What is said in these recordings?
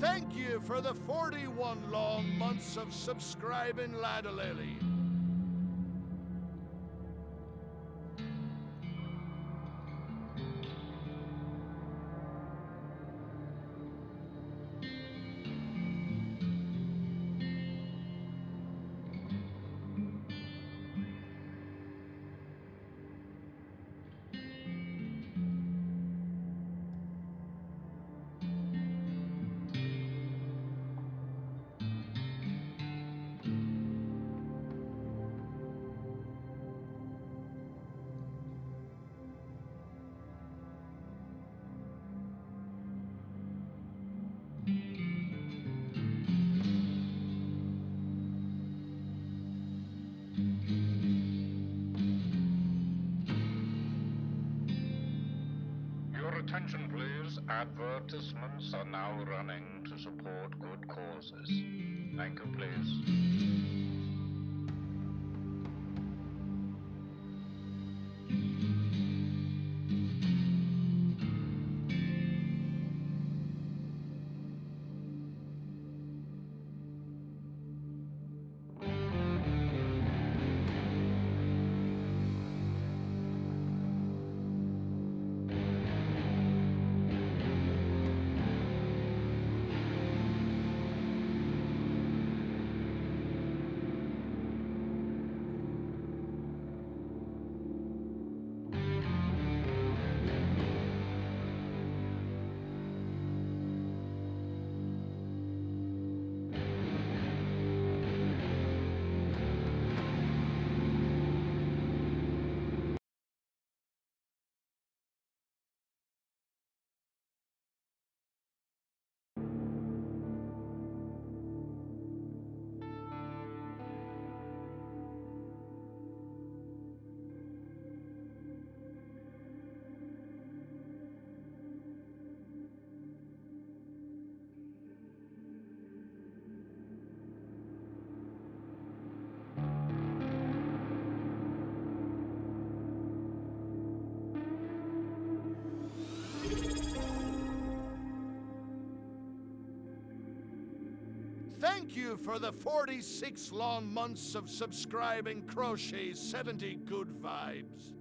Thank you for the 41 long months of subscribing, Ladalily. Attention please, advertisements are now running to support good causes. Thank you please. Thank you for the 46 long months of subscribing, Crochet's 70 good vibes.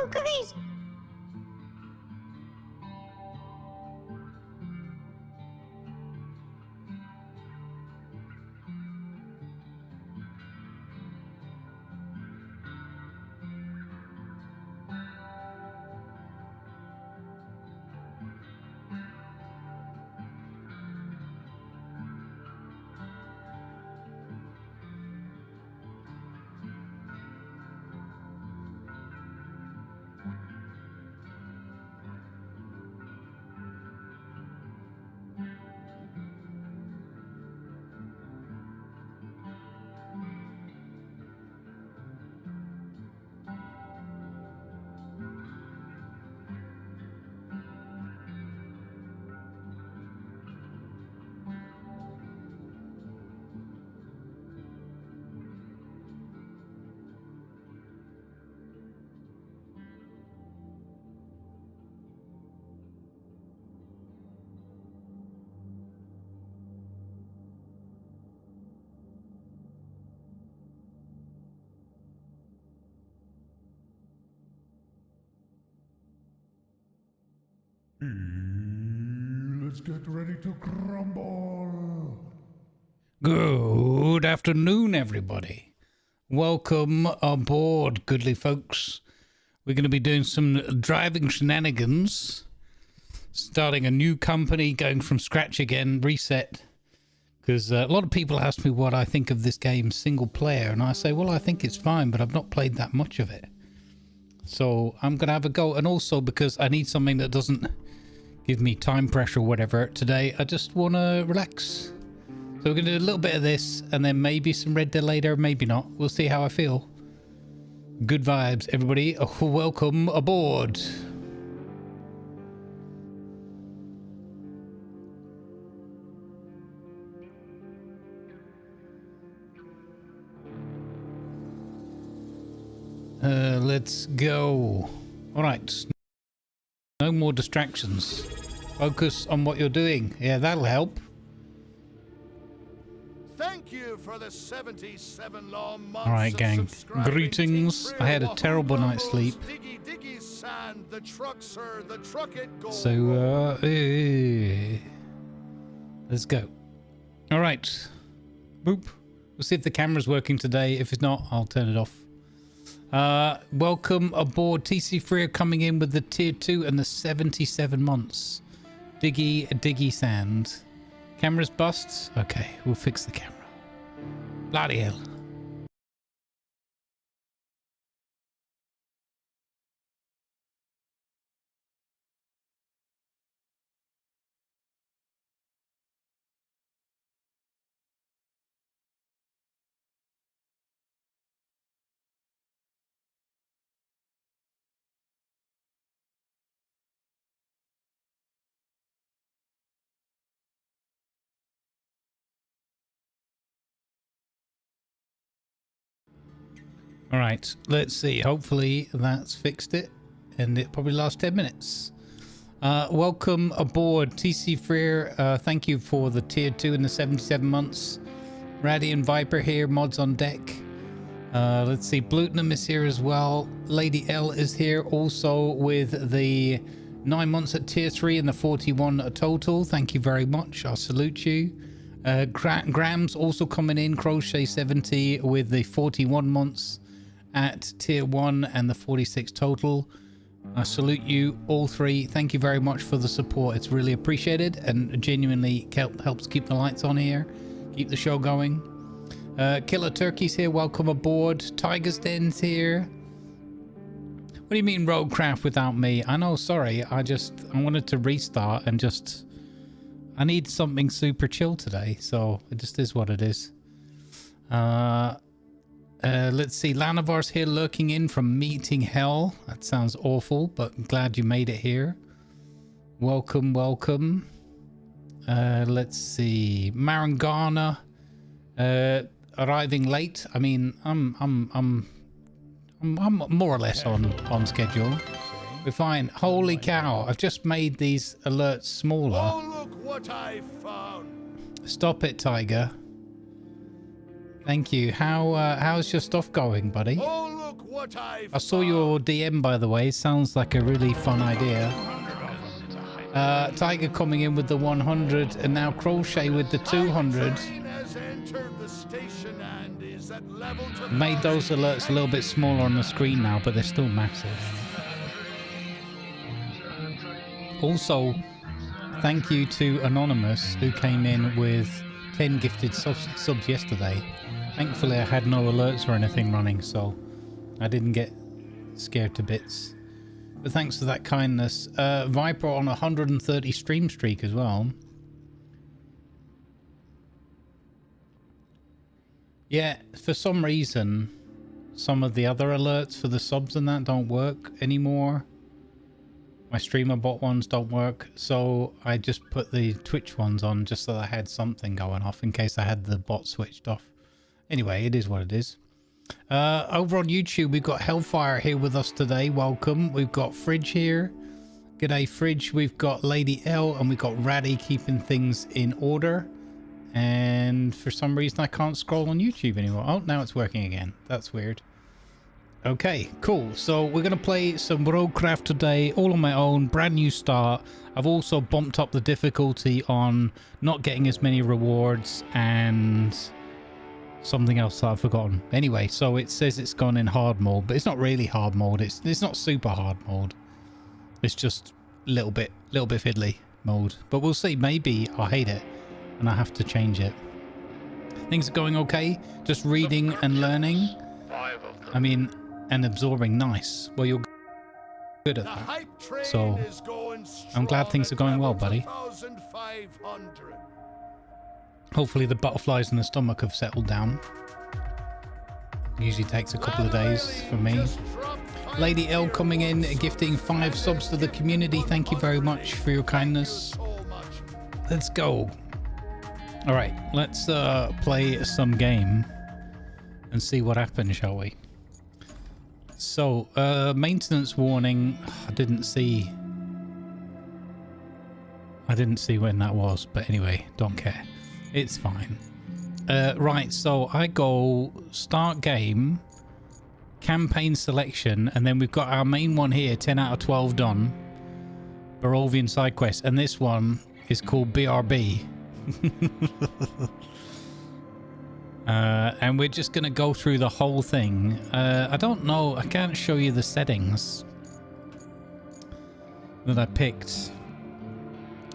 Woo, cookies! Let's get ready to grumble. Good afternoon, everybody. Welcome aboard, goodly folks. We're going to be doing some driving shenanigans, starting a new company, going from scratch again, reset. Because a lot of people ask me what I think of this game single player, and I say, well, I think it's fine, but I've not played that much of it. So I'm going to have a go, and also because I need something that doesn't give me time pressure or whatever today, I just want to relax. So we're going to do a little bit of this, and then maybe some Red Dead later, maybe not. We'll see how I feel. Good vibes, everybody. Welcome aboard. Let's go. All right. No more distractions. Focus on what you're doing. Yeah, that'll help. Thank you for the 77 long months. All right, gang. Greetings. I had a terrible night's sleep. Diggy, sand, the truck, sir, the truck it goes. So, let's go. All right. Boop. We'll see if the camera's working today. If it's not, I'll turn it off. Welcome aboard. TC3 are coming in with the tier 2 and the 77 months. Diggy sand. Camera's bust? Okay, we'll fix the camera. Bloody hell. All right, let's see. Hopefully that's fixed it, and it probably lasts 10 minutes. Welcome aboard, TC Freer. Thank you for the tier 2 and the 77 months. Raddy and Viper here, mods on deck. Let's see, Blutenham is here as well. Lady L is here also with the 9 months at tier 3 and the 41 total. Thank you very much. I'll salute you. Graham's also coming in, Crochet 70 with the 41 months at tier 1 and the 46 total. I salute you all three. Thank you very much for the support. It's really appreciated and genuinely helps keep the lights on here, keep the show going. Killer Turkey's here. Welcome aboard. TigersDen's here. What do you mean RoadCraft without me? I know, sorry. I wanted to restart and I need something super chill today, so it just is what it is. Let's see, Lanavar's here lurking in from Meeting Hell. That sounds awful, but glad you made it here. Welcome, welcome. Let's see, Marangana arriving late. I mean, I'm more or less on schedule. We're fine. Holy cow! I've just made these alerts smaller. Oh, look what I found. Stop it, Tiger. Thank you. How's your stuff going, buddy? Oh, look what I saw your DM, by the way. Sounds like a really fun idea. Tiger coming in with the 100, and now Crochet with the 200. Made those alerts a little bit smaller on the screen now, but they're still massive. Also, thank you to Anonymous, who came in with 10 gifted subs yesterday. Thankfully, I had no alerts or anything running, so I didn't get scared to bits. But thanks for that kindness. Viper on a 130 stream streak as well. Yeah, for some reason, some of the other alerts for the subs and that don't work anymore. My streamer bot ones don't work, so I just put the Twitch ones on just so I had something going off in case I had the bot switched off. Anyway, it is what it is. Over on YouTube, we've got Hellfire here with us today. Welcome. We've got Fridge here. G'day, Fridge. We've got Lady L, and we've got Ratty keeping things in order. And for some reason, I can't scroll on YouTube anymore. Oh, now it's working again. That's weird. Okay, cool. So we're going to play some RoadCraft today, all on my own, brand new start. I've also bumped up the difficulty on not getting as many rewards and something else that I've forgotten. Anyway, so it says it's gone in hard mode, but it's not really hard mode. It's not super hard mode. It's just a little bit fiddly mode. But we'll see. Maybe I'll hate it and I have to change it. Things are going okay. Just reading and learning. I mean, and absorbing. Nice. Well, you're good at that. So I'm glad things are going well, buddy. Hopefully the butterflies in the stomach have settled down. Usually takes a couple of days for me. Lady L coming in, gifting 5 subs to the community. Thank you very much for your kindness. Let's go. All right, let's play some game and see what happens, shall we? So, maintenance warning. I didn't see when that was, but anyway, don't care. It's fine. Right, so I go start game, campaign selection, and then we've got our main one here, 10 out of 12 done. Bearovian Sidequest, and this one is called BRB. And we're just going to go through the whole thing. I don't know, I can't show you the settings that I picked,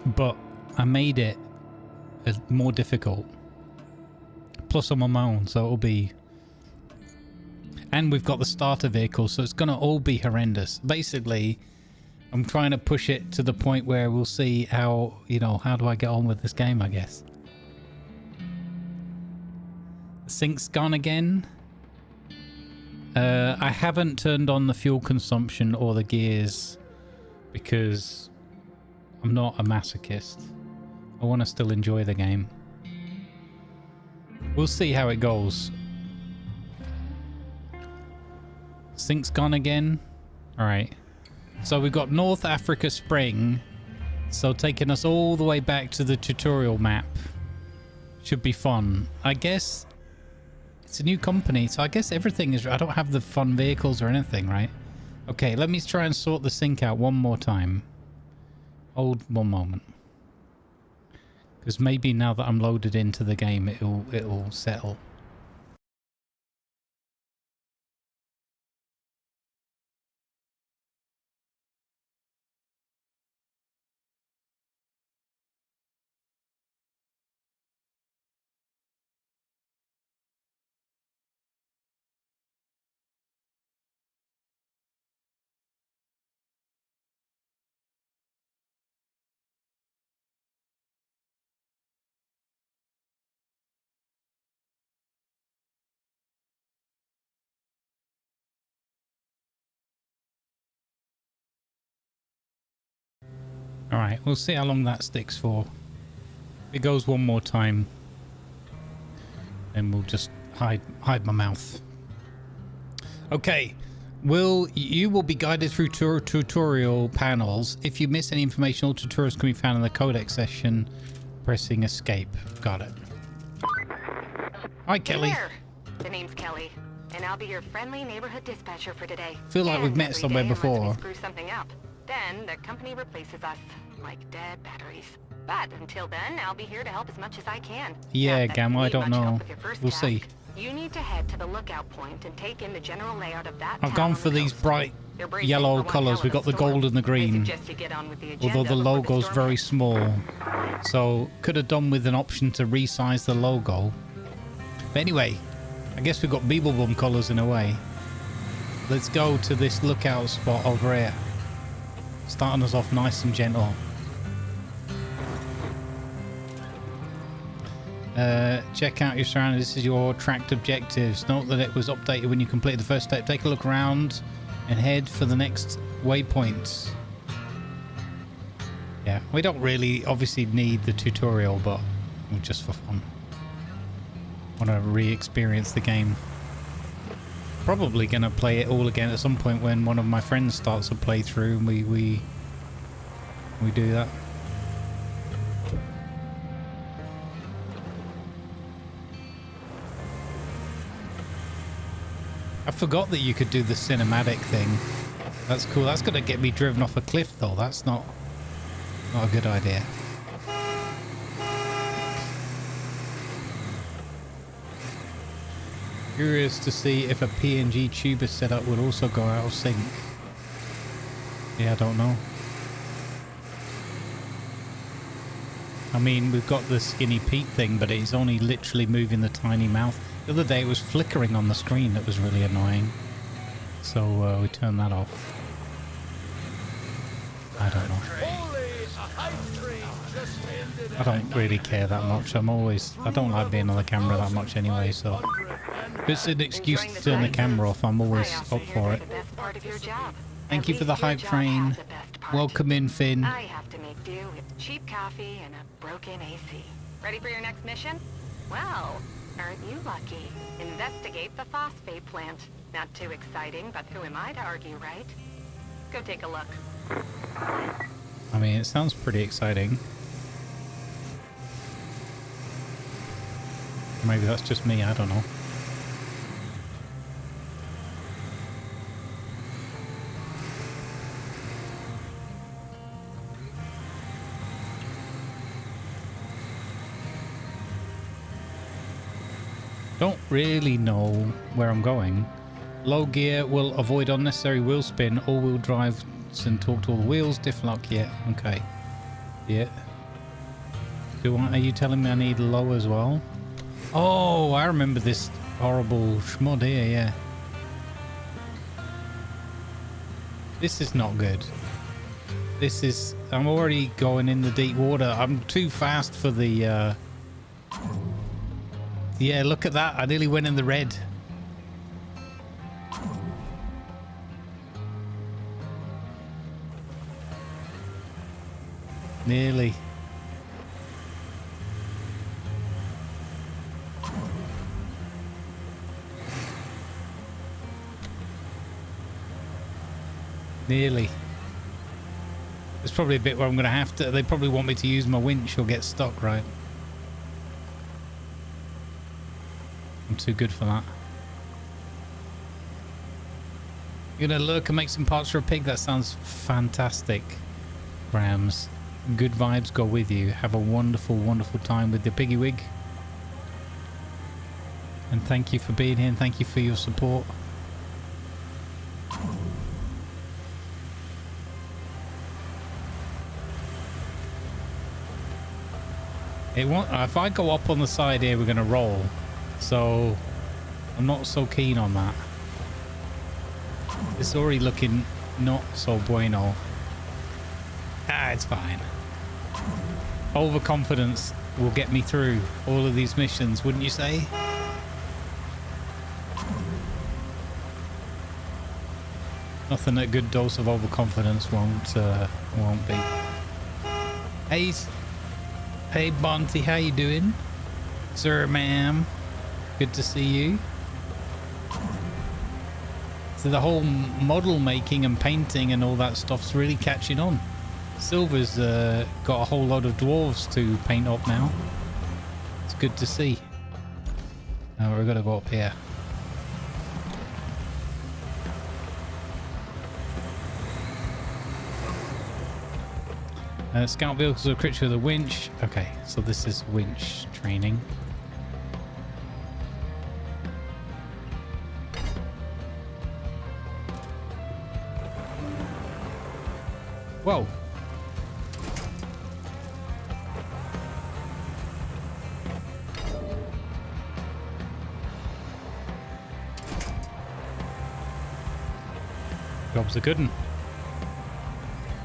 but I made it more difficult. Plus I'm on my own, so it'll be... And we've got the starter vehicle, so it's going to all be horrendous. Basically, I'm trying to push it to the point where we'll see how, you know, how do I get on with this game, I guess. The sync's gone again. I haven't turned on the fuel consumption or the gears because I'm not a masochist. I want to still enjoy the game. We'll see how it goes. Sync's gone again. All right. So we've got North Africa Spring. So taking us all the way back to the tutorial map. Should be fun. I guess it's a new company, so I guess everything is... I don't have the fun vehicles or anything, right? Okay, let me try and sort the sync out one more time. Hold one moment. Because maybe now that I'm loaded into the game, it'll settle. Alright, we'll see how long that sticks for. If it goes one more time, then we'll just hide my mouth. Okay, you will be guided through tutorial panels. If you miss any information, all tutorials can be found in the codex session. Pressing escape. Got it. Hi, Kelly. There. The name's Kelly, and I'll be your friendly neighborhood dispatcher for today. Feel like we've And met every somewhere day unless we before. screw something up. Then the company replaces us, like dead batteries. But until then, I'll be here to help as much as I can. Yeah, Not that you Gamma, I need don't much help know. with your first We'll task. see. You need to head to the lookout point and take in the general layout of that I've town gone on for the these coast. bright They're bracing yellow for one colours. hell We've of a got the storm. gold and the I green. suggest you get on with the Although agenda the before logo's storm very hits. small. So could have done with an option to resize the logo. But anyway, I guess we've got Beeblebum colours in a way. Let's go to this lookout spot over here. Starting us off nice and gentle. Check out your surroundings. This is your tracked objectives. Note that it was updated when you completed the first step. Take a look around and head for the next waypoints. Yeah, we don't really obviously need the tutorial, but just for fun. Want to re-experience the game. Probably gonna play it all again at some point when one of my friends starts a playthrough and we do that. I forgot that you could do the cinematic thing. That's cool. That's gonna get me driven off a cliff though. That's not a good idea. Curious to see if a PNG tuber setup would also go out of sync. Yeah, I don't know. I mean, we've got the Skinny Pete thing, but it's only literally moving the tiny mouth. The other day it was flickering on the screen. That was really annoying. So we turned that off. I don't know. I don't really care that much. I don't like being on the camera that much anyway, so if it's an excuse to turn the camera off, I'm always up for it. Thank you for the hype train. Welcome in, Finn. I have to make do with cheap coffee and a broken AC. Ready for your next mission? Well, aren't you lucky? Investigate the phosphate plant. Not too exciting, but who am I to argue, right? Go take a look. I mean, it sounds pretty exciting. Maybe that's just me, I don't know. Don't really know where I'm going. Low gear will avoid unnecessary wheel spin. All-wheel drive and talk to all the wheels. Diff lock, yeah. Okay. Yeah. Are you telling me I need low as well? Oh, I remember this horrible schmud here, yeah. This is not good. This is... I'm already going in the deep water. I'm too fast for the... Yeah, look at that. I nearly went in the red. Nearly. Nearly. There's probably a bit where I'm going to have to... They probably want me to use my winch or get stuck, right? I'm too good for that. You're going to lurk and make some parts for a pig? That sounds fantastic, Grams. Good vibes go with you. Have a wonderful, wonderful time with the piggy wig. And thank you for being here and thank you for your support. If I go up on the side here, we're going to roll. So I'm not so keen on that. It's already looking not so bueno. Ah, it's fine. Overconfidence will get me through all of these missions, wouldn't you say? Nothing a good dose of overconfidence won't be. Hey Bonty, how you doing? Sir, ma'am. Good to see you. So the whole model making and painting and all that stuff's really catching on. Silver's got a whole load of dwarves to paint up now. It's good to see. Now we're gonna go up here. Scout vehicles are critical to the winch. Okay, so this is winch training. Whoa. Job's a good one.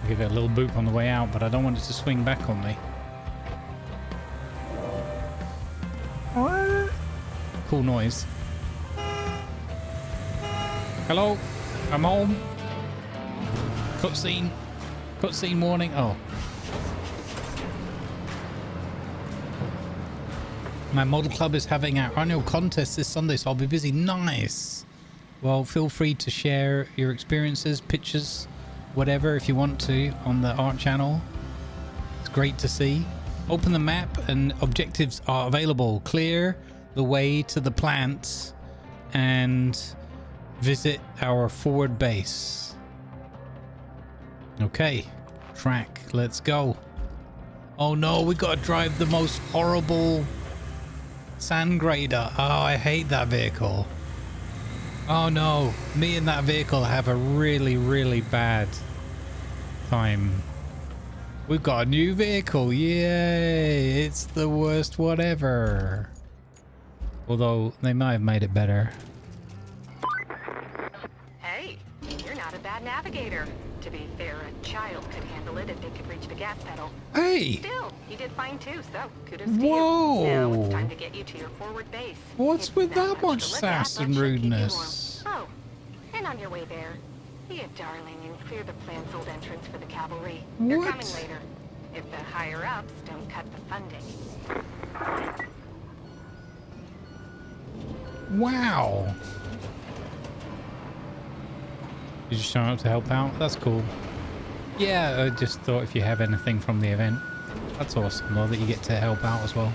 Give it a little boop on the way out, but I don't want it to swing back on me. Cool noise. Hello, I'm home. Cutscene. Cutscene warning. Oh. My model club is having our annual contest this Sunday, so I'll be busy. Nice. Well, feel free to share your experiences, pictures, whatever, if you want to, on the art channel. It's great to see. Open the map and objectives are available. Clear the way to the plant and visit our forward base. Okay, track, let's go. Oh no, we gotta drive the most horrible sand grader. Oh, I hate that vehicle. Oh no, me and that vehicle have a really, really bad time. We've got a new vehicle. Yay, it's the worst whatever. Although they might have made it better. Hey, you're not a bad navigator. To be fair, a child could handle it if they could reach the gas pedal. Hey! Still, you did fine too, so kudos to Whoa! you. Now it's time to get you to your forward base. What's It's with that much to look sass at, and but should keep you rudeness? warm. Oh, and on your way there, be a darling and clear the plant's old entrance for the cavalry. They're What? coming later. If the higher-ups don't cut the funding. Wow. Did you show up to help out? That's cool. Yeah, I just thought if you have anything from the event. That's awesome though, that you get to help out as well.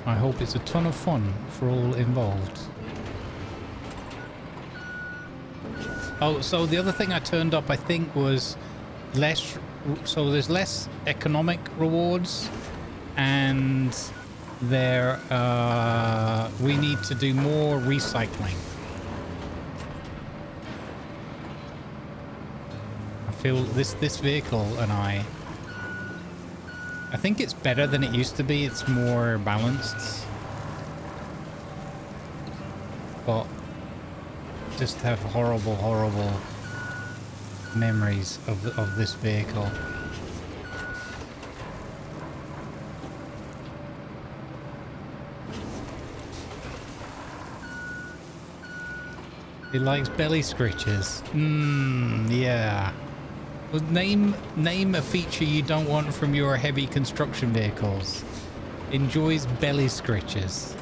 I hope it's a ton of fun for all involved. Oh, so the other thing I turned up, I think, was less... So there's less economic rewards, and there we need to do more recycling. I feel this vehicle and I think it's better than it used to be. It's more balanced, but just have horrible memories of this vehicle. He likes belly scratches. Yeah. Well, name a feature you don't want from your heavy construction vehicles. Enjoys belly scratches.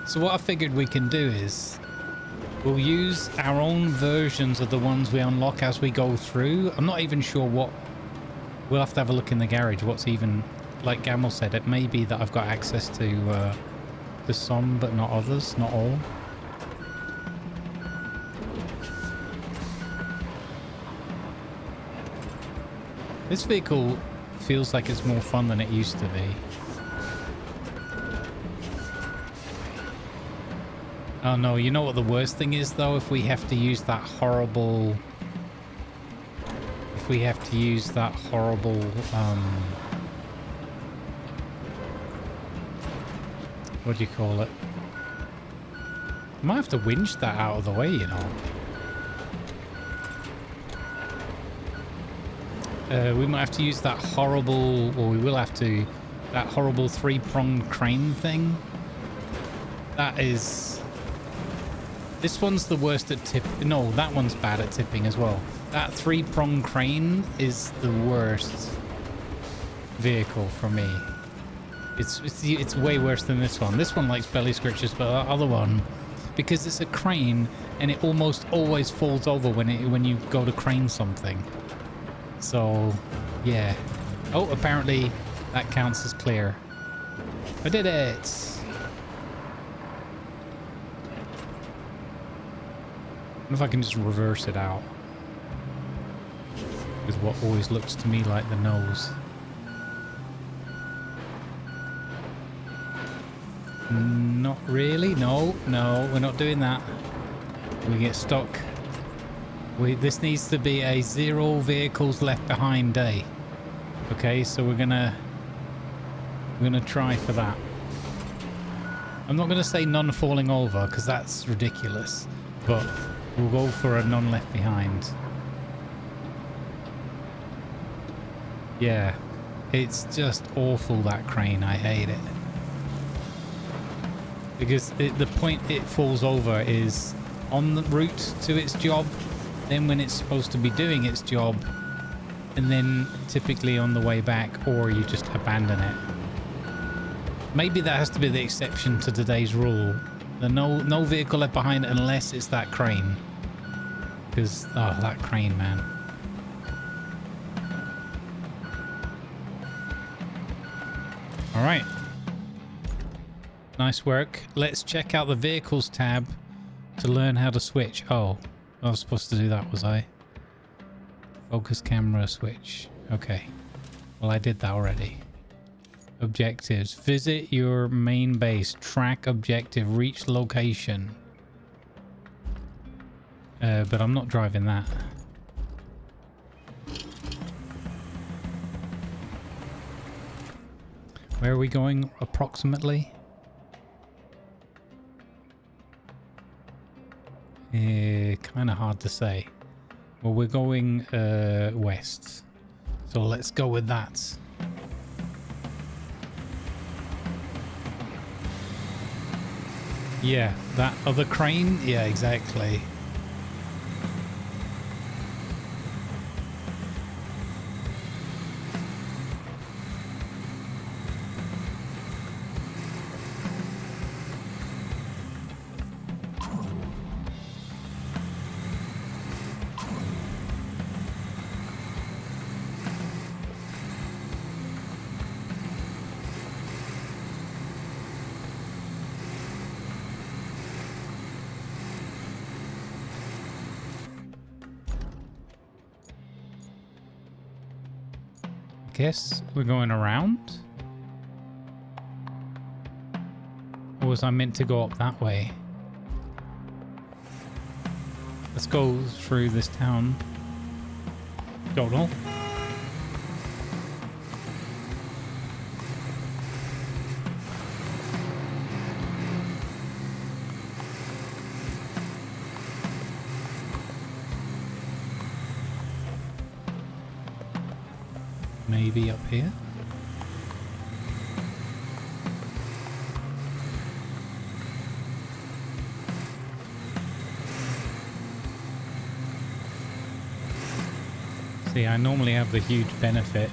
So what I figured we can do is we'll use our own versions of the ones we unlock as we go through. I'm not even sure what. We'll have to have a look in the garage. What's even, like Gamble said, it may be that I've got access to some, but not others, not all. This vehicle feels like it's more fun than it used to be. Oh no, you know what the worst thing is though? If we have to use that horrible... If we have to use that horrible... what do you call it? I might have to winch that out of the way, you know. We might have to use that horrible... Or we will have to... That horrible three-pronged crane thing. That is... This one's the worst at tip. No, that one's bad at tipping as well. That three-pronged crane is the worst vehicle for me. It's way worse than this one. This one likes belly scratches, but that other one, because it's a crane and it almost always falls over when you go to crane something. So, yeah. Oh, apparently that counts as clear. I did it. I wonder if I can just reverse it out with what always looks to me like the nose. Not really. No, we're not doing that. We get stuck. This needs to be a 0 vehicles left behind day. Okay, so we're gonna try for that. I'm not gonna say none falling over because that's ridiculous, but we'll go for a none left behind. Yeah, it's just awful, that crane. I hate it. Because the point it falls over is on the route to its job, then when it's supposed to be doing its job, and then typically on the way back, or you just abandon it. Maybe that has to be the exception to today's rule. The no vehicle left behind unless it's that crane. Because, oh, that crane, man. All right. Nice work. Let's check out the vehicles tab to learn how to switch. Oh, I was supposed to do that, was I? Focus camera switch. Okay. Well, I did that already. Objectives. Visit your main base. Track objective. Reach location. But I'm not driving that. Where are we going approximately? Kind of hard to say. Well, we're going west. So let's go with that. Yeah, that other crane? Yeah, exactly. Guess we're going around? Or was I meant to go up that way? Let's go through this town. Don't know. Maybe up here? See, I normally have the huge benefit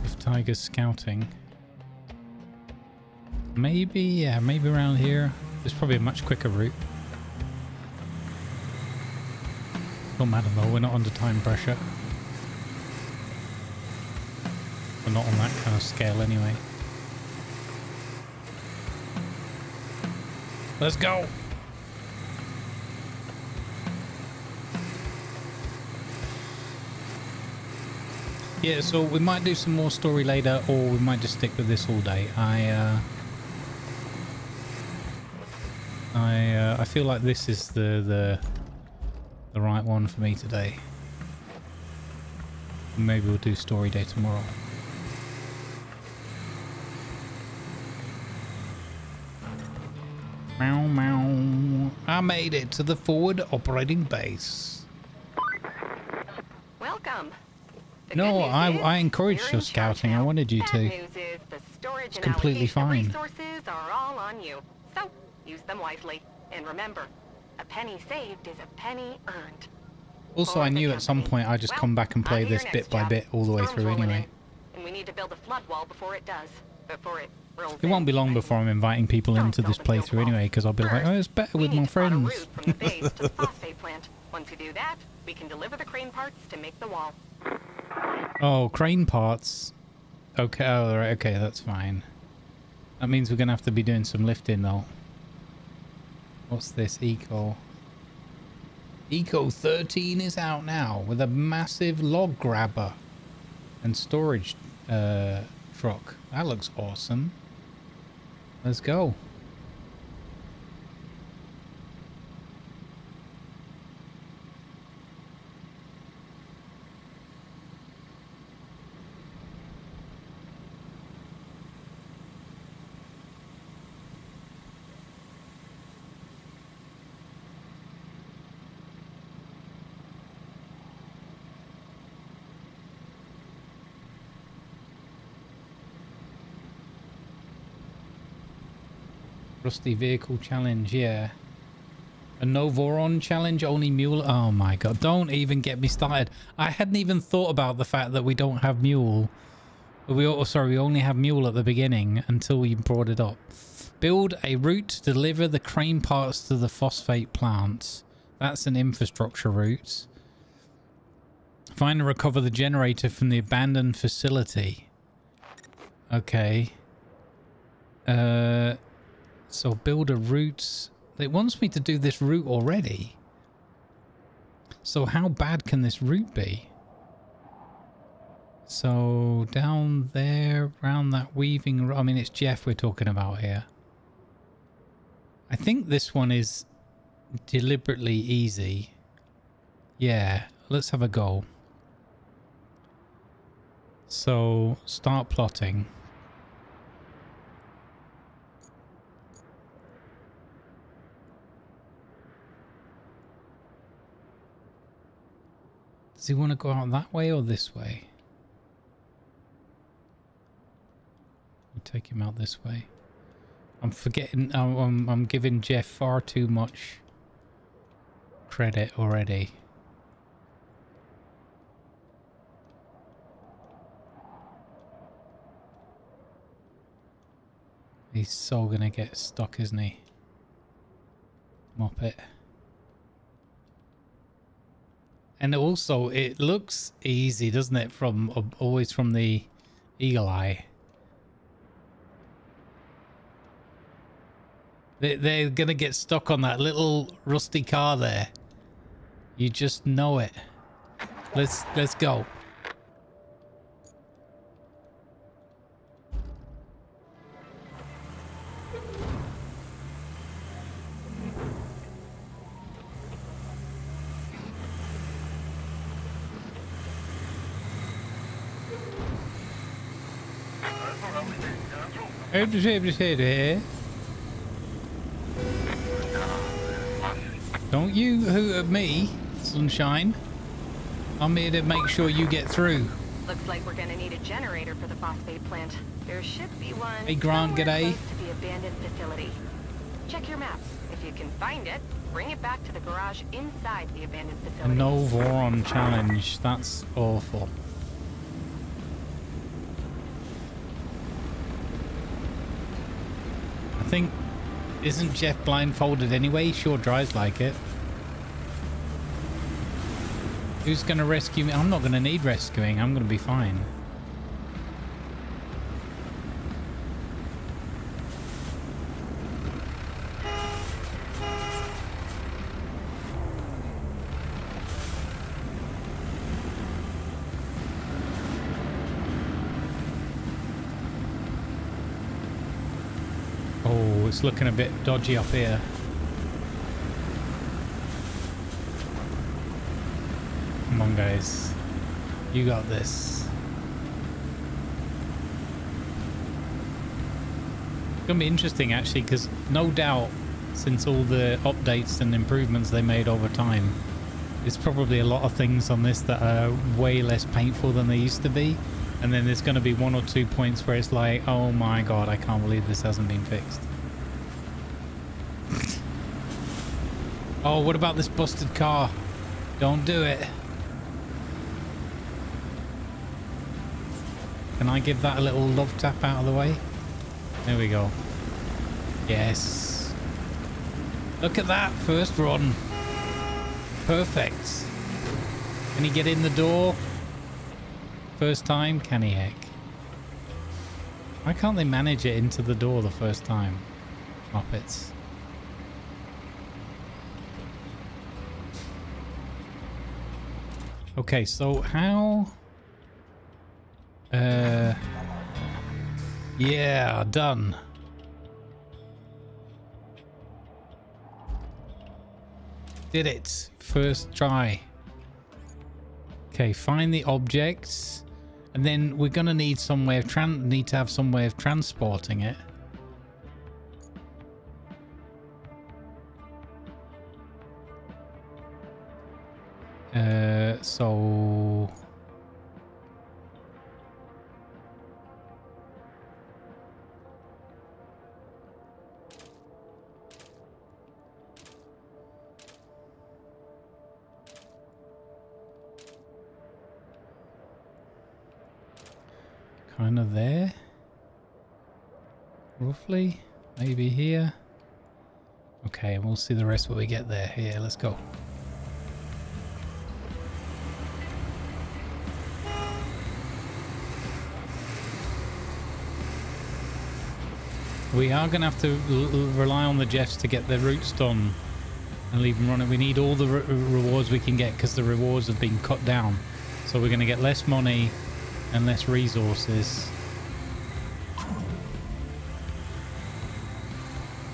of Tiger's scouting. Maybe, yeah, maybe around here. There's probably a much quicker route. Don't matter though, we're not under time pressure. We're not on that kind of scale anyway. Let's go! Yeah, so we might do some more story later, or we might just stick with this all day. I feel like this is the right one for me today. Maybe we'll do story day tomorrow. Meow meow. I made it to the forward operating base. Welcome. The No, good news I is encouraged you're your in charge scouting. I now. wanted you Bad to. news is the storage It's and completely allocation of fine. resources are all on you. So use them wisely. And remember, a penny saved is a penny earned. Also, For I the knew at some company. point I'd just Well, come back and play on to your this next bit by job. bit all the way Storm's through rolling anyway. in, and we need to build a flood wall before it does. Before it rolls It won't be long in. before I'm inviting people Don't into this build a field playthrough wall. anyway, because I'll be like, First, oh, it's better we with need my to plot a friends. route from the base to the phosphate plant. Once we do that, we can deliver the crane parts to make the wall. Oh, crane parts. Okay, oh, right, okay, that's fine. That means we're going to have to be doing some lifting though. What's this? Eco 13 is out now with a massive log grabber and storage truck. That looks awesome. Let's go. Rusty vehicle challenge, yeah. A no Voron challenge, only Mule. Oh my god, don't even get me started. I hadn't even thought about the fact that we don't have Mule. We only have Mule at the beginning until you brought it up. Build a route to deliver the crane parts to the phosphate plant. That's an infrastructure route. Find and recover the generator from the abandoned facility. Okay. So build a route. It wants me to do this route already. So how bad can this route be? So down there, around that weaving. I mean, it's Jeff we're talking about here. I think this one is deliberately easy. Yeah, let's have a go. So start plotting. Does he want to go out that way or this way? I'll take him out this way. I'm forgetting. I'm giving Jeff far too much credit already. He's so gonna get stuck, isn't he? Mop it. And also, it looks easy, doesn't it? Always from the eagle eye. They're gonna get stuck on that little rusty car there. You just know it. Let's go. Don't you hoot at me, Sunshine. I'm here to make sure you get through. Looks like we're gonna need a generator for the phosphate plant. There should be one. Hey Grant, g'day. Close to the abandoned facility. Check your maps. If you can find it, bring it back to the garage inside the abandoned A facility. no Voron challenge. That's awful. I think, isn't Jeff blindfolded anyway? He sure drives like it. Who's going to rescue me? I'm not going to need rescuing. I'm going to be fine. Oh, it's looking a bit dodgy up here. Come on, guys. You got this. It's going to be interesting, actually, because no doubt, since all the updates and improvements they made over time, there's probably a lot of things on this that are way less painful than they used to be. And then there's going to be 1 or 2 points where it's like, oh my god, I can't believe this hasn't been fixed. Oh, what about this busted car? Don't do it. Can I give that a little love tap out of the way? There we go. Yes. Look at that first run. Perfect. Can he get in the door? First time? Can he heck? Why can't they manage it into the door the first time? Muppets. Okay, so how... yeah, done. Did it. First try. Okay, find the objects. And then we're gonna need some way of need to have some way of transporting it. So kind of there, roughly, maybe here. Okay, and we'll see the rest when we get there. Here, let's go. We are going to have to rely on the Jeffs to get their routes done and leave them running. We need all the rewards we can get because the rewards have been cut down. So we're going to get less money and less resources.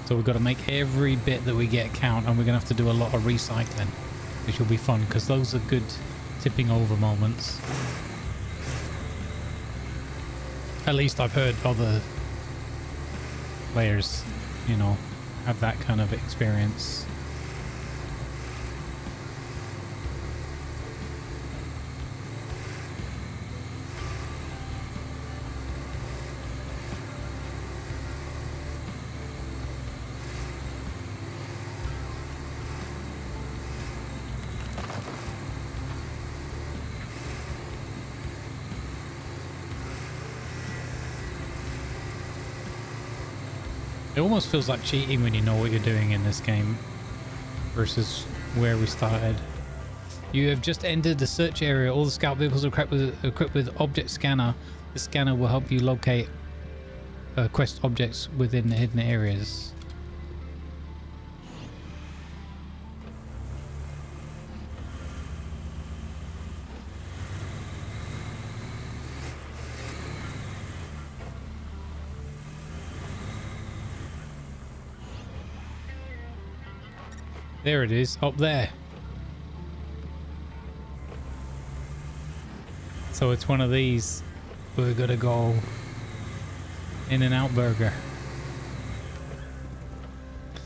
So we've got to make every bit that we get count, and we're going to have to do a lot of recycling, which will be fun because those are good tipping over moments. At least I've heard other players, you know, have that kind of experience. It almost feels like cheating when you know what you're doing in this game versus where we started. You have just entered the search area. All the scout vehicles are equipped with object scanner. The scanner will help you locate quest objects within the hidden areas. There it is, up there. So it's one of these. We're gonna go In-N-Out Burger.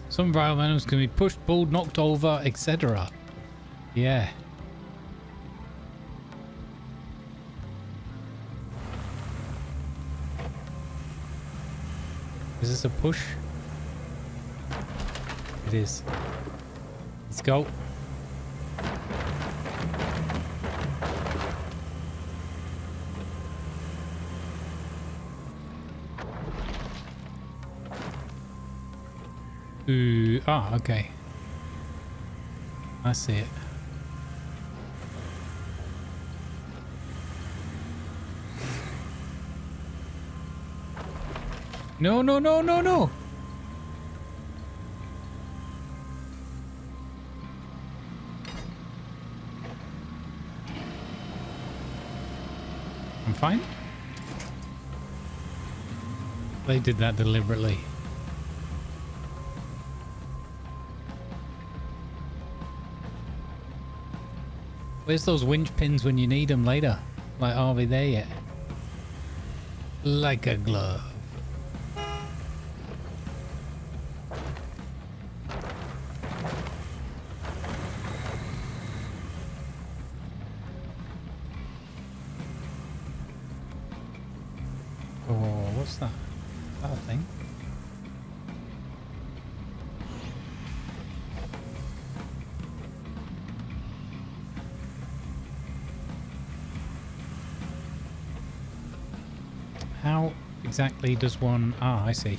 Some viral venoms can be pushed, pulled, knocked over, etc. Yeah. Is this a push? It is. Let's go. Ooh, ah, okay. I see it. No, no, no, no, no. I'm fine. They did that deliberately. Where's those winch pins when you need them later? Like, are we there yet? Like a glove. Oh, what's that? Is that a thing? How exactly does one... Ah, I see.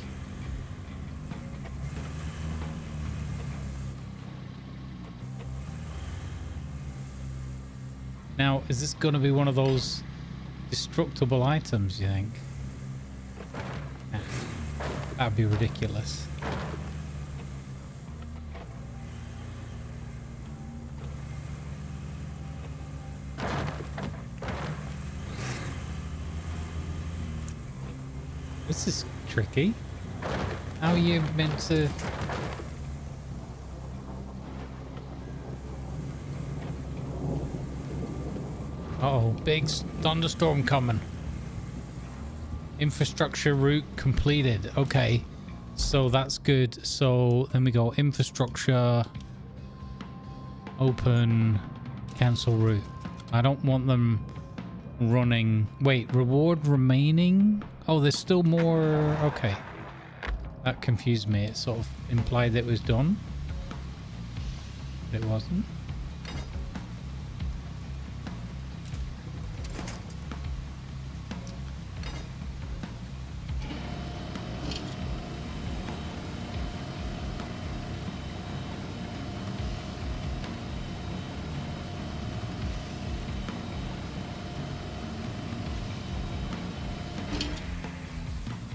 Now, is this going to be one of those destructible items, you think? That'd be ridiculous. This is tricky. How are you meant to... Uh-oh, big thunderstorm coming. Infrastructure route completed. Okay, so that's good. So then we go infrastructure, open, cancel route. I don't want them running. Wait, reward remaining? Oh, there's still more. Okay, that confused me. It sort of implied that it was done, but it wasn't.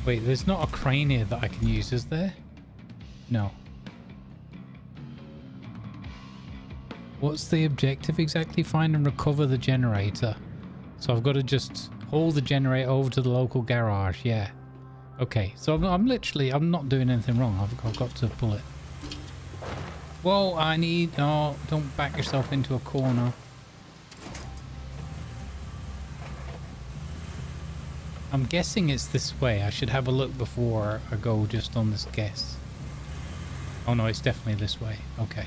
Wait, there's not a crane here that I can use, is there? No. What's the objective exactly? Find and recover the generator. So I've got to just haul the generator over to the local garage. Yeah. Okay, so I'm not doing anything wrong. I've got to pull it. Whoa, I need... Oh, don't back yourself into a corner. I'm guessing it's this way. I should have a look before I go just on this guess. Oh no, it's definitely this way. Okay.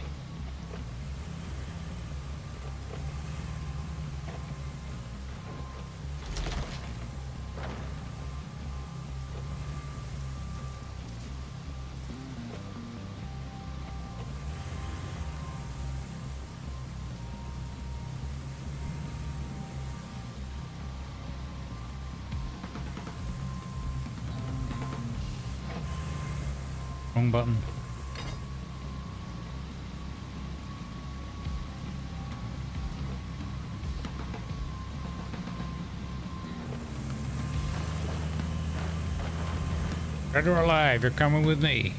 Wrong button. Dead or alive, you're coming with me.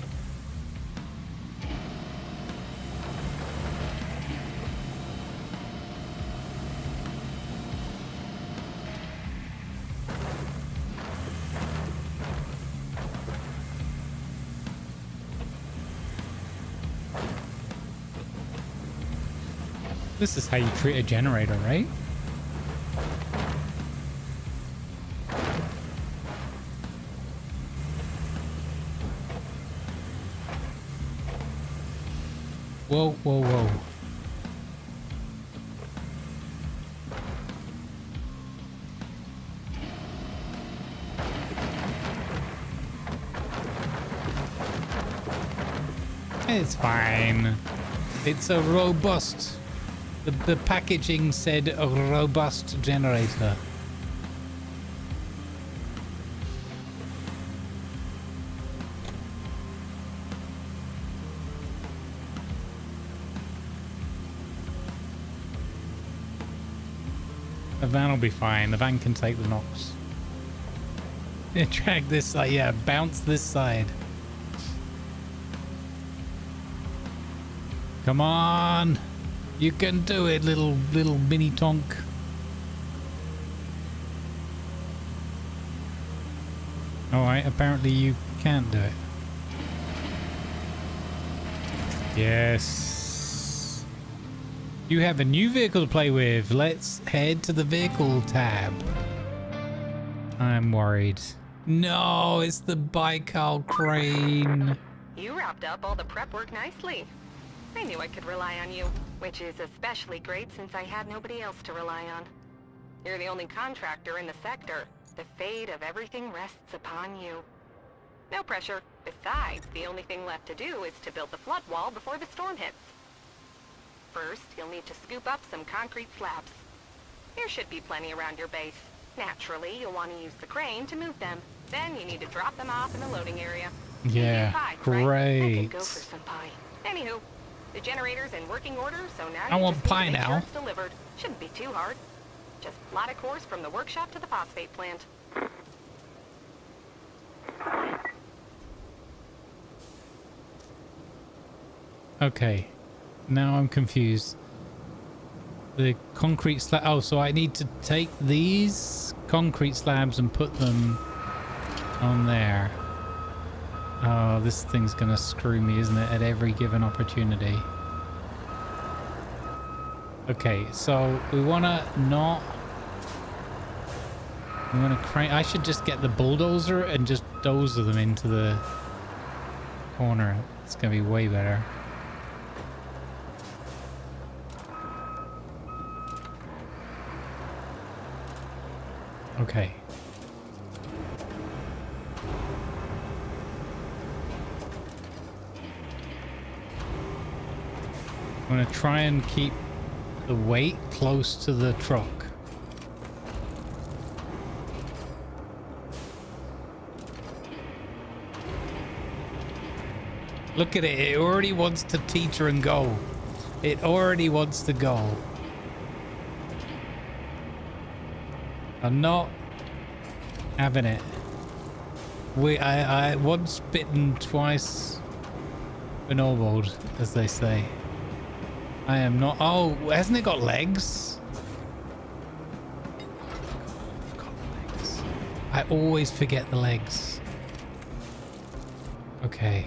This is how you treat a generator, right? Whoa, whoa, whoa. It's fine. It's a robust... The packaging said a robust generator. The van will be fine. The van can take the knocks. Yeah, drag this side. Yeah, bounce this side. Come on. You can do it, little mini tonk. Alright, apparently you can't do it. Yes. You have a new vehicle to play with. Let's head to the vehicle tab. I'm worried. No, it's the Baikal crane. You wrapped up all the prep work nicely. I knew I could rely on you, which is especially great since I had nobody else to rely on. You're the only contractor in the sector. The fate of everything rests upon you. No pressure. Besides, the only thing left to do is to build the flood wall before the storm hits. First, you'll need to scoop up some concrete slabs. There should be plenty around your base. Naturally, you'll want to use the crane to move them. Then you need to drop them off in the loading area. Yeah, pie, great. Right? I could go for some pie. Anywho, the generator's in working order, so now I you want just pie need to make now. sure it's delivered. Shouldn't be too hard. Just plot a course from the workshop to the phosphate plant. Okay. Now I'm confused. The concrete slab. Oh, so I need to take these concrete slabs and put them on there. Oh, this thing's gonna screw me, isn't it? At every given opportunity. Okay, so we wanna not. We wanna crane. I should just get the bulldozer and just dozer them into the corner. It's gonna be way better. Okay. I'm gonna try and keep the weight close to the truck. Look at it, it already wants to teeter and go. It already wants to go. I'm not having it. I once bitten, twice ennobled, as they say. I am not. Oh, hasn't it got legs? I forgot the legs. I always forget the legs. Okay.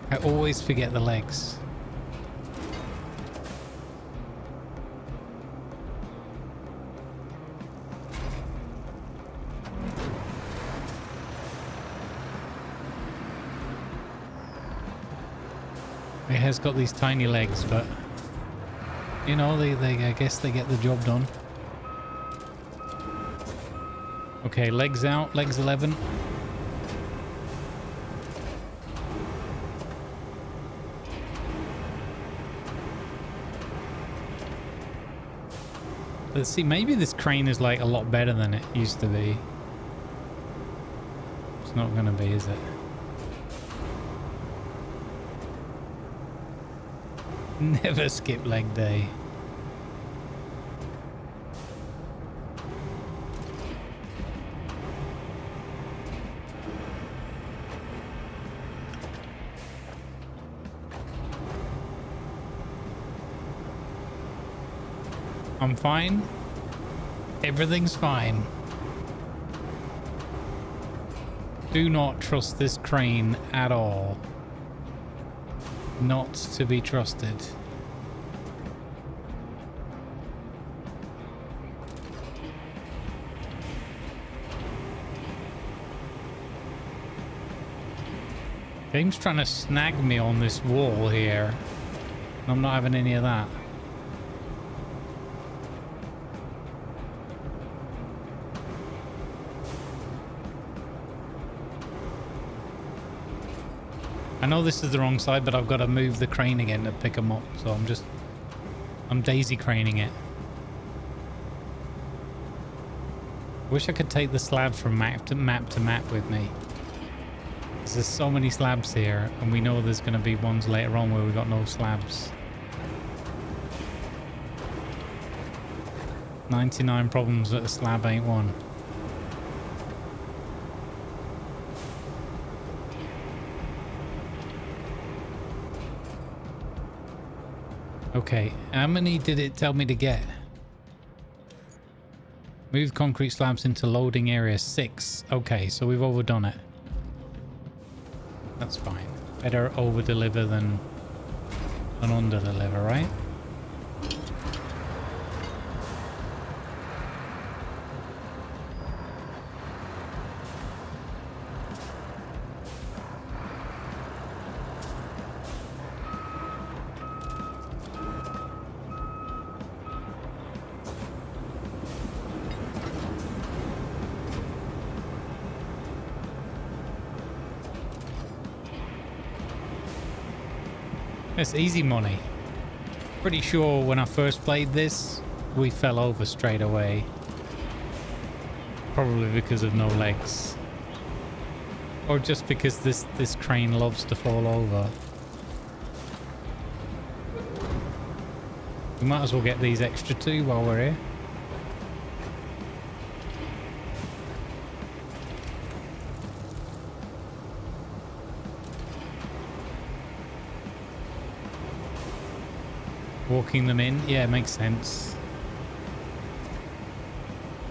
I always forget the legs. It has got these tiny legs, but you know, they I guess they get the job done. Okay, legs out, legs 11. Let's see, maybe this crane is like a lot better than it used to be. It's not gonna be, is it? Never skip leg day. I'm fine. Everything's fine. Do not trust this crane at all. Not to be trusted. Game's trying to snag me on this wall here. I'm not having any of that. I know this is the wrong side, but I've got to move the crane again to pick them up. So I'm daisy craning it. Wish I could take the slabs from map to map with me. There's so many slabs here, and we know there's going to be ones later on where we got no slabs. 99 problems that a slab ain't one. Okay, how many did it tell me to get? Move concrete slabs into loading area 6. Okay, so we've overdone it. That's fine. Better over deliver than under deliver, right? It's easy money. Pretty sure when I first played this, we fell over straight away. Probably because of no legs. Or just because this crane loves to fall over. We might as well get these extra 2 while we're here. walking them in. Yeah, it makes sense.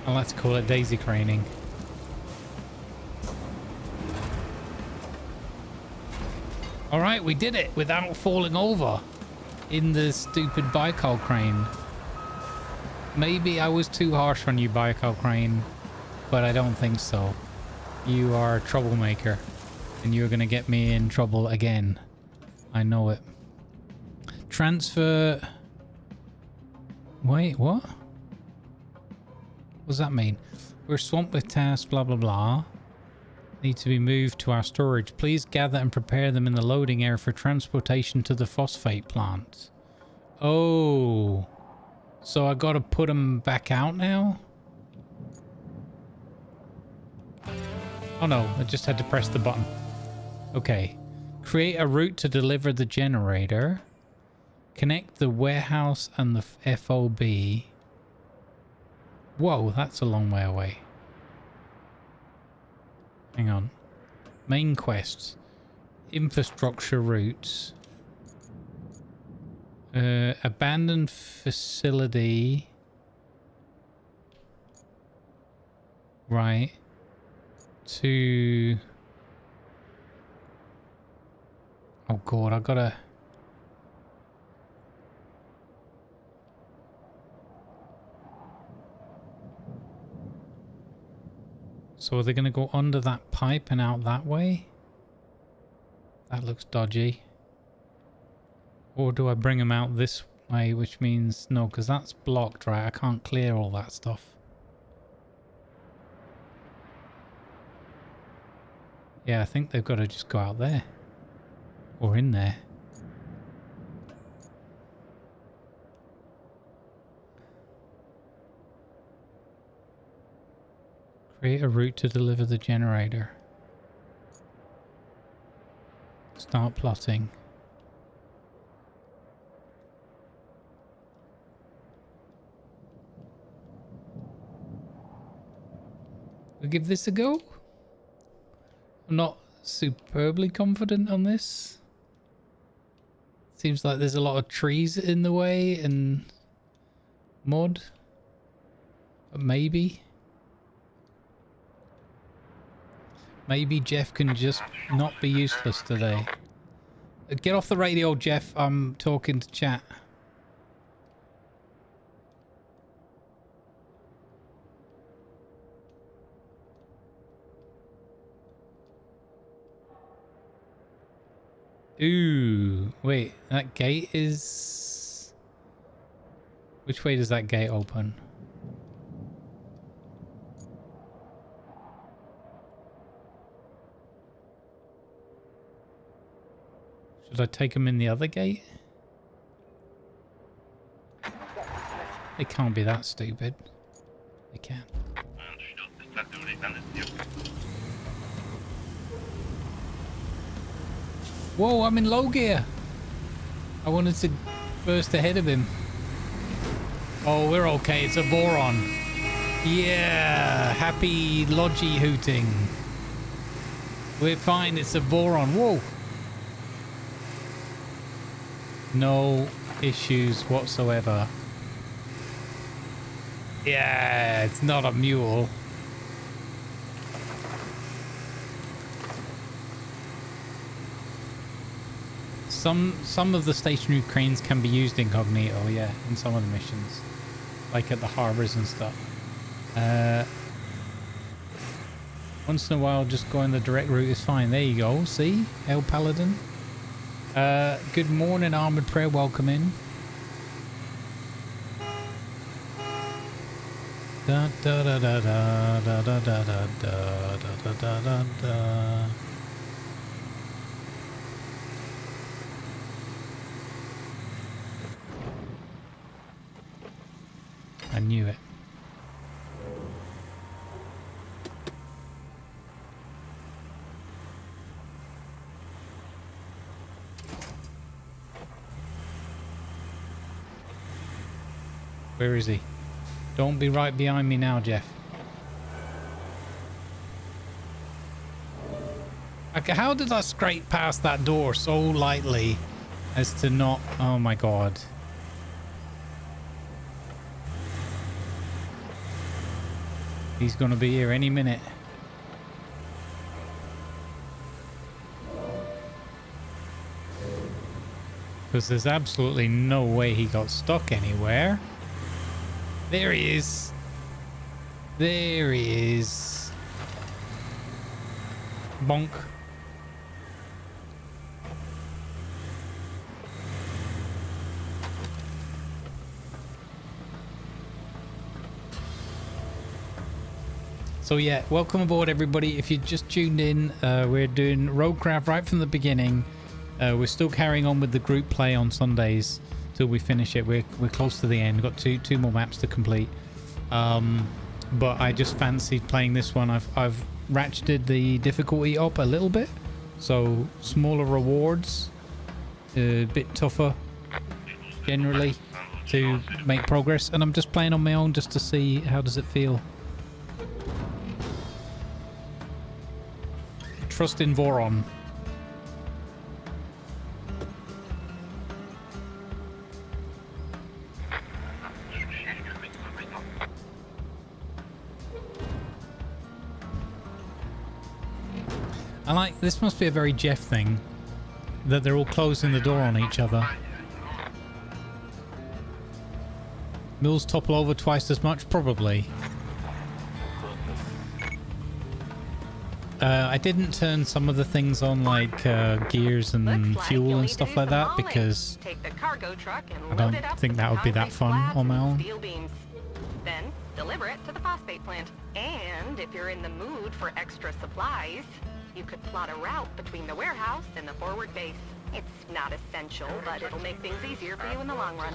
I like to call it daisy craning. All right, we did it without falling over in the stupid Baikal crane. Maybe I was too harsh on you, Baikal crane, but I don't think so. You are a troublemaker, and you're going to get me in trouble again. I know it. Transfer... Wait, what? What does that mean? We're swamped with tasks, blah, blah, blah. Need to be moved to our storage. Please gather and prepare them in the loading area for transportation to the phosphate plant. Oh. So I gotta put them back out now? Oh no, I just had to press the button. Okay. Create a route to deliver the generator. Connect the warehouse and the FOB. Whoa, that's a long way away. Hang on. Main quests. Infrastructure routes. Abandoned facility. Right. To... Oh god, I gotta... So are they going to go under that pipe and out that way? That looks dodgy. Or do I bring them out this way, which means... No, because that's blocked, right? I can't clear all that stuff. Yeah, I think they've got to just go out there. Or in there. Create a route to deliver the generator. Start plotting. We'll give this a go. I'm not superbly confident on this. Seems like there's a lot of trees in the way and mud. But maybe. Maybe Jeff can just not be useless today. Get off the radio, Jeff. I'm talking to chat. Ooh, wait, that gate is... Which way does that gate open? Should I take him in the other gate? They can't be that stupid. They can. Whoa, I'm in low gear. I wanted to burst ahead of him. Oh, we're okay. It's a Voron. Yeah, happy Logi hooting. We're fine. It's a Voron. Whoa. No issues whatsoever. Yeah, it's not a mule. Some of the stationary cranes can be used incognito, yeah, in some of the missions. Like at the harbors and stuff. Once in a while, just going the direct route is fine. There you go, see? El Paladin. Good morning, Armored Prayer, welcome in. Da da da da da da da da da da da da da. I knew it. Where is he? Don't be right behind me now, Jeff. Okay, how did I scrape past that door so lightly as to not... Oh my god. He's gonna be here any minute. Because there's absolutely no way he got stuck anywhere. There he is. There he is. Bonk. So yeah, welcome aboard everybody. If you just tuned in, we're doing RoadCraft right from the beginning. We're still carrying on with the group play on Sundays till we finish it. We're close to the end. We've got two more maps to complete. But I just fancied playing this one. I've ratcheted the difficulty up a little bit, so smaller rewards, a bit tougher generally to make progress. And I'm just playing on my own just to see how does it feel. Trust in Voron. I like, this must be a very Jeff thing, that they're all closing the door on each other. Mules topple over twice as much? Probably. I didn't turn some of the things on, like gears and fuel and stuff like that, because I don't think that would be that fun on my own. Then deliver it to the phosphate plant. And if you're in the mood for extra supplies, you could plot a route between the warehouse and the forward base. It's not essential, but it'll make things easier for you in the long run.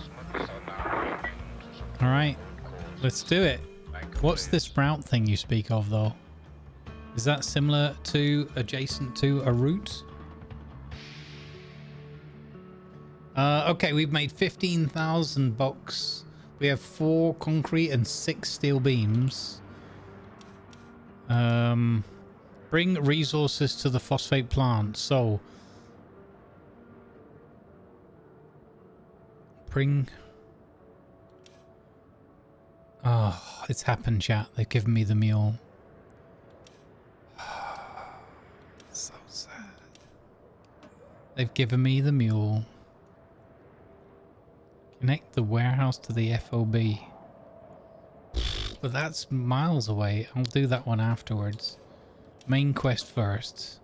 All right, let's do it. What's this route thing you speak of, though? Is that similar to, adjacent to a route? Okay, we've made 15,000 bucks. We have 4 concrete and 6 steel beams. Bring resources to the phosphate plant. So, bring... Oh, it's happened, chat. They've given me the mule. So sad. They've given me the mule. Connect the warehouse to the FOB. But that's miles away. I'll do that one afterwards. Main quest first.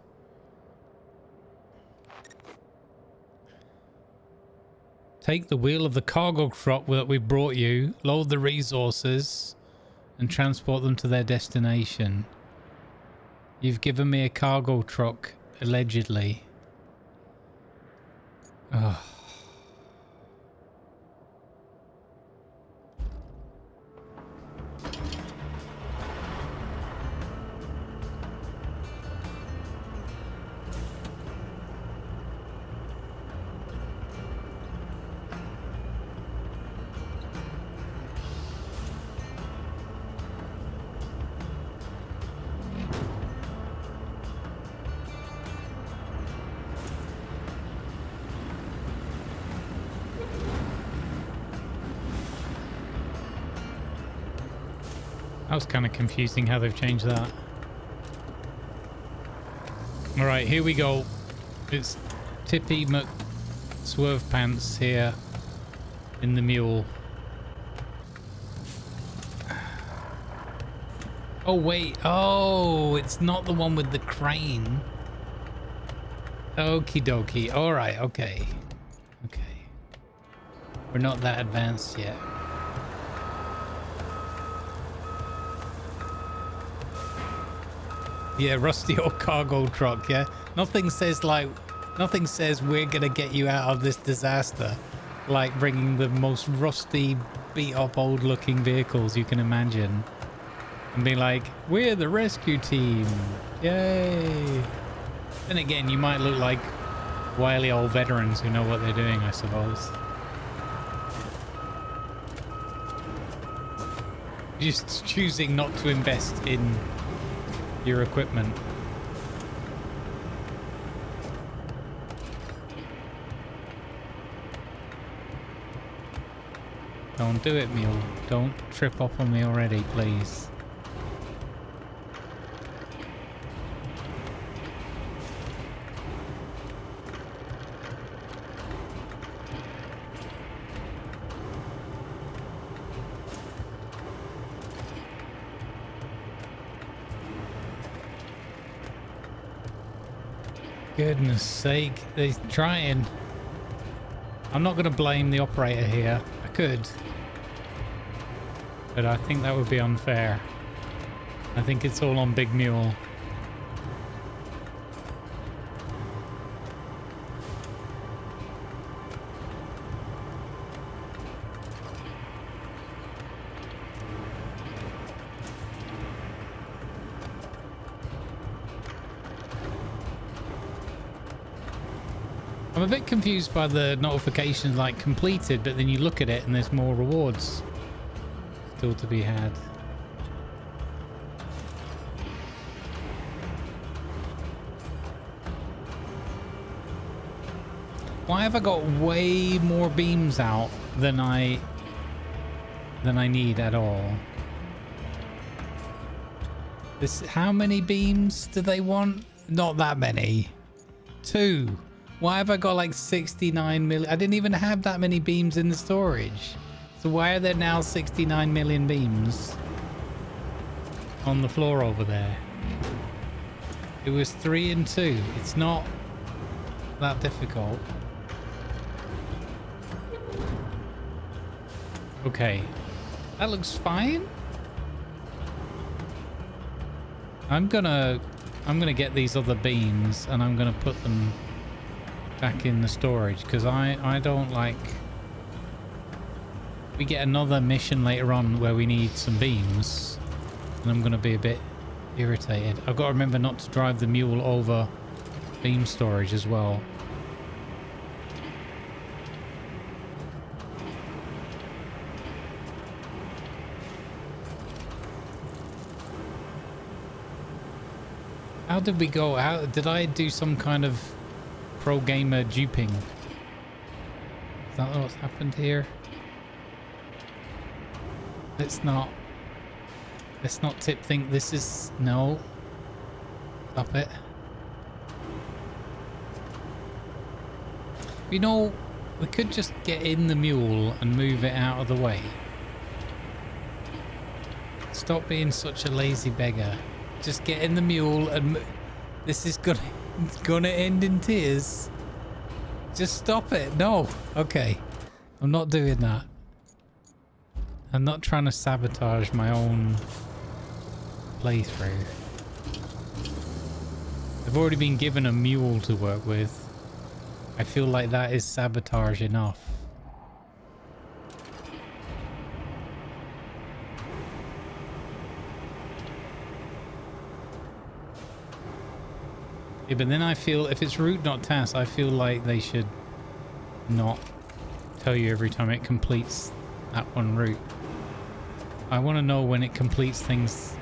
Take the wheel of the cargo truck that we brought you, load the resources, and transport them to their destination. You've given me a cargo truck, allegedly. Ugh. That was kind of confusing how they've changed that. Alright, here we go. It's Tippy McSwervepants here in the mule. Oh wait, oh, it's not the one with the crane. Okie dokie, alright, okay. Okay. We're not that advanced yet. Yeah, rusty old cargo truck, yeah? Nothing says we're gonna get you out of this disaster like bringing the most rusty, beat up, old looking vehicles you can imagine. And be like, we're the rescue team. Yay. Then again, you might look like wily old veterans who know what they're doing, I suppose. Just choosing not to invest in your equipment. Don't do it, Mule. Don't trip up on me already, please. Goodness sake, they're trying. I'm not going to blame the operator here. I could. But I think that would be unfair. I think it's all on Big Mule. I'm a bit confused by the notifications like completed, but then you look at it and there's more rewards still to be had. Why have I got way more beams out than I need at all? How many beams do they want? Not that many. 2. Why have I got like 69 million? I didn't even have that many beams in the storage. So why are there now 69 million beams on the floor over there? It was 3 and 2. It's not that difficult. Okay, that looks fine. I'm gonna get these other beams and I'm gonna put them back in the storage because I don't like. We get another mission later on where we need some beams, and I'm gonna be a bit irritated. I've got to remember not to drive the mule over beam storage as well. How did we go? How did I do some kind of pro gamer duping? Is that what's happened here? Let's not Tip think this is... No. Stop it. You know, we could just get in the mule and move it out of the way. Stop being such a lazy beggar. Just get in the mule and this is gonna end in tears. Just stop it. No. Okay. I'm not doing that. I'm not trying to sabotage my own playthrough. I've already been given a mule to work with. I feel like that is sabotage enough. Yeah, but then I feel if it's route not task, I feel like they should not tell you every time it completes that one route. I want to know when it completes things.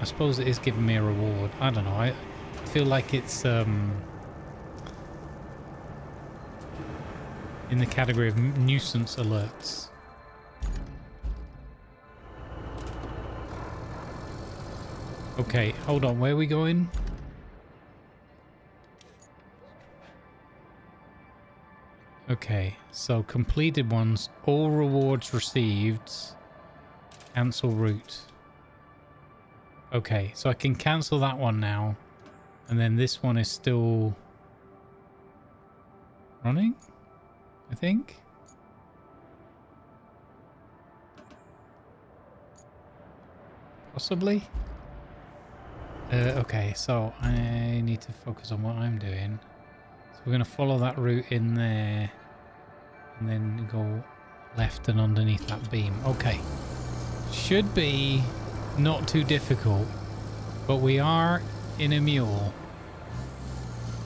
I suppose it is giving me a reward. I don't know. I feel like it's in the category of nuisance alerts. Okay, hold on. Where are we going? Okay, so completed ones, all rewards received, cancel route. Okay, so I can cancel that one now, and then this one is still running, I think. Possibly. Okay, so I need to focus on what I'm doing. So we're going to follow that route in there and then go left and underneath that beam. Okay. Should be not too difficult, but we are in a mule.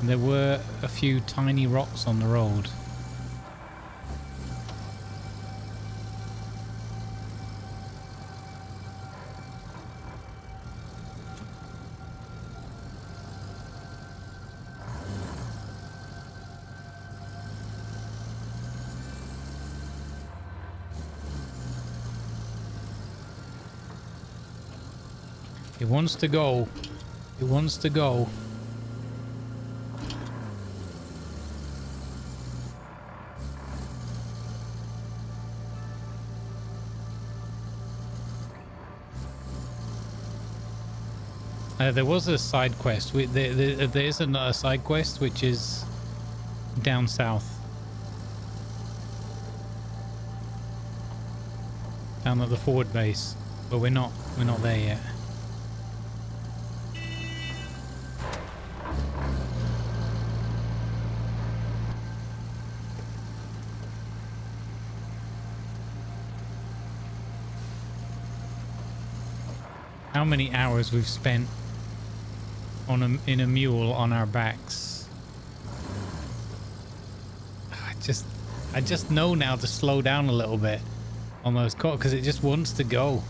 And there were a few tiny rocks on the road. It wants to go. It wants to go. There was a side quest. There is a side quest which is down south, down at the forward base, but we're not there yet. How many hours we've spent on in a mule on our backs. I just know now to slow down a little bit on those calls because it just wants to go.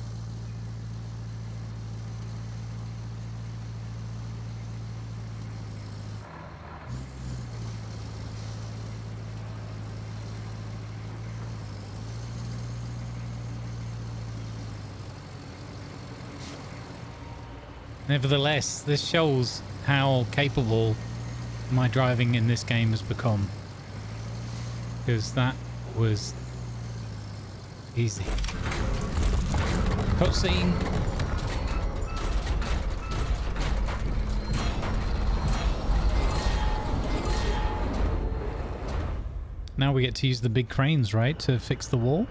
Nevertheless, this shows how capable my driving in this game has become. Because that was easy. Cutscene. Now we get to use the big cranes, right, to fix the wall,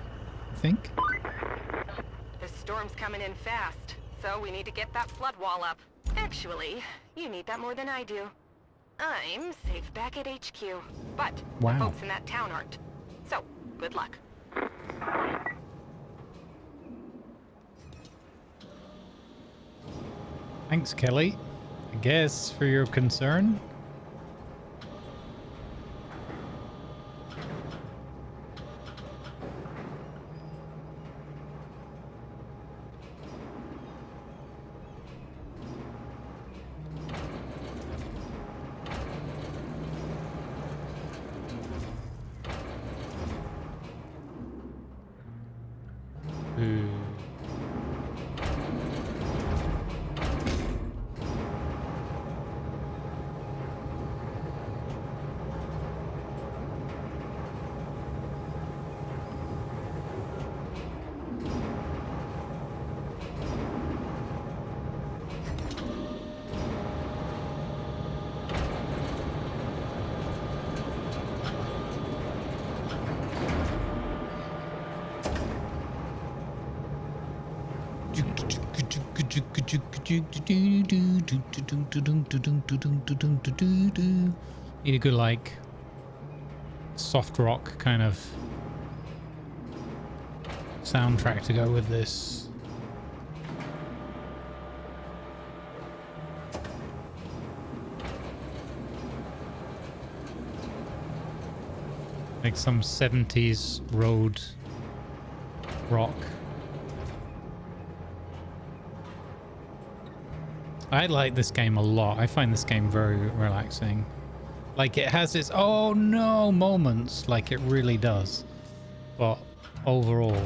I think. The storm's coming in fast. So we need to get that flood wall up. Actually, you need that more than I do. I'm safe back at HQ, but wow. The folks in that town aren't. So, good luck. Thanks, Kelly. I guess for your concern. Need a good, like, soft rock kind of soundtrack to go with this. Like some 70s road rock. I like this game a lot. I find this game very relaxing. Like, it has its oh no moments, like it really does. But overall,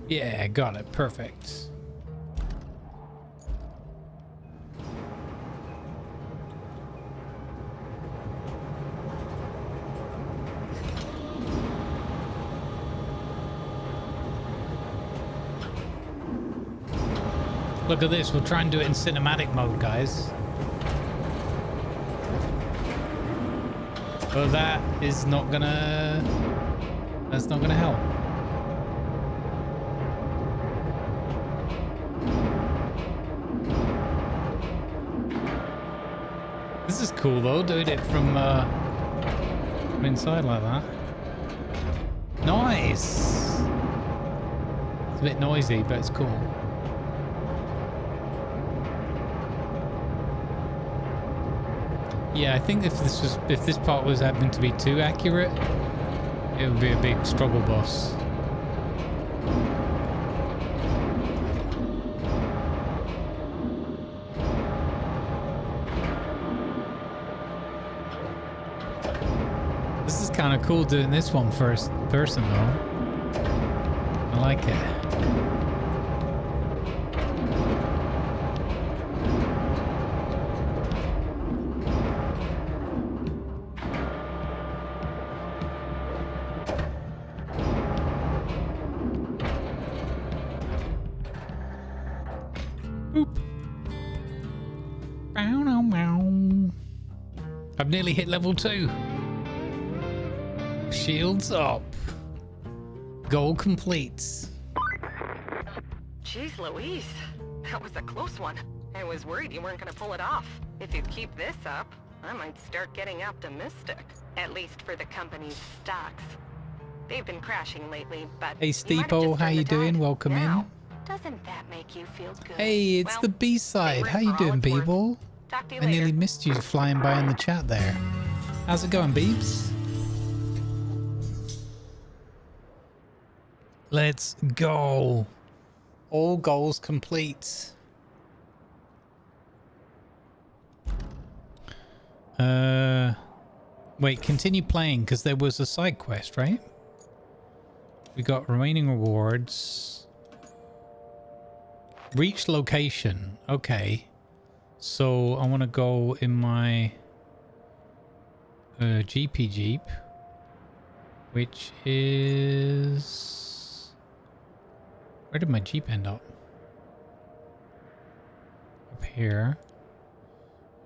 yeah, got it. Perfect. Look at this. We'll try and do it in cinematic mode, guys. But that is not gonna... That's not gonna help. This is cool though, doing it from inside like that. Nice! It's a bit noisy, but it's cool. Yeah, I think if this part was having to be too accurate, It would be a big struggle boss. This is kind of cool doing this one first person though. I like it. I've nearly hit level 2. Shields up. Goal complete. Jeez Louise, that was a close one. I was worried you weren't going to pull it off. If you keep this up, I might start getting optimistic. At least for the company's stocks. They've been crashing lately, but... Hey Steepo, how you doing? Welcome in. Doesn't that make you feel good? Hey, it's the B-side. How you doing, people? Talk to you I later. nearly missed you flying by in the chat there. How's it going, Beebs? Let's go. All goals complete. Wait, continue playing because there was a side quest, right? We got remaining rewards. Reach location. Okay. So I want to go in my GP Jeep, which is... Where did my Jeep end up? Up here.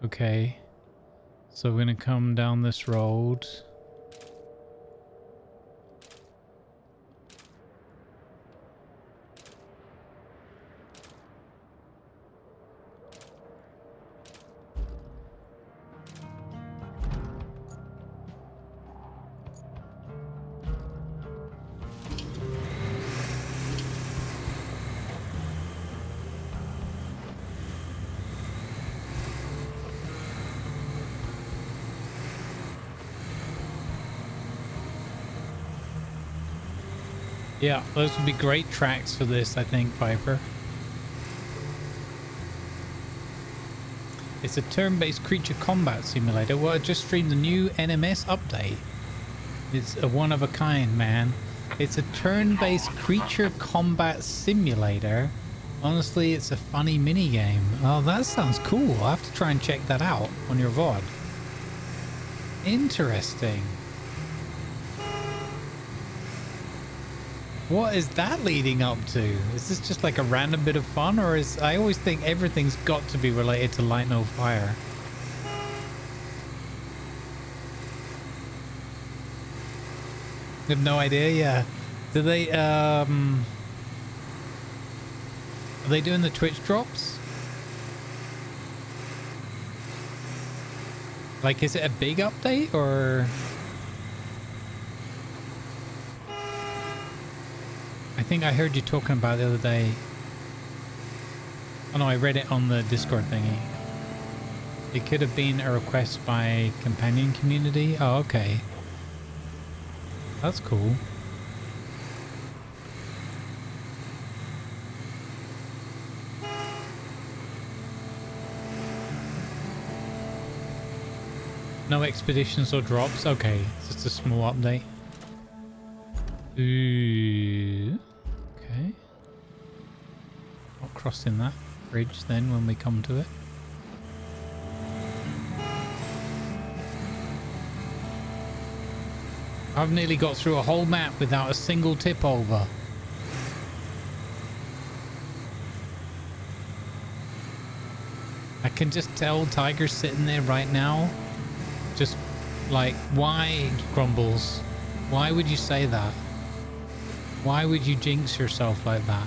Okay. So we're going to come down this road. Yeah, those would be great tracks for this, I think, Viper. It's a turn-based creature combat simulator. Well, I just streamed the new NMS update. It's a one-of-a-kind, man. It's a turn-based creature combat simulator. Honestly, it's a funny mini-game. Oh, that sounds cool. I'll have to try and check that out on your VOD. Interesting. What is that leading up to? Is this just like a random bit of fun, or is... I always think everything's got to be related to Light No Fire. I have no idea, yeah. Do they, are they doing the Twitch drops? Like, is it a big update, or... I think I heard you talking about it the other day. Oh no, I read it on the Discord thingy. It could have been a request by companion community. Oh, okay. That's cool. No expeditions or drops? Okay, it's just a small update. Ooh. Okay. Not crossing that bridge then when we come to it. I've nearly got through a whole map without a single tip over. I can just tell Tiger's sitting there right now. Just like, why, Grumbles? Why would you say that? Why would you jinx yourself like that?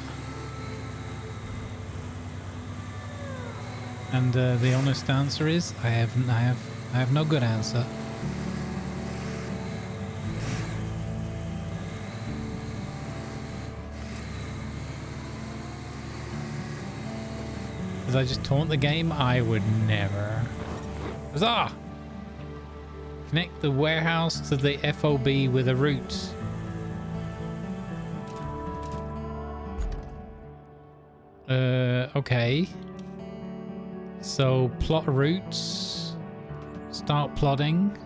And the honest answer is, I have no good answer. Did I just taunt the game? I would never. Huzzah! Connect the warehouse to the FOB with a route. Okay. So plot routes. Start plotting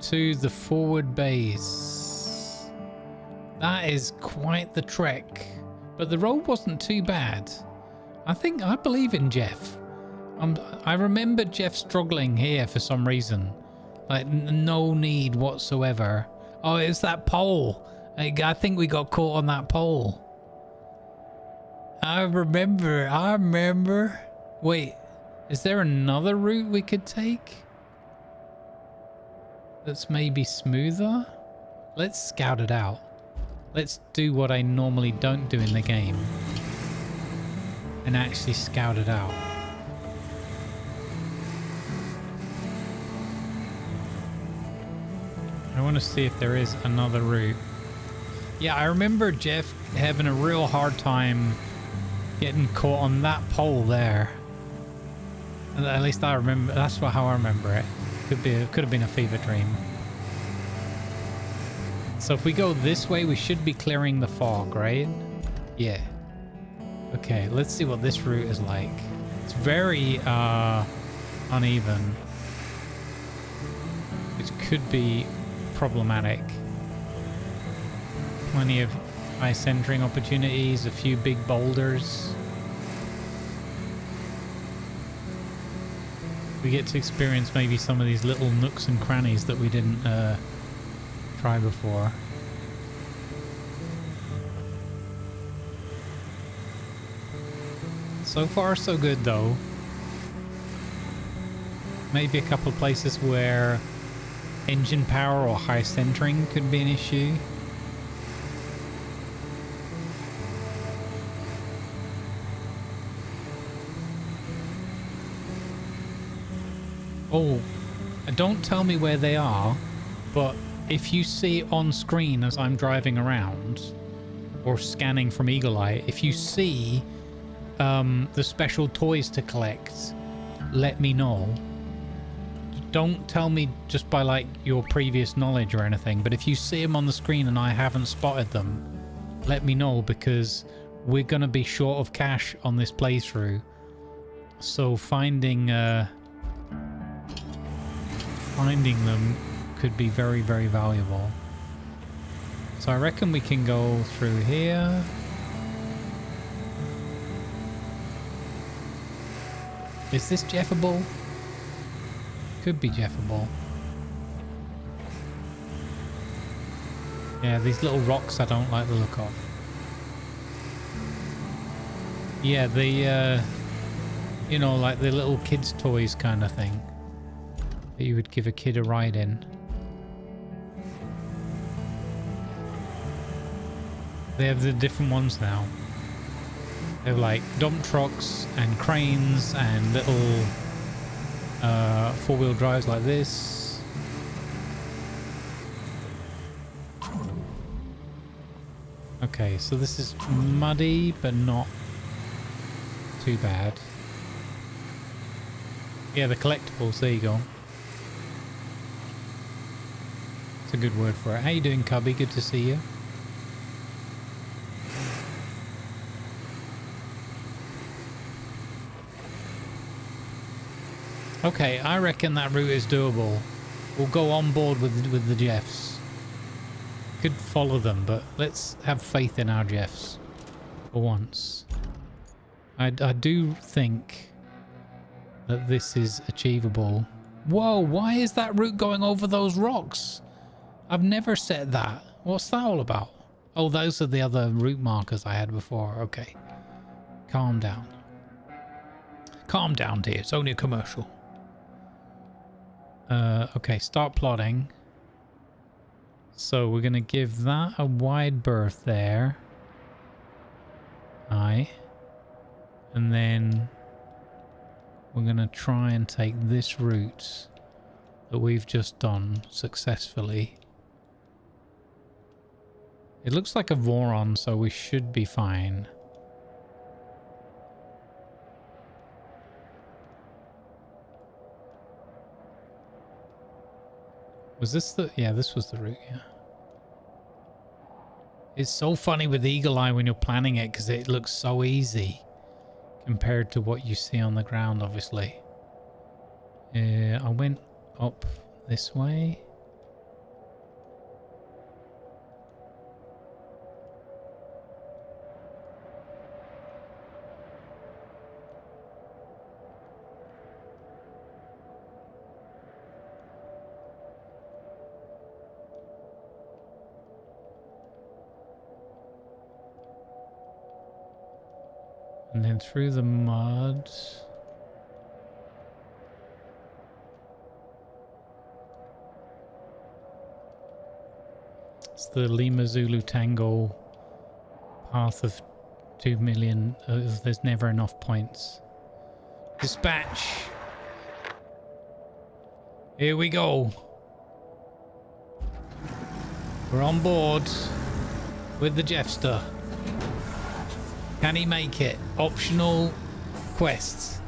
to the forward base. That is quite the trek, but the road wasn't too bad. I believe in Jeff. I remember Jeff struggling here for some reason. Like, no need whatsoever. Oh, it's that pole. I think we got caught on that pole. I remember. Wait, is there another route we could take? That's maybe smoother? Let's scout it out. Let's do what I normally don't do in the game. And actually scout it out. I want to see if there is another route. Yeah, I remember Jeff having a real hard time getting caught on that pole there. At least I remember. That's how I remember it. Could have been a fever dream. So if we go this way, we should be clearing the fog, right? Yeah. Okay, let's see what this route is like. It's very uneven, which could be problematic. Plenty of high centering opportunities, a few big boulders. We get to experience maybe some of these little nooks and crannies that we didn't try before. So far so good though. Maybe a couple of places where engine power or high centering could be an issue. Oh, don't tell me where they are, but if you see on screen as I'm driving around or scanning from Eagle Eye, if you see the special toys to collect, let me know. Don't tell me just by like your previous knowledge or anything, but if you see them on the screen and I haven't spotted them, let me know, because we're gonna be short of cash on this playthrough. So finding them could be very, very valuable. So I reckon we can go through here. Is this Jeffable? Could be Jeffable. Yeah, these little rocks I don't like the look of. Yeah, the you know, like the little kids' toys kind of thing that you would give a kid a ride in. They have the different ones now. They have like dump trucks and cranes and little four-wheel drives like this. Okay, so this is muddy but not too bad. Yeah, the collectibles, there you go. It's a good word for it. How you doing, Cubby? Good to see you. Okay, I reckon that route is doable. We'll go on board with the Jeffs. Could follow them, but let's have faith in our Jeffs for once. I do think that this is achievable. Whoa, why is that route going over those rocks? I've never set that. What's that all about? Oh, those are the other route markers I had before. Okay. Calm down. Calm down, dear. It's only a commercial. Okay, start plotting. So we're going to give that a wide berth there. Aye. And then we're going to try and take this route that we've just done successfully. It looks like a Voron, so we should be fine. Was this the... Yeah, this was the route, yeah. It's so funny with Eagle Eye when you're planning it because it looks so easy compared to what you see on the ground, obviously. I went up this way. And then through the mud. It's the Lima Zulu Tango path of 2 million. There's never enough points. Dispatch. Here we go. We're on board with the Jeffster. Can he make it? Optional quests.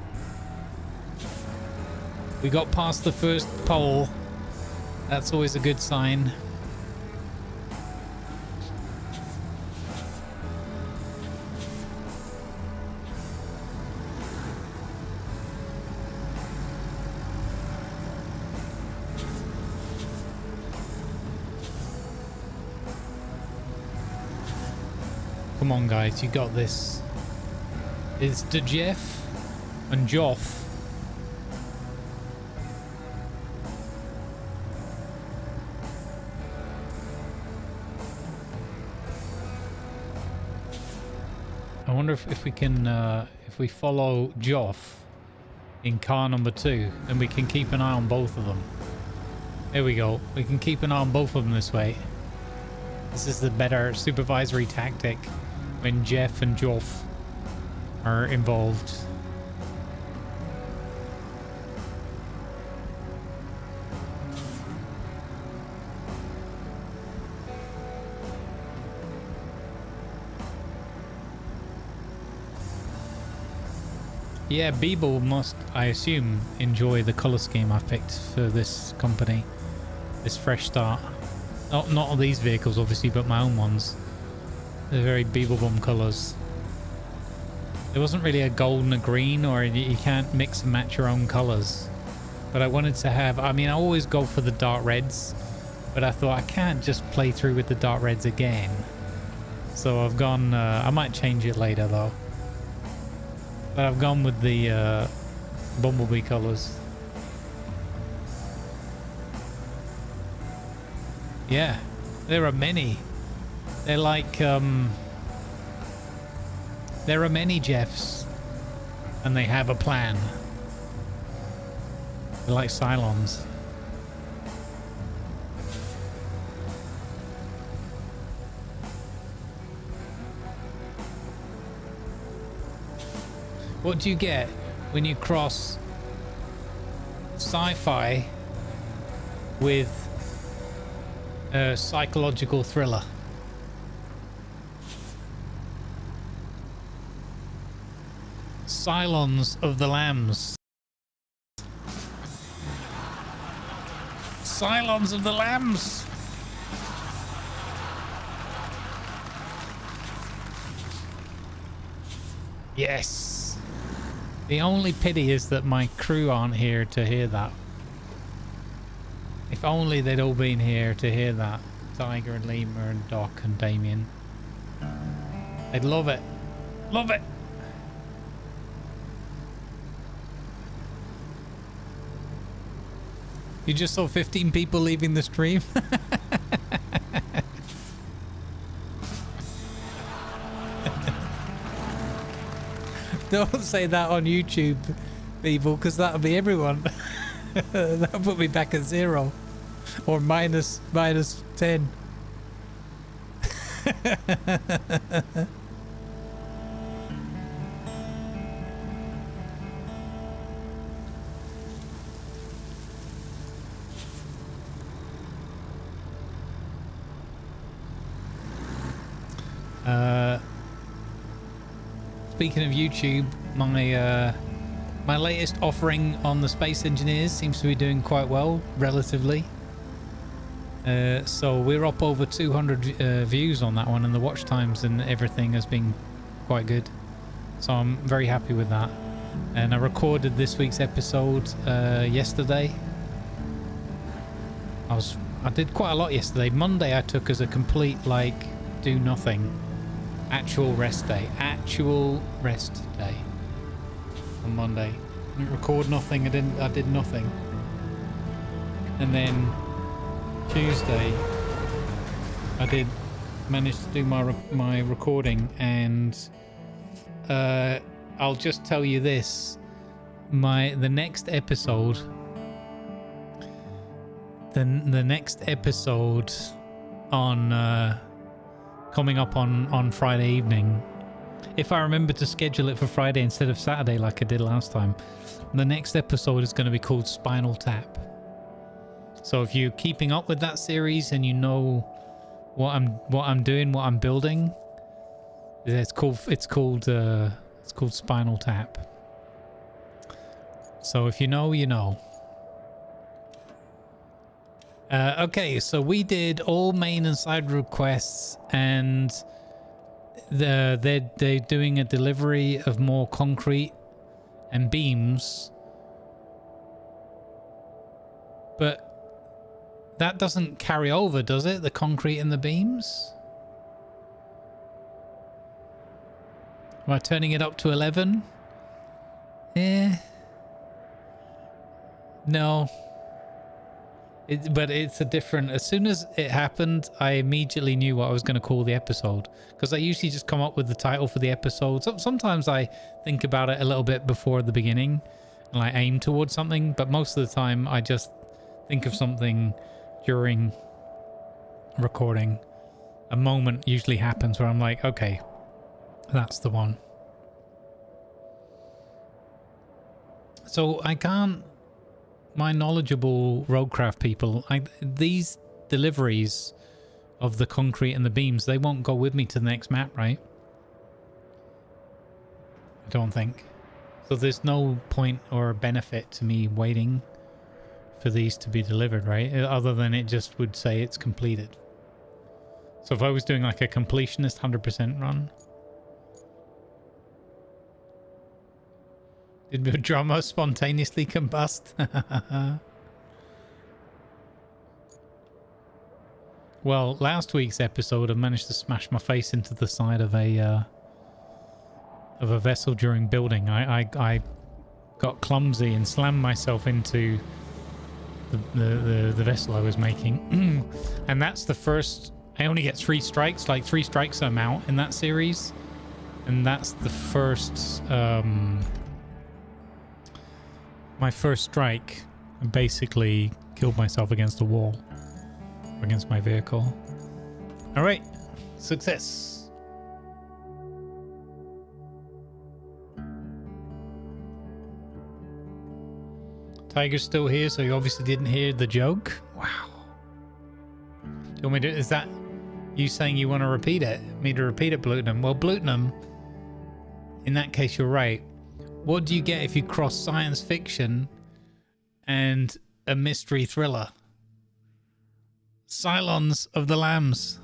We got past the first pole. That's always a good sign. Come on, guys, you got this. It's the Jeff and Joff. I wonder if we can, if we follow Joff in car number 2, then we can keep an eye on both of them. There we go. We can keep an eye on both of them this way. This is the better supervisory tactic when Jeff and Joff are involved. Yeah, Beeble must, I assume, enjoy the colour scheme I picked for this company. This fresh start. Not all these vehicles, obviously, but my own ones. They're very Beeblebum colours. There wasn't really a gold and a green, or you can't mix and match your own colours. But I wanted to have... I mean, I always go for the dark reds, but I thought I can't just play through with the dark reds again. So I've gone... I might change it later, though. But I've gone with the Bumblebee colours. Yeah, there are many. They're like, there are many Jeffs, and they have a plan. They're like Cylons. What do you get when you cross sci-fi with a psychological thriller? Cylons of the Lambs. Cylons of the Lambs. Yes. The only pity is that my crew aren't here to hear that. If only they'd all been here to hear that. Tiger and Lima and Doc and Damien. They'd love it. Love it. You just saw 15 people leaving the stream? Don't say that on YouTube, people, because that'll be everyone. That'll put me back at 0 or minus 10. Speaking of YouTube, my latest offering on the Space Engineers seems to be doing quite well, relatively. So we're up over 200 views on that one, and the watch times and everything has been quite good. So I'm very happy with that. And I recorded this week's episode yesterday. I did quite a lot yesterday. Monday I took as a complete like do nothing. Actual rest day. Actual rest day. On Monday. I didn't record nothing. I did nothing. And then Tuesday I did manage to do my recording, and I'll just tell you this, the next episode the next episode on coming up on Friday evening, if I remember to schedule it for Friday instead of Saturday like I did last time, the next episode is going to be called Spinal Tap. So if you're keeping up with that series and you know what I'm doing, what I'm building, it's called Spinal Tap. So if you know, you know. Okay, so we did all main and side requests, and they're doing a delivery of more concrete and beams, but that doesn't carry over, does it? The concrete and the beams? Am I turning it up to 11? No. But it's a different... As soon as it happened, I immediately knew what I was going to call the episode. Because I usually just come up with the title for the episode. Sometimes I think about it a little bit before the beginning and I aim towards something. But most of the time, I just think of something during recording. A moment usually happens where I'm like, okay, that's the one. So I can't... My knowledgeable RoadCraft people, these deliveries of the concrete and the beams, they won't go with me to the next map, right? I don't think. So there's no point or benefit to me waiting for these to be delivered, right? Other than it just would say it's completed. So if I was doing like a completionist 100% run. Did the drummer spontaneously combust? Well, last week's episode I managed to smash my face into the side of a vessel during building. I got clumsy and slammed myself into the vessel I was making. And that's the first... I only get 3 strikes, like 3 strikes I'm out in that series. And that's the first... my first strike. I basically killed myself against a wall. Against my vehicle. Alright. Success. Tiger's still here, so you obviously didn't hear the joke. Wow. Do you want me to... Is that you saying you want to repeat it? Me to repeat it, Blutenham? Well, Blutenham, in that case, you're right. What do you get if you cross science fiction and a mystery thriller? Cylons of the Lambs.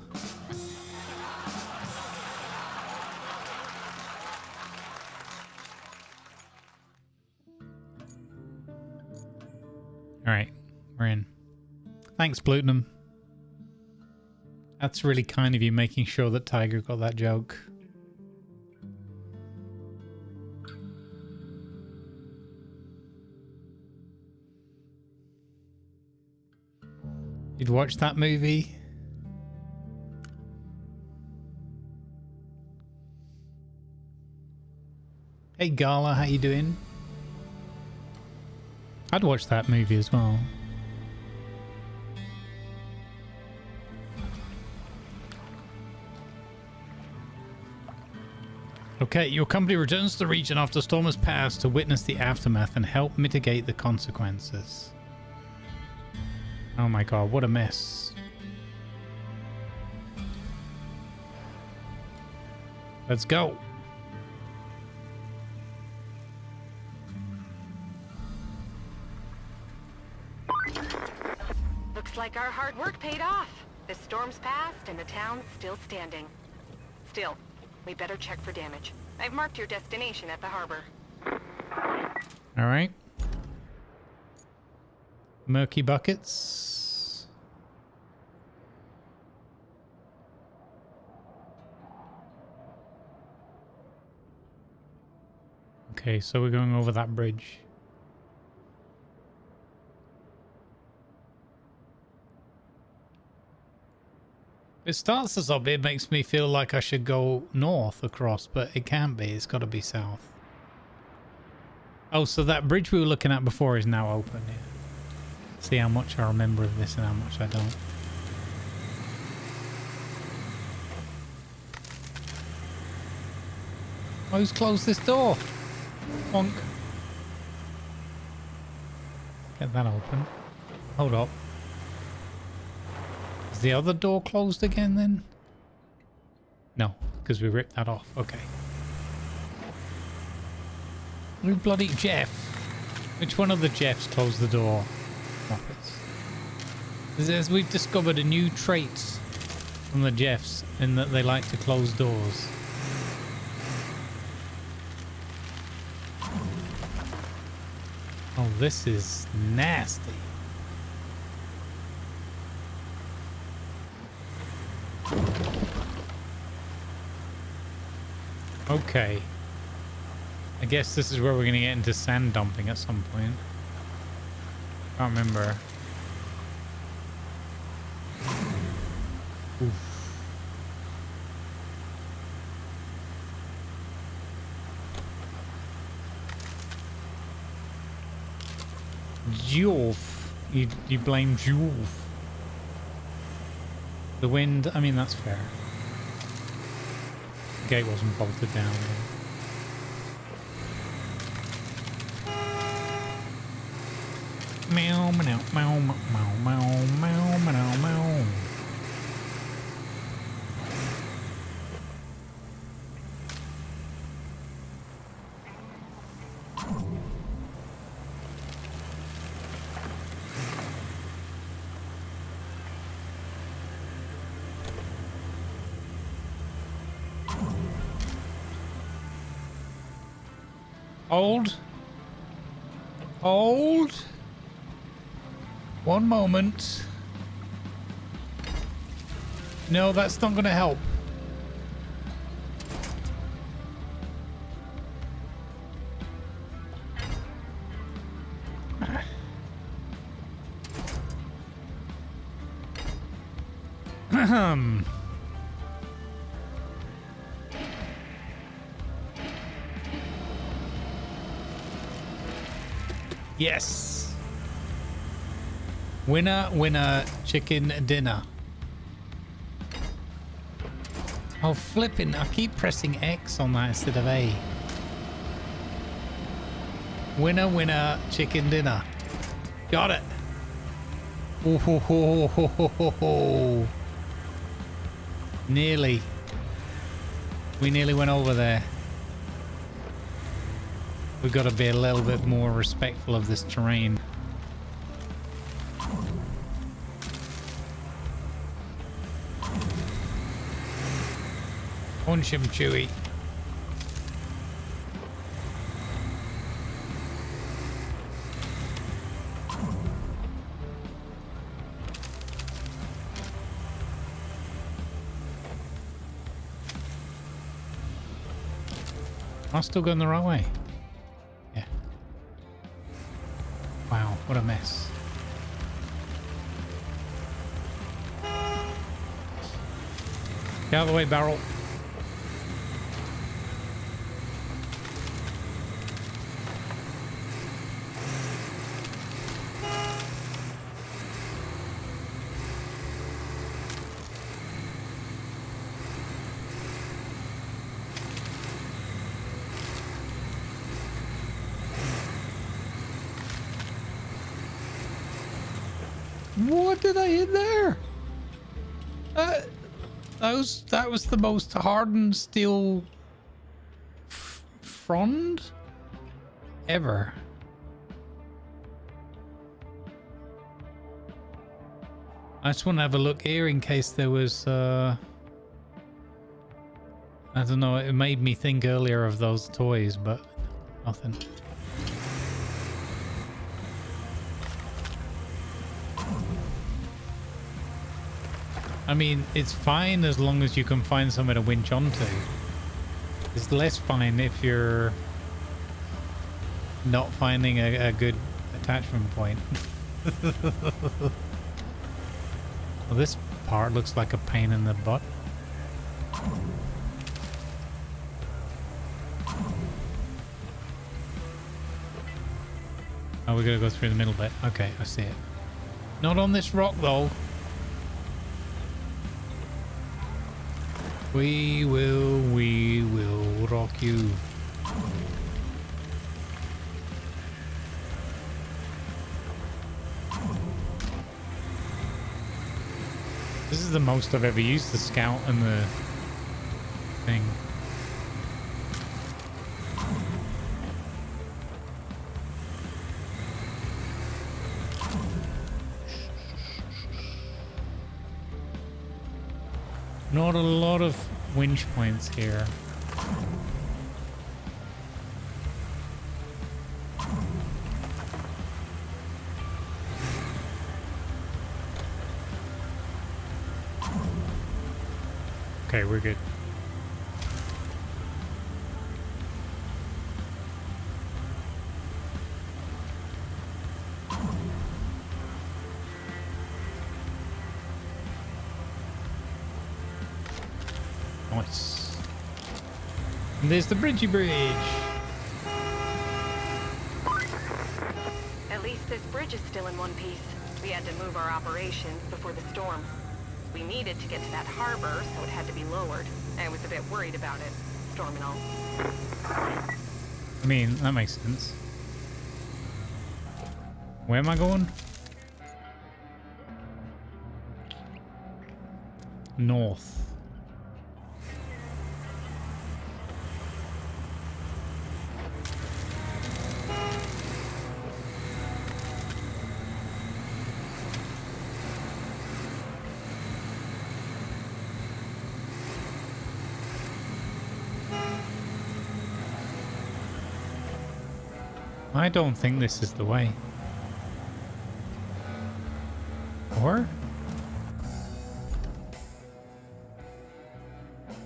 Alright, we're in. Thanks, Blutenham. That's really kind of you, making sure that Tiger got that joke. You'd watch that movie? Hey Gala, how you doing? I'd watch that movie as well. Okay, your company returns to the region after the storm has passed to witness the aftermath and help mitigate the consequences. Oh my god, what a mess. Let's go. Looks Looks like our hard work paid off. The storm's passed and the town's still standing. Still, we better check for damage. I've marked your destination at the harbor. All right. Murky buckets. Okay, so we're going over that bridge. It starts us up, it makes me feel like I should go north across, but it can't be, it's got to be south. Oh, so that bridge we were looking at before is now open, yeah. See how much I remember of this and how much I don't. Oh, who's closed this door? Bonk. Get that open. Hold up. Is the other door closed again then? No, because we ripped that off. Okay. Who bloody Jeff? Which one of the Jeffs closed the door? Muppets. As we've discovered a new trait from the Jeffs in that they like to close doors. Oh, this is nasty. Okay. I guess this is where we're going to get into sand dumping at some point. Can't remember. Oof. Joof. You blame Joof. The wind, I mean, that's fair. The gate wasn't bolted down. Meow, meow, meow, meow, meow, meow, meow, meow. Hold. Hold. One moment. No, that's not going to help. Yes. Winner, winner, chicken dinner. Oh, flipping. I keep pressing X on that instead of A. Winner, winner, chicken dinner. Got it. Oh, ho, ho, ho, ho, ho, ho. Nearly. We nearly went over there. We've got to be a little bit more respectful of this terrain. Punch him, Chewie. Am I still going the right way? Yeah. Wow, what a mess. Get out of the way, barrel. What did I hit there? That was the most hardened steel frond ever. I just want to have a look here in case there was, I don't know, it made me think earlier of those toys, but nothing. I mean, it's fine as long as you can find somewhere to winch onto. It's less fine if you're not finding a good attachment point. Well, this part looks like a pain in the butt. Oh, we're gonna go through the middle bit. Okay, I see it. Not on this rock, though. We will rock you. This is the most I've ever used the scout and the thing. Not a lot of winch points here. Okay, we're good. Nice. And there's the bridgey bridge. At least this bridge is still in one piece. We had to move our operations before the storm. We needed to get to that harbor, so it had to be lowered. I was a bit worried about it, storm and all. I mean, that makes sense. Where am I going? North. I don't think this is the way. Or?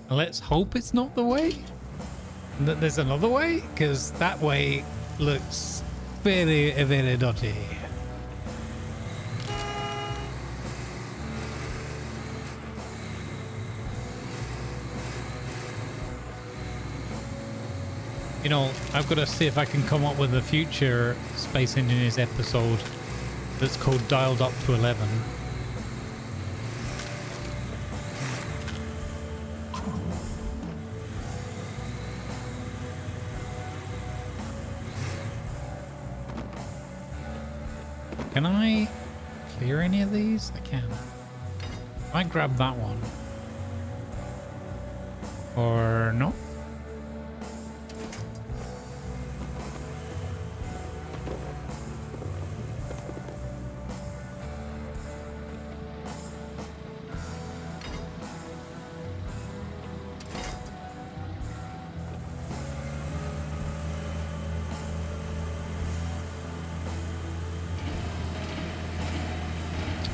Let's hope it's not the way. That there's another way, because that way looks very, very dodgy. You know, I've got to see if I can come up with a future Space Engineers episode that's called Dialed Up to 11. Can I clear any of these? I can. I grab that one. Or no?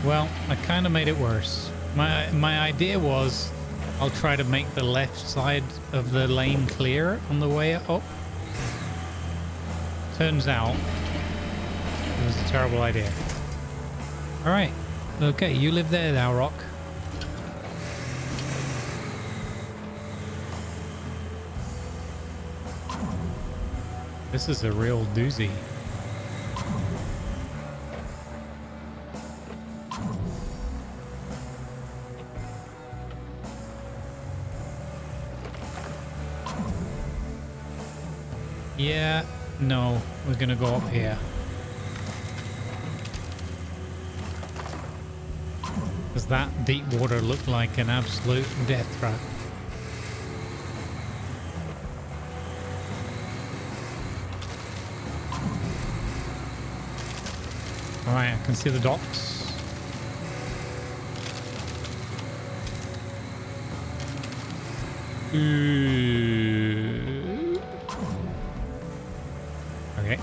Well, I kind of made it worse. My idea was I'll try to make the left side of the lane clear on the way up. Turns out it was a terrible idea. Alright. Okay, you live there now, Rock. This is a real doozy. Yeah, no, we're gonna go up here. Because that deep water looked like an absolute death trap. Alright, I can see the docks. Okay.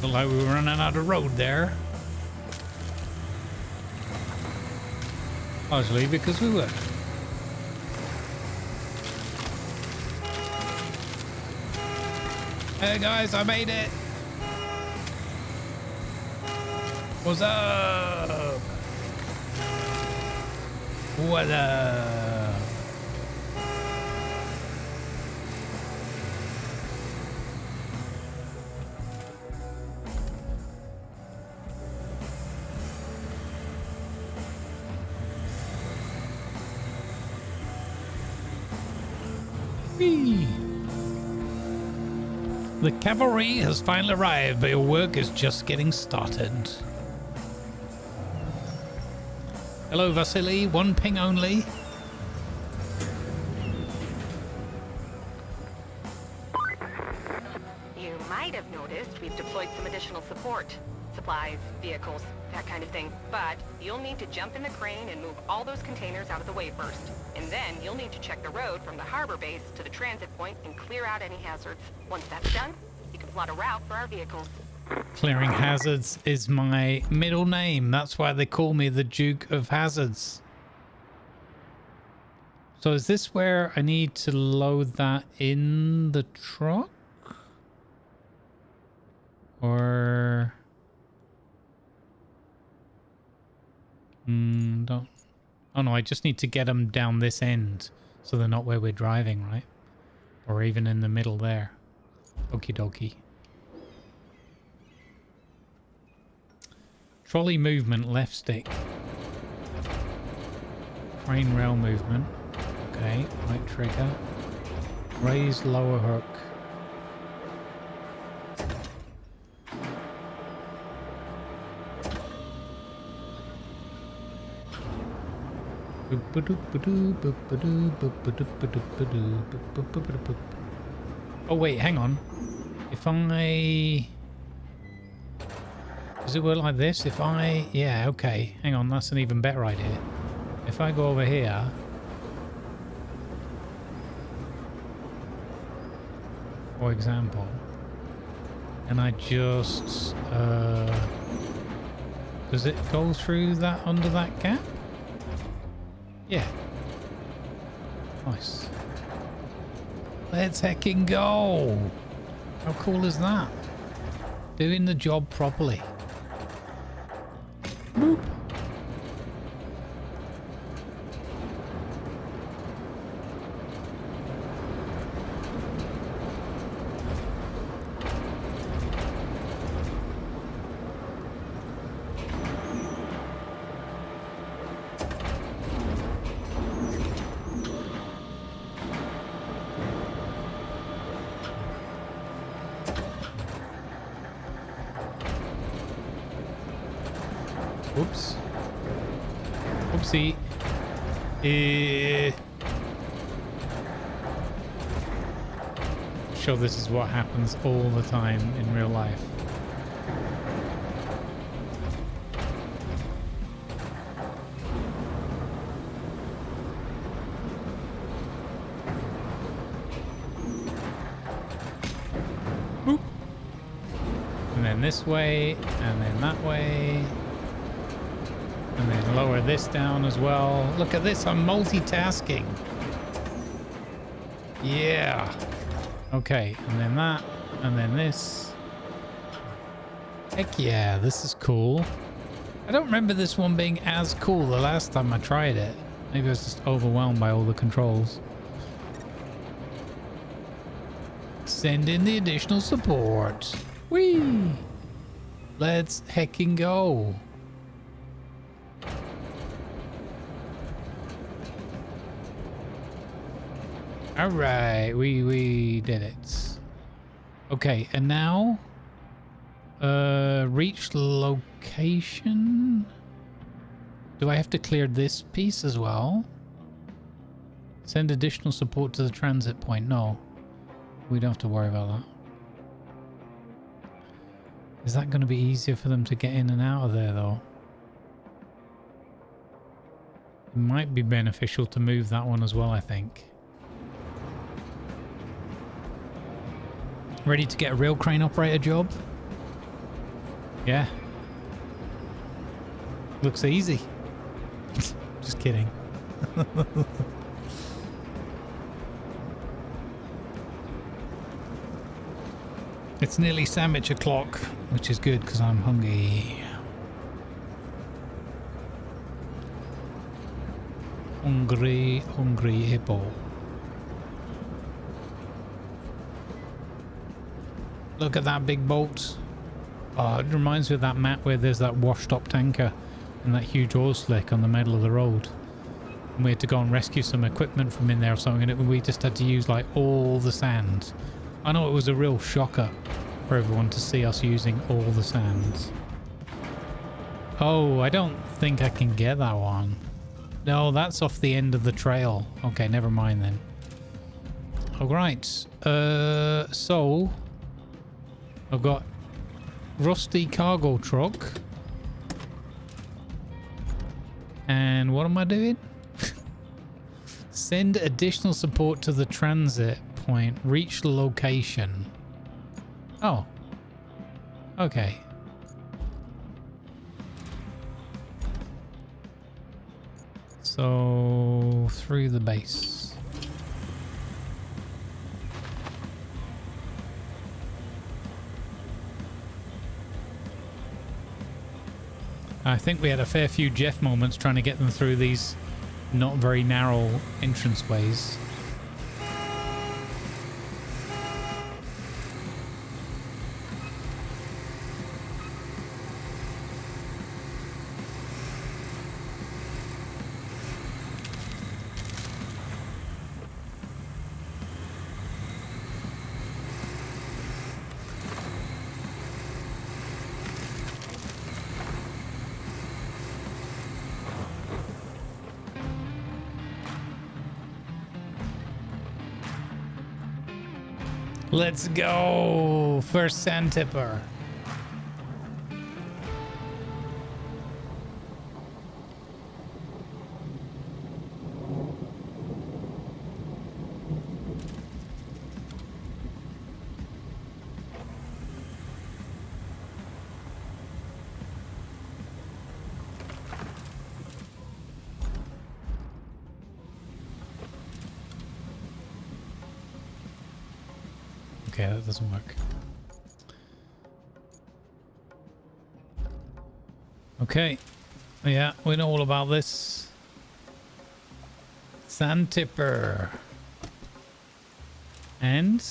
Looked like we were running out of road there. Largely because we were. Hey guys, I made it! What's up? What up? Whee! The cavalry has finally arrived, but your work is just getting started. Hello, Vasily. One ping only. You might have noticed we've deployed some additional support. Supplies, vehicles, that kind of thing. But you'll need to jump in the crane and move all those containers out of the way first. And then you'll need to check the road from the harbor base to the transit point and clear out any hazards. Once that's done, you can plot a route for our vehicles. Clearing hazards is my middle name. That's why they call me the Duke of Hazards. So is this where I need to load that in the truck? Or... don't... Oh no, I just need to get them down this end so they're not where we're driving, right? Or even in the middle there. Okie dokie. Trolley movement, left stick. Crane rail movement. Okay, right trigger. Raise lower hook. Oh wait, hang on. If I... Does it work like this? If I... Yeah, okay. Hang on, that's an even better idea. If I go over here... For example... And I just... Does it go through that, under that gap? Yeah. Nice. Let's heckin' go! How cool is that? Doing the job properly. Boop. Oops. Oopsie. Sure, this is what happens all the time in real life. Boop. And then this way, and then that way. And then lower this down as well. Look at this, I'm multitasking. Yeah. Okay, and then that, and then this. Heck yeah, this is cool. I don't remember this one being as cool the last time I tried it. Maybe I was just overwhelmed by all the controls. Send in the additional support. Whee! Let's heckin' go. All right, we did it. Okay, and now reach location. Do I have to clear this piece as well? Send additional support to the transit point. No, we don't have to worry about that. Is that going to be easier for them to get in and out of there though? It Might be beneficial to move that one as well, I think. Ready to get a real crane operator job? Yeah. Looks easy. Just kidding. It's nearly sandwich o'clock, which is good because I'm hungry. Hungry hippo. Look at that big boat. Oh, it reminds me of that map where there's that washed up tanker and that huge oil slick on the middle of the road. And we had to go and rescue some equipment from in there or something, and we just had to use like all the sand. I know it was a real shocker for everyone to see us using all the sand. Oh, I don't think I can get that one. No, that's off the end of the trail. Okay, never mind then. Alright, so I've got rusty cargo truck. And what am I doing? Send additional support to the transit point. Reach the location. Oh. Okay. So, through the base. I think we had a fair few Jeff moments trying to get them through these not very narrow entranceways. Let's go! First sand tipper. Okay, that doesn't work. Okay. Yeah, we know all about this. Sand tipper. And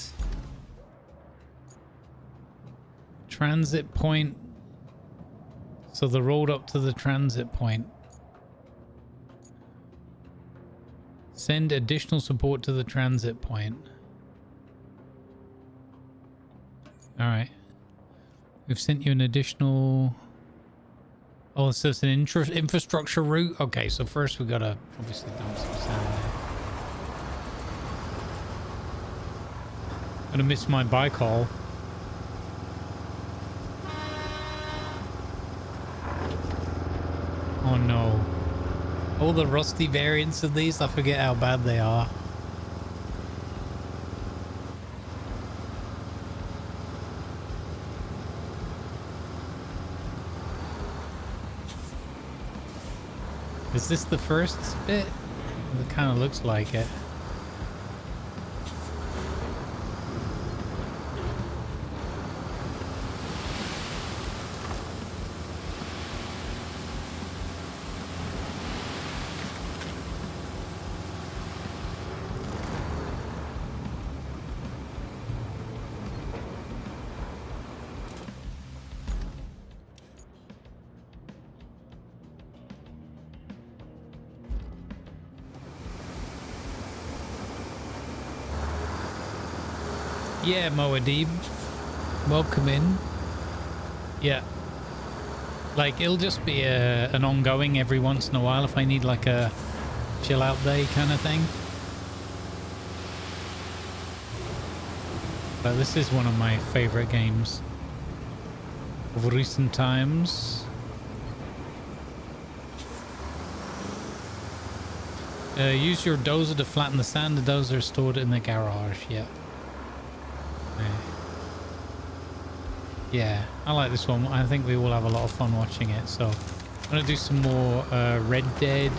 transit point. So the road up to the transit point. Send additional support to the transit point. All right. We've sent you an additional... Oh, so it's an infrastructure route? Okay, so first we gotta obviously dump some sand there. I'm gonna miss my Baikal. Oh no. All the rusty variants of these, I forget how bad they are. Is this the first bit? It kind of looks like it. Yeah, Moadib. Welcome in. Yeah. Like, it'll just be an ongoing every once in a while if I need like a chill out day kind of thing. But this is one of my favorite games of recent times. Use your dozer to flatten the sand. The dozer is stored in the garage. Yeah. Yeah, I like this one. I think we will have a lot of fun watching it. So I'm going to do some more Red Dead.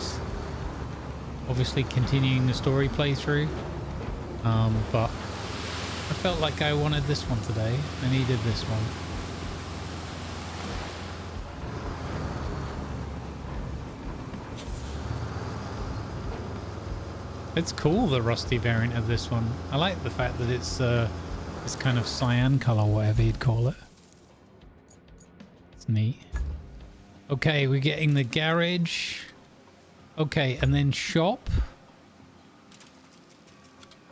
Obviously continuing the story playthrough. But I felt like I wanted this one today. I needed this one. It's cool, the rusty variant of this one. I like the fact that it's this kind of cyan color, whatever you'd call it. It's neat. Okay, we're getting the garage. Okay, and then shop.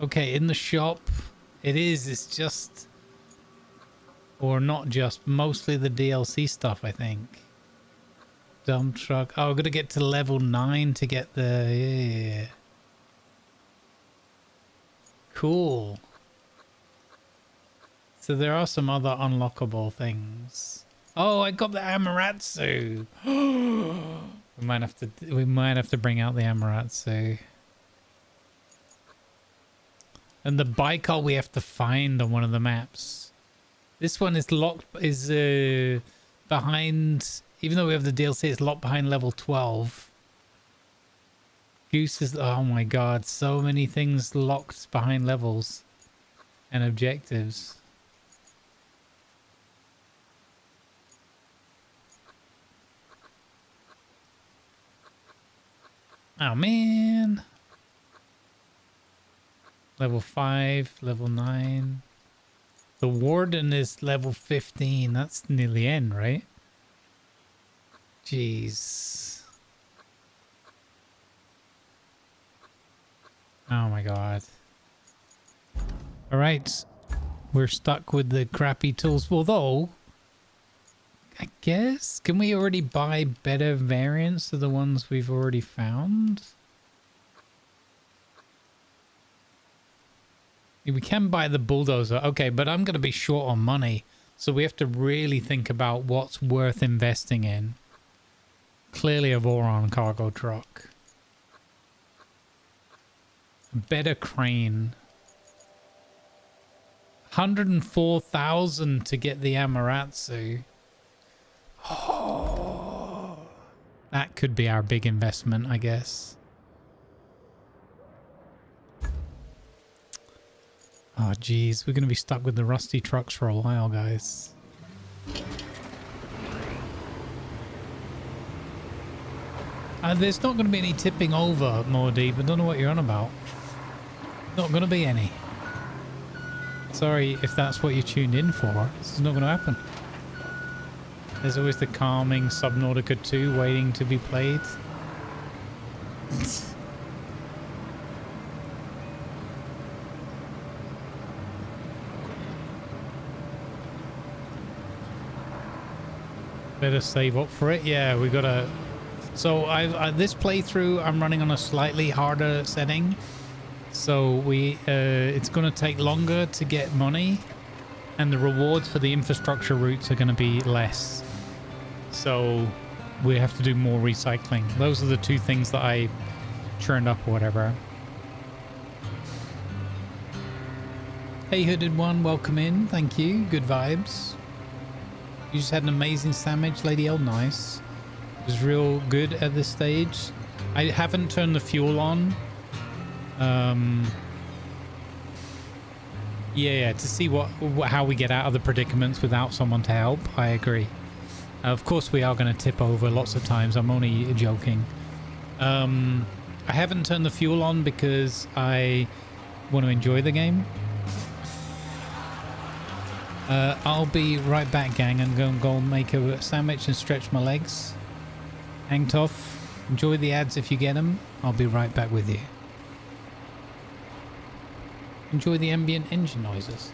Okay, in the shop, it's just, or not just, mostly the DLC stuff, I think. Dump truck. Oh, we're gonna get to level 9 to get the, yeah. Cool. So there are some other unlockable things. Oh, I got the Amaterasu. we might have to bring out the Amaterasu. And the Baikal we have to find on one of the maps. This one is locked, behind, even though we have the DLC, it's locked behind level 12. Goose is, oh my god, so many things locked behind levels and objectives. Oh man. Level 5, level 9. The Warden is level 15. That's near the end, right? Jeez. Oh my god. Alright. We're stuck with the crappy tools. Although, I guess, can we already buy better variants of the ones we've already found? We can buy the bulldozer. Okay, but I'm going to be short on money. So we have to really think about what's worth investing in. Clearly a Voron cargo truck. Better crane. 104,000 to get the Amaterasu. Oh, that could be our big investment, I guess. Oh, geez. We're going to be stuck with the rusty trucks for a while, guys. There's not going to be any tipping over, more deep. I don't know what you're on about. Not going to be any. Sorry if that's what you tuned in for. This is not going to happen. There's always the calming Subnautica 2 waiting to be played. Better save up for it. Yeah, we gotta. So this playthrough I'm running on a slightly harder setting. So it's going to take longer to get money, and the rewards for the infrastructure routes are going to be less. So we have to do more recycling. Those are the two things that I churned up or whatever. Hey Hooded One, welcome in. Thank you. Good vibes. You just had an amazing sandwich, Lady L. Nice. It was real good at this stage. I haven't turned the fuel on. Yeah, to see how we get out of the predicaments without someone to help. I agree. Of course we are going to tip over lots of times. I'm only joking. I haven't turned the fuel on because I want to enjoy the game. I'll be right back, gang. I'm going to go make a sandwich and stretch my legs. Hang tough. Enjoy the ads if you get them. I'll be right back with you. Enjoy the ambient engine noises.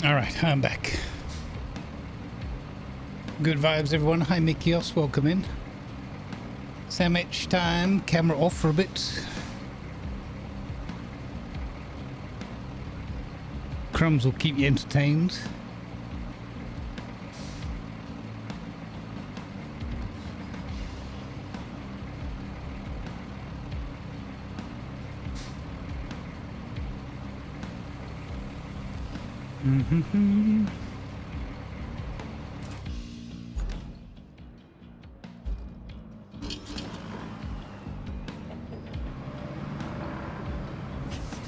All right, I'm back. Good vibes, everyone. Hi, Mikios. Welcome in. Sandwich time. Camera off for a bit. Crumbs will keep you entertained. Mm-hmm.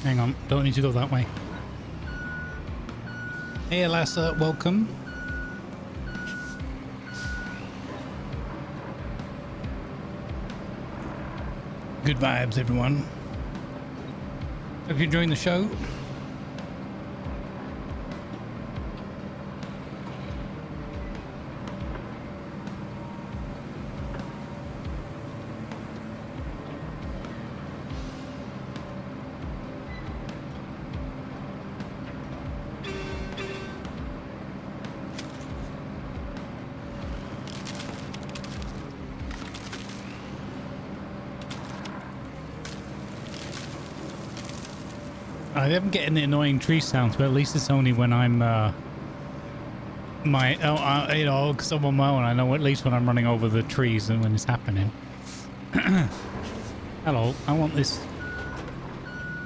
Hang on, don't need to go that way. Hey Alassa, welcome. Good vibes, everyone. Hope you're enjoying the show. I am getting the annoying tree sounds, but at least it's only when I'm you know, because I'm on my own. I know at least when I'm running over the trees and when it's happening. Hello, I want this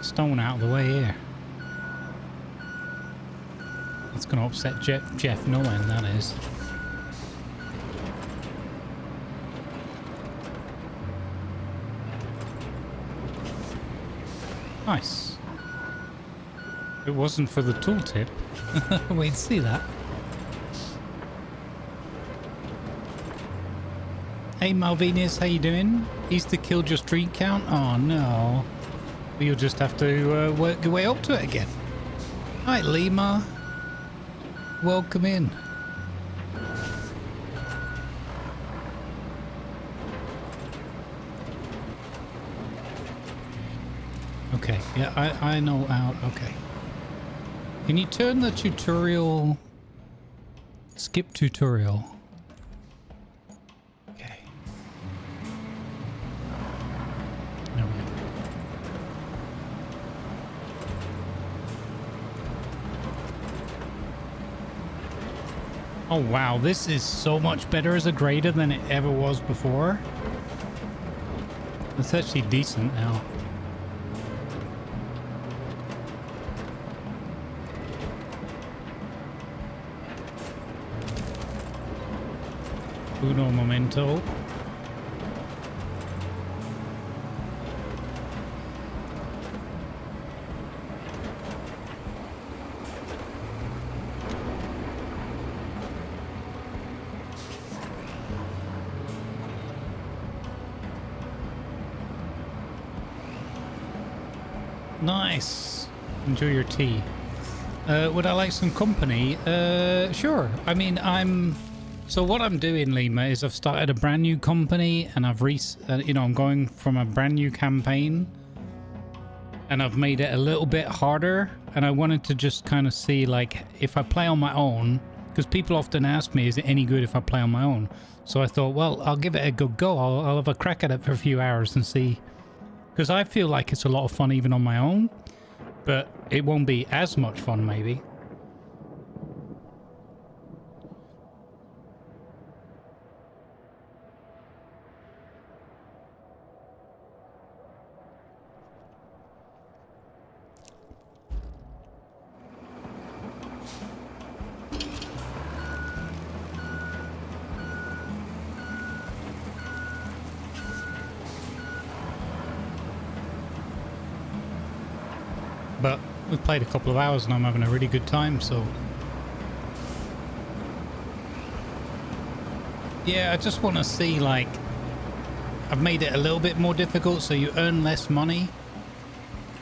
stone out of the way here. That's going to upset Jeff no end, that is. Nice. If it wasn't for the tooltip, we'd see that. Hey Malvinius, how you doing? Easter killed your street count? Oh no. You'll just have to work your way up to it again. Hi Lima. Welcome in. Okay, yeah, I know how, okay. Can you turn the tutorial, skip tutorial? Okay. There we go. Oh wow, this is so much better as a grader than it ever was before. It's actually decent now. Uno momento. Nice. Enjoy your tea. Would I like some company? Sure. I mean, so what I'm doing, Lima, is I've started a brand new company, and I've you know, I'm going from a brand new campaign, and I've made it a little bit harder. And I wanted to just kind of see, like, if I play on my own, because people often ask me, is it any good if I play on my own? So I thought, well, I'll give it a good go. I'll have a crack at it for a few hours and see, because I feel like it's a lot of fun even on my own, but it won't be as much fun maybe. But we've played a couple of hours and I'm having a really good time, so yeah, I just want to see, like, I've made it a little bit more difficult so you earn less money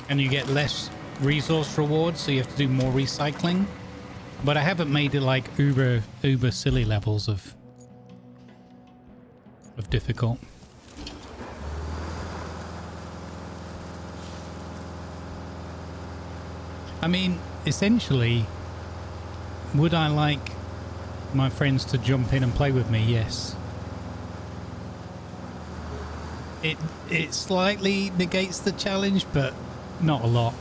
and you get less resource rewards, so you have to do more recycling. But I haven't made it like uber silly levels of difficult. I mean, essentially, Would I like my friends to jump in and play with me? Yes. It slightly negates the challenge, but not a lot.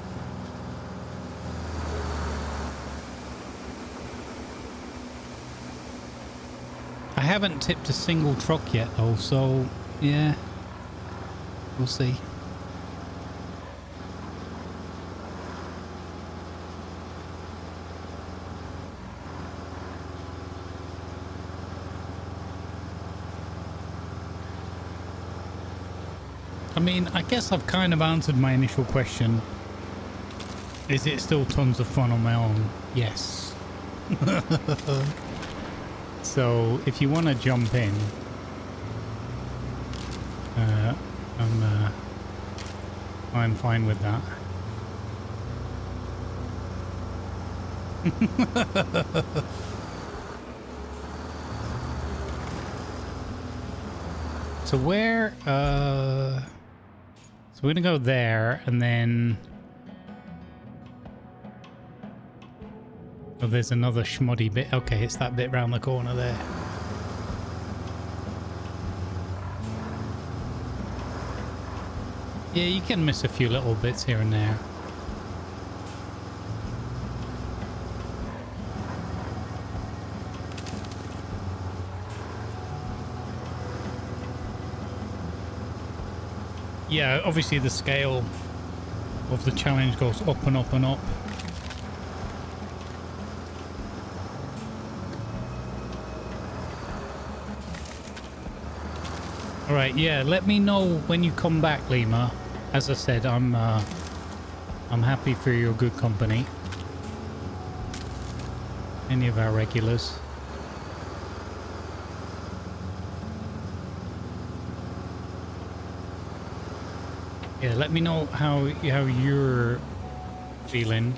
I haven't tipped a single truck yet though, so yeah, we'll see. I mean, I guess I've kind of answered my initial question. Is it still tons of fun on my own? Yes. So, if you want to jump in, I'm fine with that. So where, so we're gonna go there, and then, oh, there's another schmoddy bit. Okay, it's that bit round the corner there. Yeah, you can miss a few little bits here and there. Yeah, obviously the scale of the challenge goes up and up and up. All right, yeah, let me know when you come back, Lima. As I said, I'm happy for your good company. Any of our regulars. Yeah, let me know how you're feeling,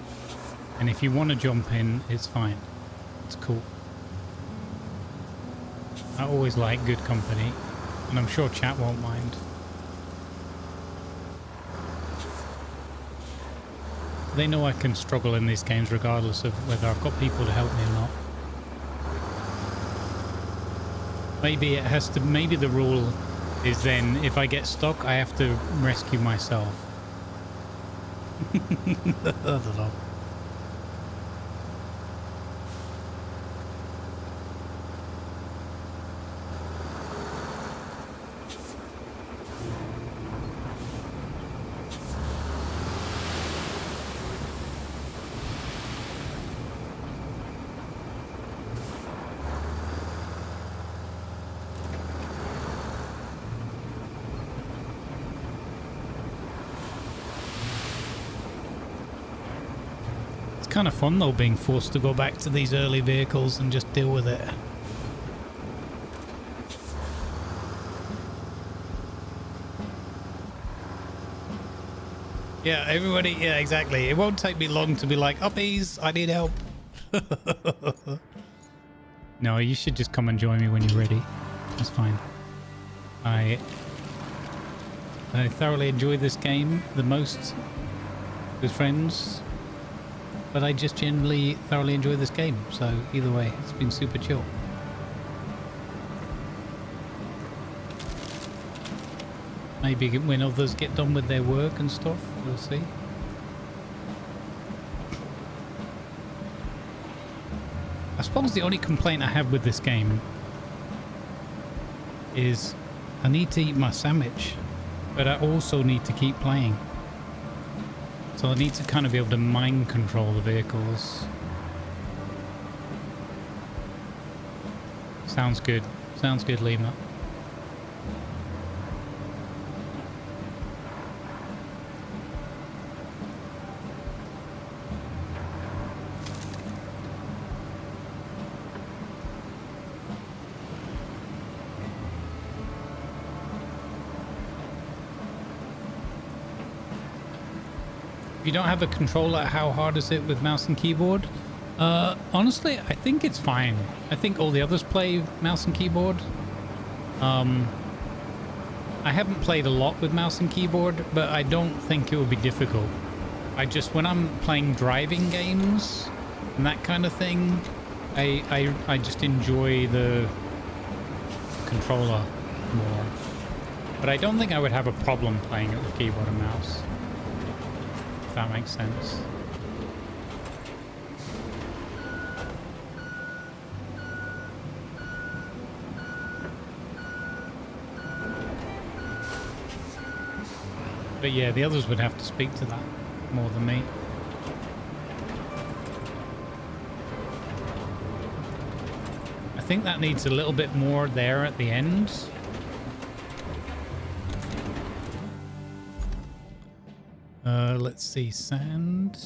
and if you want to jump in, it's fine. It's cool. I always like good company, and I'm sure chat won't mind. They know I can struggle in these games regardless of whether I've got people to help me or not. Maybe it has to. Maybe the rule is then if I get stuck, I have to rescue myself. I don't know. Kind of fun though, being forced to go back to these early vehicles and just deal with it. Yeah, everybody, yeah, exactly. It won't take me long to be like, uppies, I need help. No, you should just come and join me when you're ready. That's fine. I thoroughly enjoy this game the most with friends. But I just generally thoroughly enjoy this game, so either way, it's been super chill. Maybe when others get done with their work and stuff, we'll see. I suppose the only complaint I have with this game is I need to eat my sandwich, but I also need to keep playing. So I need to kind of be able to mind control the vehicles. Sounds good. Sounds good, Lima. If you don't have a controller, how hard is it with mouse and keyboard? Honestly, I think it's fine. I think all the others play mouse and keyboard. I haven't played a lot with mouse and keyboard, but I don't think it would be difficult. When I'm playing driving games and that kind of thing, I just enjoy the controller more. But I don't think I would have a problem playing it with keyboard and mouse. If that makes sense. But yeah, the others would have to speak to that more than me. I think that needs a little bit more there at the end. Let's see, sand.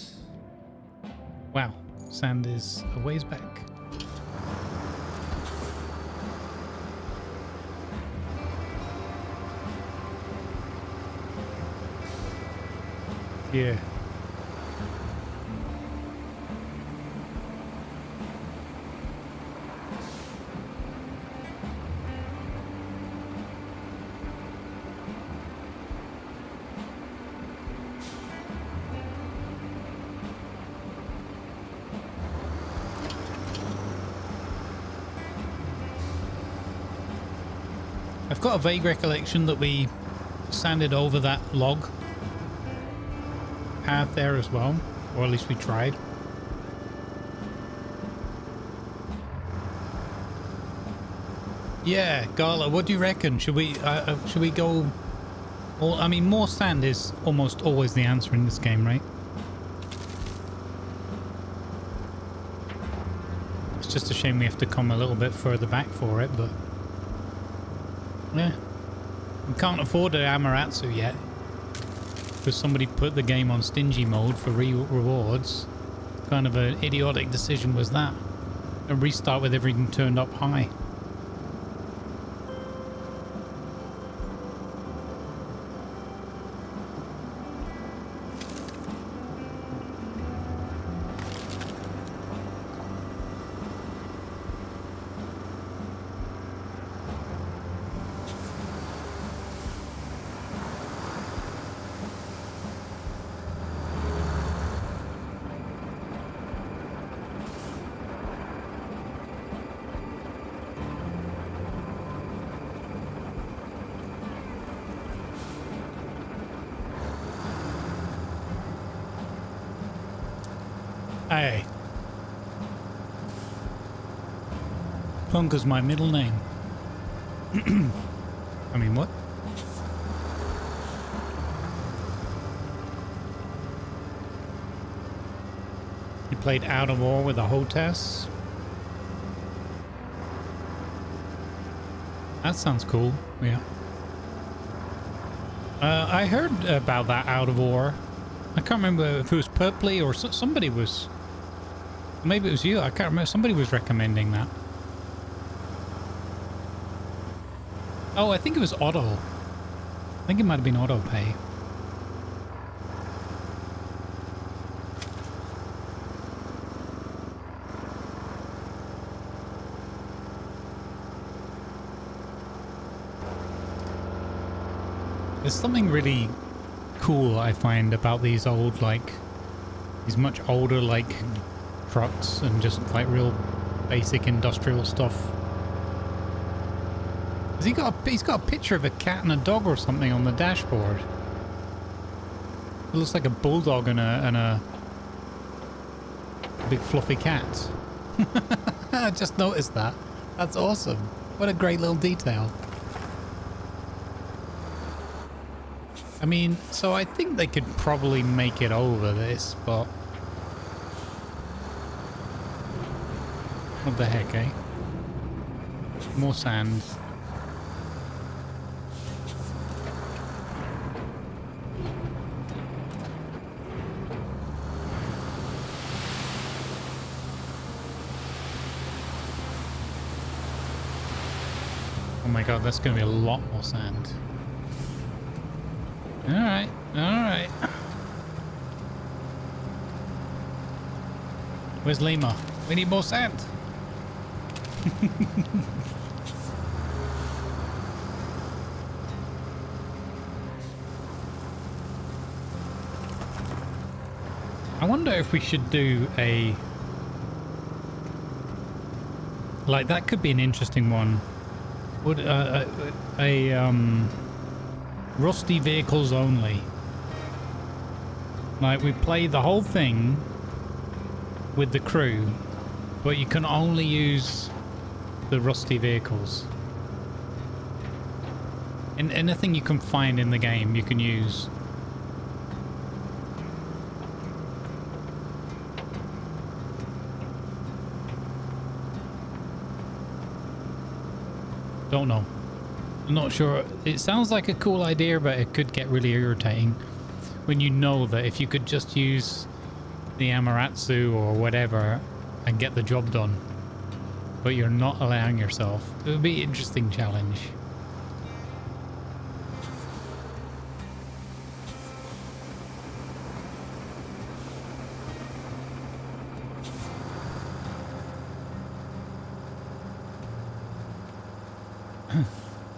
Wow, sand is a ways back. Yeah. I've got a vague recollection that we sanded over that log path there as well, or at least we tried. Yeah, Gala, what do you reckon? Should we go? Well, I mean, more sand is almost always the answer in this game, right? It's just a shame we have to come a little bit further back for it, but yeah, we can't afford an Amaterasu yet. Because somebody put the game on stingy mode for rewards. Kind of an idiotic decision was that. And restart with everything turned up high. Hey. Punk is my middle name. I mean, what? You played Out of War with a hostess? That sounds cool, yeah. I heard about that Out of War. I can't remember if it was Purpley or somebody was... Maybe it was you, I can't remember. Somebody was recommending that. Oh, I think it was Otto. I think it might have been Auto Pay. There's something really cool I find about these old, like, these much older, like, trucks and just, like, real basic industrial stuff. He's got a picture of a cat and a dog or something on the dashboard. It looks like a bulldog and a big fluffy cat. I just noticed that. That's awesome. What a great little detail. I mean, so I think they could probably make it over this, but... What the heck, eh? More sand. Oh my god, that's going to be a lot more sand. Alright, alright. Where's Lima? We need more sand. I wonder if we should do a Like, that could be an interesting one. Would rusty vehicles only. Like, we play the whole thing with the crew, but you can only use the rusty vehicles. And anything you can find in the game, you can use. Don't know. I'm not sure. It sounds like a cool idea, but it could get really irritating when you know that if you could just use the Amaterasu or whatever and get the job done, but you're not allowing yourself. It would be an interesting challenge.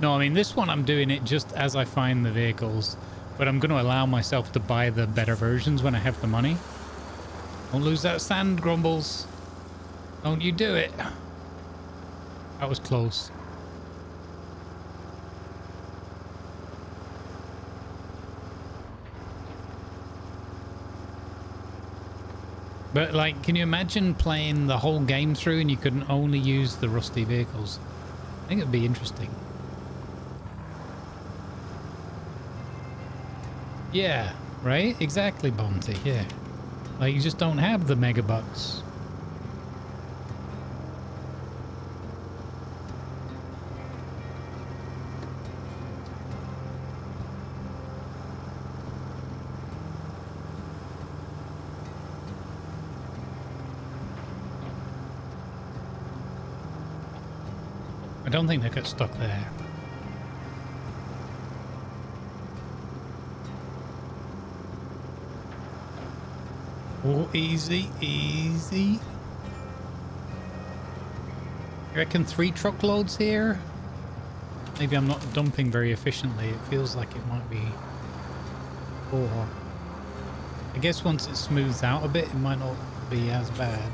No, I mean, this one I'm doing it just as I find the vehicles, but I'm going to allow myself to buy the better versions when I have the money. Don't lose that sand, Grumbles. Don't you do it. That was close. But, like, can you imagine playing the whole game through and you couldn't only use the rusty vehicles? I think it'd be interesting. Yeah, right? Exactly, Bonte, yeah. Like, you just don't have the megabucks. I don't think they got stuck there. Oh, easy, easy. You reckon 3 truckloads here? Maybe I'm not dumping very efficiently. It feels like it might be 4. I guess once it smooths out a bit, it might not be as bad.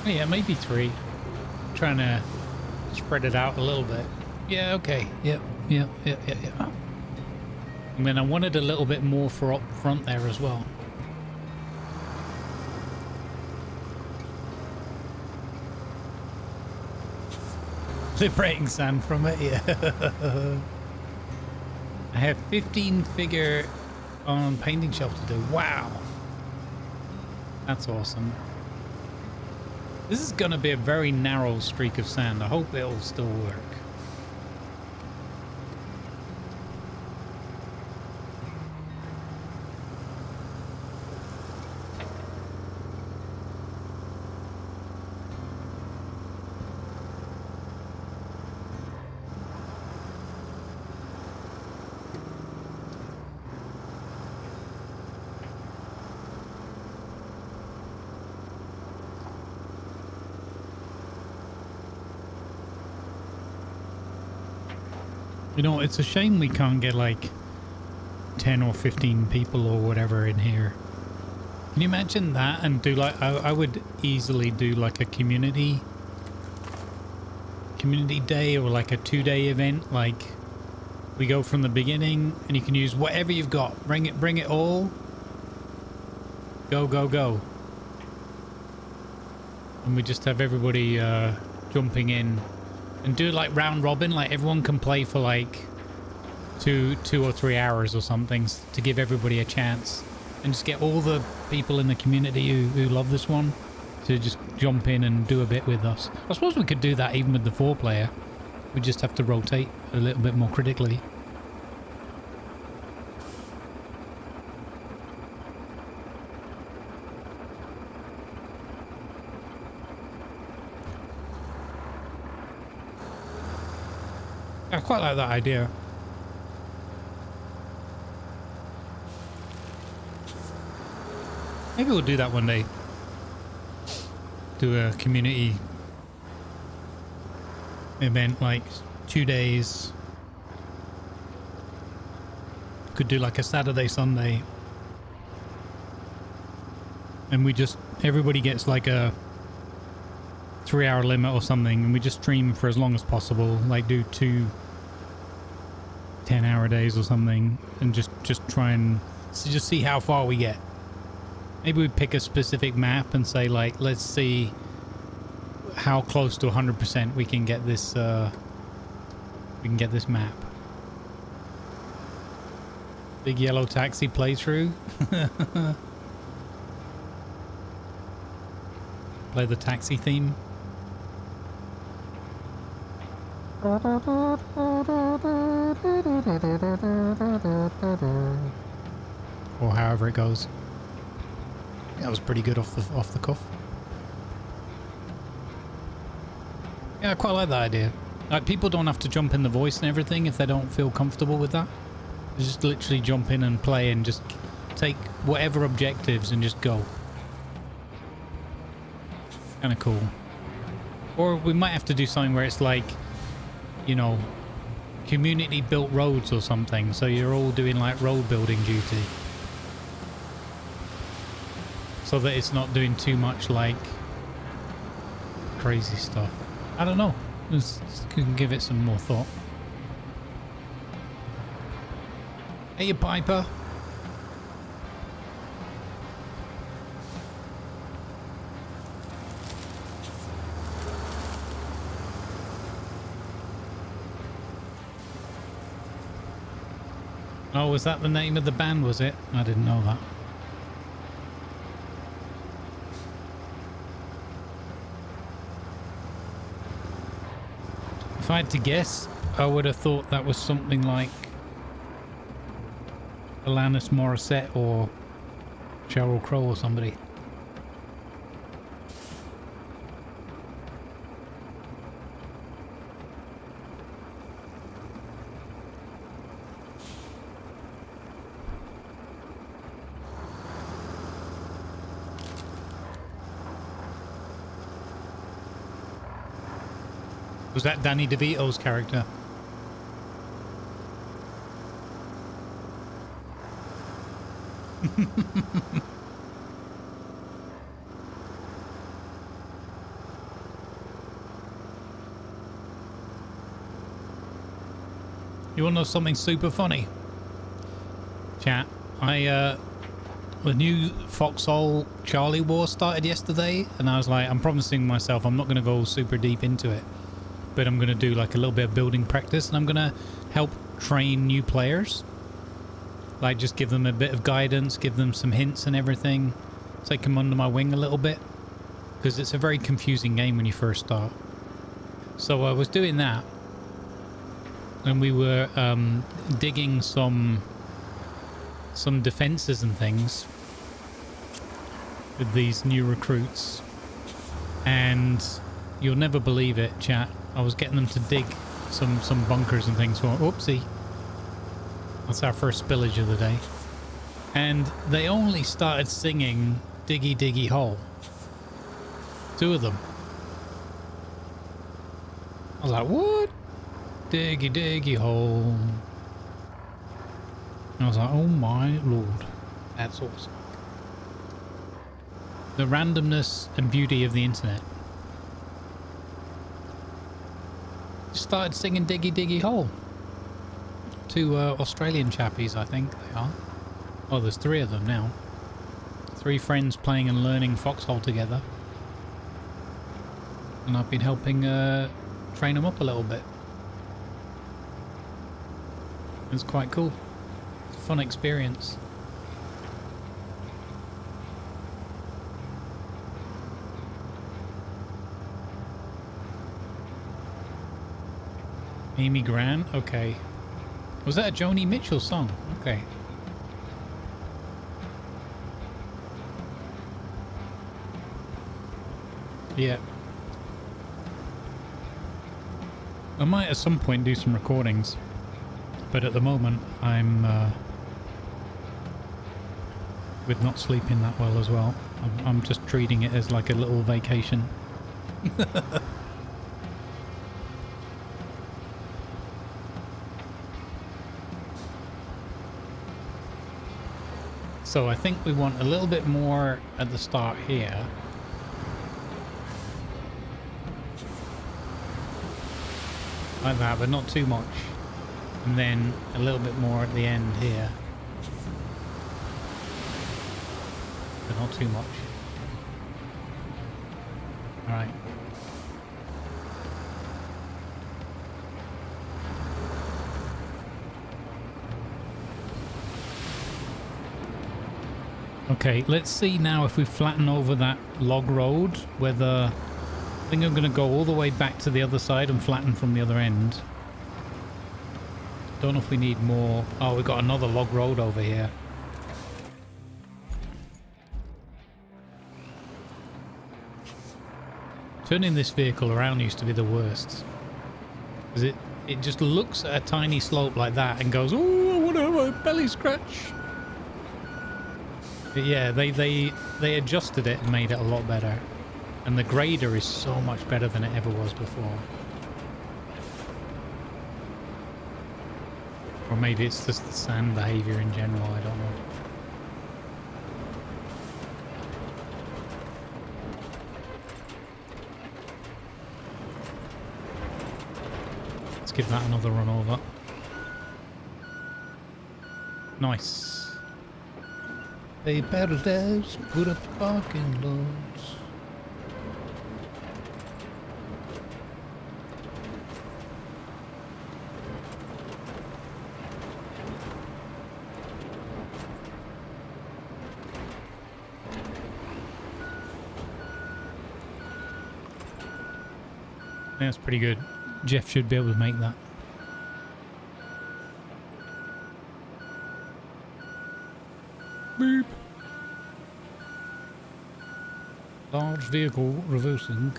Yeah, maybe 3. Trying to spread it out a little bit. Yeah, okay. Yep. I mean, I wanted a little bit more for up front there as well. Liberating sand from it, yeah. I have 15 figure on painting shelf to do. Wow. That's awesome. This is going to be a very narrow streak of sand. I hope it'll still work. You know, it's a shame we can't get like 10 or 15 people or whatever in here. Can you imagine that and do like, I would easily do like a community day or like a 2-day event. Like we go from the beginning and you can use whatever you've got. Bring it all. Go, go, go. And we just have everybody jumping in. And do like round robin, like everyone can play for like two or 3 hours or something to give everybody a chance. And just get all the people in the community who love this one to just jump in and do a bit with us. I suppose we could do that even with the 4-player. We just have to rotate a little bit more critically. I quite like that idea. Maybe we'll do that one day. Do a community event, like 2 days. Could do like a Saturday, Sunday. And we just, everybody gets like a 3-hour limit or something, and we just stream for as long as possible, like do 2 10-hour days or something, and just try and just see how far we get. Maybe we pick a specific map and say, like, let's see how close to 100% we can get this map. Big yellow taxi playthrough. Play the taxi theme. Or however it goes. That was pretty good off the cuff. Yeah, I quite like that idea. Like, people don't have to jump in the voice and everything if they don't feel comfortable with that. They just literally jump in and play and just take whatever objectives and just go. Kind of cool. Or we might have to do something where it's like, you know, community built roads or something, so you're all doing like road building duty, so that it's not doing too much like crazy stuff. I don't know, just can give it some more thought. Hey, you Piper. Oh, was that the name of the band, was it? I didn't know that. If I had to guess, I would have thought that was something like Alanis Morissette or Sheryl Crow or somebody. Was that Danny DeVito's character? You want to know something super funny? Chat, the new Foxhole Charlie War started yesterday, and I was like, I'm promising myself I'm not going to go super deep into it, but I'm going to do like a little bit of building practice, and I'm going to help train new players. Like, just give them a bit of guidance, give them some hints and everything, take them under my wing a little bit, because it's a very confusing game when you first start. So I was doing that, and we were digging some defenses and things with these new recruits, and you'll never believe it, chat. I was getting them to dig some bunkers and things for, oopsie. That's our first spillage of the day. And they only started singing Diggy Diggy Hole. 2 of them. I was like, what? Diggy Diggy Hole. And I was like, oh my lord. That's awesome. The randomness and beauty of the internet. Started singing Diggy Diggy Hole. 2 Australian chappies, I think they are. Oh, there's 3 of them now. 3 friends playing and learning Foxhole together. And I've been helping train them up a little bit. It's quite cool. It's a fun experience. Amy Grant? Okay. Was that a Joni Mitchell song? Okay. Yeah. I might at some point do some recordings, but at the moment I'm with not sleeping that well as well. I'm just treating it as like a little vacation. So I think we want a little bit more at the start here. Like that, but not too much. And then a little bit more at the end here. But not too much. Alright. Okay, let's see now if we flatten over that log road, whether... I think I'm going to go all the way back to the other side and flatten from the other end. Don't know if we need more... Oh, we've got another log road over here. Turning this vehicle around used to be the worst. Because it just looks at a tiny slope like that and goes, oh, I want to have a belly scratch. But yeah, they adjusted it and made it a lot better. And the grader is so much better than it ever was before. Or maybe it's just the sand behavior in general, I don't know. Let's give that another run over. Nice. They better dash, put up parking loads. That's pretty good. Jeff should be able to make that. Beep. Large vehicle reversing.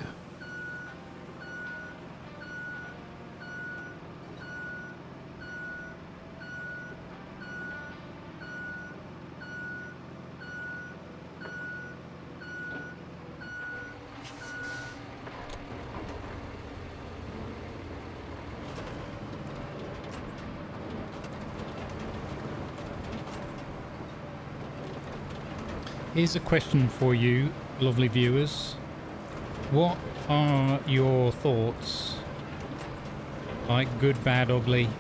Here's a question for you, lovely viewers. What are your thoughts, like good, bad, ugly,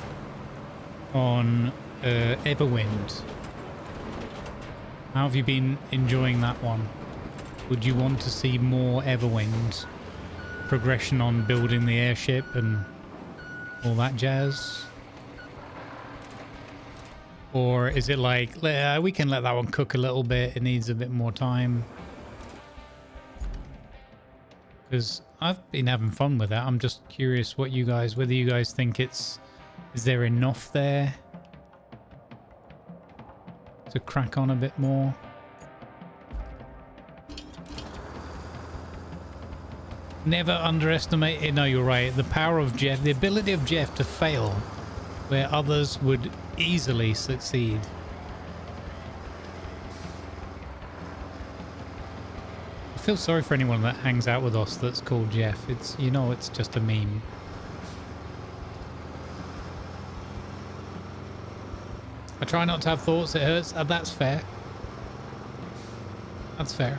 on Everwind? How have you been enjoying that one? Would you want to see more Everwind? Progression on building the airship and all that jazz? Or is it like, we can let that one cook a little bit, it needs a bit more time? Because I've been having fun with that. I'm just curious what you guys, whether you guys think is there enough there to crack on a bit more? Never underestimate it. No, you're right. The power of Jeff, the ability of Jeff to fail where others would easily succeed. I feel sorry for anyone that hangs out with us that's called Jeff. It's, you know, it's just a meme. I try not to have thoughts, it hurts. That's fair. That's fair.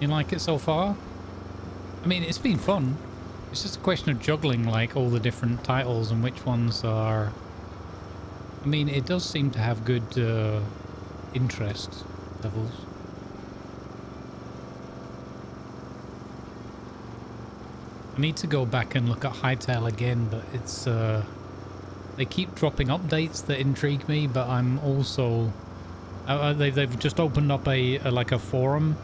You like it so far? I mean, it's been fun. It's just a question of juggling like all the different titles and which ones are... I mean, it does seem to have good interest levels. I need to go back and look at Hightail again, but it's... they keep dropping updates that intrigue me, but I'm also... they've just opened up like a forum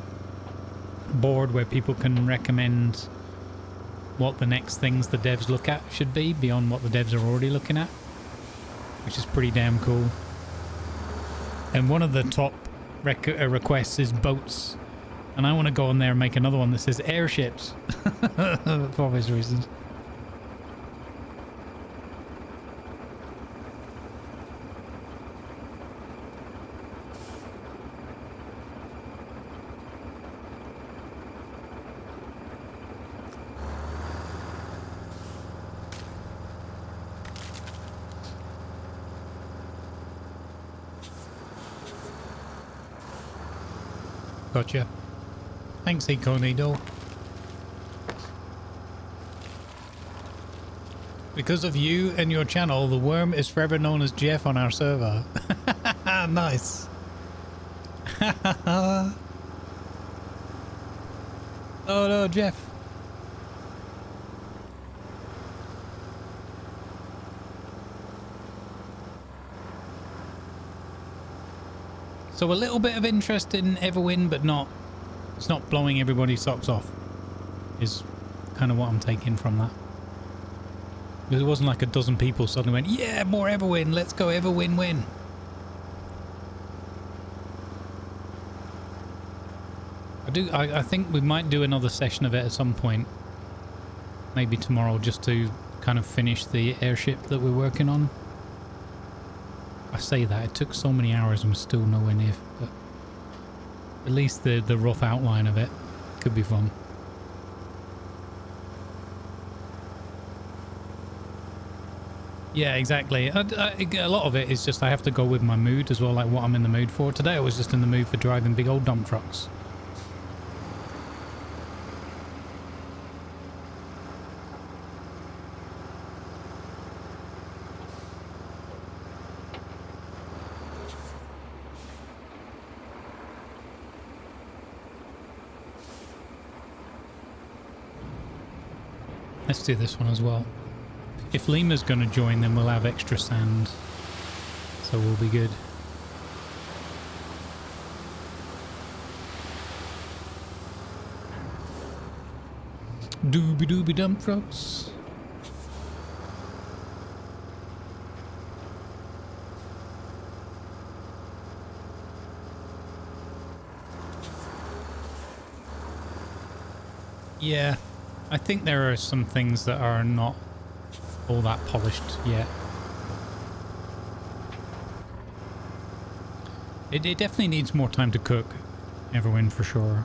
board where people can recommend what the next things the devs look at should be beyond what the devs are already looking at, which is pretty damn cool. And one of the top requests is boats, and I want to go on there and make another one that says airships for obvious reasons. Gotcha. Thanks, Econito. Because of you and your channel, the worm is forever known as Jeff on our server. Nice. Oh no, Jeff. So a little bit of interest in Everwind, but not, it's not blowing everybody's socks off, is kind of what I'm taking from that. Because it wasn't like a dozen people suddenly went, yeah, more Everwind, let's go Everwind win. I think we might do another session of it at some point. Maybe tomorrow, just to kind of finish the airship that we're working on. I say that, it took so many hours and we're still nowhere near, but at least the rough outline of it could be fun. Yeah, exactly. A lot of it is just I have to go with my mood as well, like what I'm in the mood for. Today I was just in the mood for driving big old dump trucks. Let's do this one as well. If Lima's going to join, then we'll have extra sand. So we'll be good. Doobie doobie dump trucks. Yeah. I think there are some things that are not all that polished yet. It definitely needs more time to cook, Everwind, for sure.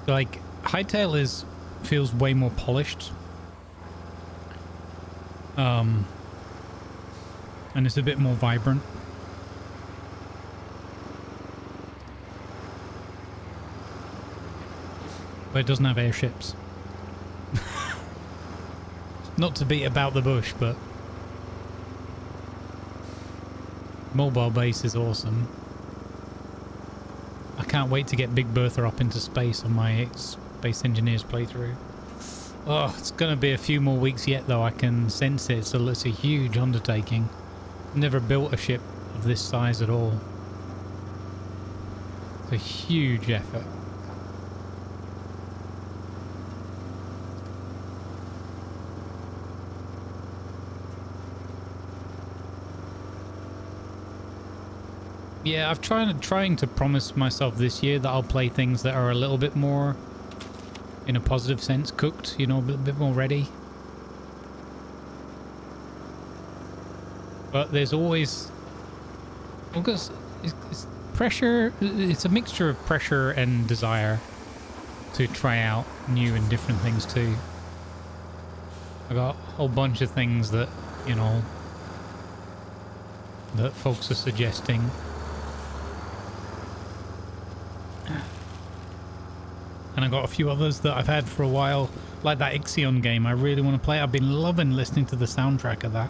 Like, Hightail feels way more polished. And it's a bit more vibrant. But it doesn't have airships. Not to beat about the bush, but mobile base is awesome. I can't wait to get Big Bertha up into space on my Space Engineers playthrough. Oh, it's going to be a few more weeks yet, though. I can sense it, so it's a huge undertaking. Never built a ship of this size at all. It's a huge effort. Yeah, I've trying to promise myself this year that I'll play things that are a little bit more, in a positive sense, cooked, you know, a bit more ready. But there's always, because it's pressure, it's a mixture of pressure and desire to try out new and different things too. I got a whole bunch of things that, you know, that folks are suggesting. And I got a few others that I've had for a while, like that Ixion game. I really want to play. I've been loving listening to the soundtrack of that,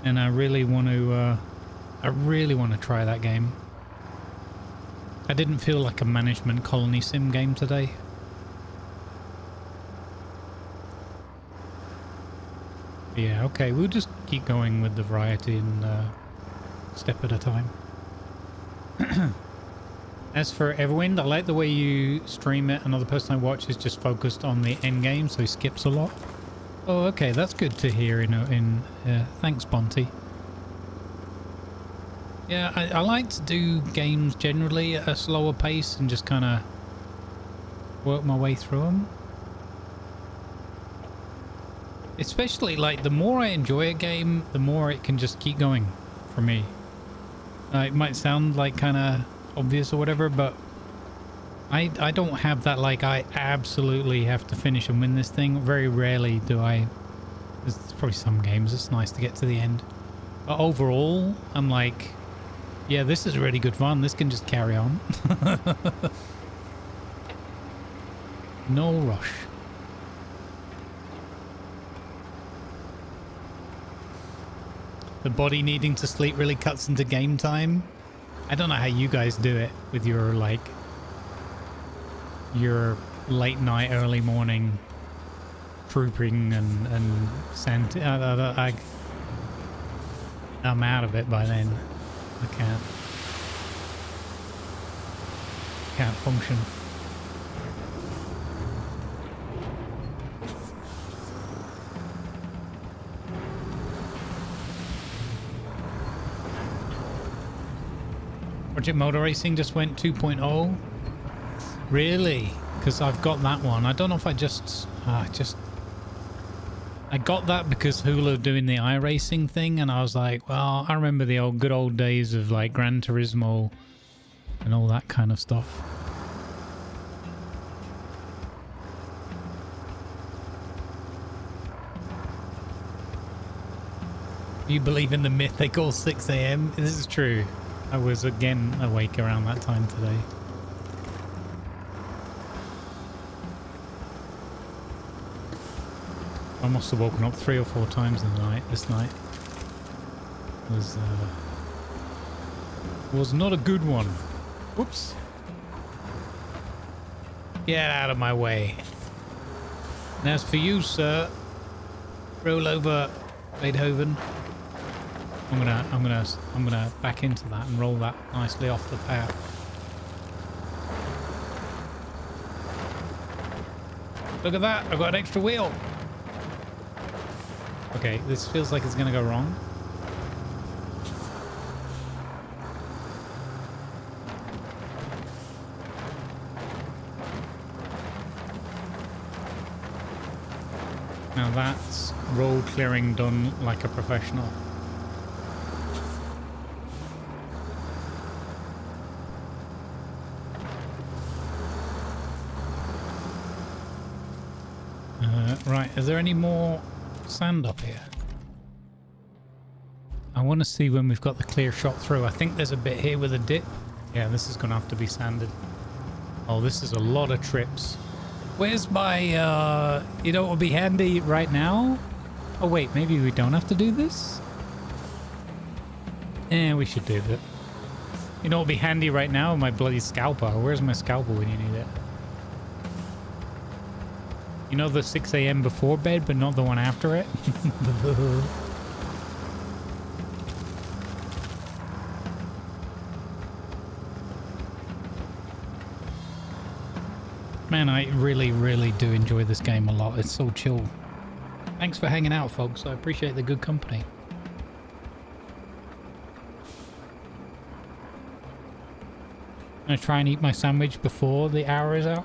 and I really want to try that game. I didn't feel like a management colony sim game today. Yeah, okay, we'll just keep going with the variety and step at a time. As for Everwind, I like the way you stream it. Another person I watch is just focused on the end game, so he skips a lot. Oh, okay, that's good to hear. Thanks, Bonty. Yeah, I like to do games generally at a slower pace and just kind of work my way through them. Especially, like, the more I enjoy a game, the more it can just keep going for me. It might sound like kind of obvious or whatever, but I don't have that, like, I absolutely have to finish and win this thing. Very rarely do I. There's probably some games it's nice to get to the end, but overall I'm like, Yeah, this is really good fun. This can just carry on. No rush. The body needing to sleep really cuts into game time. I don't know how you guys do it with your, like, your late night, early morning trooping and I'm out of it by then. I can't function. Project Motor Racing just went 2.0. Really? Because I've got that one. I don't know if I got that because Hulu doing the iRacing thing, and I was like, well, I remember the good old days of like Gran Turismo and all that kind of stuff. You believe in the myth they call 6 a.m.? This is true. I was again awake around that time today. I must have woken up 3 or 4 times in the night. This night was not a good one. Whoops! Get out of my way. And as for you, sir, roll over, Beethoven. I'm gonna back into that and roll that nicely off the path. Look at that! I've got an extra wheel. Okay, this feels like it's gonna go wrong. Now that's road clearing done like a professional. Right, is there any more sand up here? I want to see when we've got the clear shot through. I think there's a bit here with a dip. Yeah, this is going to have to be sanded. Oh, this is a lot of trips. Where's my, you know what would be handy right now? Oh wait, maybe we don't have to do this? Yeah, we should do that. You know what would be handy right now? My bloody scalper. Where's my scalper when you need it? You know the 6 a.m. before bed, but not the one after it? Man, I really, really do enjoy this game a lot. It's so chill. Thanks for hanging out, folks. I appreciate the good company. I'm gonna try and eat my sandwich before the hour is out.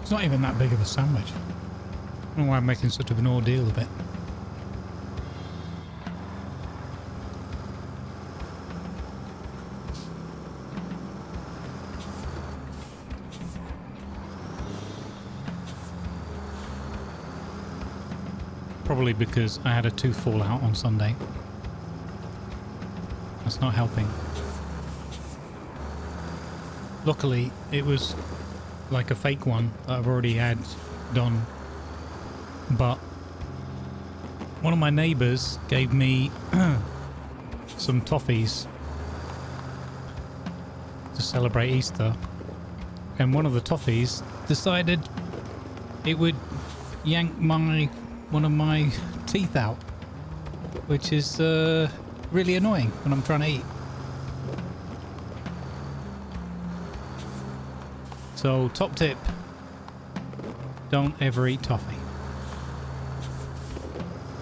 It's not even that big of a sandwich. I don't know why I'm making such of an ordeal of it. Probably because I had a tooth fall out on Sunday. That's not helping. Luckily, it was like a fake one that I've already had done, but one of my neighbours gave me some toffees to celebrate Easter, and one of the toffees decided it would yank one of my teeth out, which is really annoying when I'm trying to eat. So, top tip, don't ever eat toffee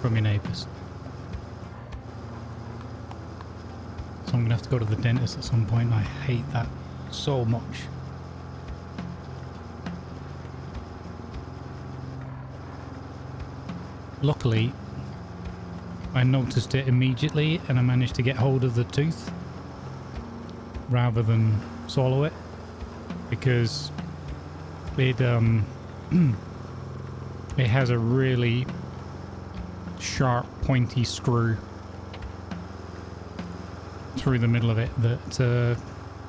from your neighbours. I'm gonna have to go to the dentist at some point. I hate that so much. Luckily, I noticed it immediately and I managed to get hold of the tooth rather than swallow it, because it it has a really sharp pointy screw through the middle of it that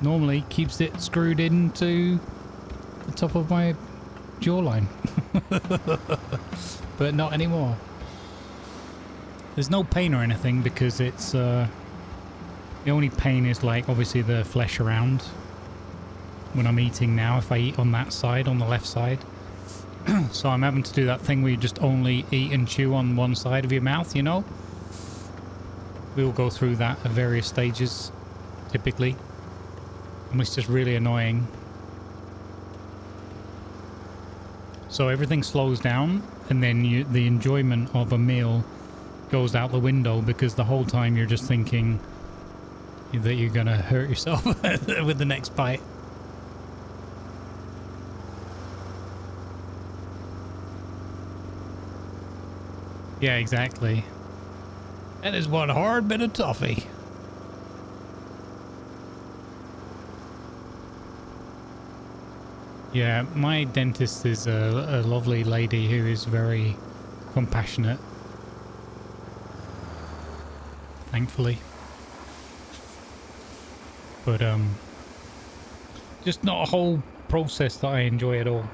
normally keeps it screwed into the top of my jawline. But not anymore. There's no pain or anything because it's the only pain is like obviously the flesh around when I'm eating now, if I eat on that side, on the left side. So I'm having to do that thing where you just only eat and chew on one side of your mouth, you know? We'll go through that at various stages, typically. And it's just really annoying. So everything slows down, and then the enjoyment of a meal goes out the window, because the whole time you're just thinking that you're gonna hurt yourself with the next bite. Yeah, exactly. That is one hard bit of toffee. Yeah, my dentist is a lovely lady who is very compassionate. Thankfully. But, just not a whole process that I enjoy at all.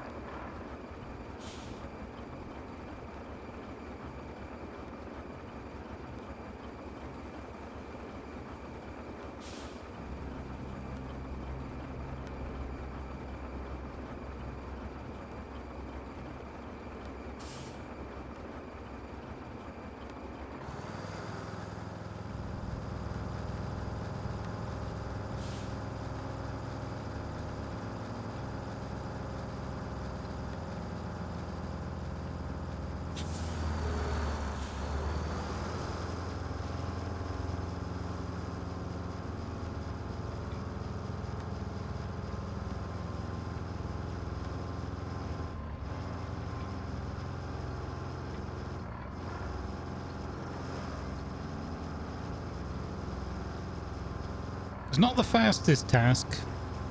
It's not the fastest task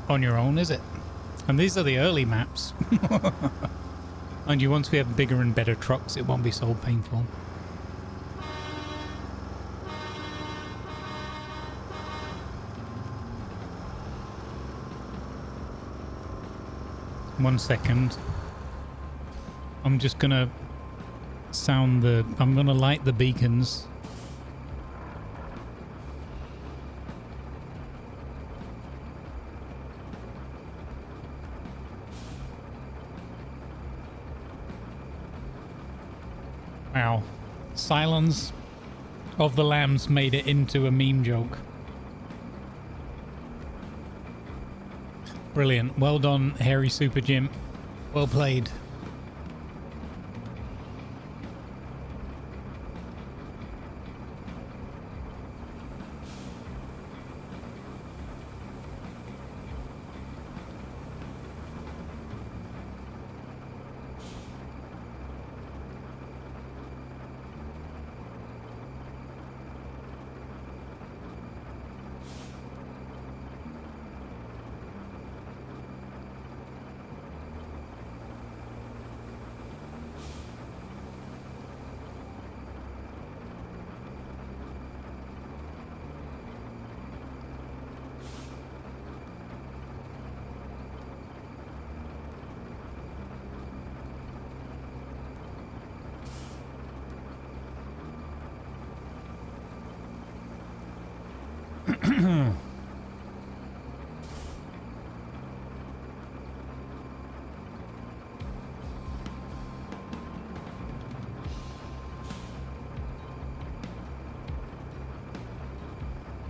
on your own, is it? And these are the early maps. And you, once we have bigger and better trucks, it won't be so painful. One second. I'm just gonna I'm gonna light the beacons. Wow. Cylons of the Lambs made it into a meme joke. Brilliant. Well done, Hairy Super Jim. Well played.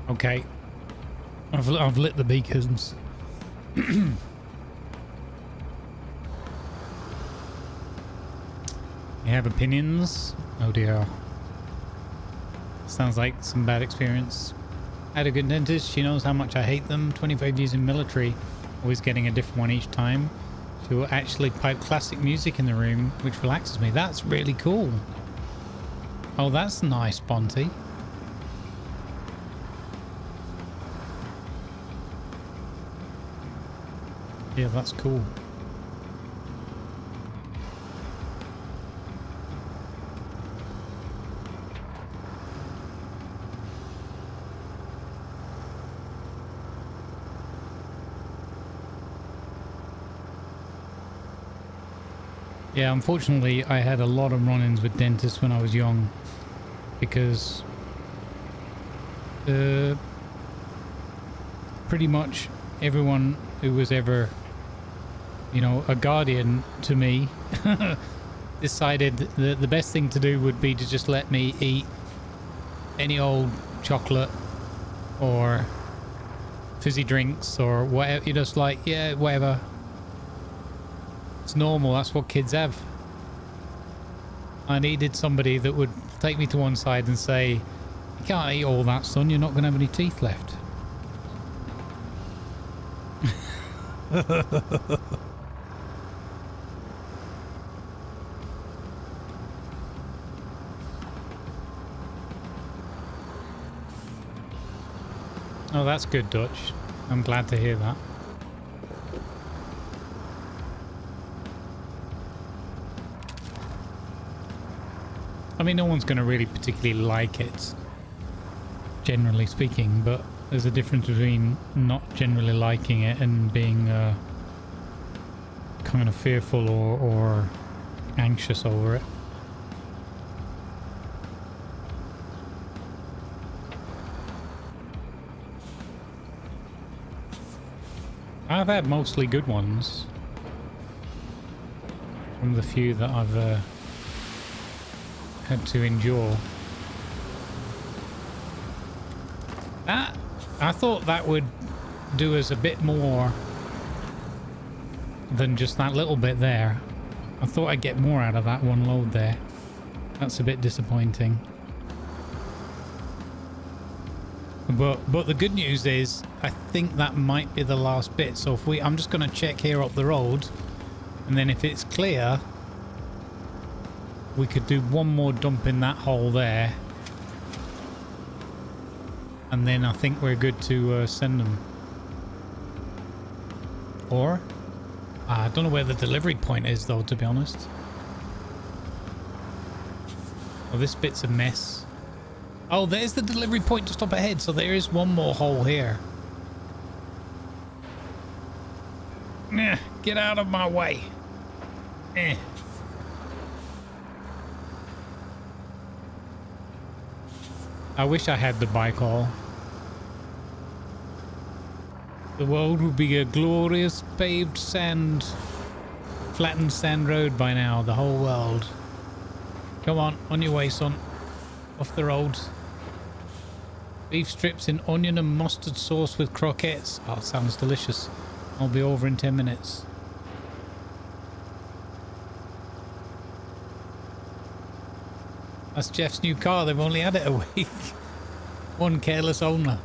Okay, I've lit the beacons. You have opinions? Oh dear. Sounds like some bad experience. had a good dentist. She knows how much I hate them. 25 years in military, always getting a different one each time. She will actually pipe classic music in the room, which relaxes me. That's really cool. Oh, that's nice, Bonte. Yeah, that's cool. Yeah, unfortunately, I had a lot of run-ins with dentists when I was young because pretty much everyone who was ever, you know, a guardian to me decided that the best thing to do would be to just let me eat any old chocolate or fizzy drinks or whatever. You're just like, yeah, whatever. It's normal, that's what kids have. I needed somebody that would take me to one side and say, you can't eat all that, son, you're not going to have any teeth left. Oh, that's good, Dutch. I'm glad to hear that. I mean, no one's going to really particularly like it, generally speaking, but there's a difference between not generally liking it and being kind of fearful or anxious over it. I've had mostly good ones from the few that I've had to endure. I thought that would do us a bit more than just that little bit there. I thought I'd get more out of that one load there. That's a bit disappointing. But the good news is I think that might be the last bit. So if I'm just going to check here up the road, and then if it's clear, we could do one more dump in that hole there, and then I think we're good to send them. Or I don't know where the delivery point is though, to be honest. Oh, this bit's a mess. Oh, there's the delivery point just up ahead, so there is one more hole here. Get out of my way. I wish I had the Baikal. The world would be a glorious paved sand, flattened sand road by now, the whole world. Come on your way, son. Off the road. Beef strips in onion and mustard sauce with croquettes. Oh, sounds delicious. I'll be over in 10 minutes. That's Jeff's new car. They've only had it a week. One careless owner.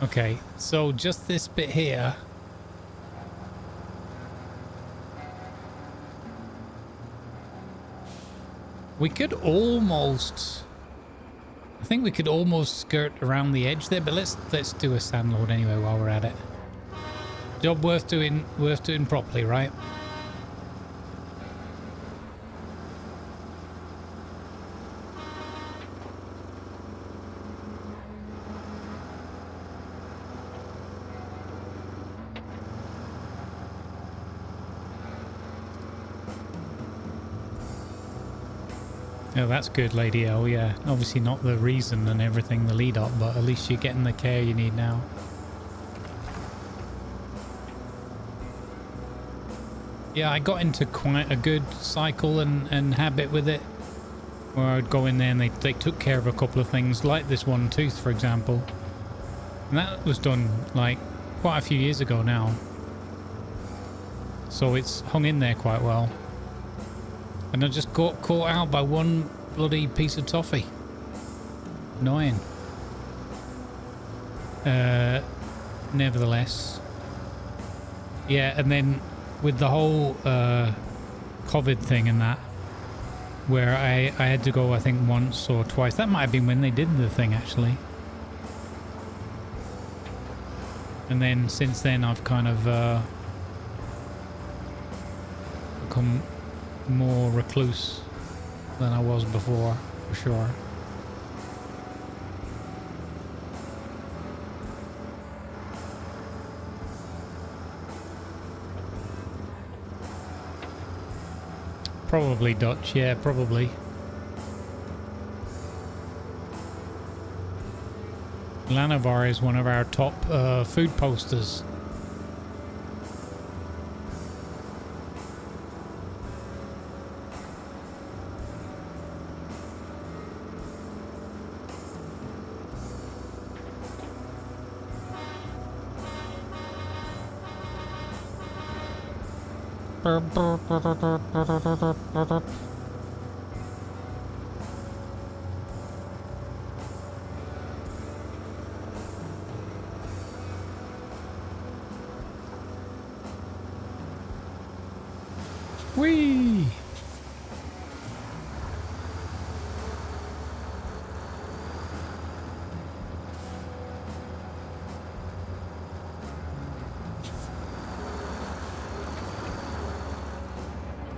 Okay, so just this bit here. We could almost, I think we could almost skirt around the edge there, but let's do a sand load anyway while we're at it. Job worth doing properly, right? Oh, that's good, Lady L, yeah. Obviously not the reason and everything, the lead up, but at least you're getting the care you need now. Yeah, I got into quite a good cycle and habit with it, where I'd go in there and they took care of a couple of things, like this one tooth, for example. And that was done like quite a few years ago now. So it's hung in there quite well. And I just got caught out by one bloody piece of toffee. Annoying. Nevertheless. Yeah, and then with the whole COVID thing and that, where I had to go, I think, once or twice. That might have been when they did the thing, actually. And then since then, I've kind of become more recluse than I was before, for sure. Probably Dutch, yeah, probably. Lanovar is one of our top food posters. Whee!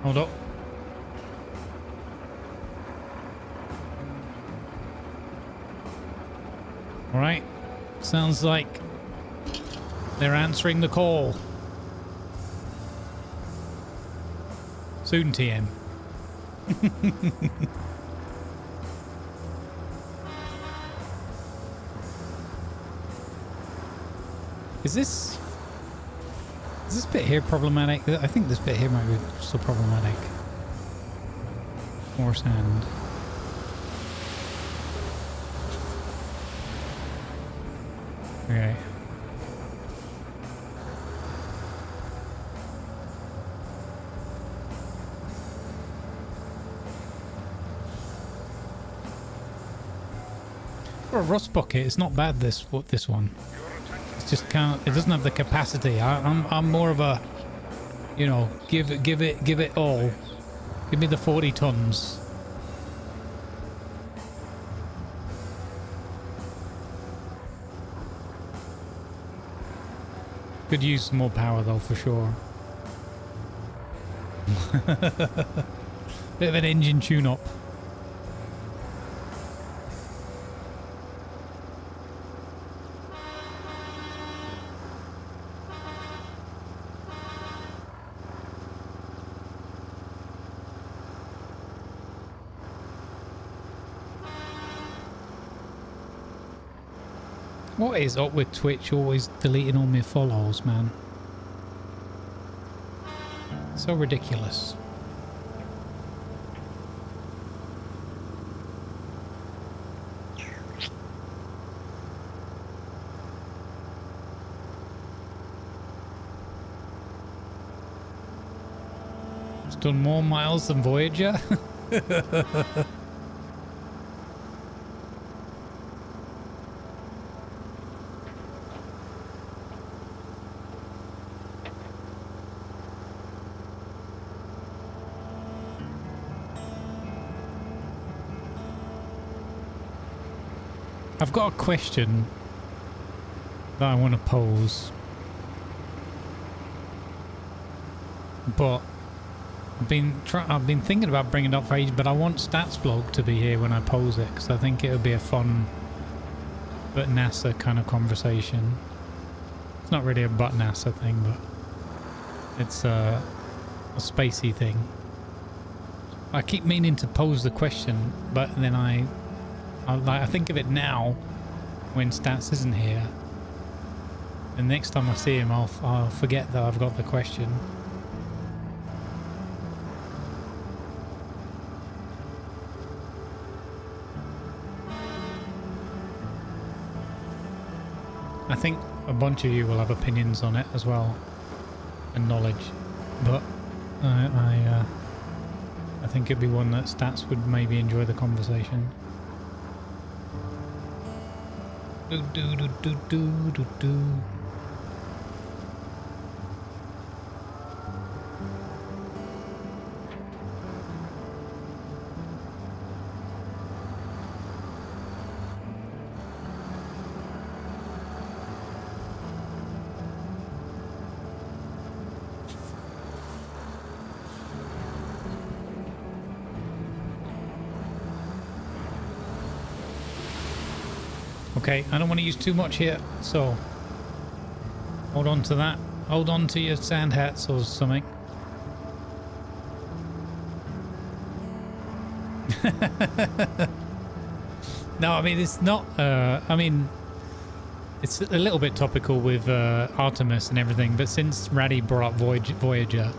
Hold up. All right. Sounds like they're answering the call. Soon, TM. Is this bit here problematic? I think this bit here might be still problematic. More sand. Okay. For a rust bucket, it's not bad. This one. It just can't. It doesn't have the capacity. I'm more of a, you know, give it all. Give me the 40 tons. Could use some more power though, for sure. Bit of an engine tune-up. What is up with Twitch always deleting all my follows, man? So ridiculous. It's done more miles than Voyager. I've got a question that I want to pose, but I've been thinking about bringing it up for ages, but I want StatsBloke to be here when I pose it because I think it would be a fun but NASA kind of conversation. It's not really a but NASA thing, but it's a spacey thing. I keep meaning to pose the question, but then I think of it now when Stats isn't here, and next time I see him I'll forget that I've got the question. I think a bunch of you will have opinions on it as well, and knowledge, but I think it'd be one that Stats would maybe enjoy the conversation. Do do do do do do do. Okay, I don't want to use too much here, so hold on to that. Hold on to your sand hats or something. No, I mean, it's not, I mean, it's a little bit topical with Artemis and everything, but since Raddy brought up Voyager,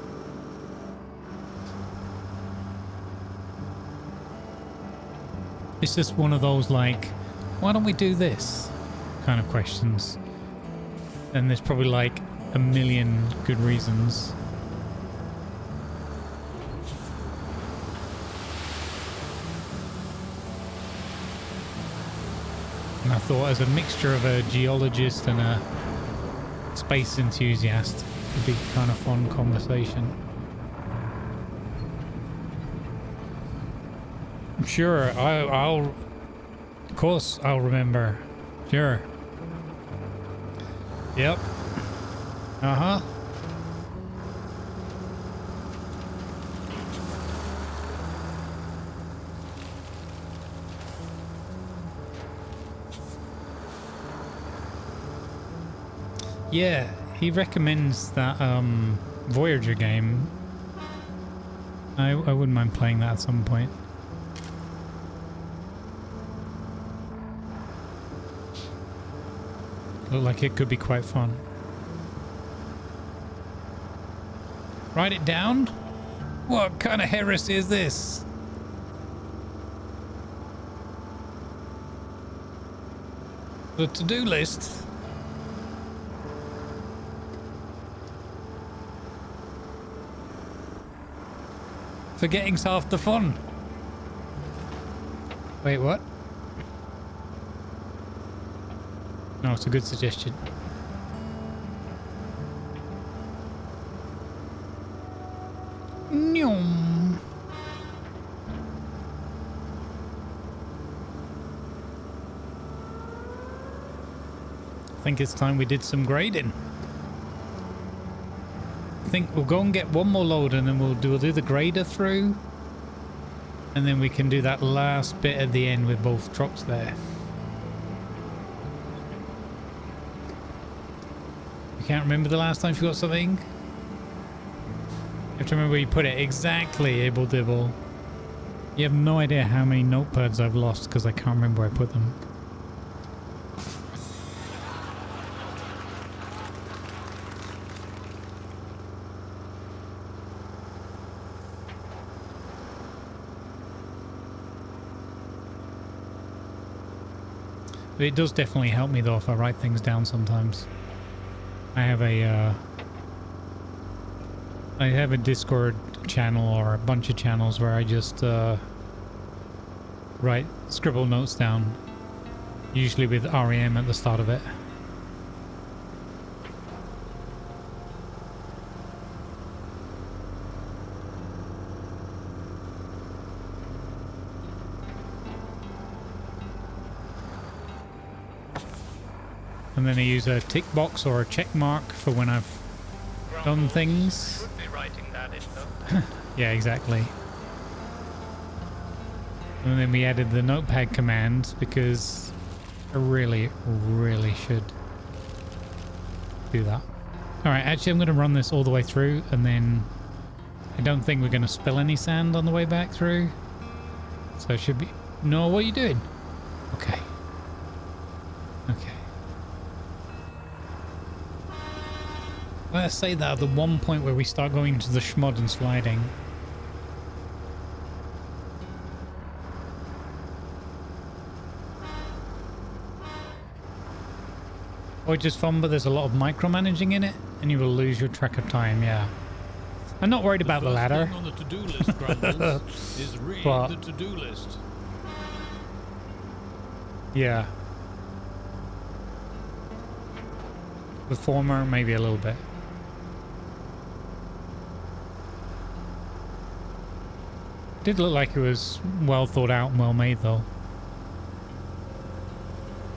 it's just one of those, like, why don't we do this kind of questions? And there's probably like a million good reasons. And I thought, as a mixture of a geologist and a space enthusiast, it'd be kind of fun conversation. Sure, I'll of course I'll remember. Sure. Yep. Uh-huh. Yeah, he recommends that Voyager game. I wouldn't mind playing that at some point. Look like it could be quite fun. Write it down? What kind of heresy is this? The to-do list? Forgetting's half the fun. Wait, what? No, it's a good suggestion. Nyum. I think it's time we did some grading. I think we'll go and get one more load and then we'll do the grader through. And then we can do that last bit at the end with both trucks there. You can't remember the last time you got something? You have to remember where you put it. Exactly, Able Dibble. You have no idea how many notepads I've lost because I can't remember where I put them. But it does definitely help me though if I write things down sometimes. I have a Discord channel or a bunch of channels where I just scribble notes down, usually with REM at the start of it. And then I use a tick box or a check mark for when I've done things. Should be writing that in though. Yeah, exactly. And then we added the notepad command because I really, really should do that. Alright, actually I'm going to run this all the way through and then I don't think we're going to spill any sand on the way back through. So it should be... No, what are you doing? Okay. Okay. Let's say that at the one point where we start going to the schmod and sliding. Or just fun, but there's a lot of micromanaging in it, and you will lose your track of time. Yeah, I'm not worried about the latter. On the to-do list, Grumbles, is read But- the to-do list. Yeah. The former, maybe a little bit. Did look like it was well thought out and well made, though.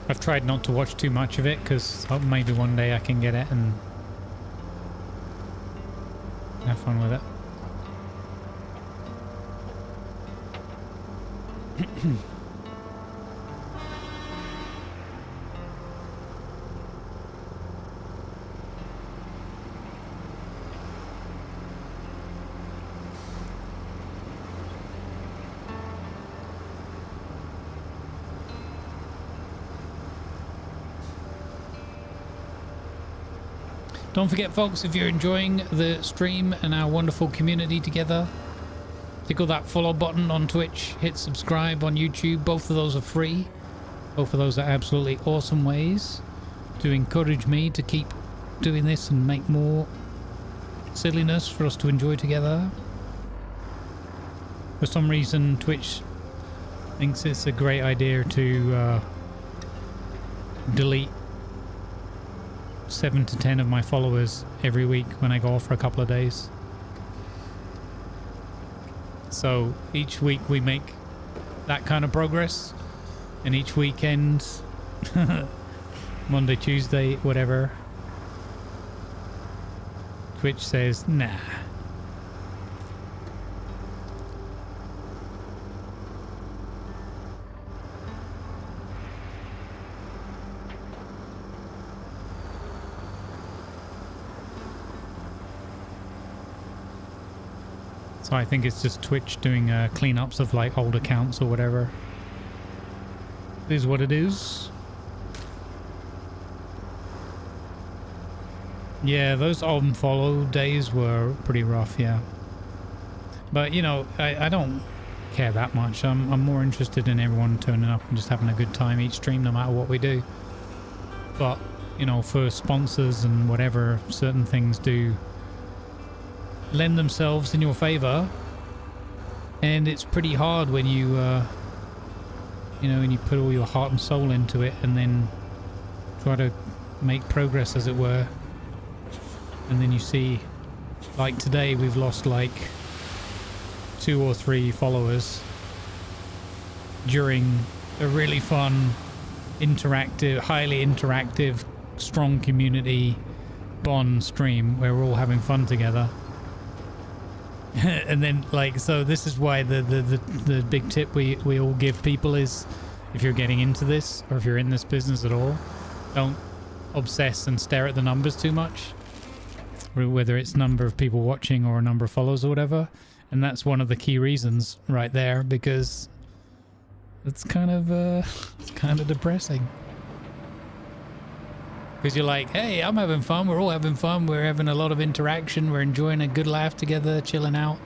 I've tried not to watch too much of it because maybe one day I can get it and have fun with it. Don't forget, folks, if you're enjoying the stream and our wonderful community together, tickle that follow button on Twitch, hit subscribe on YouTube. Both of those are free. Both of those are absolutely awesome ways to encourage me to keep doing this and make more silliness for us to enjoy together. For some reason, Twitch thinks it's a great idea to delete 7 to 10 of my followers every week when I go off for a couple of days. So each week we make that kind of progress, and each weekend, Monday, Tuesday, whatever, Twitch says nah. So I think it's just Twitch doing cleanups of like old accounts or whatever. It is what it is. Yeah, those unfollow days were pretty rough, yeah. But you know, I don't care that much. I'm more interested in everyone turning up and just having a good time each stream, no matter what we do. But you know, for sponsors and whatever, certain things do lend themselves in your favor, and it's pretty hard when you you know, when you put all your heart and soul into it and then try to make progress, as it were, and then you see, like today, we've lost like 2 or 3 followers during a really fun, interactive, highly interactive, strong community bond stream where we're all having fun together. And then, like, so this is why the big tip we all give people is, if you're getting into this or if you're in this business at all, don't obsess and stare at the numbers too much, whether it's number of people watching or a number of followers or whatever. And that's one of the key reasons right there, because it's kind of depressing. Because you're like, hey, I'm having fun, we're all having fun, we're having a lot of interaction, we're enjoying a good laugh together, chilling out,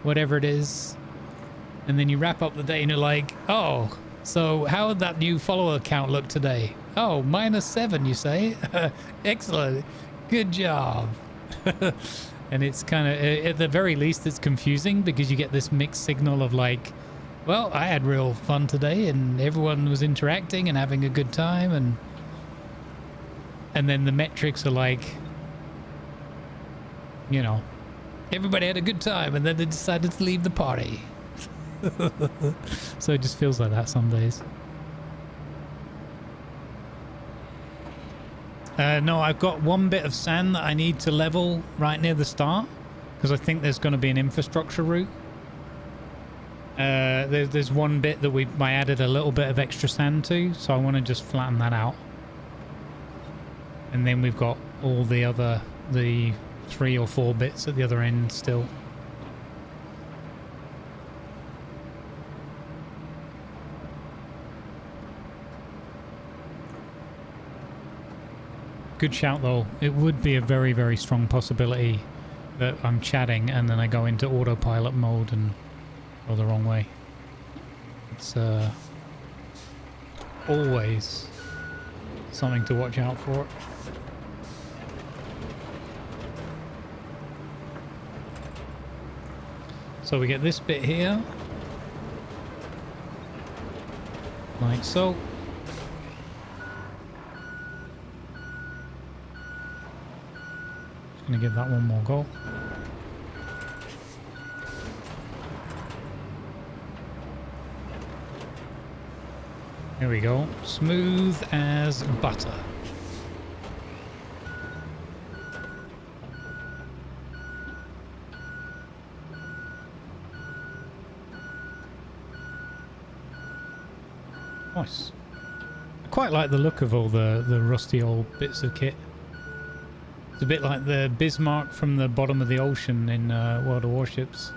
whatever it is. And then you wrap up the day and you're like, oh, so how did that new follower count look today? Oh, -7, you say? Excellent, good job. And it's kind of, at the very least, it's confusing, because you get this mixed signal of like, well, I had real fun today and everyone was interacting and having a good time, and then the metrics are like, you know, everybody had a good time and then they decided to leave the party. So it just feels like that some days. No, I've got one bit of sand that I need to level right near the start, because I think there's going to be an infrastructure route. There's one bit that I added a little bit of extra sand to, so I want to just flatten that out. And then we've got all the 3 or 4 bits at the other end still. Good shout though. It would be a very, very strong possibility that I'm chatting and then I go into autopilot mode and go the wrong way. It's always something to watch out for. So we get this bit here, like so. Just gonna give that one more go. Here we go, smooth as butter. Nice. I quite like the look of all the rusty old bits of kit. It's a bit like the Bismarck from the bottom of the ocean in World of Warships.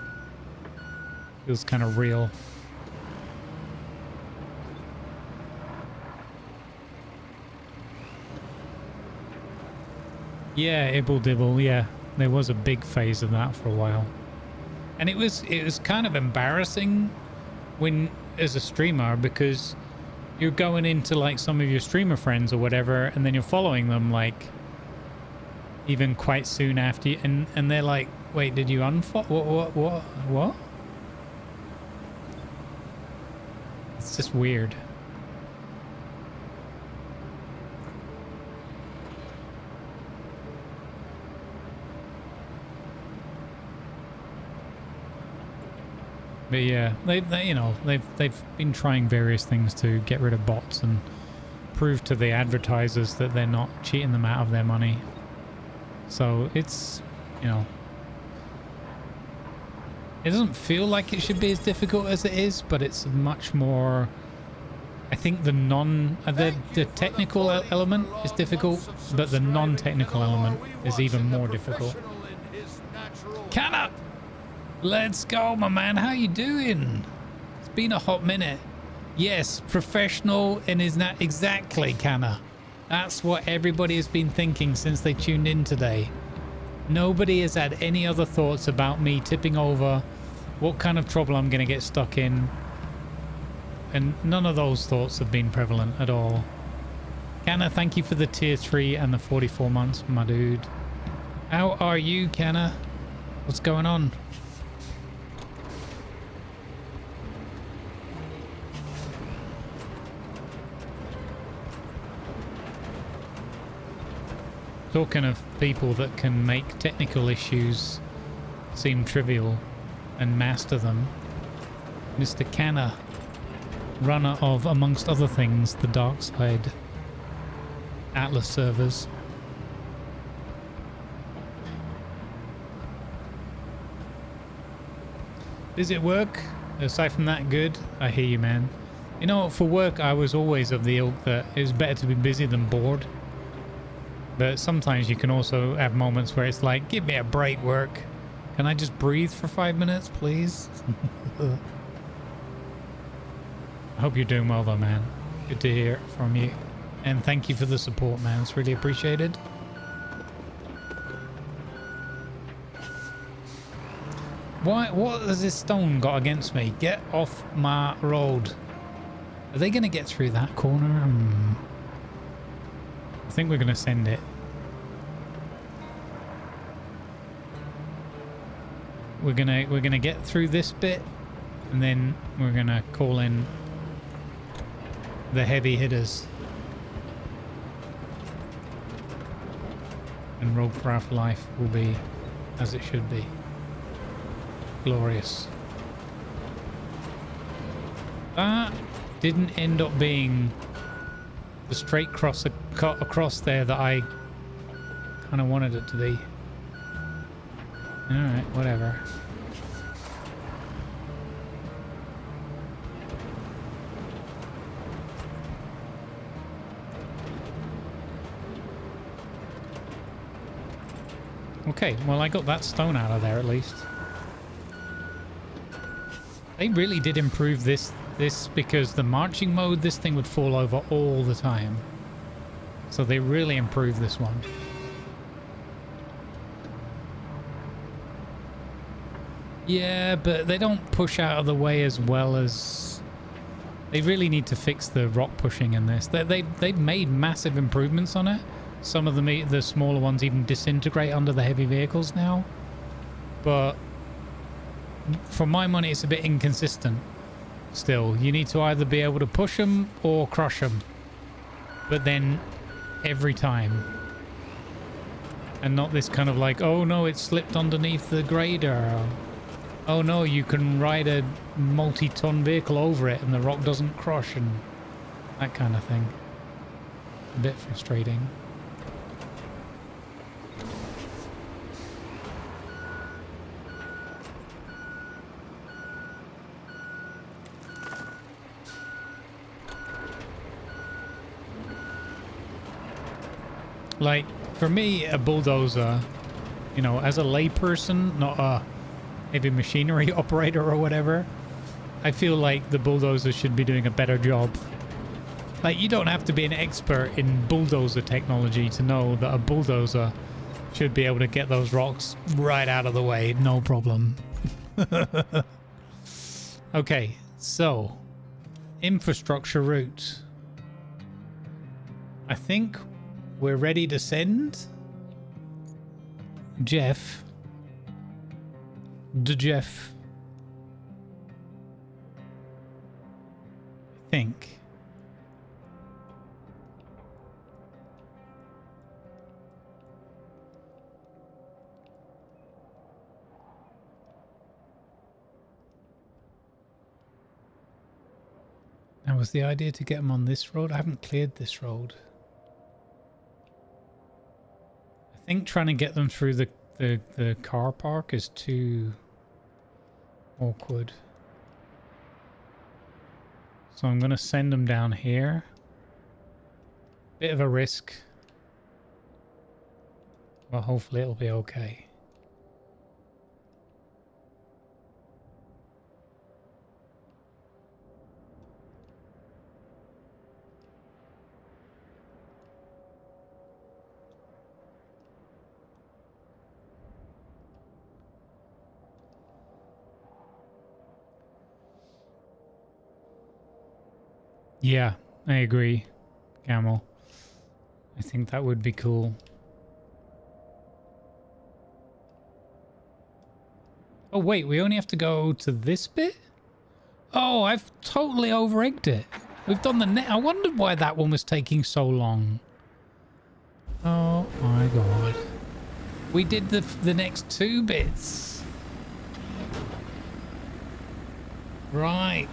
Feels kind of real. Yeah, Ibble Dibble, yeah. There was a big phase of that for a while. And it was kind of embarrassing when as a streamer, because you're going into like some of your streamer friends or whatever, and then you're following them like even quite soon after you, and they're like, wait, did you unfollow? What? It's just weird. But yeah, they've been trying various things to get rid of bots and prove to the advertisers that they're not cheating them out of their money. So it's, you know, it doesn't feel like it should be as difficult as it is, but it's much more. I think the technical element is difficult, but the non-technical element is even more difficult. Canna! Let's go, my man. How you doing? It's been a hot minute. Yes, professional and is not exactly, Canna. That's what everybody has been thinking since they tuned in today. Nobody has had any other thoughts about me tipping over, what kind of trouble I'm going to get stuck in. And none of those thoughts have been prevalent at all. Canna, thank you for the tier 3 and the 44 months, my dude. How are you, Canna? What's going on? Talking of people that can make technical issues seem trivial and master them, Mr. Canna, runner of, amongst other things, the Dark Side Atlas servers. Is it work? Aside from that, good? I hear you, man. You know, for work, I was always of the ilk that it was better to be busy than bored. But sometimes you can also have moments where it's like, give me a break, work. Can I just breathe for 5 minutes, please? I hope you're doing well, though, man. Good to hear from you. And thank you for the support, man. It's really appreciated. What has this stone got against me? Get off my road. Are they going to get through that corner? I think we're going to send it. We're gonna get through this bit, and then we're gonna call in the heavy hitters. And RoadCraft life will be as it should be. Glorious. That didn't end up being the straight cut across there that I kind of wanted it to be. Alright, whatever. Okay, well, I got that stone out of there at least. They really did improve this because the marching mode, this thing would fall over all the time. So they really improved this one. Yeah, but they don't push out of the way as well as They really need to fix the rock pushing in this. They've made massive improvements on it. Some of the smaller ones even disintegrate under the heavy vehicles now. But for my money, it's a bit inconsistent. Still, you need to either be able to push them or crush them. But then every time. And not this kind of like, oh no, it slipped underneath the grader. Oh no, you can ride a multi-ton vehicle over it and the rock doesn't crush and that kind of thing. A bit frustrating. Like, for me, a bulldozer, you know, as a layperson, not a heavy machinery operator or whatever, I feel like the bulldozer should be doing a better job. Like, you don't have to be an expert in bulldozer technology to know that a bulldozer should be able to get those rocks right out of the way, no problem. Okay, so infrastructure route. I think we're ready to send Jeff. Jeff. I think. Now, was the idea to get him on this road? I haven't cleared this road. I think trying to get them through the car park is too awkward. So I'm going to send them down here. Bit of a risk. But hopefully it'll be okay. Yeah, I agree, Camel. I think that would be cool. Oh wait, we only have to go to this bit? Oh, I've totally over-egged it. We've done the net. I wondered why that one was taking so long. Oh my god. We did the next two bits. Right.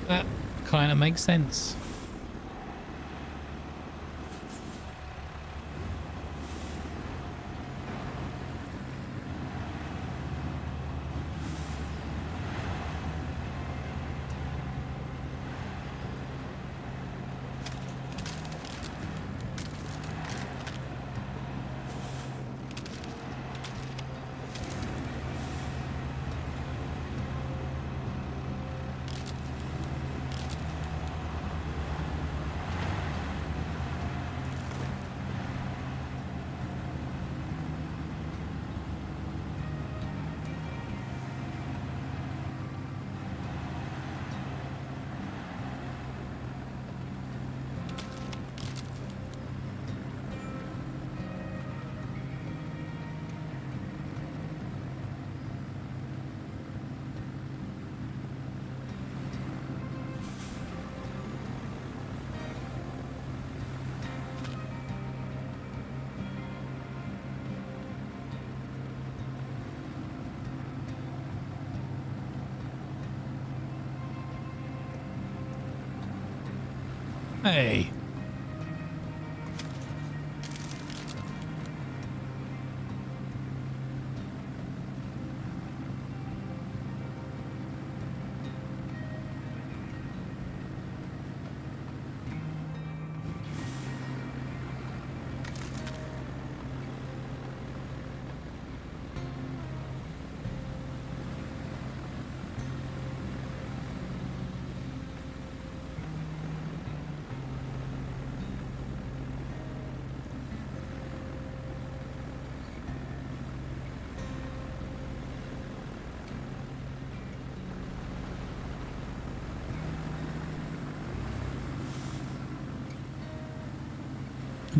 That kind of makes sense. Hey.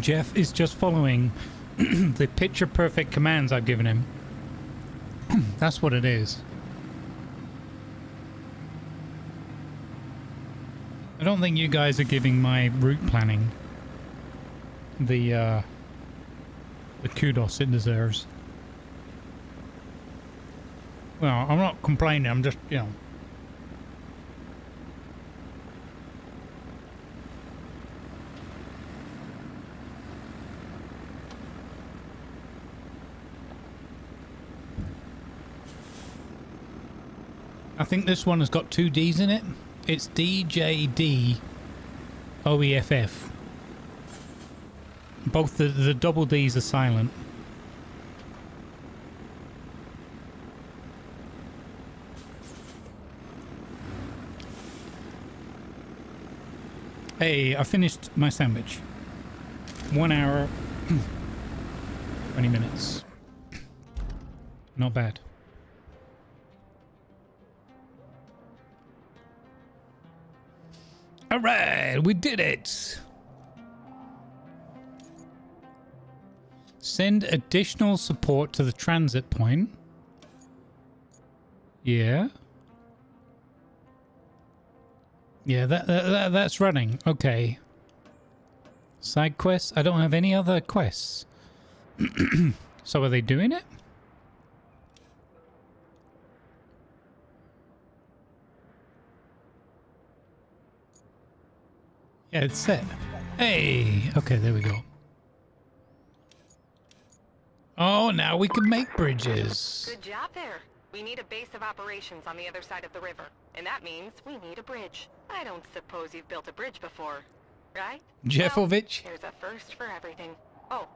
Jeff is just following the picture-perfect commands I've given him. That's what it is. I don't think you guys are giving my route planning the kudos it deserves. Well, I'm not complaining, I'm just, you know. I think this one has got 2 D's in it. It's DJD OEFF. Both the double D's are silent. Hey, I finished my sandwich. 1 hour, 20 minutes. Not bad. All right, we did it. Send additional support to the transit point. Yeah. Yeah, that's running. Okay. Side quests. I don't have any other quests. So are they doing it? Yeah, it's set. Hey! Okay, there we go. Oh, now we can make bridges. Good job there. We need a base of operations on the other side of the river. And that means we need a bridge. I don't suppose you've built a bridge before, right? Jeffovich? Well, there's a first for everything. Oh,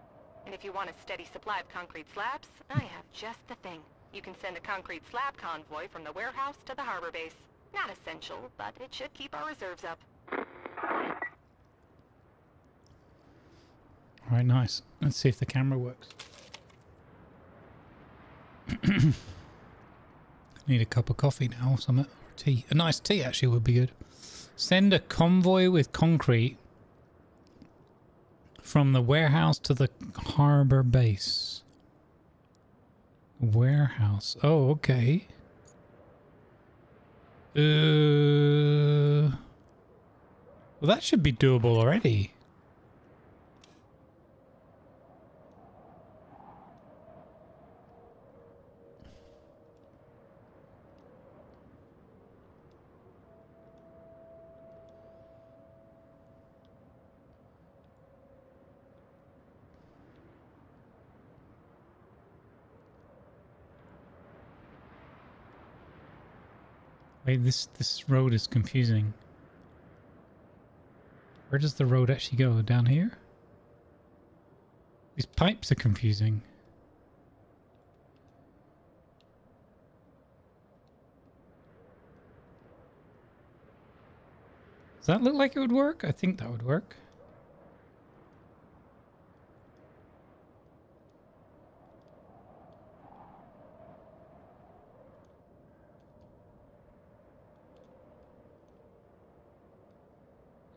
and if you want a steady supply of concrete slabs, I have just the thing. You can send a concrete slab convoy from the warehouse to the harbor base. Not essential, but it should keep our reserves up. Alright, nice. Let's see if the camera works. Need a cup of coffee now or something. Or tea. A nice tea actually would be good. Send a convoy with concrete from the warehouse to the harbor base. Warehouse. Oh, okay. Well, that should be doable already. Wait, this road is confusing. Where does the road actually go? Down here? These pipes are confusing. Does that look like it would work? I think that would work.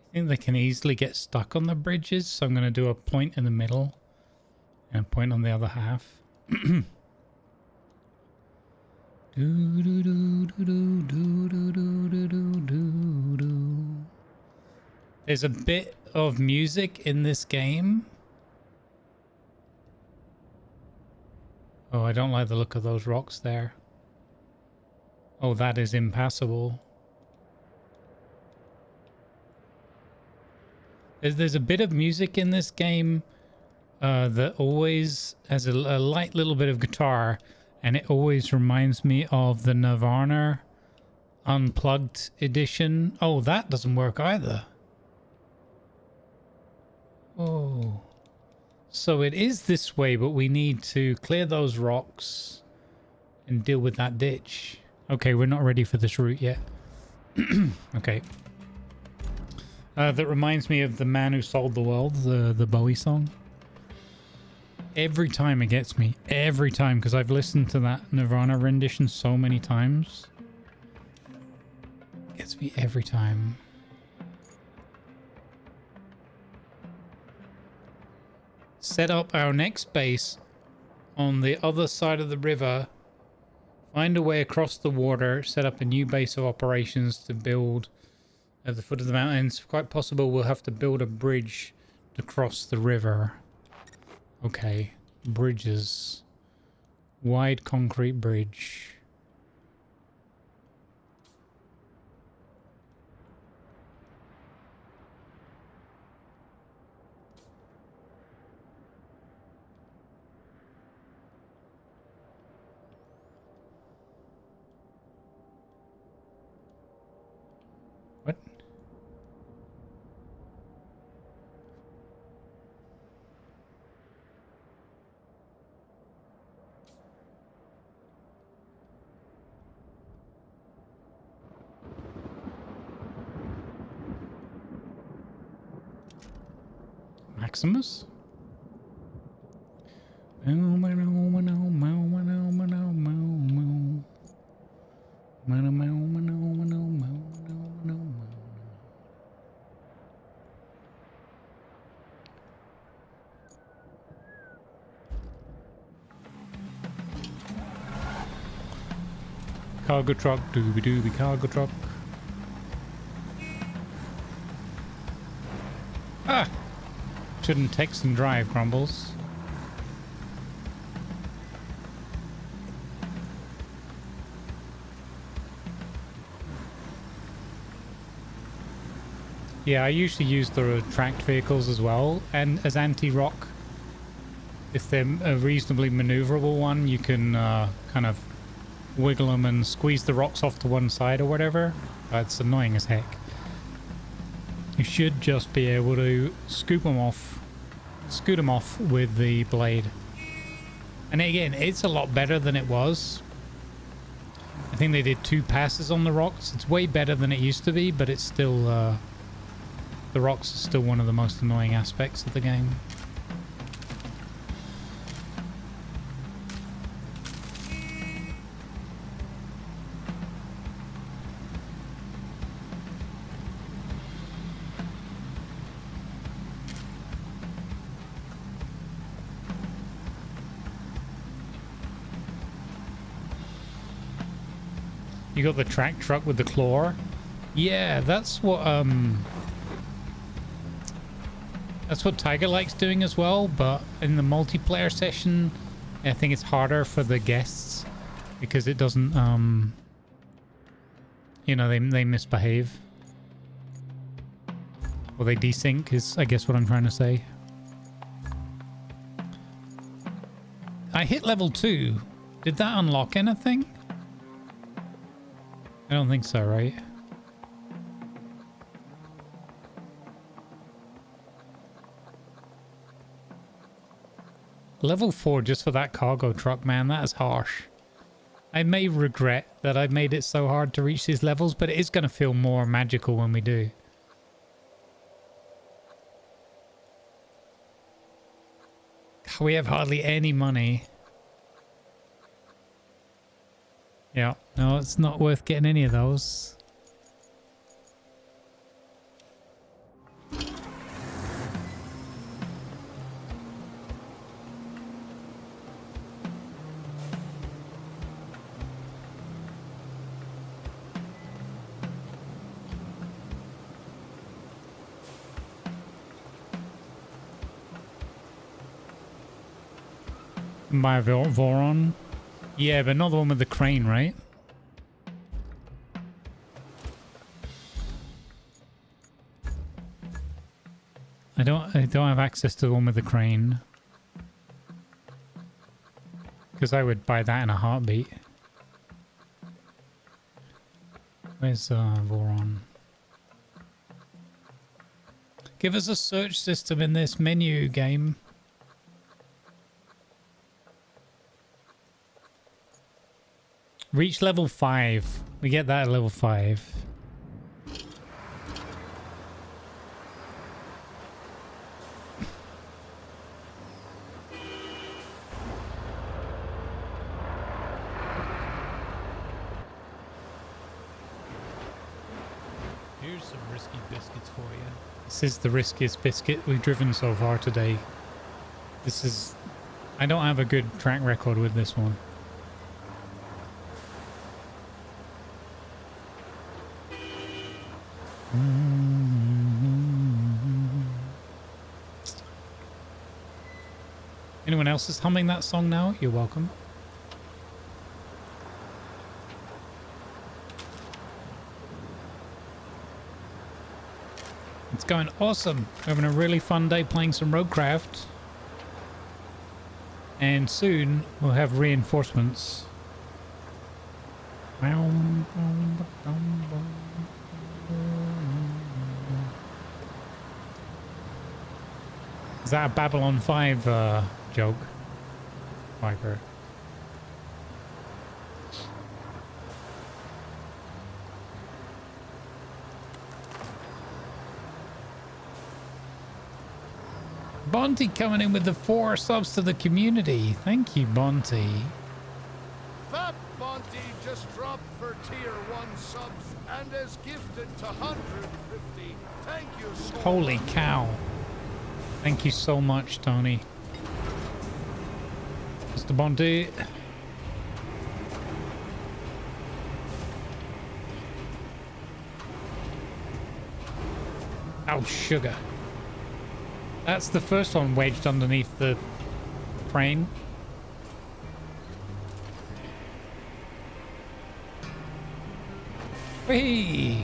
I think they can easily get stuck on the bridges, so I'm going to do a point in the middle and a point on the other half. There's a bit of music in this game. Oh, I don't like the look of those rocks there. Oh, that is impassable. There's a bit of music in this game that always has a light little bit of guitar, and it always reminds me of the Nirvana Unplugged edition. Oh, that doesn't work either. Oh. So it is this way, but we need to clear those rocks and deal with that ditch. Okay, we're not ready for this route yet. Okay. That reminds me of The Man Who Sold the World, the Bowie song. Every time it gets me. Every time, because I've listened to that Nirvana rendition so many times. It gets me every time. set up our next base on the other side of the river, find a way across the water, set up a new base of operations to build at the foot of the mountains. Quite possible we'll have to build a bridge to cross the river. Okay, bridges. Wide concrete bridge. What? Maximus? Cargo truck, doobie doobie cargo truck. Ah! Shouldn't text and drive, Grumbles. Yeah, I usually use the tracked vehicles as well, and as anti-rock. If they're a reasonably maneuverable one, you can kind of wiggle them and squeeze the rocks off to one side or whatever. It's annoying as heck. You should just be able to scoot them off with the blade. And again, it's a lot better than it was. I think they did 2 passes on the rocks. It's way better than it used to be, but it's still the rocks are still one of the most annoying aspects of the game. You got the track truck with the claw. Yeah, that's what Tiger likes doing as well, but in the multiplayer session I think it's harder for the guests because it doesn't you know, they misbehave. Or they desync is I guess what I'm trying to say. I hit level 2. Did that unlock anything? I don't think so, right? Level 4 just for that cargo truck, man. That is harsh. I may regret that I made it so hard to reach these levels, but it is going to feel more magical when we do. We have hardly any money. Yeah, no, it's not worth getting any of those. By Voron? Yeah, but not the one with the crane, right? I don't have access to the one with the crane. Because I would buy that in a heartbeat. Where's Voron? Give us a search system in this menu game. Reach level 5. We get that at level 5. Here's some risky biscuits for you. This is the riskiest biscuit we've driven so far today. This is... I don't have a good track record with this one. Anyone else is humming that song now? You're welcome. It's going awesome. We're having a really fun day playing some RoadCraft. And soon we'll have reinforcements. Is that a Babylon 5 joke? Viper. Bonty coming in with the 4 subs to the community. Thank you, Bonty. Fat Bonty just dropped for tier 1 subs and is gifted to 150. Thank you so Holy much. cow. Thank you so much, Tony. Mr. Bonty. Oh, sugar. That's the first one wedged underneath the crane. Whee!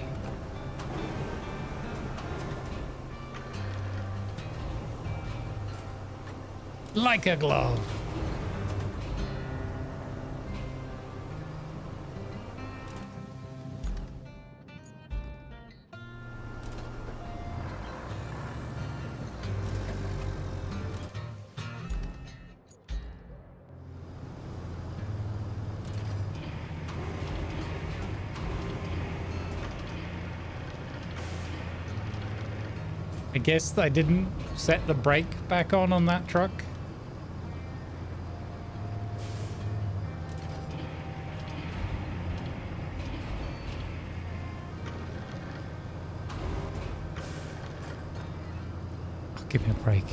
Like a glove. I guess I didn't set the brake back on that truck. Oh, give me a break.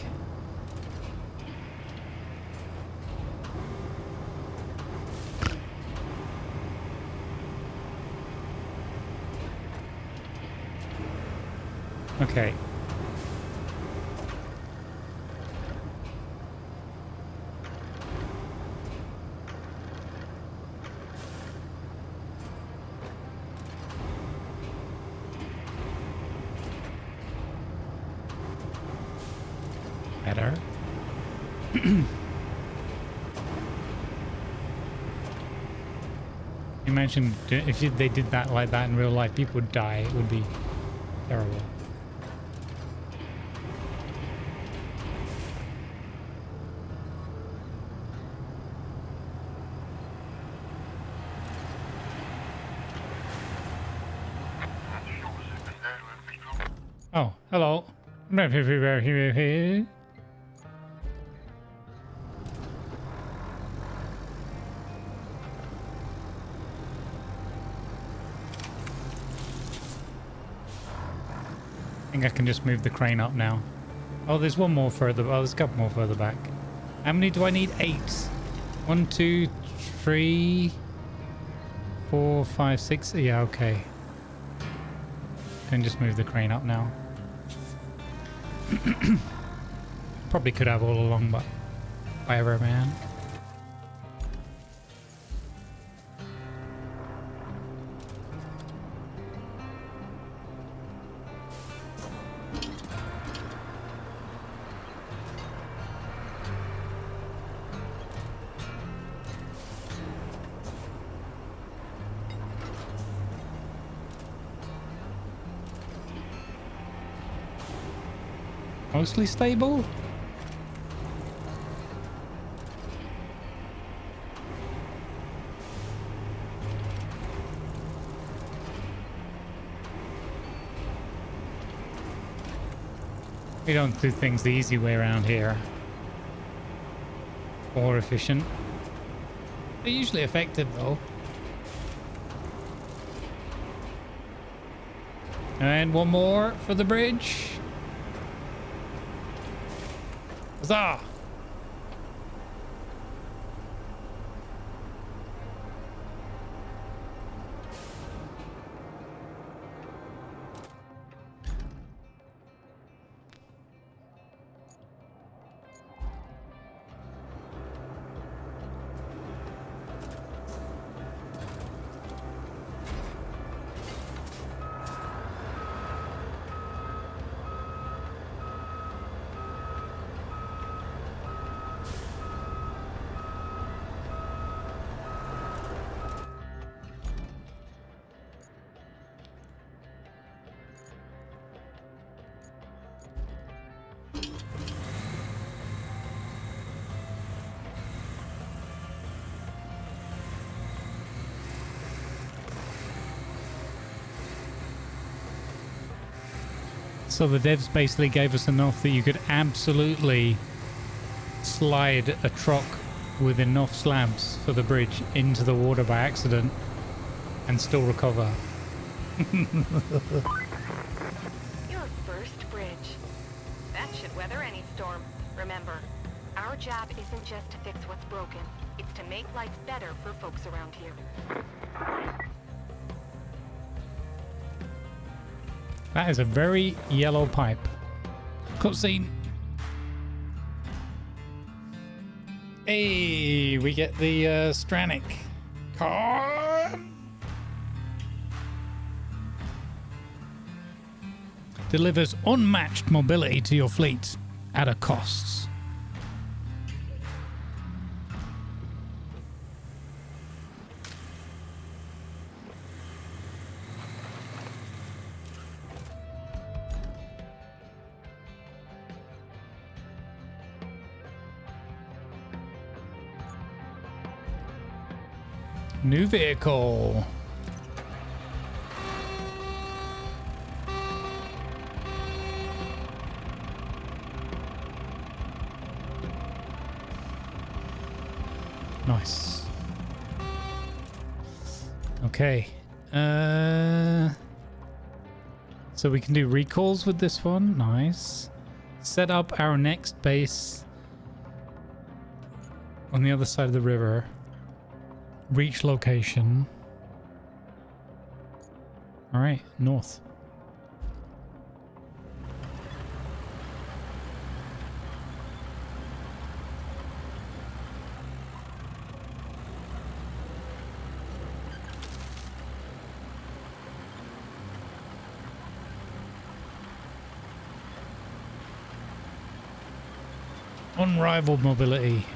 Okay. Better. Imagine if they did that like that in real life, people would die. It would be terrible. Oh, hello. I think I can just move the crane up now. Oh, there's one more further. Oh, there's a couple more further back. How many do I need? 8. 1, 2, 3, 4, 5, 6. Yeah, okay. Can just move the crane up now. Probably could have all along, but whatever, man. Mostly stable? We don't do things the easy way around here. Or efficient. They're usually effective though. And one more for the bridge. Huzzah! So the devs basically gave us enough that you could absolutely slide a truck with enough slabs for the bridge into the water by accident and still recover. Your first bridge. That should weather any storm. Remember, our job isn't just to fix what's broken. It's to make life better for folks around here. That is a very yellow pipe. Cutscene. Hey, we get the Stranic car. Delivers unmatched mobility to your fleet at a cost. New vehicle. Nice. Okay. So we can do recalls with this one. Nice. Set up our next base on the other side of the river. Reach location. All right, north. Unrivaled mobility.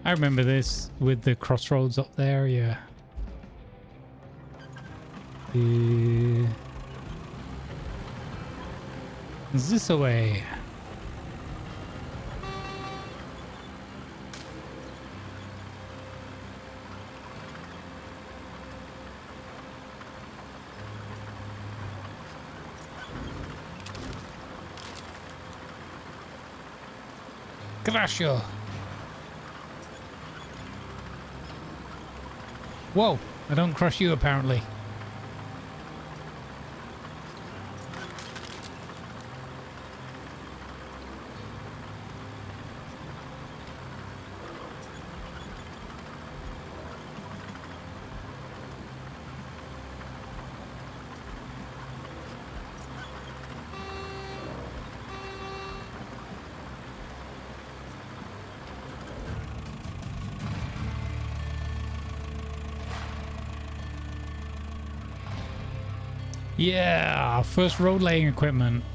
I remember this with the crossroads up there, yeah. Is this away? Gracias. Whoa, I don't crush you apparently. Yeah, first road laying equipment.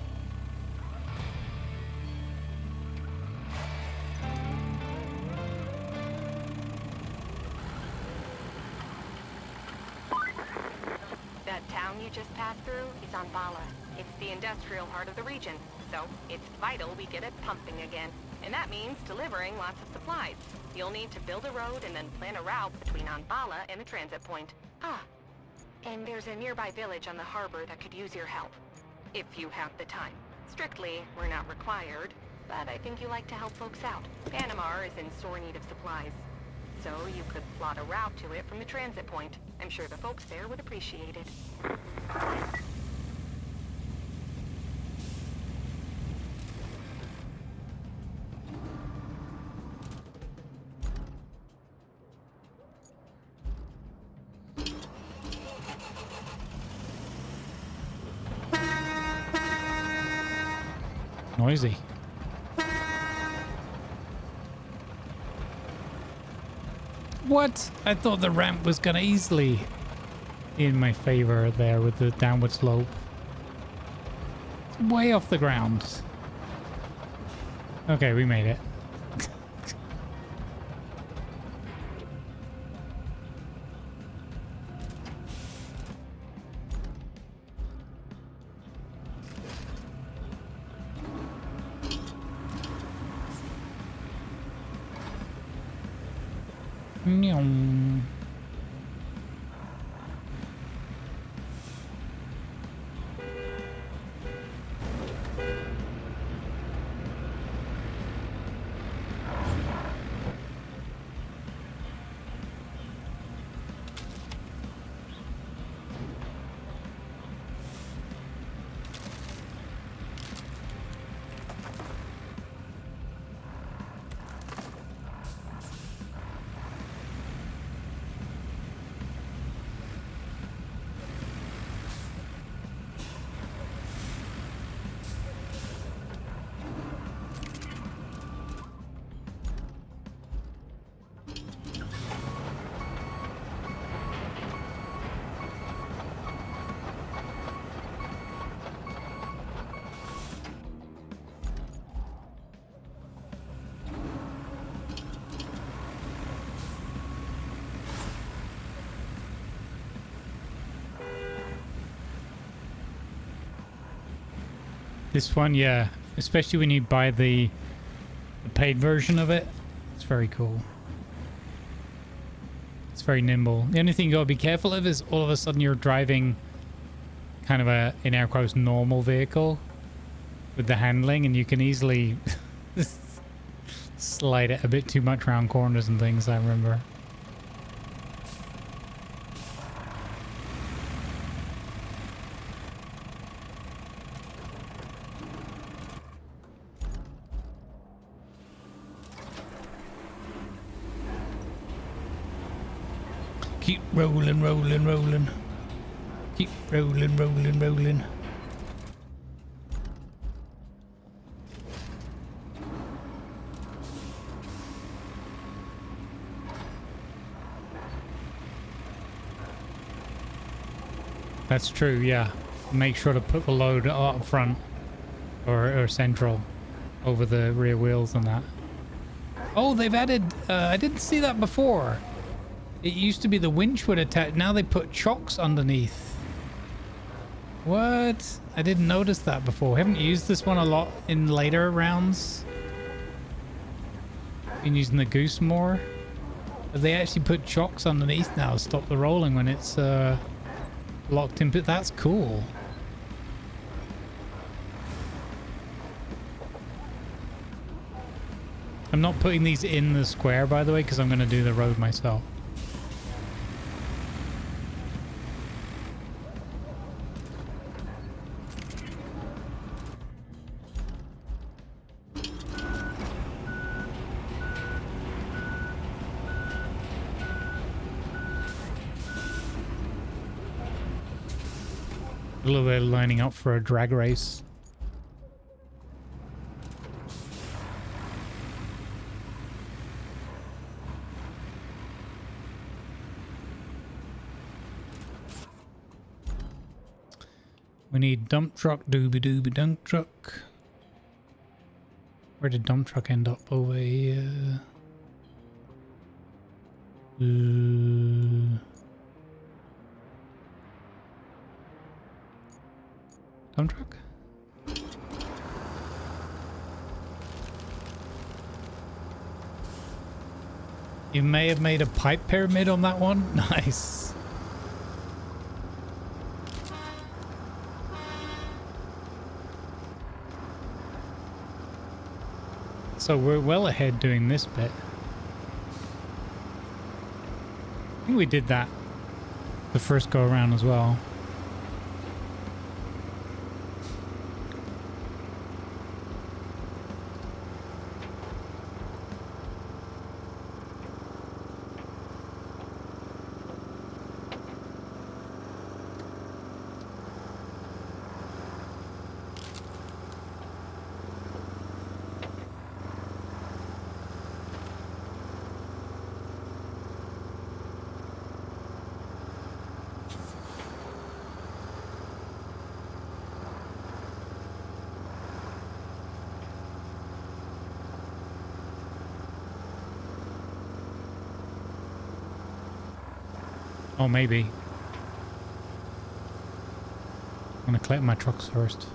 That town you just passed through is Anbala. It's the industrial heart of the region, so it's vital we get it pumping again. And that means delivering lots of supplies. You'll need to build a road and then plan a route between Anbala and the transit point. Ah. And there's a nearby village on the harbor that could use your help. If you have the time. Strictly, we're not required, but I think you like to help folks out. Panamar is in sore need of supplies. So you could plot a route to it from the transit point. I'm sure the folks there would appreciate it. Noisy. What? I thought the ramp was gonna easily in my favor there with the downward slope. It's way off the ground. Okay, we made it. Nyum. This one, yeah, especially when you buy the paid version of it, it's very cool. It's very nimble. The only thing you gotta be careful of is all of a sudden you're driving kind of a, in air quotes, normal vehicle with the handling, and you can easily slide it a bit too much around corners and things, I remember. Keep rolling, rolling, rolling. Keep rolling, rolling, rolling. That's true, yeah. Make sure to put the load up front or central over the rear wheels and that. Oh, they've added... I didn't see that before. It used to be the winch would attach. Now they put chocks underneath. What? I didn't notice that before. Haven't used this one a lot in later rounds. Been using the goose more. But they actually put chocks underneath now to stop the rolling when it's locked in. But that's cool. I'm not putting these in the square, by the way, because I'm going to do the road myself. A little bit of lining up for a drag race. We need dump truck, doobie doobie dump truck. Where did dump truck end up? Over here. Dump truck? You may have made a pipe pyramid on that one. Nice. So we're well ahead doing this bit. I think we did that the first go around as well. Oh, maybe. I'm gonna collect my trucks first.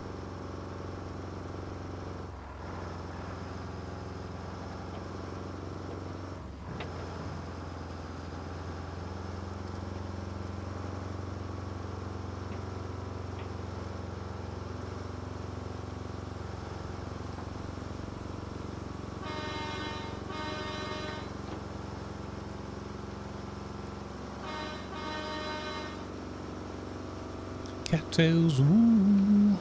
Cattails, woo.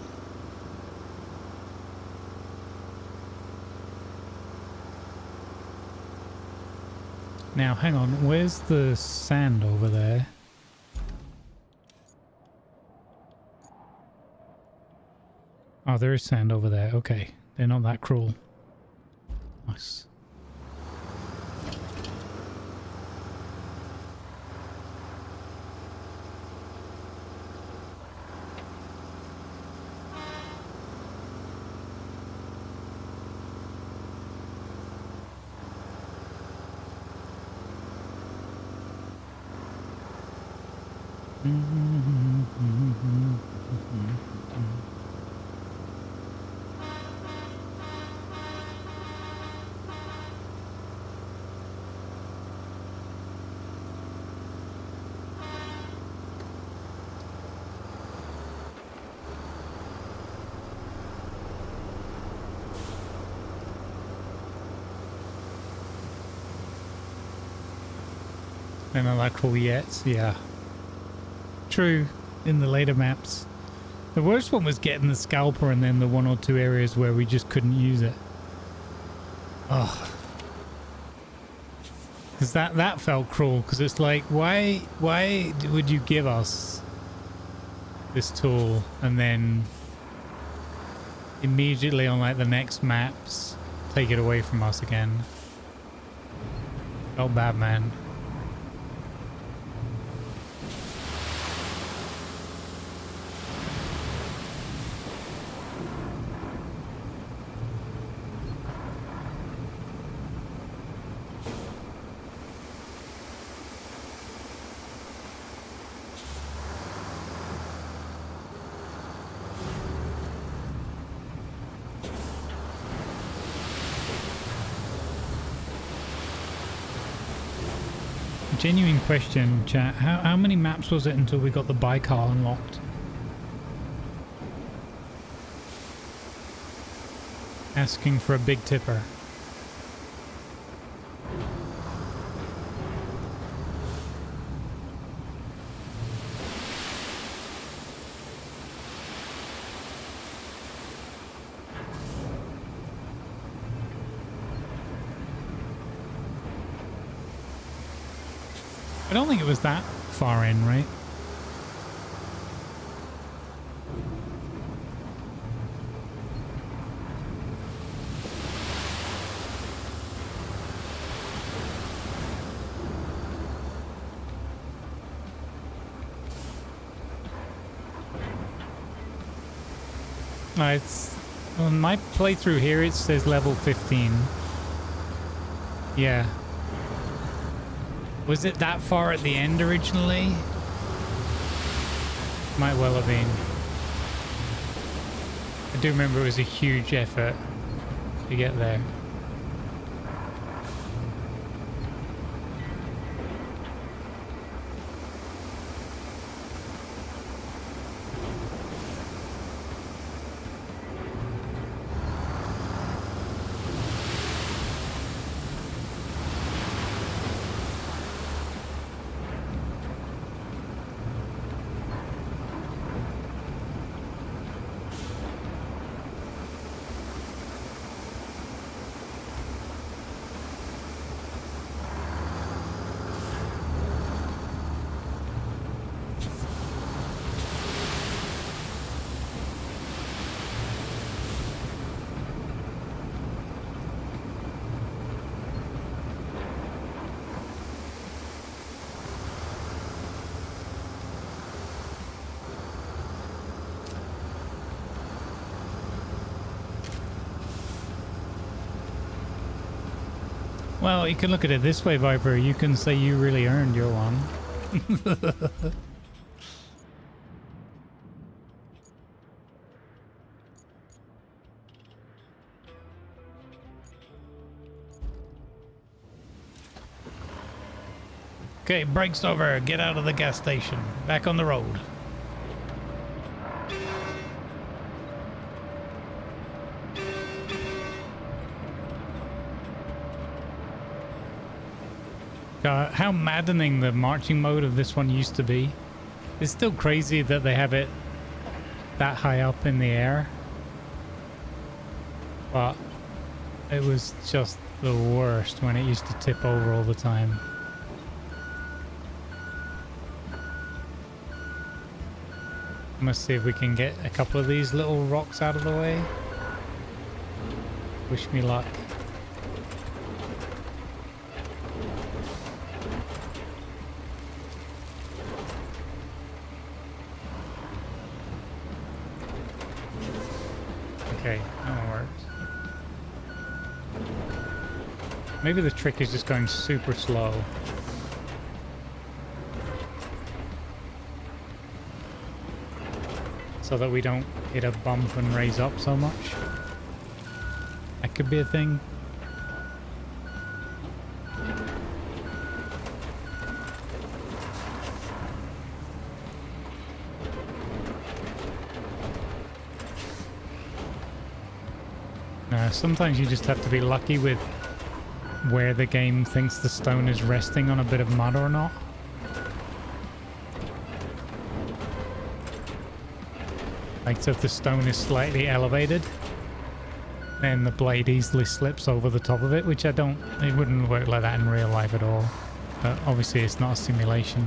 Now, hang on, where's the sand over there? Oh, there is sand over there. Okay, they're not that cruel. Nice. They're not that cool yet, yeah. True, in the later maps. The worst one was getting the scalper and then the 1 or 2 areas where we just couldn't use it. Oh. Because that felt cruel, because it's like, why would you give us this tool and then immediately on like the next maps take it away from us again? Felt bad, man. Genuine question, chat. How many maps was it until we got the Baikal unlocked? Asking for a big tipper. I don't think it was that far in, right? It's on my playthrough here. It says level 15. Yeah. Was it that far at the end originally? Might well have been. I do remember it was a huge effort to get there. Well, you can look at it this way, Viper. You can say you really earned your one. Okay, brakes over. Get out of the gas station. Back on the road. How maddening the marching mode of this one used to be. It's still crazy that they have it that high up in the air. But it was just the worst when it used to tip over all the time. Let's see if we can get a couple of these little rocks out of the way. Wish me luck. Okay, that one works. Maybe the trick is just going super slow. So that we don't hit a bump and raise up so much. That could be a thing. Sometimes you just have to be lucky with where the game thinks the stone is resting on a bit of mud or not. Like, so if the stone is slightly elevated, then the blade easily slips over the top of it, which it wouldn't work like that in real life at all. But obviously it's not a simulation.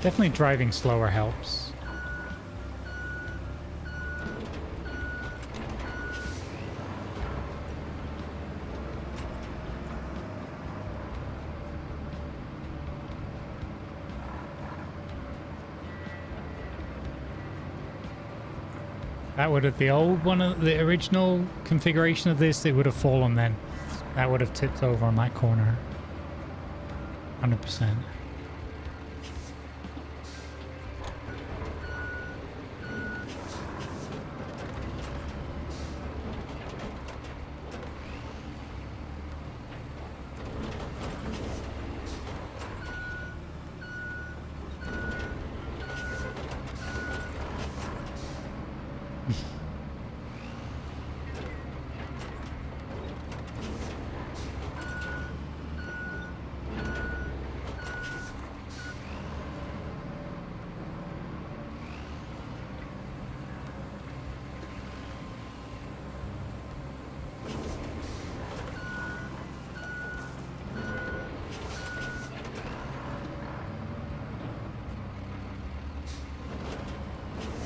Definitely driving slower helps. That would have, the old one, the original configuration of this, it would have fallen then. That would have tipped over on that corner. 100%.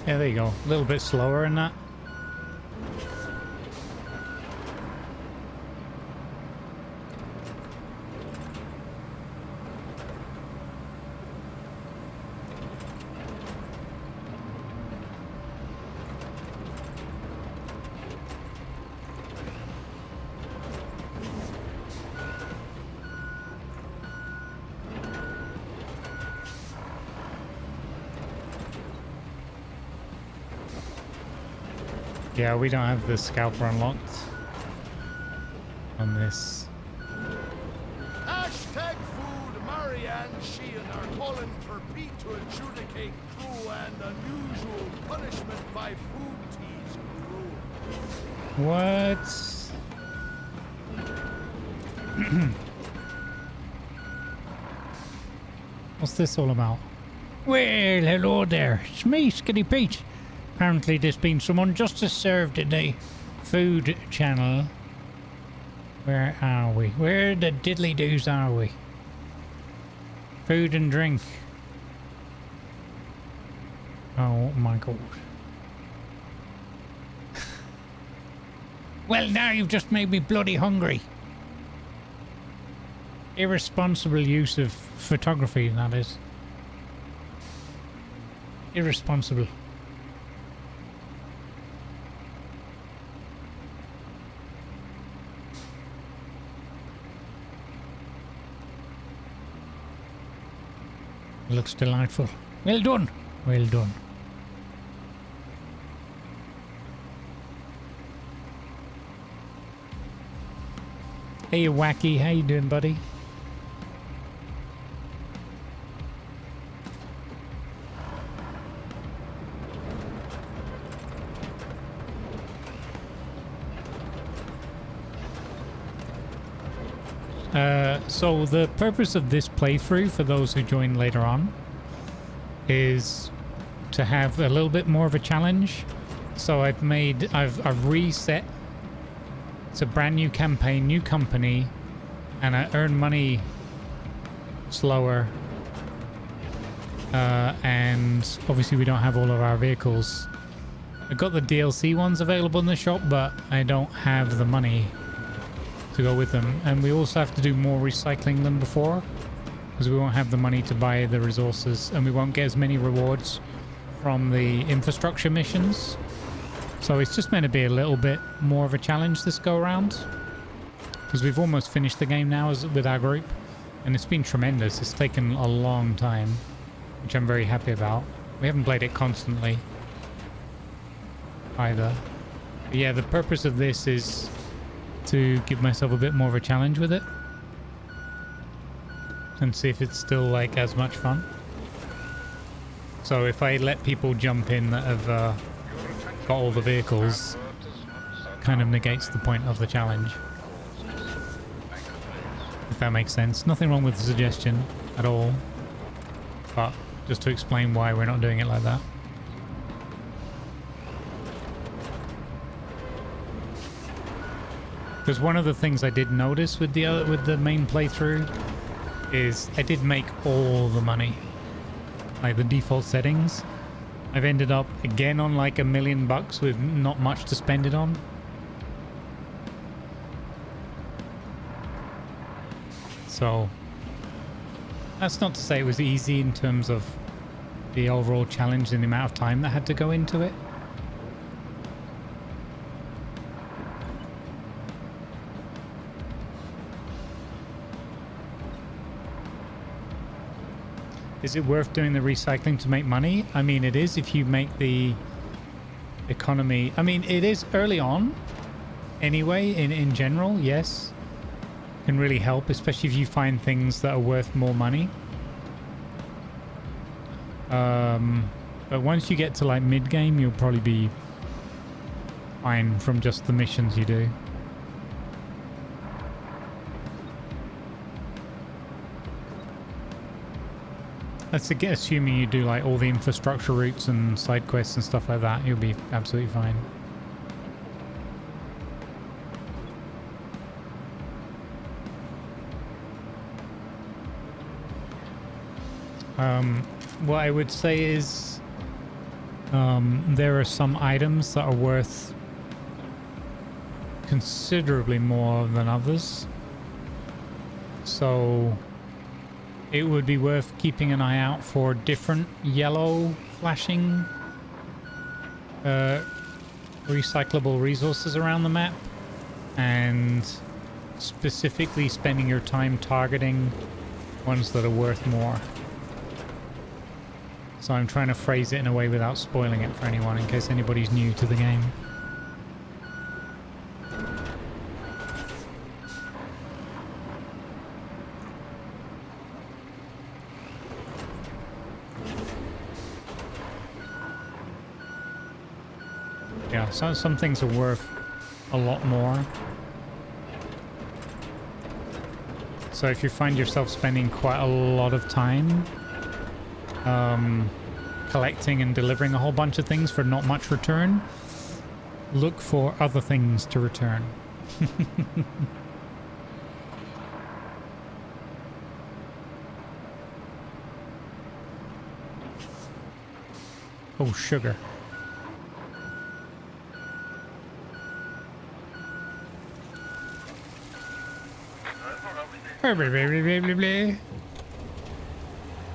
Yeah, there you go. A little bit slower in that. Yeah, we don't have the scalper unlocked on this. Hashtag food. Mary and Sheehan are calling for Pete to adjudicate cruel and unusual punishment by food teas rule. What? What's this all about? Well, hello there. It's me, Skinny Pete. Apparently there's been some injustice served in the food channel. Where are we? Where the diddly-doos are we? Food and drink. Oh my god. Well, now you've just made me bloody hungry. Irresponsible use of photography, that is. Irresponsible. It looks delightful. Well done. Well done. Hey, Wacky. How you doing, buddy? So the purpose of this playthrough, for those who join later on, is to have a little bit more of a challenge. So I've reset. It's a brand new campaign, new company, and I earn money slower. And obviously we don't have all of our vehicles. I got the DLC ones available in the shop, but I don't have the money to go with them. And we also have to do more recycling than before, because we won't have the money to buy the resources, and we won't get as many rewards from the infrastructure missions. So it's just meant to be a little bit more of a challenge this go around, because we've almost finished the game now with our group, and it's been tremendous. It's taken a long time, which I'm very happy about. We haven't played it constantly either. But yeah, the purpose of this is to give myself a bit more of a challenge with it and see if it's still like as much fun. So if I let people jump in that have got all the vehicles, kind of negates the point of the challenge, if that makes sense. Nothing wrong with the suggestion at all, but just to explain why we're not doing it like that. Because one of the things I did notice with the main playthrough is I did make all the money, like the default settings. I've ended up again on like $1 million with not much to spend it on. So that's not to say it was easy in terms of the overall challenge and the amount of time that had to go into it. Is it worth doing the recycling to make money? I mean, it is if you make the economy. I mean, it is early on anyway, in general, yes. Can really help, especially if you find things that are worth more money. But once you get to like mid-game, you'll probably be fine from just the missions you do. That's again assuming you do like all the infrastructure routes and side quests and stuff like that. You'll be absolutely fine. What I would say is there are some items that are worth considerably more than others. So it would be worth keeping an eye out for different yellow flashing recyclable resources around the map, and specifically spending your time targeting ones that are worth more. So I'm trying to phrase it in a way without spoiling it for anyone, in case anybody's new to the game. Yeah, so some things are worth a lot more. So if you find yourself spending quite a lot of time collecting and delivering a whole bunch of things for not much return, look for other things to return. Oh, sugar.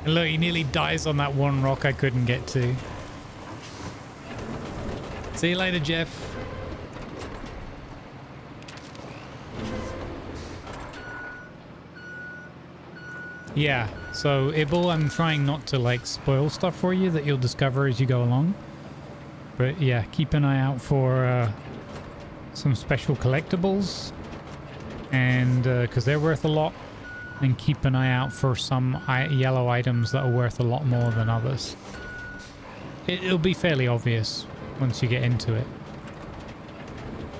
And look, he nearly dies on that one rock I couldn't get to. See you later, Jeff. Yeah, so Ibble, I'm trying not to like spoil stuff for you that you'll discover as you go along. But yeah, keep an eye out for some special collectibles, and because they're worth a lot, and keep an eye out for some yellow items that are worth a lot more than others. It'll be fairly obvious once you get into it.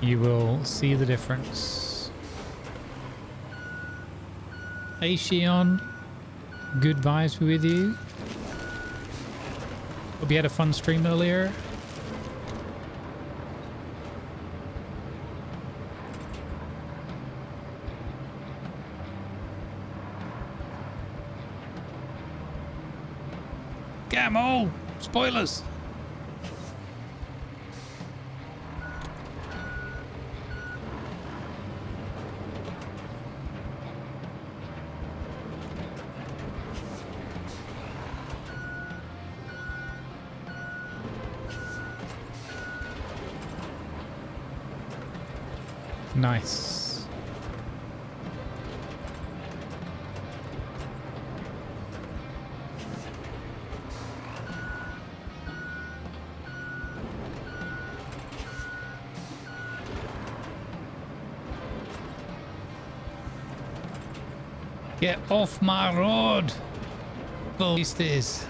You will see the difference. Hey Shion, good vibes with you. Hope you had a fun stream earlier. Gammo! Spoilers! Nice. Get off my road, boosters.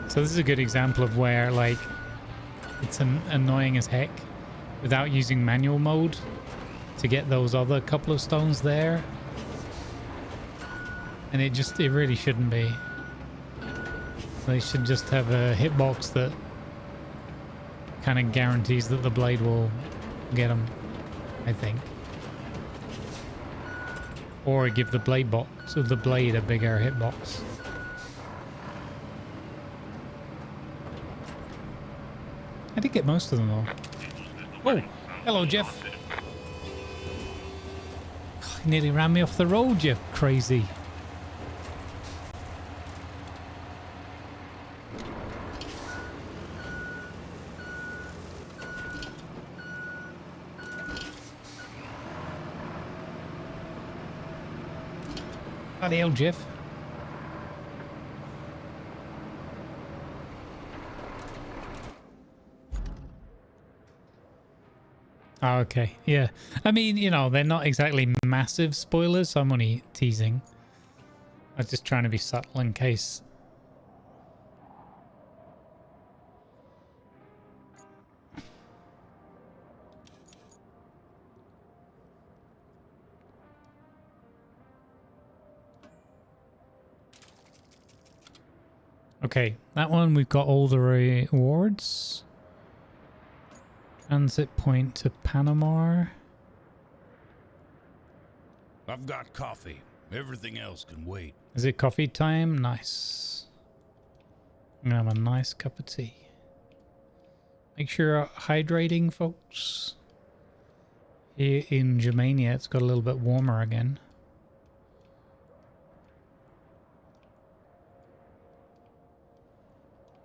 So this is a good example of where, like, it's annoying as heck without using manual mode to get those other couple of stones there. And it really shouldn't be. They should just have a hitbox that kind of guarantees that the blade will get them, I think. Or give the blade box of the blade a bigger hitbox. I did get most of them though. Whoa! Hello, Jeff. You nearly ran me off the road, you crazy. Bloody hell, Jeff. Oh, okay. Yeah. I mean, you know, they're not exactly massive spoilers, so I'm only teasing. I'm just trying to be subtle in case. Okay, that one we've got all the rewards. Transit point to Panama. I've got coffee. Everything else can wait. Is it coffee time? Nice. I'm gonna have a nice cup of tea. Make sure you're hydrating, folks. Here in Germania, it's got a little bit warmer again.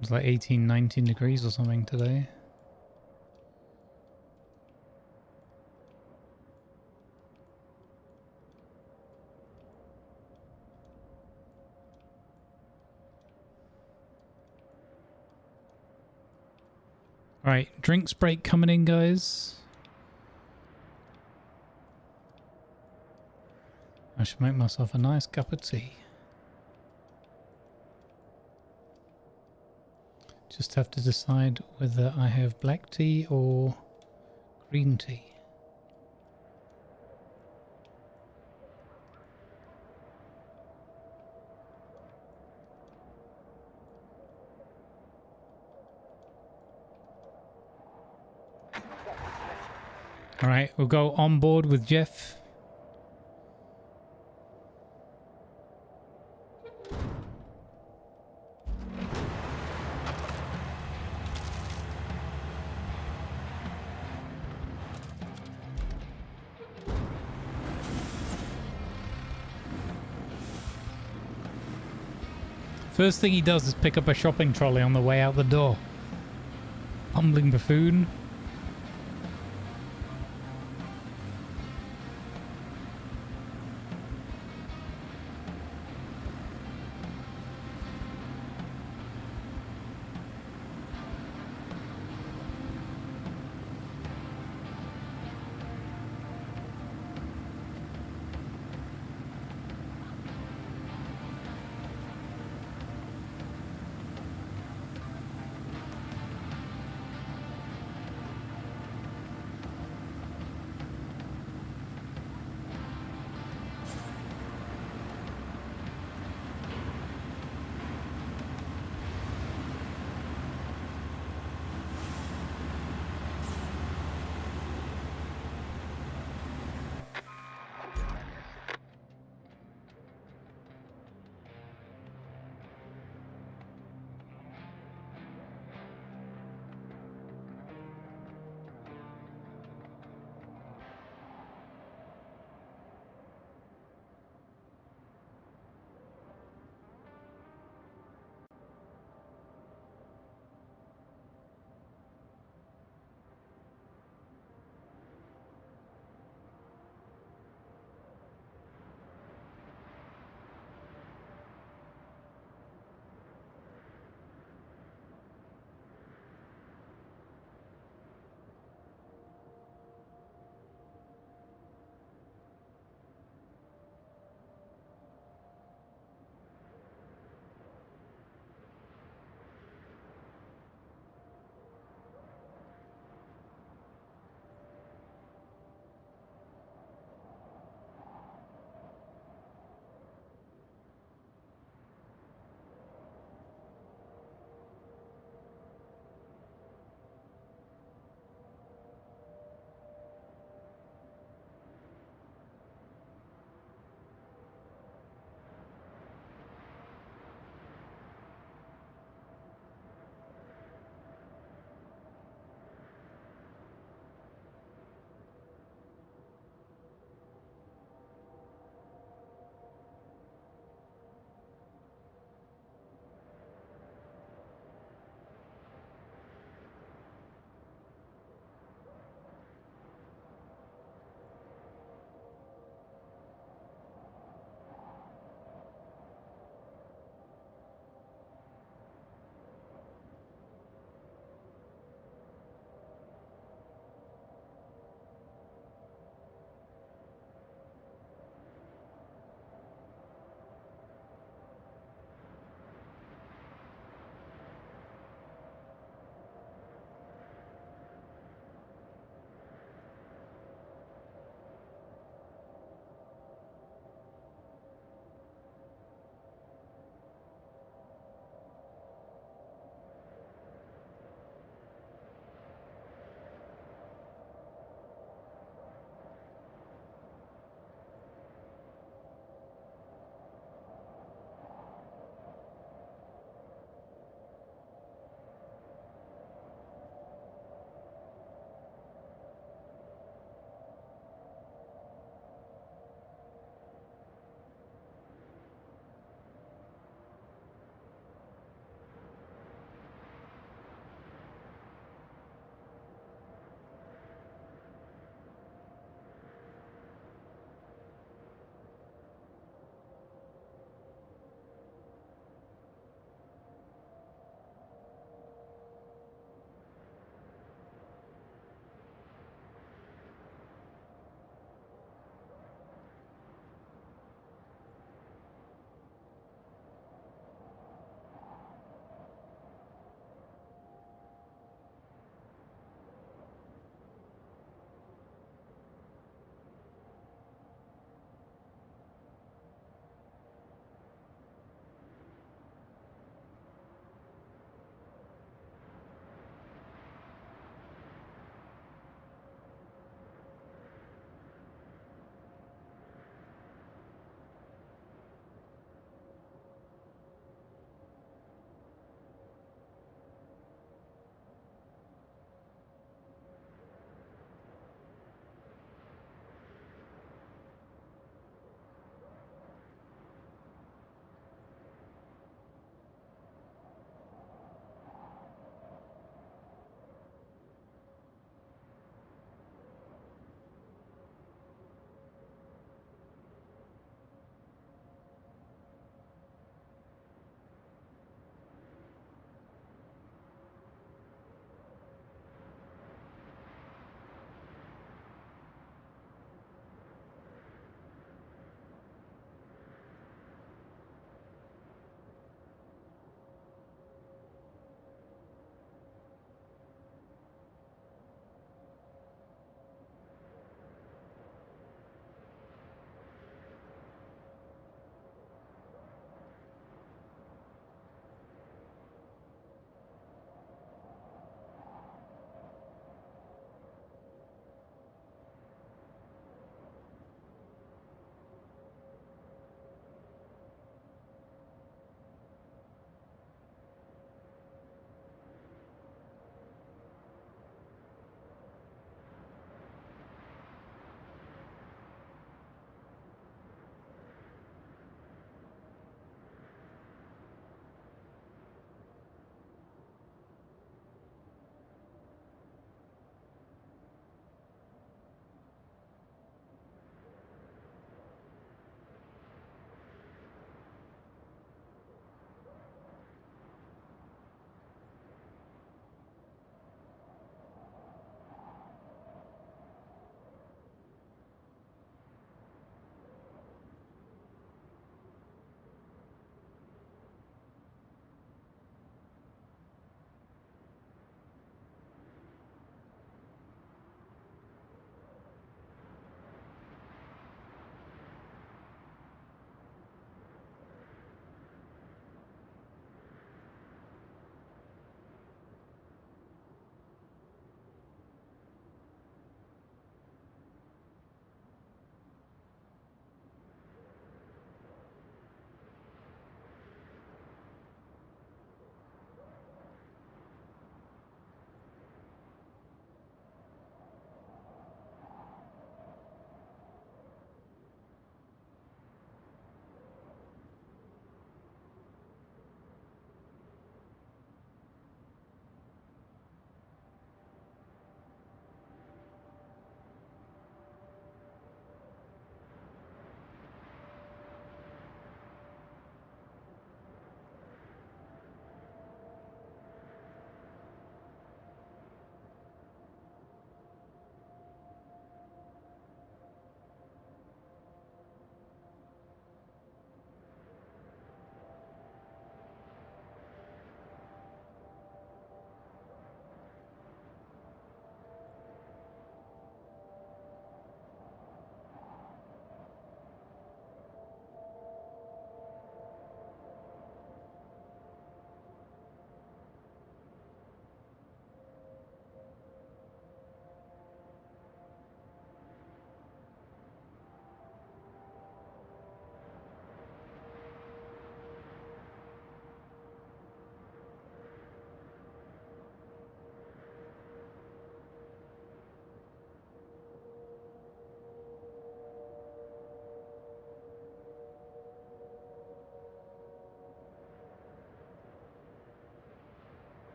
It's like 18, 19 degrees or something today. Right, drinks break coming in, guys. I should make myself a nice cup of tea. Just have to decide whether I have black tea or green tea. All right, we'll go on board with Jeff. First thing he does is pick up a shopping trolley on the way out the door. Bumbling buffoon.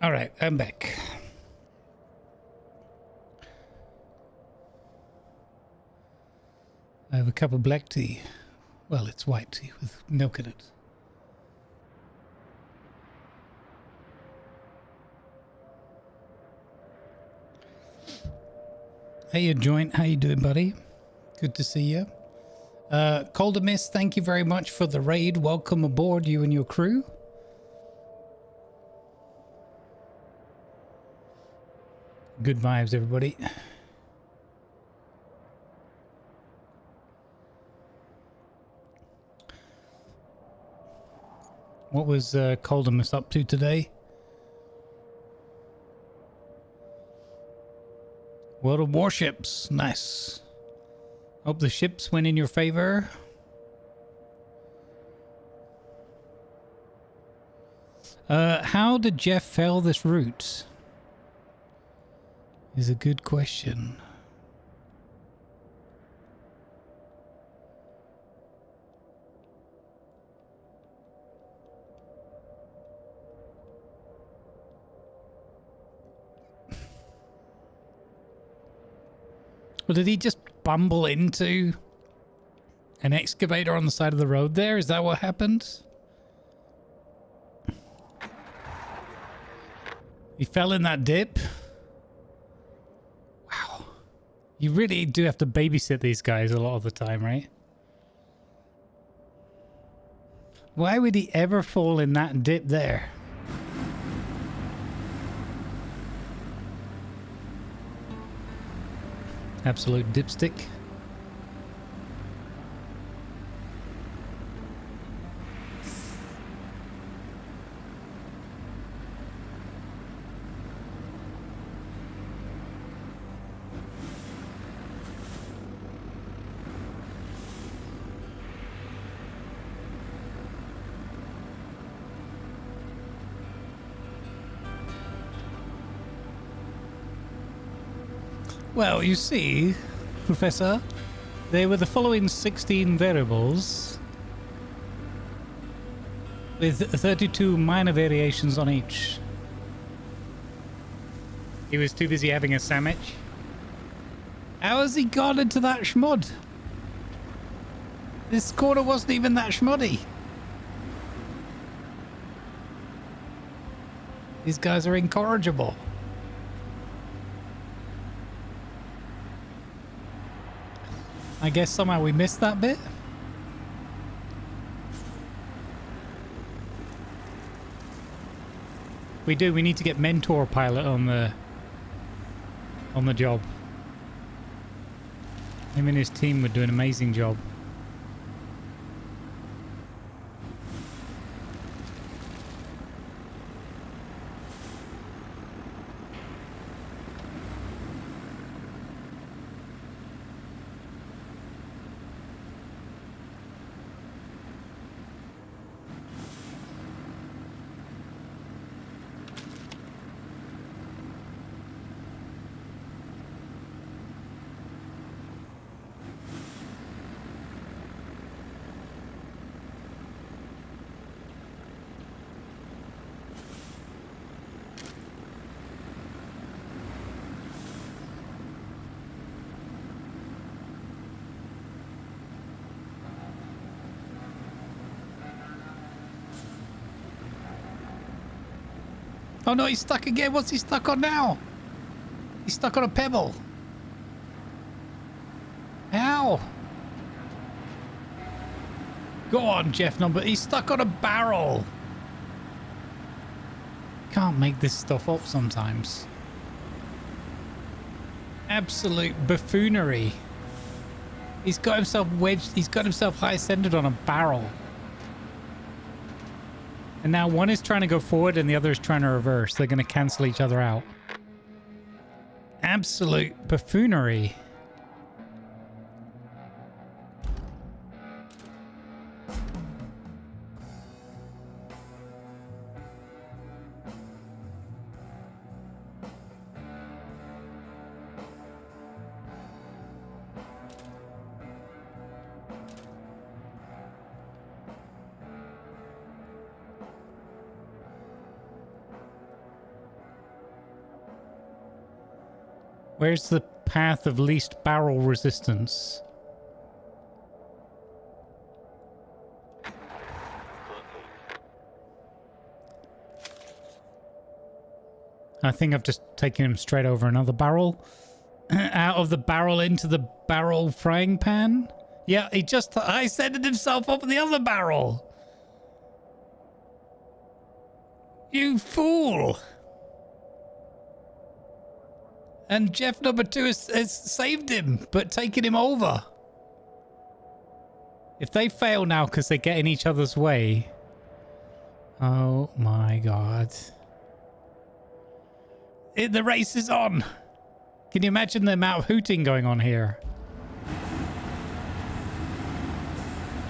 All right, I'm back. I have a cup of black tea. Well, it's white tea with milk in it. Hey, Joint. How you doing, buddy? Good to see you. Caldermiss, thank you very much for the raid. Welcome aboard, you and your crew. Good vibes, everybody. What was Caldermiss up to today? World of Warships. Nice. Hope the ships went in your favor. How did Jeff fail this route? Is a good question. Well, did he just bumble into an excavator on the side of the road there? Is that what happened? He fell in that dip? Wow. You really do have to babysit these guys a lot of the time, right? Why would he ever fall in that dip there? Absolute dipstick. Well, you see, Professor, there were the following 16 variables with 32 minor variations on each. He was too busy having a sandwich. How has he gone into that schmud? This corner wasn't even that schmuddy. These guys are incorrigible. I guess somehow we missed that bit. We do. We need to get Mentor Pilot on the job. Him and his team would do an amazing job. Oh no, he's stuck again. What's he stuck on now? He's stuck on a pebble. How? Go on, Jeff number. He's stuck on a barrel. Can't make this stuff up sometimes. Absolute buffoonery. He's got himself wedged. He's got himself high-centered on a barrel. And now one is trying to go forward and the other is trying to reverse. They're going to cancel each other out. Absolute buffoonery. Where's the path of least barrel resistance? I think I've just taken him straight over another barrel. Out of the barrel into the barrel frying pan? Yeah, he just ascended himself up the other barrel. You fool. And Jeff number 2 has saved him, but taken him over. If they fail now because they get in each other's way. Oh my god. The race is on. Can you imagine the amount of hooting going on here?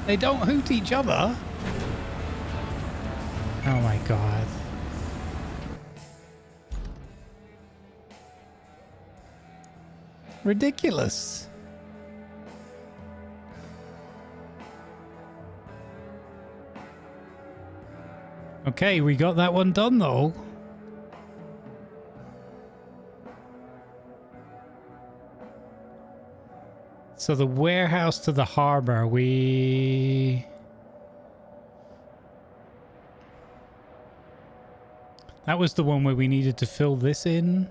They don't hoot each other. Oh my god. Ridiculous. Okay, we got that one done though. So the warehouse to the harbor, that was the one where we needed to fill this in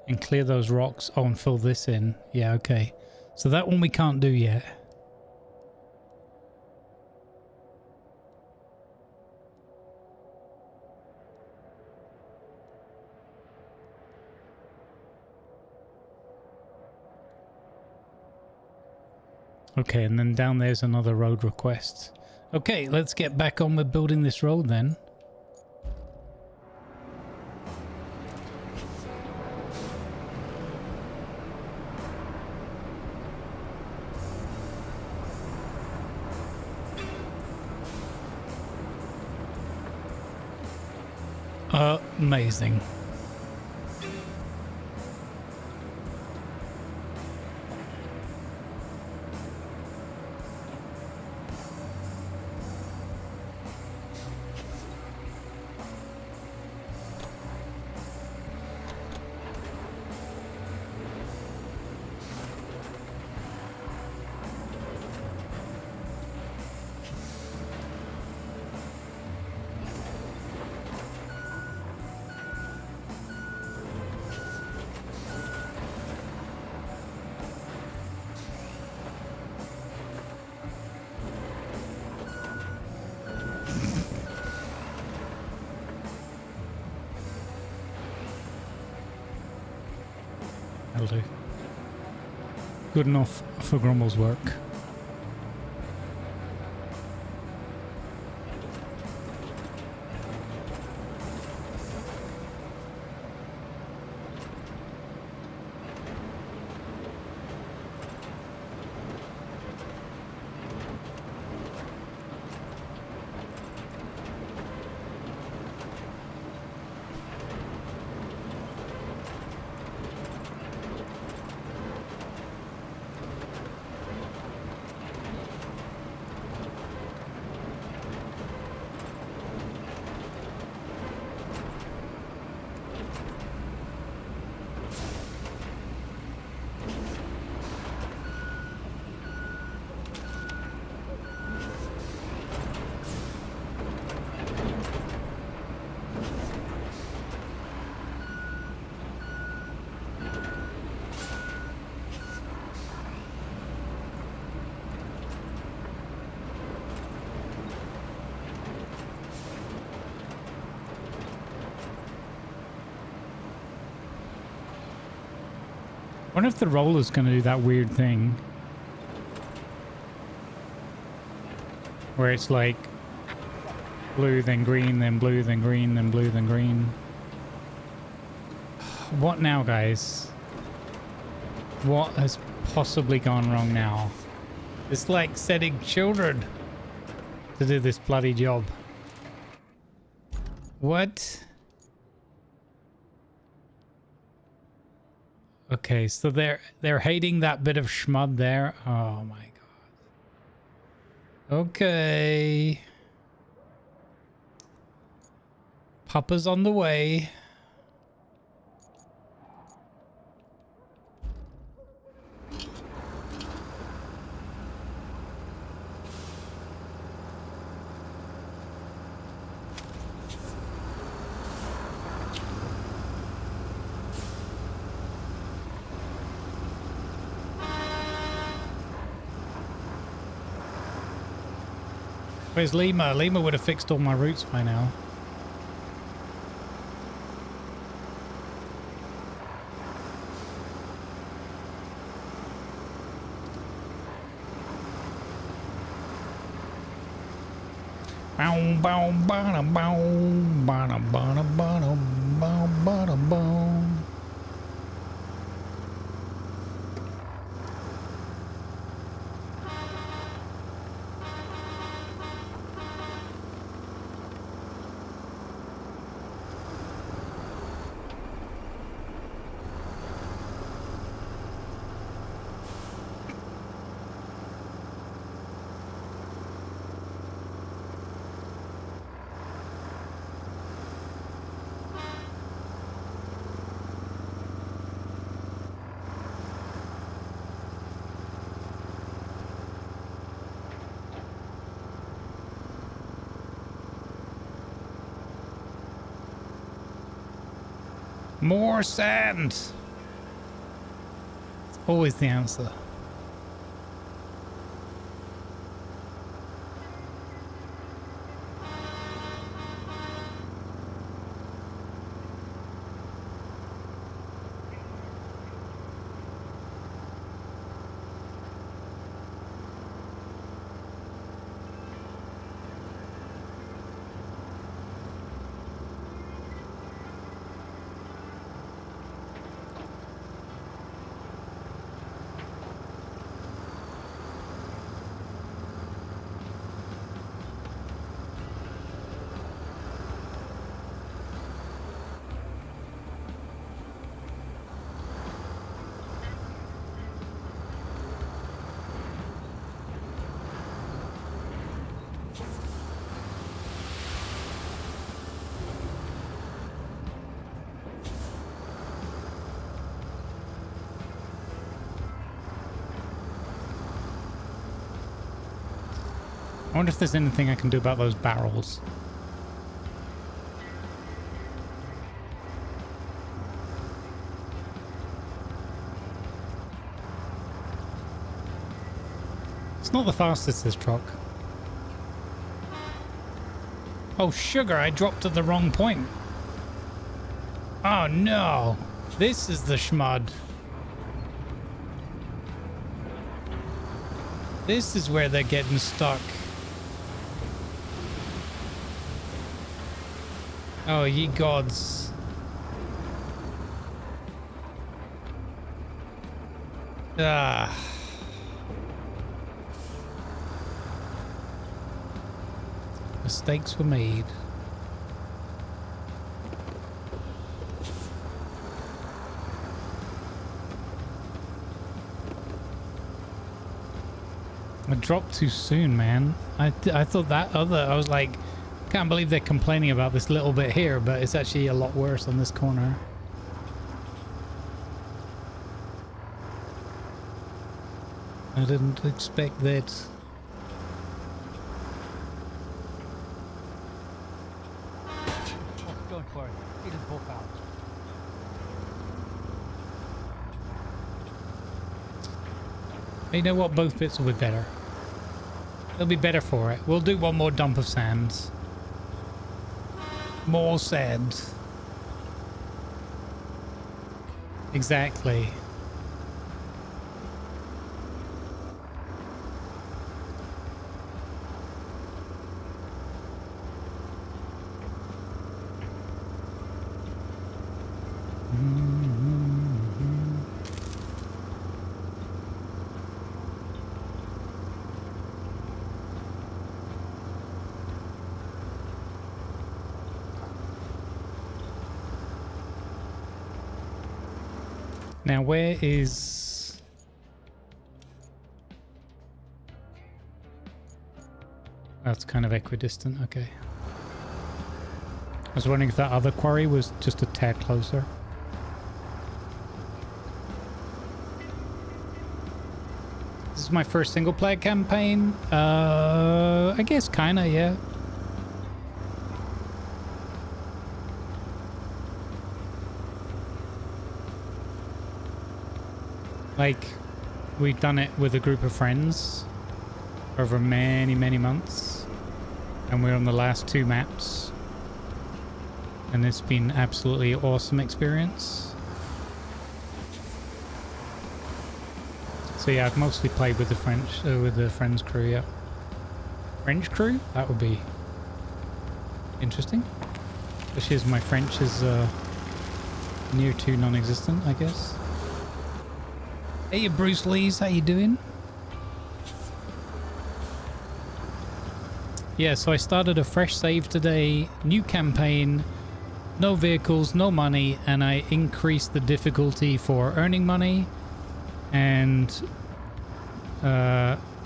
and clear those rocks. Oh, and fill this in. Yeah, okay. So that one we can't do yet. Okay, and then down there's another road request. Okay, let's get back on with building this road then. Amazing. That'll do. Good enough for Grumble's work. I wonder if the roller's going to do that weird thing where it's like blue, then green, then blue, then green, then blue, then green. What now, guys? What has possibly gone wrong now? It's like setting children to do this bloody job. What? Okay, so they're hating that bit of schmud there. Oh my god. Okay. Papa's on the way. Where's Lima? Lima would have fixed all my routes by now. Bow, bow, bada, bow, bada, bada, bada, bow, bada, bow. More sand. It's always the answer. I wonder if there's anything I can do about those barrels. It's not the fastest, this truck. Oh, sugar, I dropped at the wrong point. Oh, no. This is the schmud. This is where they're getting stuck. Oh, ye gods. Ah. Mistakes were made. I dropped too soon, man. I thought that other... I was like... Can't believe they're complaining about this little bit here, but it's actually a lot worse on this corner. I didn't expect that. Oh, don't worry, it'll both out. You know what? Both bits will be better. They'll be better for it. We'll do one more dump of sands. More sand. Exactly. Now, where is... That's kind of equidistant, okay. I was wondering if that other quarry was just a tad closer. This is my first single-player campaign. I guess kinda, yeah. Like, we've done it with a group of friends over many, many months. And we're on the last 2 maps. And it's been absolutely awesome experience. So yeah, I've mostly played with the Friends crew, yeah. French crew? That would be interesting. Especially as my French is near to non-existent, I guess. Hey, Bruce Lees, how you doing? Yeah, so I started a fresh save today, new campaign, no vehicles, no money, and I increased the difficulty for earning money and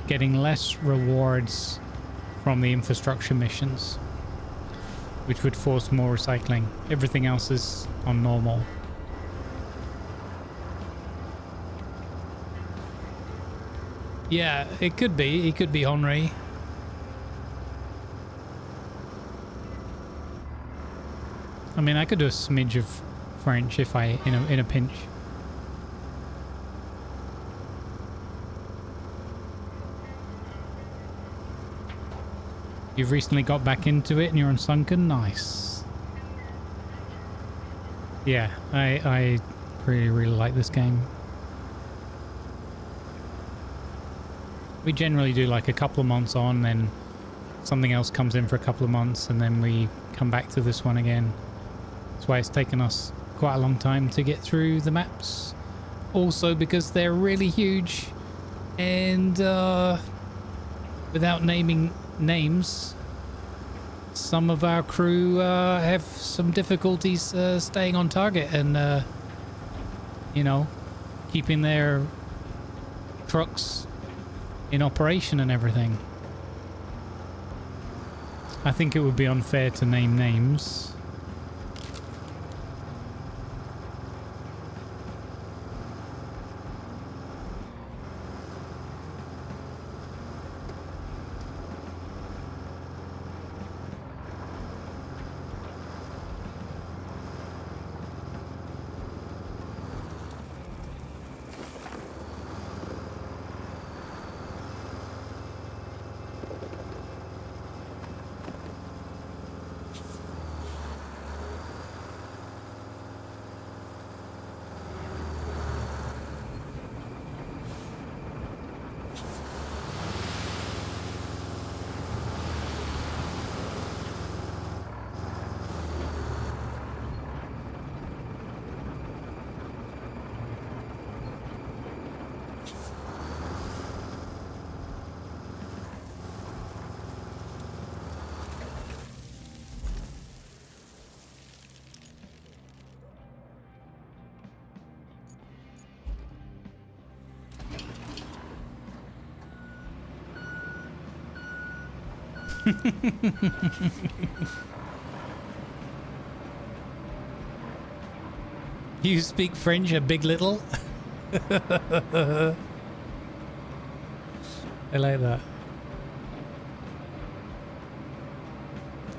getting less rewards from the infrastructure missions, which would force more recycling. Everything else is on normal. Yeah, it could be. It could be Henri. I mean, I could do a smidge of French if I, in a pinch. You've recently got back into it and you're on Sunken? Nice. Yeah, I really like this game. We generally do like a couple of months on, then something else comes in for a couple of months, and then we come back to this one again. That's why it's taken us quite a long time to get through the maps. Also because they're really huge, and without naming names, some of our crew have some difficulties staying on target and you know, keeping their trucks in operation and everything. I think it would be unfair to name names. You speak French a big little? I like that.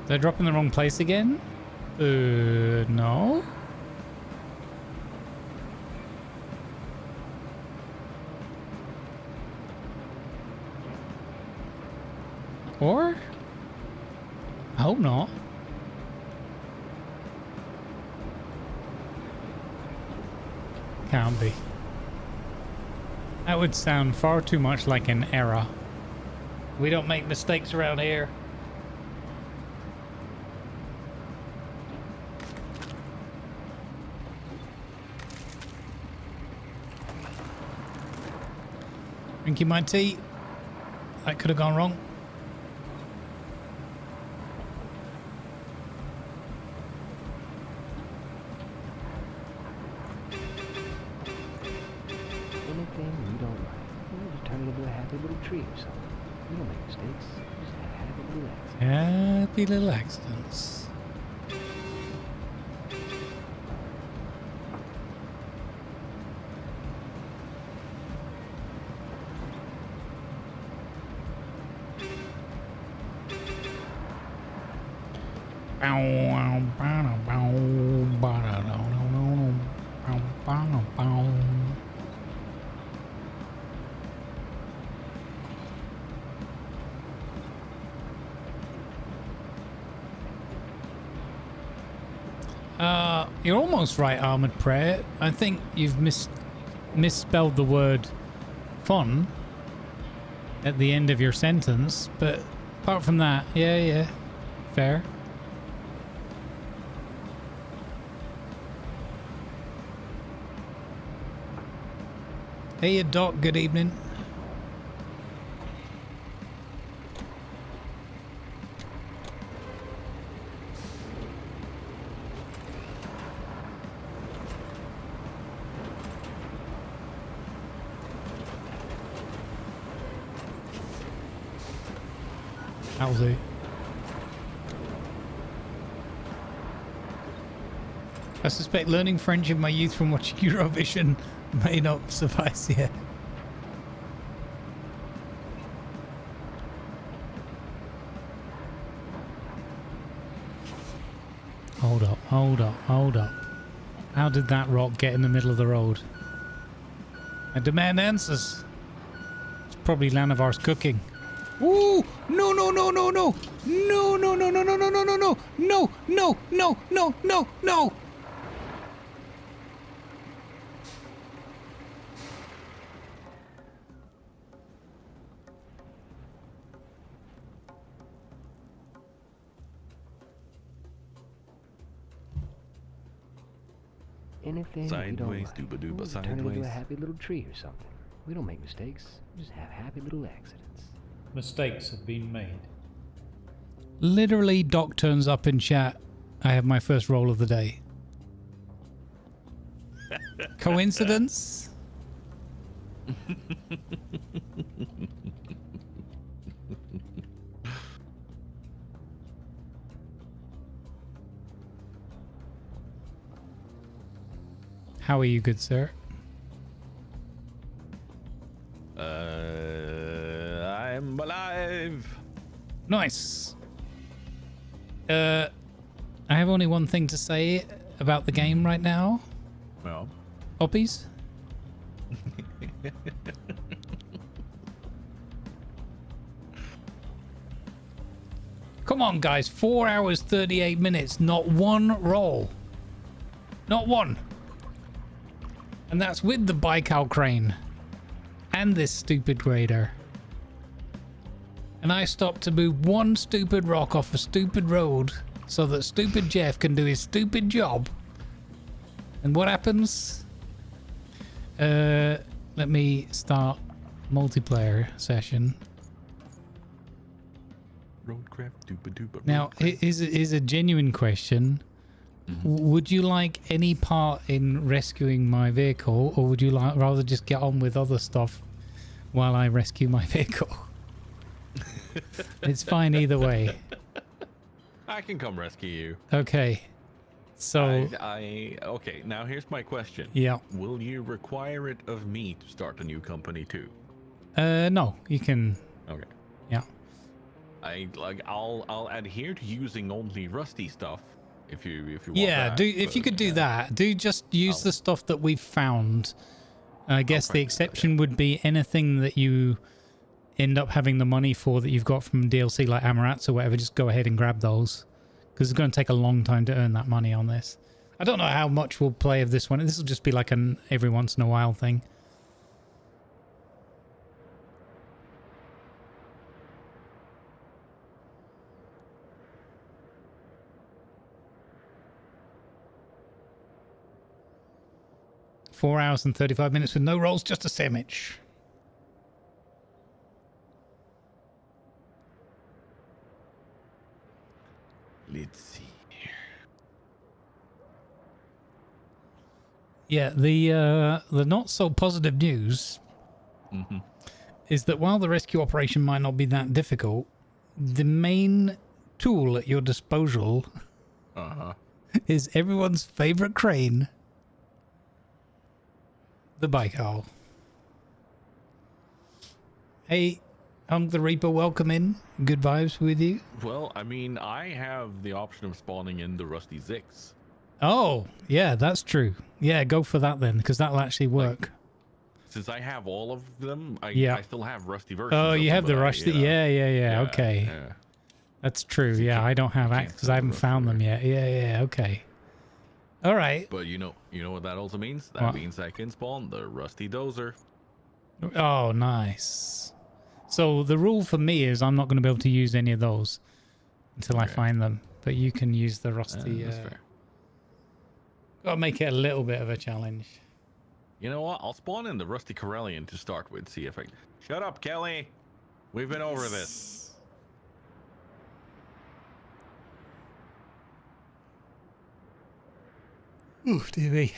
Did I drop in the wrong place again? No. Or? I hope not. Can't be. That would sound far too much like an error. We don't make mistakes around here. Drinking my tea. That could have gone wrong. Happy little accidents. You're almost right, Armored Prayer. I think you've misspelled the word fun at the end of your sentence, but apart from that, yeah, fair. Hey, Doc, good evening. That'll do. I suspect learning French in my youth from watching Eurovision may not suffice yet. Hold up. How did that rock get in the middle of the road? I demand answers. It's probably Lanavar's cooking. Ooh! No! Anything Sideways, you don't like, dooba-dooba, we'll turn it sideways. into a happy little tree or something. We don't make mistakes. We just have happy little accidents. Mistakes have been made. Literally, Doc turns up in chat. I have my first roll of the day. Coincidence? How are you, good sir? I'm alive. Nice. I have only one thing to say about the game right now. Well, Hoppies. Come on, guys. 4 hours, 38 minutes. Not one roll. Not one. And that's with the Baikal crane. And this stupid raider. And I stopped to move one stupid rock off a stupid road so that stupid Jeff can do his stupid job. And what happens? Let me start multiplayer session. RoadCraft, dooba-dooba. Now, here's a genuine question. Would you like any part in rescuing my vehicle, or would you rather just get on with other stuff while I rescue my vehicle? It's fine either way. I can come rescue you. Okay. So... Okay, now here's my question. Yeah. Will you require it of me to start a new company too? No, you can... Okay. Yeah. I'll adhere to using only rusty stuff if you want yeah, that, if you could do that, just use the stuff that we've found. I guess the exception would be anything that you end up having the money for that you've got from DLC like Amarats or whatever. Just go ahead and grab those, because it's going to take a long time to earn that money on this. I don't know how much we'll play of this one. This will just be like an every once in a while thing. Four hours and 35 minutes with no rolls, just a sandwich. Let's see here. Yeah, the not so positive news is that while the rescue operation might not be that difficult, the main tool at your disposal is everyone's favorite crane, the Baikal. Hey, Hunk the Reaper, welcome in. Good vibes with you. Well, I mean, I have the option of spawning in the Rusty Zix. Oh, yeah, that's true. Yeah, go for that then, because that'll actually work. Since I have all of them, I still have rusty versions. Oh, of you them, have the but rusty. Yeah, okay. Yeah. That's true. Yeah, I don't have access because I haven't found them yet. Yeah, okay. All right. But you know what that also means? That means I can spawn the rusty dozer. Oh, nice. So the rule for me is I'm not going to be able to use any of those until I find them. But you can use the rusty. That's fair. Got to make it a little bit of a challenge. You know what? I'll spawn in the rusty Corellian to start with. See if I. Shut up, Kelly. We've been over this. Ooh, dear me.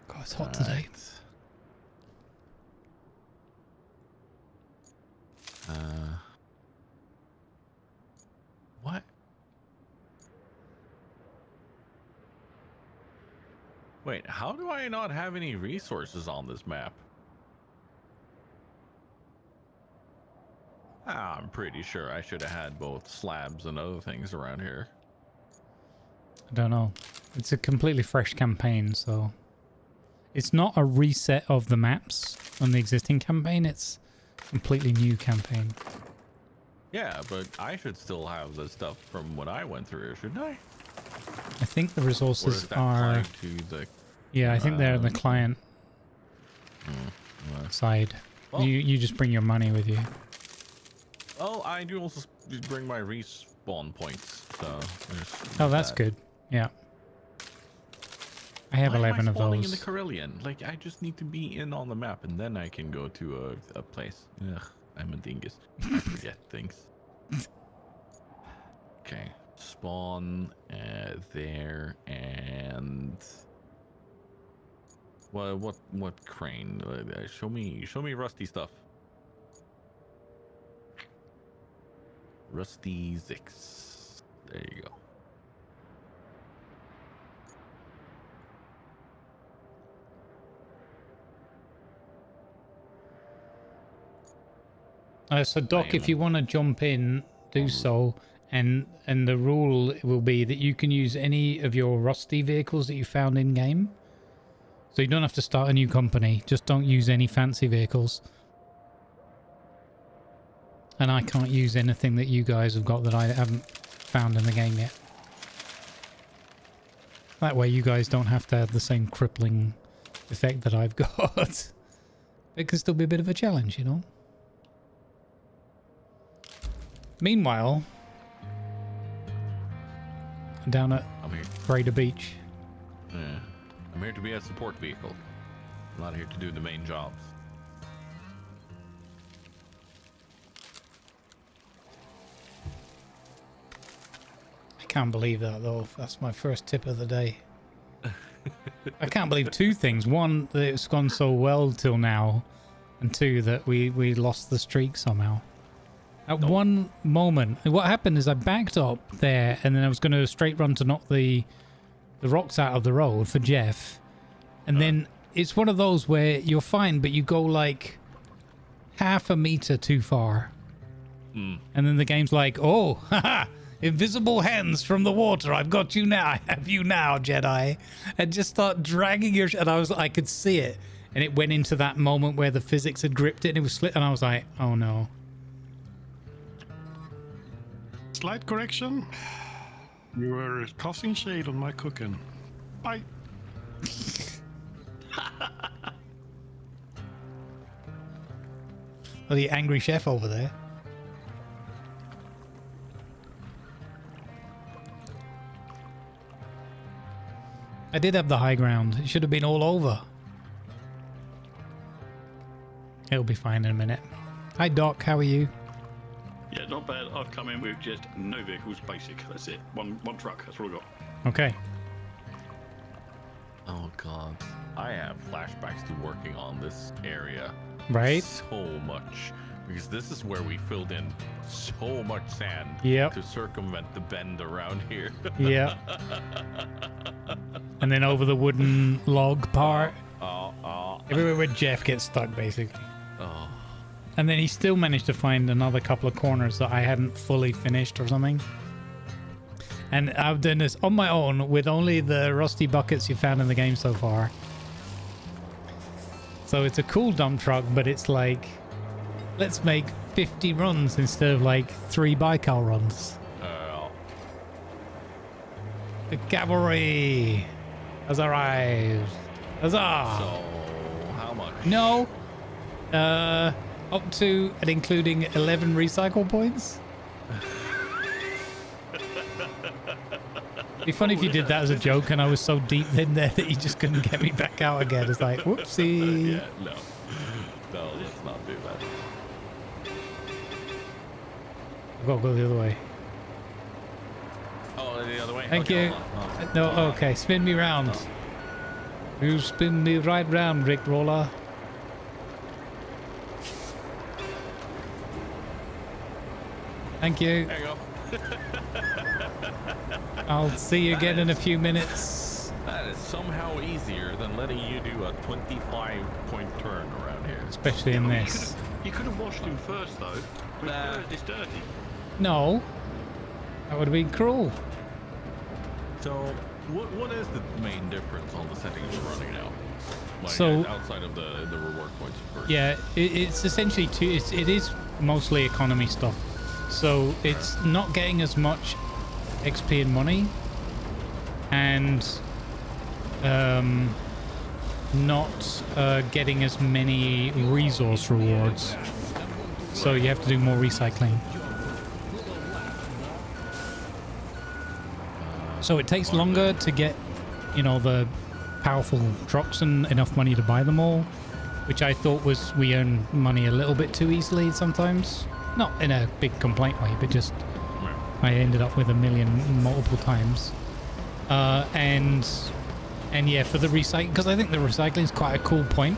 God, it's hot today. What? Wait, how do I not have any resources on this map? I'm pretty sure I should have had both slabs and other things around here. I don't know. It's a completely fresh campaign, so it's not a reset of the maps on the existing campaign. It's a completely new campaign. Yeah, but I should still have the stuff from when I went through, shouldn't I? I think the resources that are. To the, yeah, I think they're on the client side. Well, you just bring your money with you. Well, I do also bring my respawn points, so Oh, that's good. Yeah. I have 11 of spawning those. In the Corellian? Like, I just need to be in on the map, and then I can go to a place. Ugh, I'm a dingus. I forget things. Okay, spawn there, and what crane? Show me rusty stuff. Rusty Zix. There you go. So Doc, if you want to jump in, do so, and the rule will be that you can use any of your rusty vehicles that you found in game. So you don't have to start a new company. Just don't use any fancy vehicles. And I can't use anything that you guys have got that I haven't found in the game yet. That way you guys don't have to have the same crippling effect that I've got. It can still be a bit of a challenge, you know? Meanwhile, down at Crater Beach. Yeah. I'm here to be a support vehicle. I'm not here to do the main jobs. I can't believe that, though. That's my first tip of the day. I can't believe two things. One, that it's gone so well till now. And two, that we lost the streak somehow. At one moment, what happened is I backed up there, and then I was going to straight run to knock the rocks out of the road for Jeff. And then it's one of those where you're fine, but you go like half a meter too far. And then the game's like, oh, haha, invisible hands from the water. I've got you now. I have you now, Jedi. And just start dragging your... And I could see it. And it went into that moment where the physics had gripped it and it was split. And I was like, oh no. Slight correction. You were casting shade on my cooking. Bye. Oh, the angry chef over there. I did have the high ground. It should have been all over. It'll be fine in a minute. Hi, Doc. How are you? Yeah, not bad. I've come in with just no vehicles, basic. That's it. One truck. That's all I got. Okay. Oh god, I have flashbacks to working on this area. Right. So much, because this is where we filled in so much sand. Yep. To circumvent the bend around here. Yeah. And then over the wooden log part. Everywhere where Jeff gets stuck, basically. Oh. And then he still managed to find another couple of corners that I hadn't fully finished or something. And I've done this on my own with only the rusty buckets you found in the game so far. So it's a cool dump truck, but it's like, let's make 50 runs instead of like 3 Baikal runs. The cavalry. has arrived. Huzzah! So, how much? No. Up to and including 11 recycle points. It'd be funny if you did that as a joke and I was so deep in there that you just couldn't get me back out again. It's like, whoopsie. Yeah, no. No, let's not do that. I've got to go the other way. Oh, the other way? Thank okay, you. hold on. No, okay, spin me round. You spin me right round, Rick Roller. Thank you. There you go. I'll see you again in a few minutes. That is somehow easier than letting you do a 25-point turn around here. Especially in this. You could have washed him first, though. It's dirty. No. That would have been cruel. So, what is the main difference on the settings you're running now? Like, So- outside of the reward points first. Yeah, it's essentially it is mostly economy stuff. So it's not getting as much XP and money, and not getting as many resource rewards. So you have to do more recycling. So it takes longer to get, you know, the powerful trucks and enough money to buy them all, which I thought was we earn money a little bit too easily sometimes. Not in a big complaint way, but just I ended up with 1 million multiple times. And yeah, for the recycling, because I think the recycling is quite a cool point,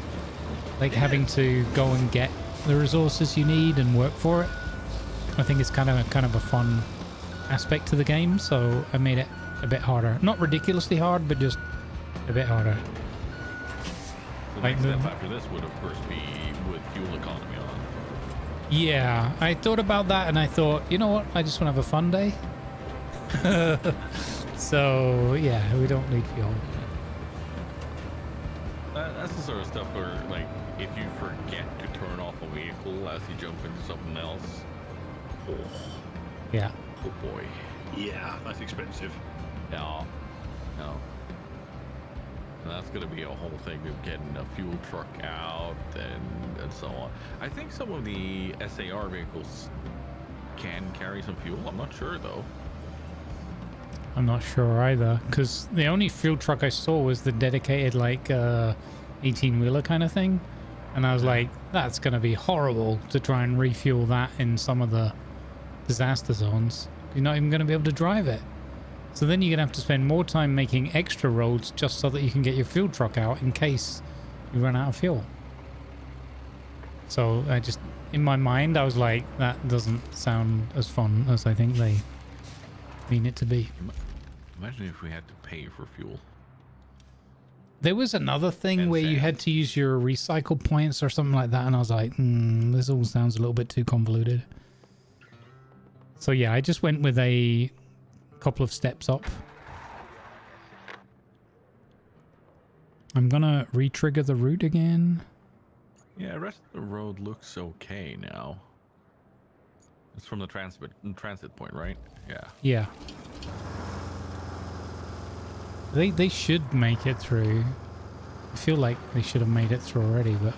like having to go and get the resources you need and work for it. I think it's kind of a fun aspect to the game, so I made it a bit harder. Not ridiculously hard, but just a bit harder. The next step after this would, of course, be with fuel economy on. Yeah, I thought about that and I thought, you know what, I just want to have a fun day. So, yeah, we don't need fuel. That's the sort of stuff where, like, if you forget to turn off a vehicle as you jump into something else, Yeah. oh boy. Yeah, that's expensive. No. And that's going to be a whole thing of getting a fuel truck out and so on. I think some of the SAR vehicles can carry some fuel. I'm not sure, though. I'm not sure either, because the only fuel truck I saw was the dedicated, like, 18-wheeler kind of thing. And I was like, that's going to be horrible to try and refuel that in some of the disaster zones. You're not even going to be able to drive it. So then you're going to have to spend more time making extra roads just so that you can get your fuel truck out in case you run out of fuel. So I just, in my mind, I was like, that doesn't sound as fun as I think they mean it to be. Imagine if we had to pay for fuel. There was another thing where you had to use your recycle points or something like that, and I was like, this all sounds a little bit too convoluted. So yeah, I just went with a couple of steps up. I'm gonna re-trigger the route again. Yeah, the rest of the road looks okay now. It's from the transit point, right? Yeah. Yeah. They should make it through. I feel like they should have made it through already, but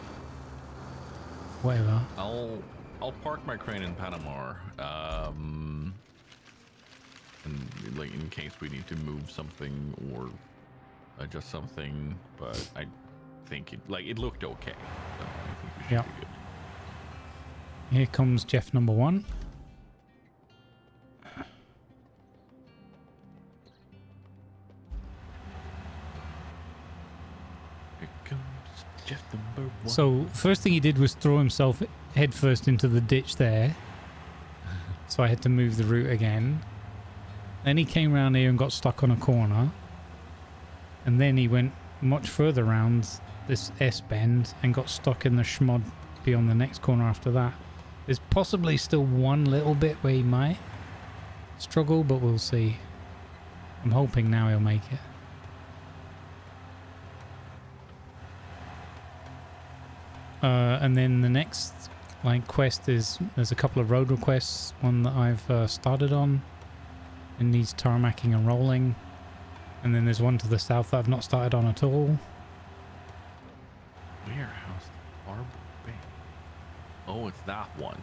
whatever. I'll park my crane in Panama, and like in case we need to move something or adjust something. But I think it looked okay. So I think we should be good. Here comes Jeff number 1. Here comes Jeff number 1. So first thing he did was throw himself headfirst into the ditch there. So I had to move the route again. Then he came around here and got stuck on a corner. And then he went much further around this S-bend and got stuck in the schmod beyond the next corner after that. There's possibly still one little bit where he might struggle, but we'll see. I'm hoping now he'll make it. And then the next quest is, there's a couple of road requests. One that I've started on. It needs tarmacking and rolling. And then there's one to the south that I've not started on at all. Warehouse Harbor Bay. Oh, it's that one.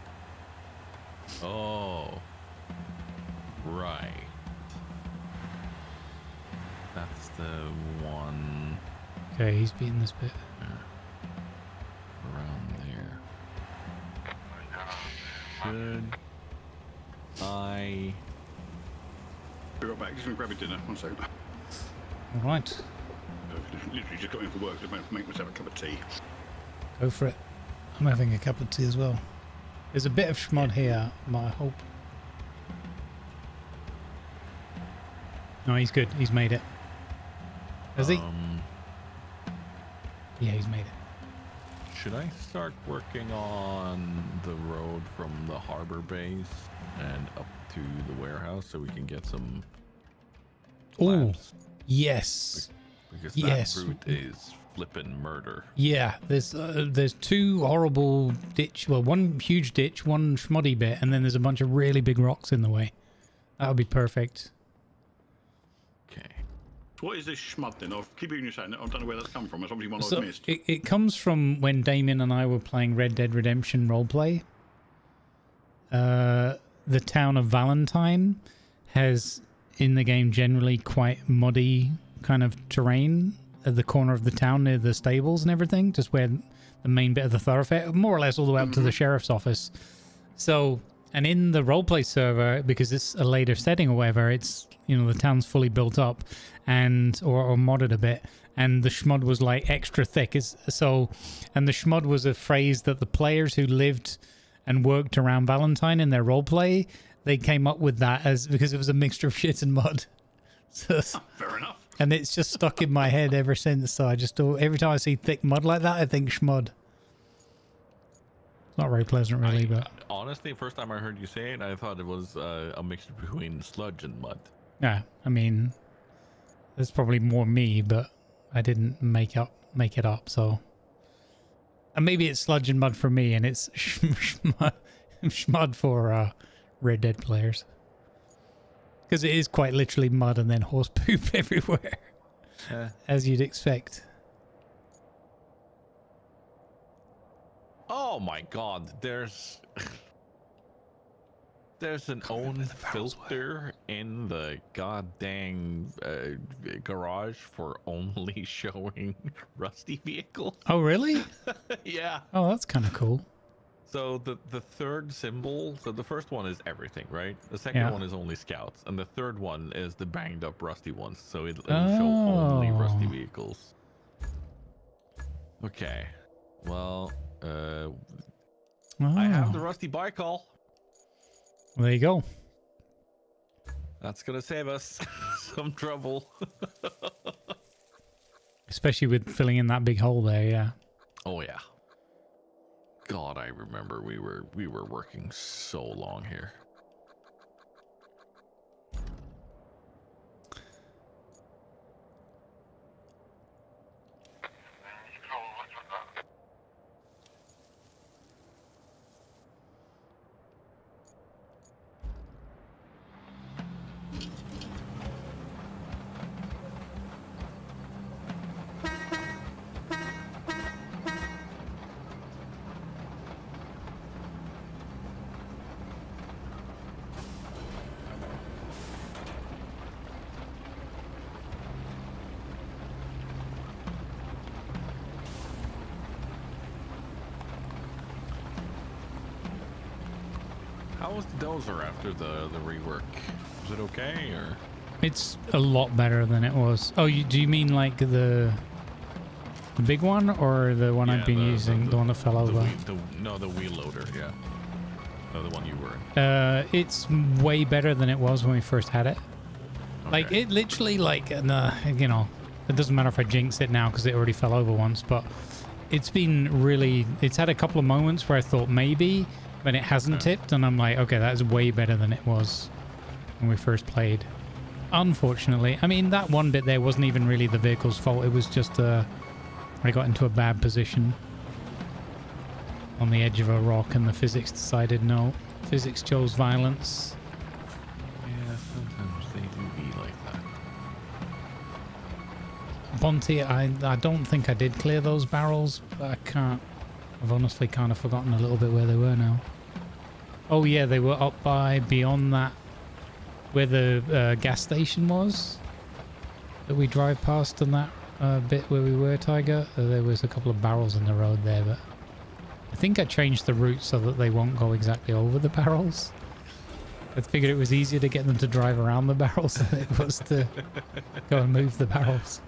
Oh. Right. That's the one. Okay, he's beating this bit. Around there. Should I... Be right back. Just gonna grab a dinner. One second. All right. Literally just got in for work to make myself a cup of tea. Go for it. I'm having a cup of tea as well. There's a bit of schmod here, I hope. No, he's good. He's made it. Has he? Yeah, he's made it. Should I start working on the road from the harbor base and up to the warehouse so we can get some Oh, yes. Because that route is flippin' murder. Yeah, there's two horrible ditch, well, one huge ditch, one schmoddy bit, and then there's a bunch of really big rocks in the way. That would be perfect. Okay. What is this schmud then? I'll keep hearing you saying it. I don't know where that's come from. It's obviously one So I've missed. it comes from when Damien and I were playing Red Dead Redemption roleplay. The town of Valentine has, in the game, generally quite muddy kind of terrain at the corner of the town near the stables and everything, just where the main bit of the thoroughfare, more or less all the way up to the sheriff's office. So, and in the roleplay server, because it's a later setting or whatever, it's, you know, the town's fully built up and or modded a bit, and the schmud was like extra thick. And the schmud was a phrase that the players who lived and worked around Valentine in their roleplay, they came up with that as because it was a mixture of shit and mud. So, fair enough. And it's just stuck in my head ever since. So I just every time I see thick mud like that, I think schmud. It's not very pleasant, really, but Honestly, first time I heard you say it, I thought it was a mixture between sludge and mud. yeah, I mean, there's probably more me, but I didn't make it up. So, and maybe it's sludge and mud for me, and it's schmud for Red Dead players. Because it is quite literally mud and then horse poop everywhere, as you'd expect. Oh my god, there's an own filter in the goddamn garage for only showing rusty vehicles. Oh, really? Yeah. Oh, that's kind of cool. So the third symbol, so the first one is everything, right? The second one is only scouts, and the third one is the banged up rusty ones. So it'll show only rusty vehicles. Okay. Well, I have the rusty Baikal. There you go. That's gonna save us some trouble. Especially with filling in that big hole there, yeah. Oh yeah. God, I remember we were working so long here. How was the dozer after the rework? Was it okay, or? It's a lot better than it was. Oh, do you mean like the big one, or the one I've been using, the one that fell over? No, the wheel loader, yeah. No, the one you were in. It's way better than it was when we first had it. Okay. Like, it literally, like, you know, it doesn't matter if I jinx it now because it already fell over once, but it's been really, it's had a couple of moments where I thought maybe, but it hasn't tipped, and I'm like, okay, that is way better than it was when we first played. Unfortunately, I mean, that one bit there wasn't even really the vehicle's fault. It was just I got into a bad position on the edge of a rock, and the physics decided no. Physics chose violence. Yeah, sometimes they do be like that. Bonte, I don't think I did clear those barrels, but I can't. I've honestly kind of forgotten a little bit where they were now. Oh yeah, they were up by beyond that, where the gas station was that we drive past on that bit where we were, Tiger. There was a couple of barrels in the road there, but I think I changed the route so that they won't go exactly over the barrels. I figured it was easier to get them to drive around the barrels than it was to go and move the barrels.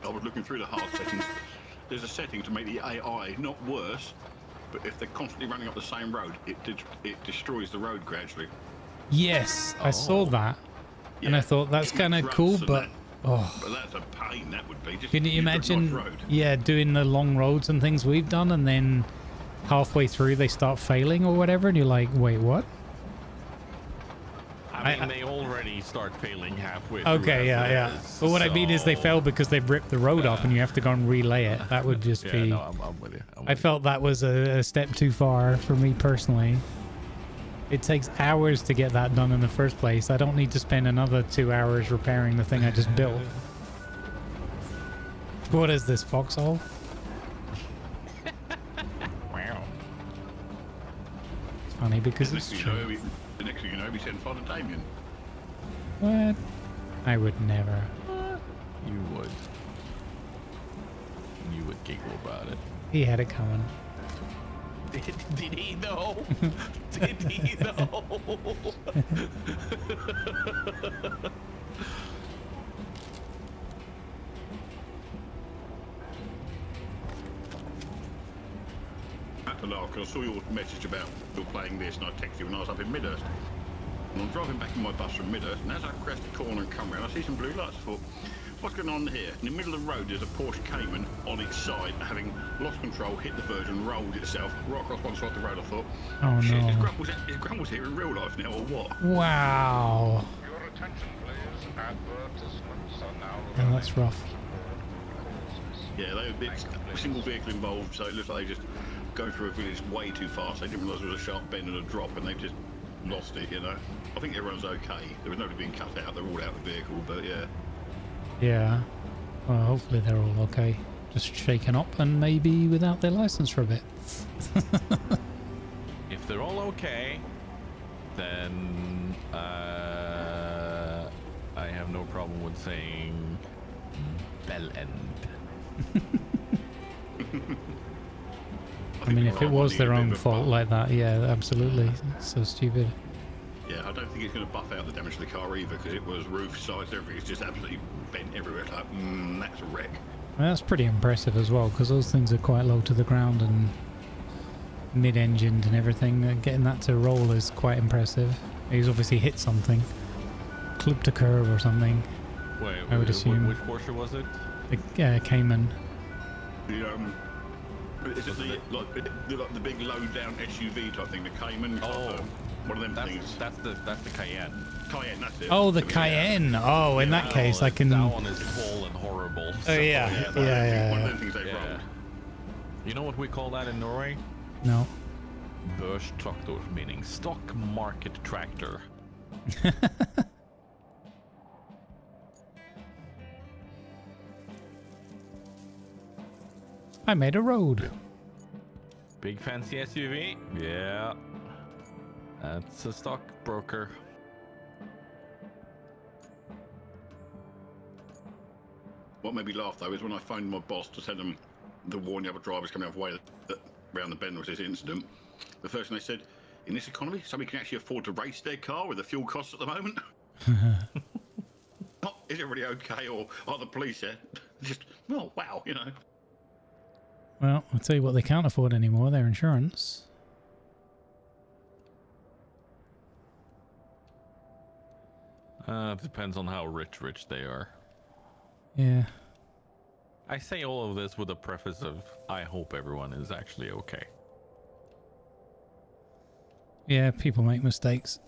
I was looking through the hard settings. There's a setting to make the AI not worse, but if they're constantly running up the same road, it destroys the road gradually. Yes, I saw that, and I thought that's kind of cool, but but that's a pain. That would be. Just, can you imagine? Yeah, doing the long roads and things we've done, and then halfway through they start failing or whatever, and you're like, wait, what? I mean, they already start failing halfway. Okay, yeah. But what I mean is they fail because they've ripped the road up and you have to go and relay it. That would just be... No, I'm with you. I felt that was a step too far for me personally. It takes hours to get that done in the first place. I don't need to spend another 2 hours repairing the thing I just built. What is this, Foxhole? Wow. It's funny because it's true. The next thing you know, we send Father Damien. What? I would never. You would. You would giggle about it. He had it coming. Did he though? Did he though? I had to laugh because I saw your message about you're playing this, and I texted you when I was up in Midhurst. And I'm driving back in my bus from Midhurst, and as I crest the corner and come round, I see some blue lights. I thought, what's going on here? In the middle of the road, there's a Porsche Cayman on its side, having lost control, hit the verge, and rolled itself right across one side of the road. I thought, oh shit, no. Is Grumbles here in real life now, or what? Wow. Your attention, please. Advertisements are now Yeah, that's rough. Yeah, they were a bit single vehicle involved, so it looks like they just go through a village way too fast. They didn't realise there was a sharp bend and a drop, and they just lost it, you know. I think everyone's okay. There was nobody being cut out. They're all out of the vehicle, but yeah. Yeah. Well, hopefully they're all okay. Just shaken up and maybe without their license for a bit. If they're all okay, then I have no problem with saying bell end. I mean, if it was their own fault like that, yeah, absolutely. It's so stupid. Yeah, I don't think it's going to buff out the damage to the car either, because it was roof, sides, everything. It's just absolutely bent everywhere. It's like, that's a wreck. Well, that's pretty impressive as well, because those things are quite low to the ground and mid-engined and everything. Getting that to roll is quite impressive. He's obviously hit something, clipped a curve or something. Wait, I would assume. Which Porsche was it? The Cayman. Is it the big low-down SUV type thing, the Cayman? One of them things. That's the Cayenne. Cayenne, that's it. Oh, the Cayenne. Oh, in that case, I can. That one is full and horrible. Oh yeah, yeah. One of them things they rolled. You know what we call that in Norway? No. Børstraktor, meaning stock market tractor. I made a road. Big fancy SUV? Yeah. That's a stockbroker. What made me laugh though is when I phoned my boss to tell them the warning other drivers coming out of the way that around the bend was this incident. The first thing they said, in this economy, somebody can actually afford to race their car with the fuel costs at the moment. Not, is everybody okay, or are the police there? Just, oh wow, you know. Well, I'll tell you what they can't afford anymore, their insurance. Depends on how rich they are. Yeah. I say all of this with a preface of, I hope everyone is actually okay. Yeah, people make mistakes.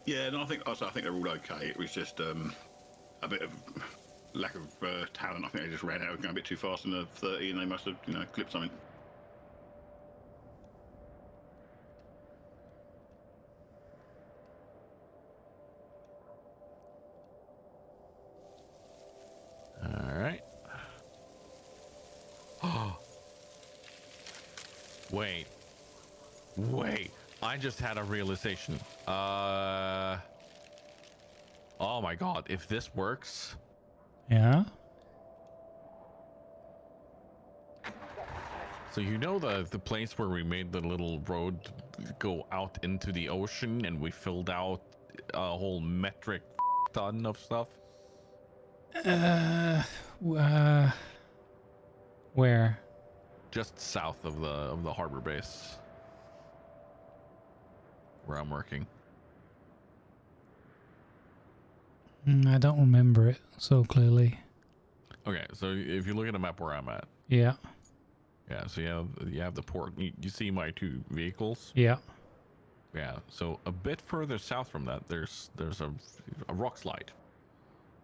Yeah, and I think they're all okay. It was just a bit of lack of talent. I think they just ran out going a bit too fast in the 30, and they must have, clipped something. Wait. I just had a realization. Oh my god, if this works. Yeah. So you know the place where we made the little road go out into the ocean and we filled out a whole metric ton of stuff? Where? Just south of the harbor base. Where I'm working. I don't remember it so clearly. Okay, so if you look at a map where I'm at. Yeah. Yeah, so you have the port. You see my 2 vehicles? Yeah. Yeah, so a bit further south from that, there's a rock slide.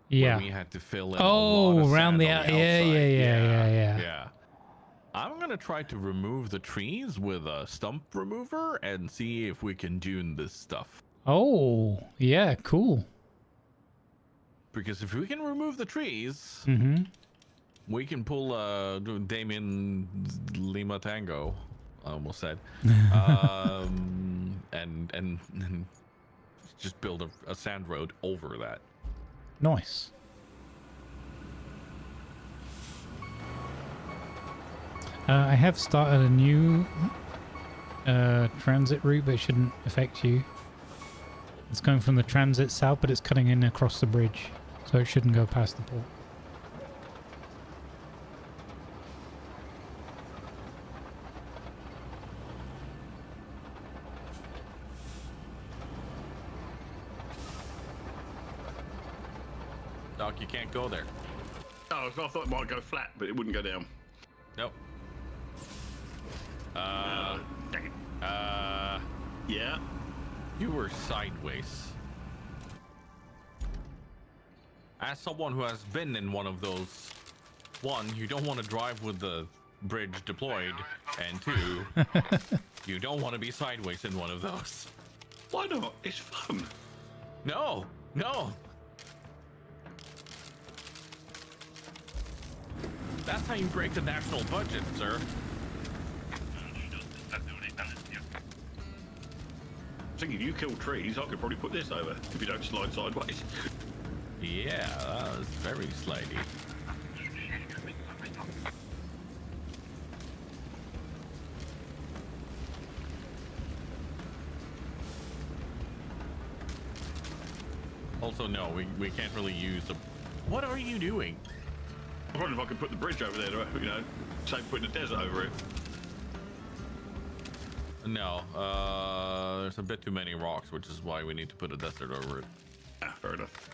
Yeah. Where we had to fill in a lot of around sand the on outside. Yeah. Yeah. I'm gonna try to remove the trees with a stump remover and see if we can dune this stuff. Oh, yeah, cool. Because if we can remove the trees, we can pull Damien Lima Tango, I almost said, and just build a sand road over that. Nice. I have started a new transit route, but it shouldn't affect you. It's going from the transit south, but it's cutting in across the bridge, so it shouldn't go past the port. Doc, you can't go there. Oh, I thought it might go flat, but it wouldn't go down. Nope. Dang it. Yeah. You were sideways. As someone who has been in one of those, 1, you don't want to drive with the bridge deployed, and 2, you don't want to be sideways in one of those. Why not? It's fun. No. That's how you break the national budget, sir. Thinking you kill trees, I could probably put this over if you don't slide sideways. Yeah, that was very slidey. Also, no, we can't really use a... What are you doing? I wonder if I could put the bridge over there, you know, same putting the desert over it. No, there's a bit too many rocks, which is why we need to put a desert over it. Ah, fair enough.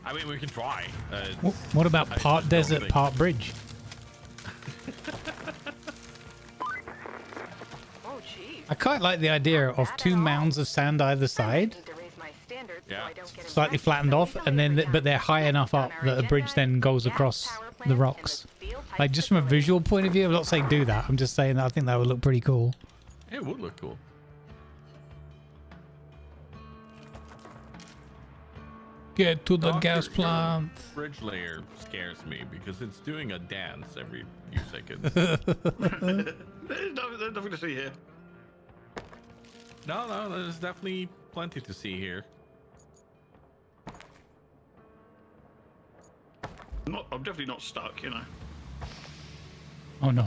I mean, we can try. What about part desert, part bridge? I quite like the idea of 2 mounds of sand either side, slightly flattened off, and then but they're high enough up that a bridge then goes across the rocks. Like, just from a visual point of view, I'm not saying do that. I'm just saying that I think that would look pretty cool. It would look cool. Get to the gas plant. Bridge layer scares me because it's doing a dance every few seconds. There's nothing to see here. No, there's definitely plenty to see here. I'm definitely not stuck, you know. Oh no.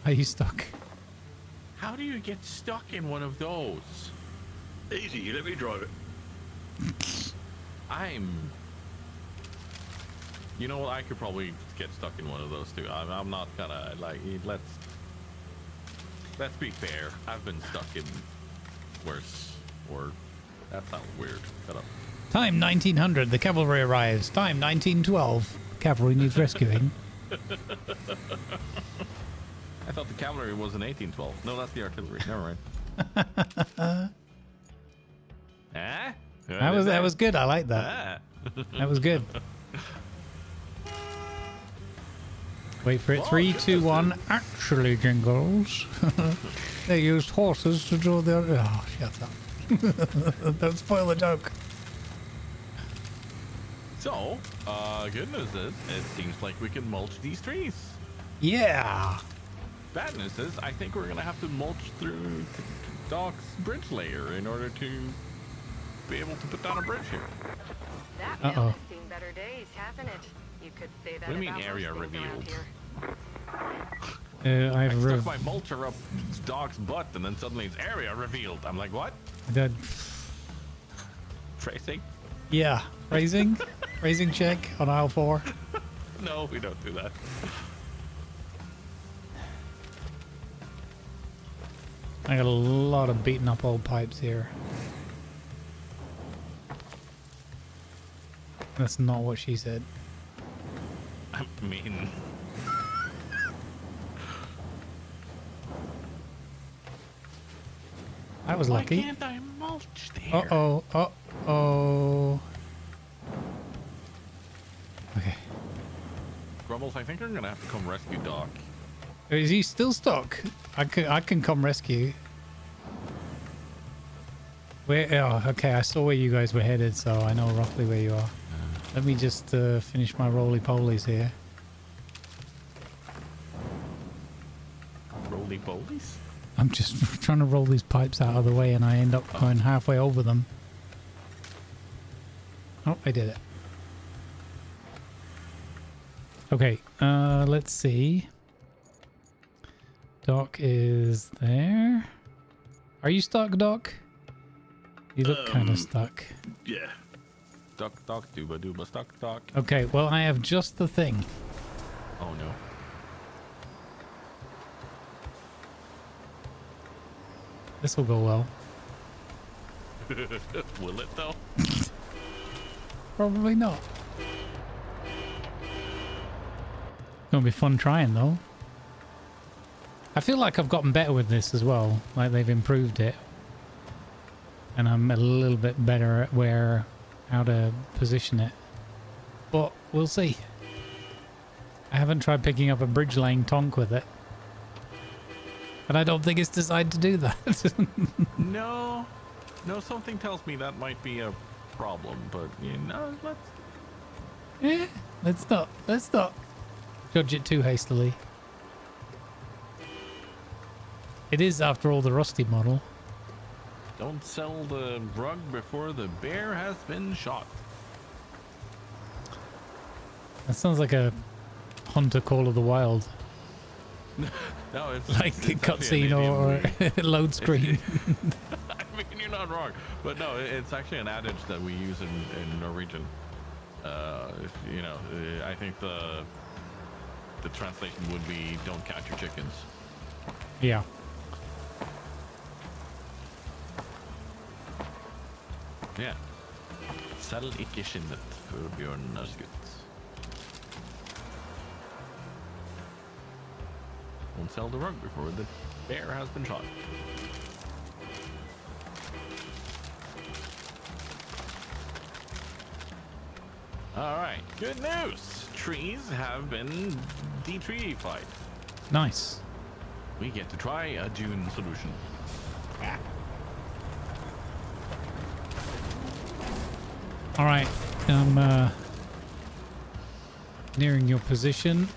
Are you stuck? How do you get stuck in one of those? Easy, you let me drive it. You know what? I could probably get stuck in one of those too. I'm not gonna like. Let's be fair. I've been stuck in worse. Or that sounds weird. Shut up. Time 1900. The cavalry arrives. Time 1912. Cavalry needs rescuing. I thought the cavalry was in 1812. No, that's the artillery. Never mind. That was good. I like that. That was good. Wait for it. 3, 2, 1. Actually, Jingles. They used horses to draw the... Oh, shut up. Don't spoil the joke. So, good news is, it seems like we can mulch these trees. Yeah. Bad news is, I think we're gonna have to mulch through Doc's bridge layer in order to be able to put down a bridge here. That mill has seen better days, hasn't it? You could say that. What do you mean about area most things around revealed? here. I stuck my mulcher up Doc's butt, and then suddenly it's area revealed. I'm like, what? Phrasing? Yeah, phrasing. Phrasing check on aisle 4. No, we don't do that. I got a lot of beaten up old pipes here. That's not what she said. I mean... I was lucky. Why can't I mulch there? Uh-oh. Uh-oh. Okay. Grumbles, I think I'm gonna have to come rescue Doc. Is he still stuck? I can come rescue. Where? Oh, okay. I saw where you guys were headed, so I know roughly where you are. Let me just finish my roly-polies here. Roly-polies? I'm just trying to roll these pipes out of the way, and I end up going halfway over them. Oh, I did it. Okay, let's see. Doc is there. Are you stuck, Doc? You look kind of stuck. Yeah. Stuck, Doc, dooba dooba, stuck, Doc. Okay, well, I have just the thing. Oh no. This will go well. Will it though? Probably not. Gonna be fun trying though. I feel like I've gotten better with this as well. Like they've improved it. And I'm a little bit better at how to position it. But we'll see. I haven't tried picking up a bridge laying tonk with it. And I don't think it's designed to do that. No, something tells me that might be a problem, but you know, let's not judge it too hastily. It is, after all, the Rusty model. Don't sell the rug before the bear has been shot. That sounds like a Hunter Call of the Wild. No, it's like it's a cutscene or load screen. I mean, you're not wrong, but no, it's actually an adage that we use in Norwegian. You know, I think the translation would be "Don't count your chickens." Yeah. Yeah. Sell ikke skinnet før bjørnen er skutt. Won't sell the rug before the bear has been shot. All right, good news. Trees have been de-treeified. Nice. We get to try a dune solution. All right, I'm nearing your position.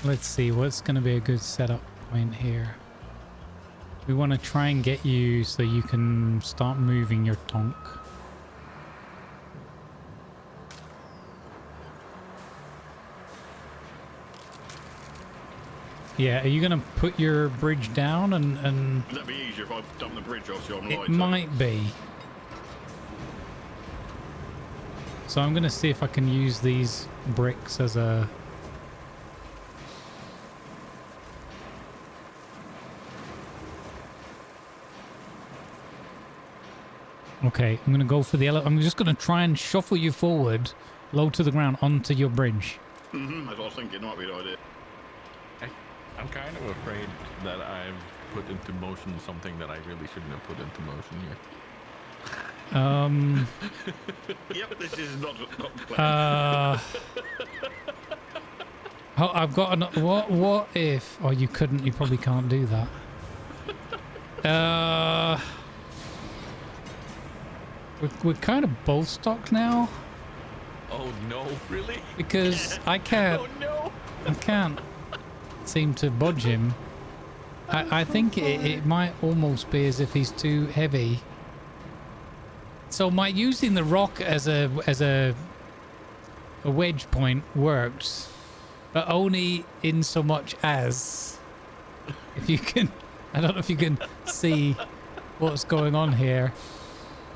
Let's see what's going to be a good setup point here. We want to try and get you so you can start moving your tonk. Yeah, are you going to put your bridge down and... Would that be easier if I dump the bridge off so I'm It lighter? might be. So I'm going to see if I can use these bricks as a... Okay, I'm going to go for the... I'm just going to try and shuffle you forward, low to the ground, onto your bridge. Mm-hmm, that's what I was thinking. It might be the idea. I'm kind of afraid that I've put into motion something that I really shouldn't have put into motion here. Yep, this is not planned. Oh, I've got an... What if... Oh, you couldn't. You probably can't do that. We're kind of both stuck now. Oh no, really? Because I can't... Oh no! I can't seem to budge him. I think it might almost be as if he's too heavy. So my using the rock as a wedge point works, but only in so much as, if you can, I don't know if you can see what's going on here.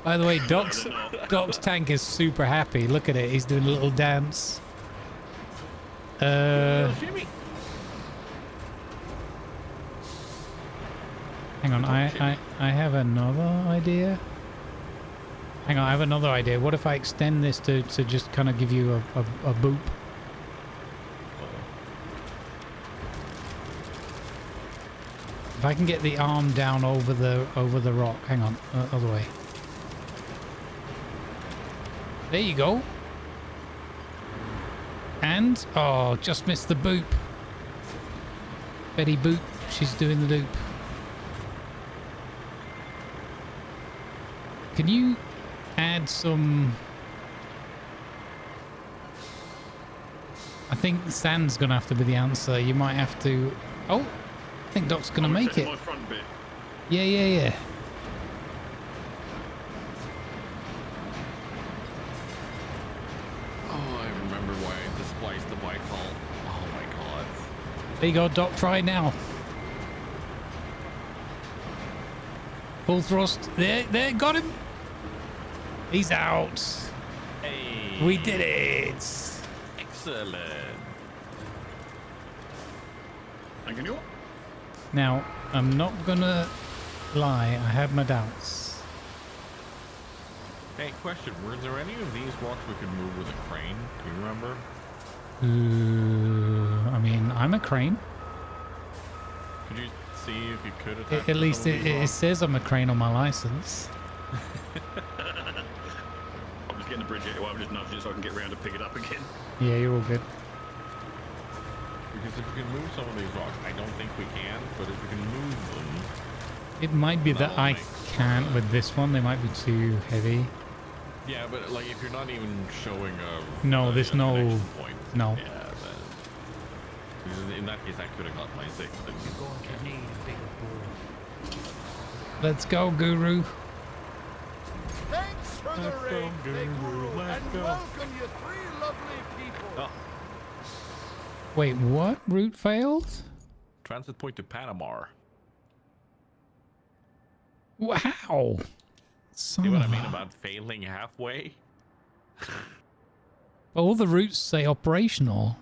By the way, Doc's tank is super happy. Look at it. He's doing a little dance. Hang on. I have another idea. Hang on. I have another idea. What if I extend this to just kind of give you a boop? If I can get the arm down over the rock. Hang on. Other way. There you go. And, oh, just missed the boop. Betty Boop, she's doing the loop. Can you add some... I think sand's going to have to be the answer. You might have to... Oh, I think Doc's going to make it. My front bit. Yeah. There you go, Doc, try now. Full thrust. There, got him. He's out. Hey. We did it. Excellent. Thank you. Now, I'm not gonna lie, I have my doubts. Hey, question. Were there any of these rocks we could move with a crane? Do you remember? I mean, I'm a crane. Could you see if you could attach At least it says I'm a crane on my license. I'm just getting the bridge here. Well, I'm just nudging it so I can get around to pick it up again. Yeah, you're all good. Because if we can move some of these rocks, I don't think we can, but if we can move them... It might be that I can't with this one. They might be too heavy. Yeah, but like if you're not even showing a... No, there's no... point. No. Yeah, in that case, I could have got my 6. You're going to need a bigger board. Let's go, Guru. Thanks for the raid, big Guru, and welcome you 3 lovely people. Oh. Wait, what? Route failed? Transit point to Panama. Wow. See what I mean about failing halfway? All the routes say operational.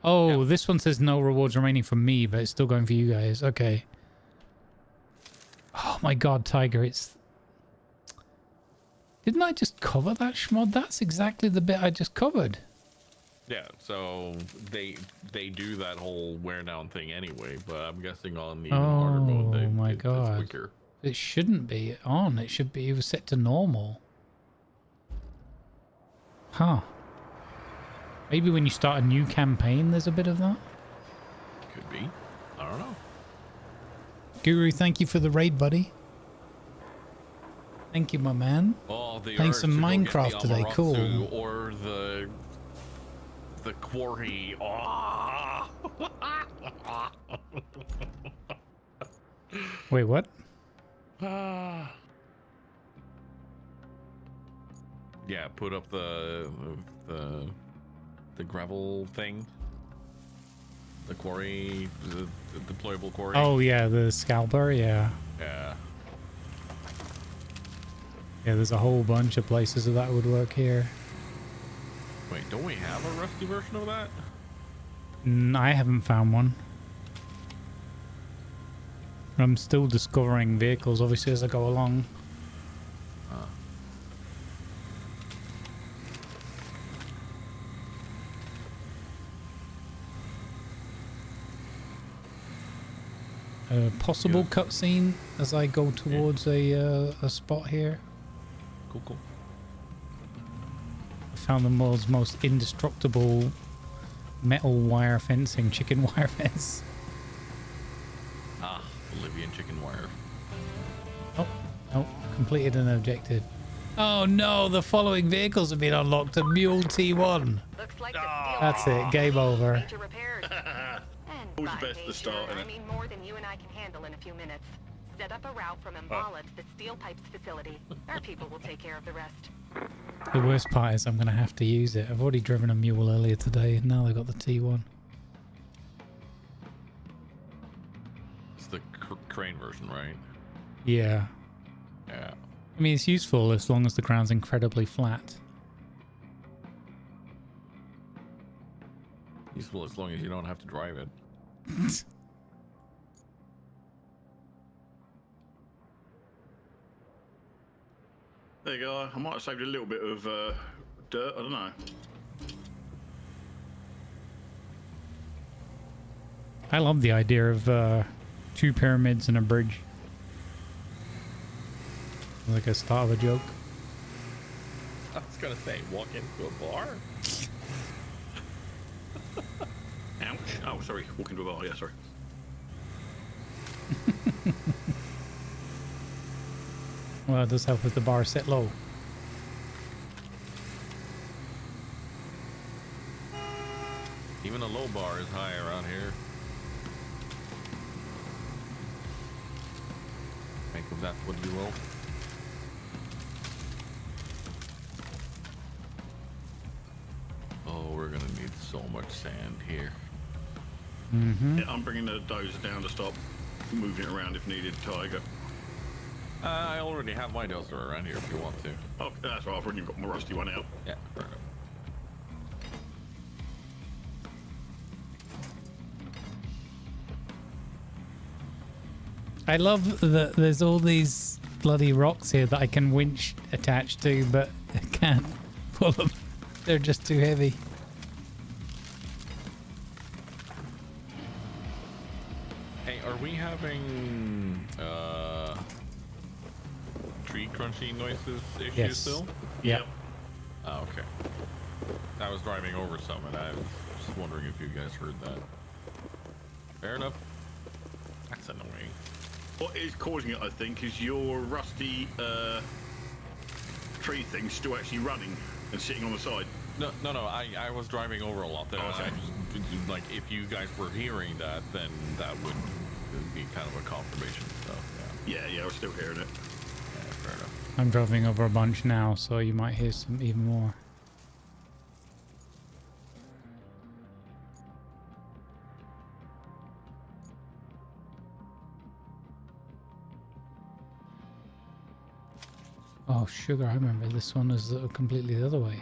Oh, yeah. This one says no rewards remaining for me, but it's still going for you guys. Okay. Oh my god, Tiger, it's... Didn't I just cover that schmod? That's exactly the bit I just covered. Yeah, so they do that whole wear down thing anyway, but I'm guessing on the harder mode it's quicker. It shouldn't be on. It should be. It was set to normal. Huh. Maybe when you start a new campaign, there's a bit of that. Could be. I don't know. Guru, thank you for the raid, buddy. Thank you, my man. Oh, playing some Minecraft today. Cool. Or the quarry. Oh. Wait, what? Yeah, put up the gravel thing, the quarry, the deployable quarry. Oh yeah, the scalper. Yeah. Yeah. Yeah, there's a whole bunch of places that would work here. Wait, don't we have a rusty version of that? I haven't found one. I'm still discovering vehicles, obviously, as I go along. Possible cutscene as I go towards a spot here. Cool. I found the world's most indestructible metal wire fencing, chicken wire fence. Bolivian chicken wire. Oh, completed an objective. Oh no, the following vehicles have been unlocked. A Mule T1. Looks like That's it, game over. major repairs. And Always by the best to major, start, I innit? mean more than you and I can handle in a few minutes. Set up a route from Mbala to the steel pipes facility. Our people will take care of the rest. The worst part is I'm going to have to use it. I've already driven a Mule earlier today, and now they've got the T1. It's the crane version, right? Yeah. Yeah. I mean, it's useful as long as the ground's incredibly flat. Useful as long as you don't have to drive it. There you go. I might have saved a little bit of dirt. I don't know. I love the idea of 2 pyramids and a bridge. Like a start of a joke. I was gonna say, walk into a bar. Ouch. Oh, sorry. Walk into a bar. Yeah, sorry. Well, it does help if the bar is set low. Even a low bar is high around here. Make of that what you will. Oh, we're gonna need so much sand here. Mm-hmm. Yeah, I'm bringing the dozer down to stop moving it around if needed, Tiger. I already have my dozer around here if you want to. Oh, that's right. I've already got my rusty one out. Yeah, fair enough. I love that there's all these bloody rocks here that I can winch attach to, but I can't pull them. They're just too heavy. Hey, are we having tree crunchy noises issues Yes. still? Yep. Oh, okay. I was driving over some and I was just wondering if you guys heard that. Fair enough. That's annoying. What is causing it, I think, is your rusty tree thing still actually running and sitting on the side. No, I was driving over a lot there. Oh, okay. I just, like, if you guys were hearing that, then that would be kind of a confirmation. So, yeah, I was still hearing it. Yeah, fair enough. I'm driving over a bunch now, so you might hear some even more. Oh, sugar, I remember this one is completely the other way.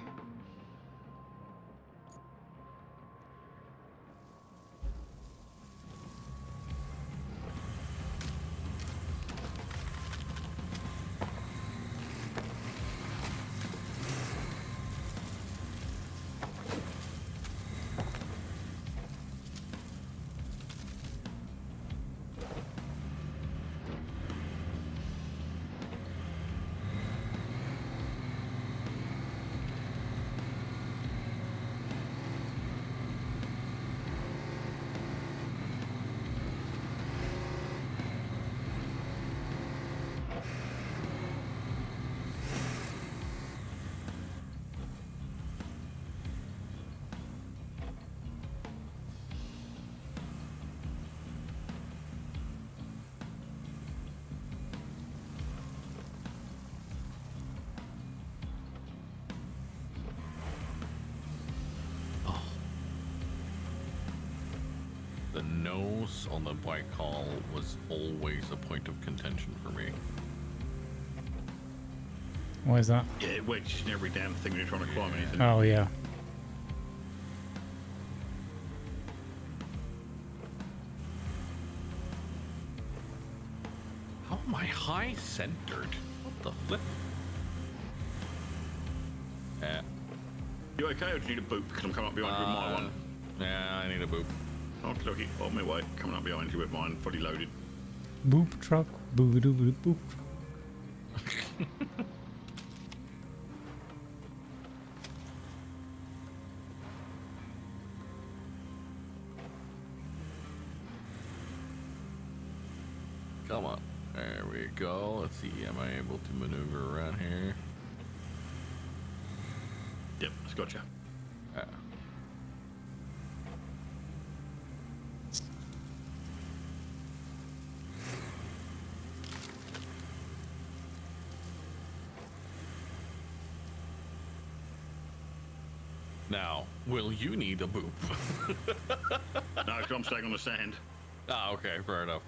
The nose on the Baikal was always a point of contention for me. Why is that? Yeah, it wedges in every damn thing when you're trying to climb anything. Oh, yeah. How am I high centered? What the flip? Yeah. You okay, or do you need a boot? Because I'm coming up behind you with my one. Yeah, I need a boop. Okay, okay. On my way. Coming up behind you with mine, fully loaded. Boop truck, boop doo boop boop. Come on. There we go. Let's see. Am I able to maneuver around here? Gotcha. Yeah. Now, will you need a boop? No, because I'm staying on the sand. Ah, okay, fair enough.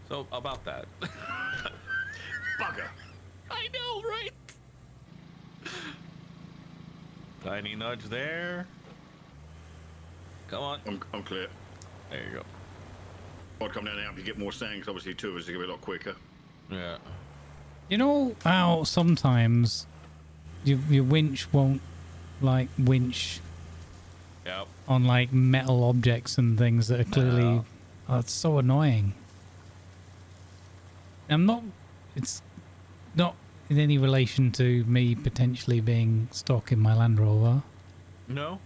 So, about that. Bugger. I know, right? Tiny nudge there. Come on. I'm clear. There you go. I'll come down and help you get more sand, because obviously 2 of us are going to be a lot quicker. Yeah. You know how sometimes your winch won't like winch on like metal objects and things that are clearly oh, it's so annoying. It's not in any relation to me potentially being stuck in my Land Rover. No.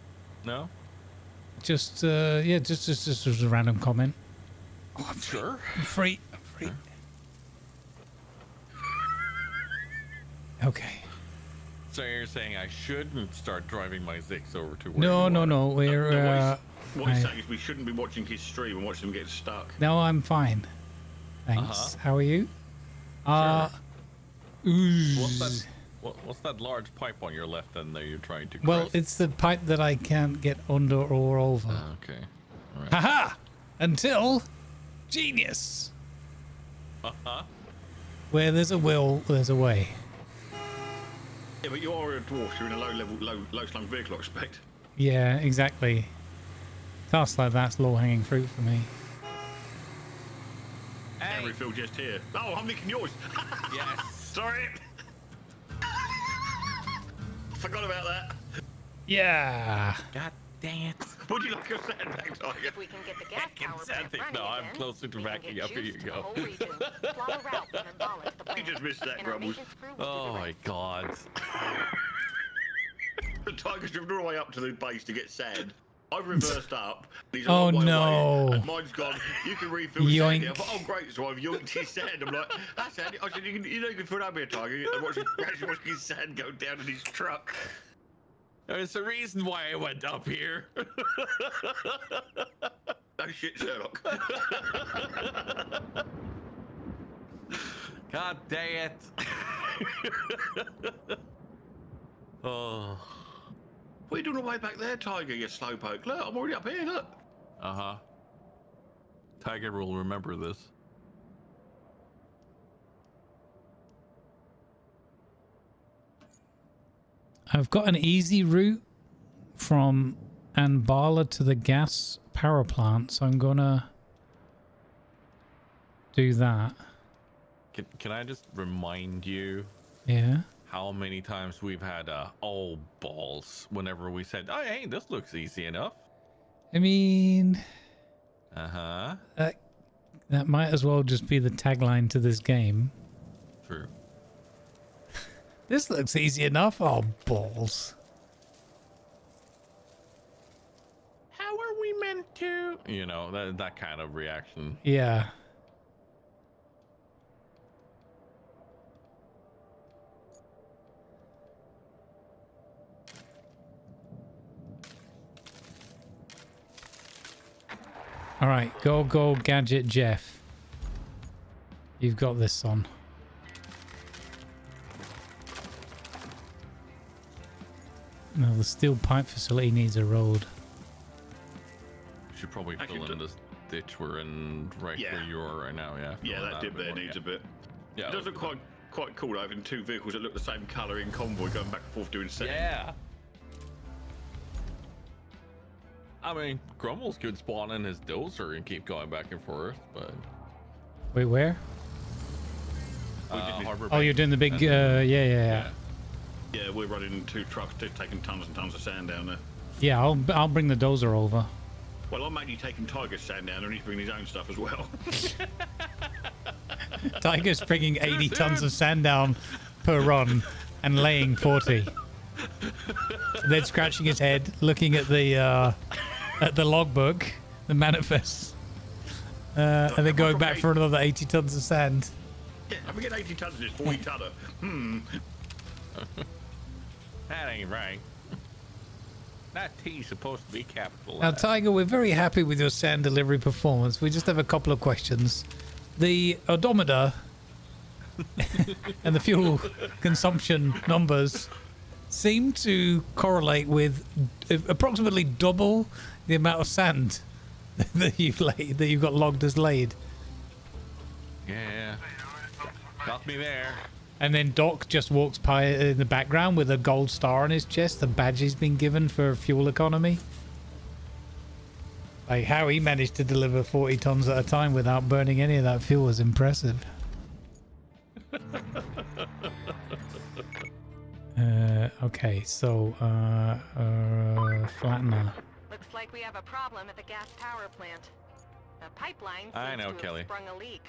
Just just a random comment. Oh, I'm sure. I'm free. Okay. So you're saying I shouldn't start driving my Zix over to where No. We're what he's saying is we shouldn't be watching his stream and watching him get stuck. No, I'm fine. Thanks. How are you? What's that large pipe on your left end that you're trying to Well, crest? it's the pipe that I can't get under or over. Okay. All right. Haha! Until genius. Where there's a will, there's a way. Yeah, but you are a dwarf. You're in a low-slung vehicle, I expect. Yeah, exactly. Tasks like that's low-hanging fruit for me. Hey. Refill just here. Oh, I'm nicking yours. Yes. Sorry. Forgot about that. Yeah. God dang it. Would you like your sandbag, Tiger? If we can get the gas power plant running No, I'm again, closer to we can backing get up. Here you juice to the go. whole region, plot a route and abolish the You plant. just missed that, And our Grumbles. maintenance crew will do Oh the my rest. god. The Tiger's driven all the way up to the base to get sand. I've reversed up. He's a Oh, long way no. away, and mine's gone. You can refill sand Yoink. here. I thought, oh great, so I've yoinked his sand. I'm like, that's handy. I said, you know you can fill that here, Tiger. I'm watching his sand go down in his truck. There's a reason why I went up here. No shit, Sherlock. God dang it. Oh. What are you doing all the way back there, Tiger, you slowpoke? Look, I'm already up here, look. Uh-huh. Tiger will remember this. I've got an easy route from Anbala to the gas power plant, so I'm gonna do that. Can I just remind you? Yeah. How many times we've had oh balls whenever we said, oh hey, this looks easy enough. I mean, that might as well just be the tagline to this game. True. This looks easy enough. Oh balls. How are we meant to? You know, that kind of reaction. Yeah. All right, go, Gadget Jeff. You've got this, son. No, the steel pipe facility needs a road. We should probably fill in this ditch we're in where you are right now. Yeah. Yeah, that dip there needs a bit. Yeah. It does look quite cool having 2 vehicles that look the same colour in convoy going back and forth doing sand. Yeah. I mean, Grumbles could spawn in his dozer and keep going back and forth, but... Wait, where? Harbor Oh, Bay. you're doing the big, yeah. Yeah, we're running 2 trucks taking tons and tons of sand down there. Yeah, I'll bring the dozer over. Well, I'm mainly taking Tiger's sand down and he's bringing his own stuff as well. Tiger's bringing 80 tons of sand down per run and laying 40. Then scratching his head, looking at the logbook, the manifest, and then going back for another 80 tons of sand. Yeah, I'm getting 80 tons of this 40 tonner. That ain't right. That T's supposed to be capitalized. Now, Tiger, we're very happy with your sand delivery performance. We just have a couple of questions. The odometer and the fuel consumption numbers seem to correlate with approximately double the amount of sand that you've got logged as laid. Yeah. Got me there. And then Doc just walks by in the background with a gold star on his chest. The badge he's been given for fuel economy. Like how he managed to deliver 40 tons at a time without burning any of that fuel was impressive. Okay, so flattener. Looks like we have a problem at the gas power plant. The pipeline seems to have sprung a leak.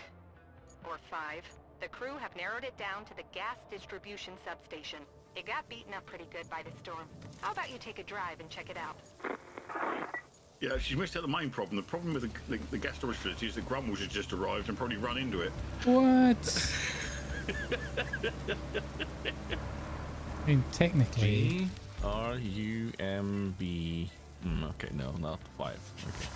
Or 5. The crew have narrowed it down to the gas distribution substation. It got beaten up pretty good by the storm. How about you take a drive and check it out? Yeah, she's missed out the main problem. The problem with the gas storage facility is that Grumbles has just arrived and probably run into it. What? I mean, technically. G-R-U-M-B. Okay, no, not 5. Okay.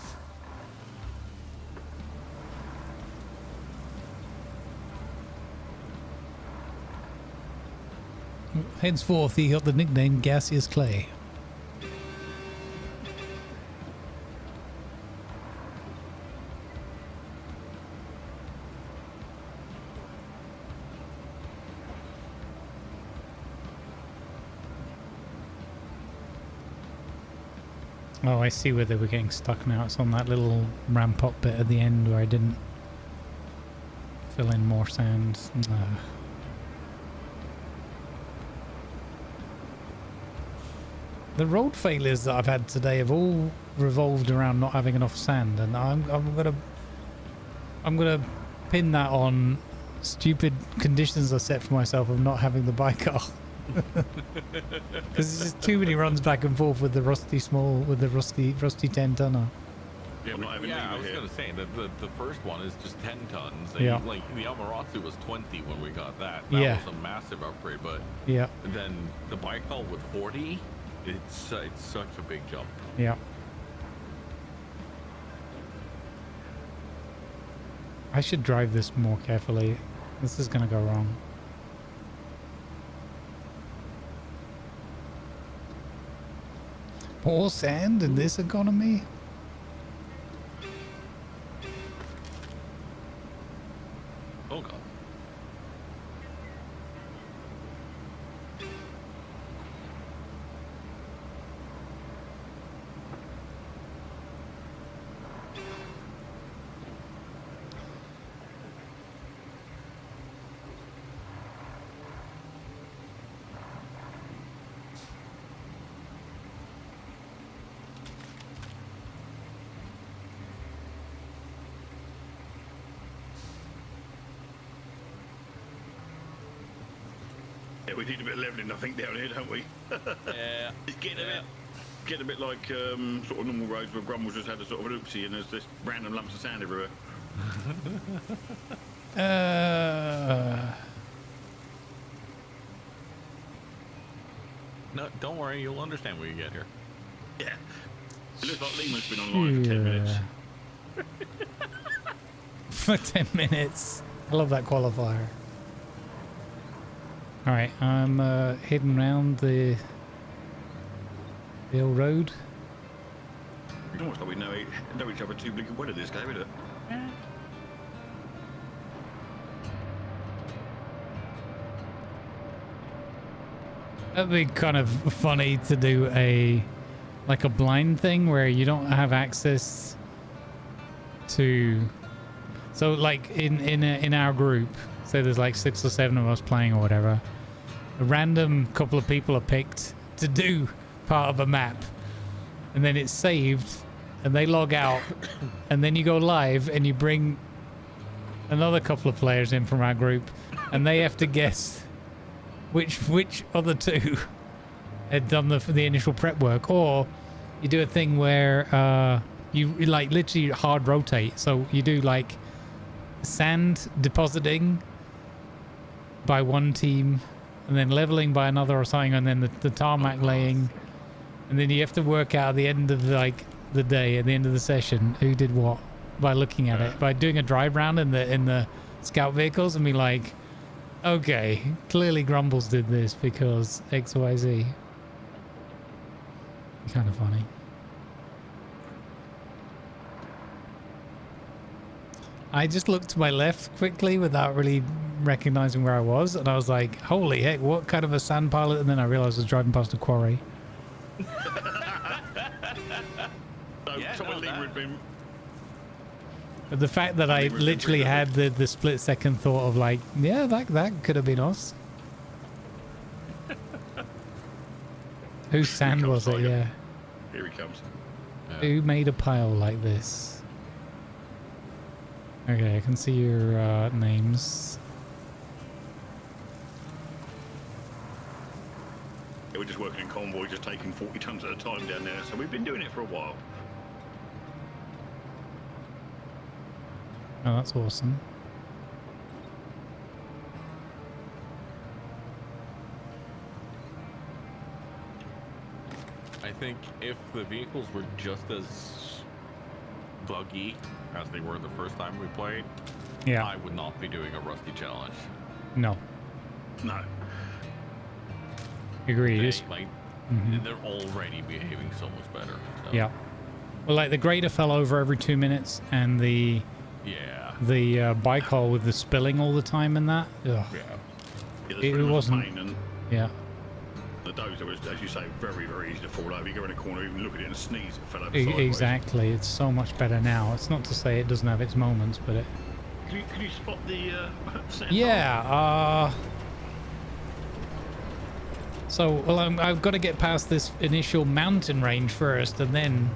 Henceforth, he got the nickname Gaseous Clay. Oh, I see where they were getting stuck now. It's on that little ramp up bit at the end where I didn't fill in more sand. The road failures that I've had today have all revolved around not having enough sand, and I'm gonna pin that on stupid conditions I set for myself of not having the Baikal. Because there's just too many runs back and forth with the rusty 10 tonner. Yeah, I'm not having I was gonna say that the first one is just 10 tons. Yeah. Like the Amaterasu was 20 when we got that. Yeah. That was a massive upgrade, but Yeah. then the Baikal with 40, it's such a big jump. Yeah. I should drive this more carefully. This is gonna go wrong. More sand in this economy? Oh god. Yeah, we need a bit of leveling, I think, down here, don't we? Yeah. It's getting a bit like sort of normal roads where Grumbles just had a sort of an oopsie and there's just random lumps of sand everywhere. No, don't worry, you'll understand when you get here. Yeah. It looks like Lima's been online for 10 minutes. For 10 minutes. I love that qualifier. Alright, I'm heading round the old road. It's almost like we know each other too blinking well at this game, isn't it? Yeah. That'd be kind of funny to do a blind thing where you don't have access to. So like in our group, say there's like 6 or 7 of us playing or whatever. A random couple of people are picked to do part of a map, and then it's saved, and they log out, and then you go live and you bring another couple of players in from our group, and they have to guess which other two had done the initial prep work. Or you do a thing where you like literally hard rotate, so you do like sand depositing by one team, and then leveling by another or something, and then the tarmac laying, and then you have to work out at the end of like the day, at the end of the session, who did what by looking at it, by doing a drive round in the scout vehicles, and be like, okay, clearly Grumbles did this because XYZ. Kind of funny. I just looked to my left quickly without really recognizing where I was, and I was like, holy heck, what kind of a sand pilot? And then I realized I was driving past a quarry. But the fact that I literally had the split second thought of like, yeah, that could have been us. Whose sand was it? Yeah. Here he comes. Who made a pile like this? Okay, I can see your names. Yeah, we're just working in convoy, just taking 40 tons at a time down there. So we've been doing it for a while. Oh, that's awesome. I think if the vehicles were just as buggy as they were the first time we played, yeah, I would not be doing a Rusty challenge. No. No. Agreed. They're already behaving so much better. So. Yeah. Well, like the grader fell over every 2 minutes, and the Baikal with the spilling all the time and that. Ugh. Yeah. It wasn't. Yeah. The dozer was, as you say, very, very easy to fall over. You go in a corner, even look at it and sneeze, it fell over sideways. Exactly. It's so much better now. It's not to say it doesn't have its moments, but it... Can you spot the sand? Yeah. So, well, I've got to get past this initial mountain range first, and then...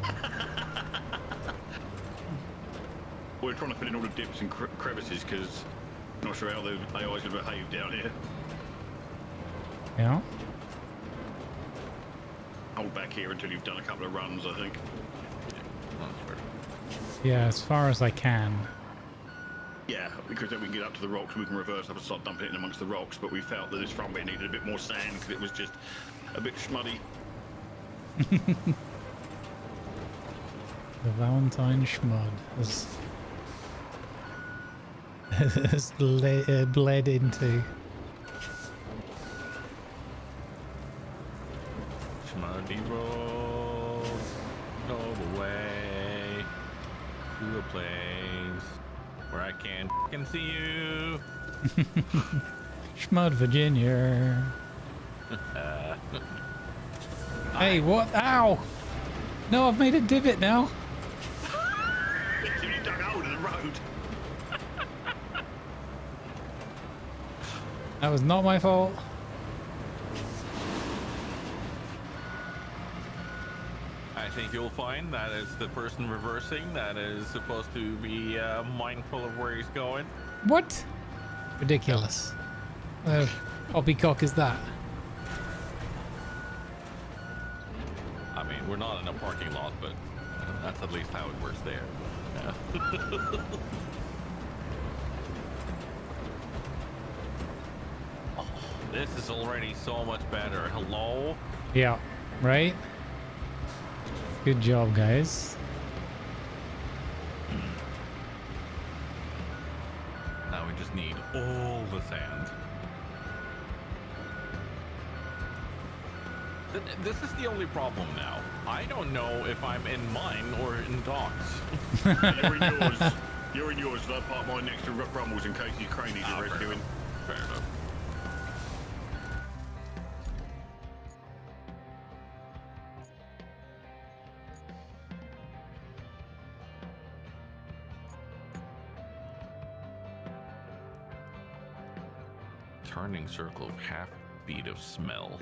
We're trying to fill in all the dips and crevices, because I'm not sure how the AIs will behave down here. Yeah. Hold back here until you've done a couple of runs, I think. Yeah, as far as I can. Yeah, because then we can get up to the rocks, we can reverse up and start dumping it in amongst the rocks, but we felt that this front bit needed a bit more sand because it was just a bit schmuddy. The Valentine Schmud has bled into. Schmuddy road, go away to a place where I can see you. Schmud, Virginia. Hey, what? Ow! No, I've made a divot now. You dug a hole in the road. That was not my fault. I think you'll find that it's the person reversing that is supposed to be mindful of where he's going. What? Ridiculous. Poppycock is that? I mean, we're not in a parking lot, but that's at least how it works there. Yeah. Oh, this is already so much better. Hello? Yeah, right? Good job, guys. Now we just need all the sand. This is the only problem now. I don't know if I'm in mine or in Doc's. You're in yours. You're in yours. So I park mine next to Grumbles in case these Crane needs a rescuing. Fair enough. Turning circle of half beat of smell.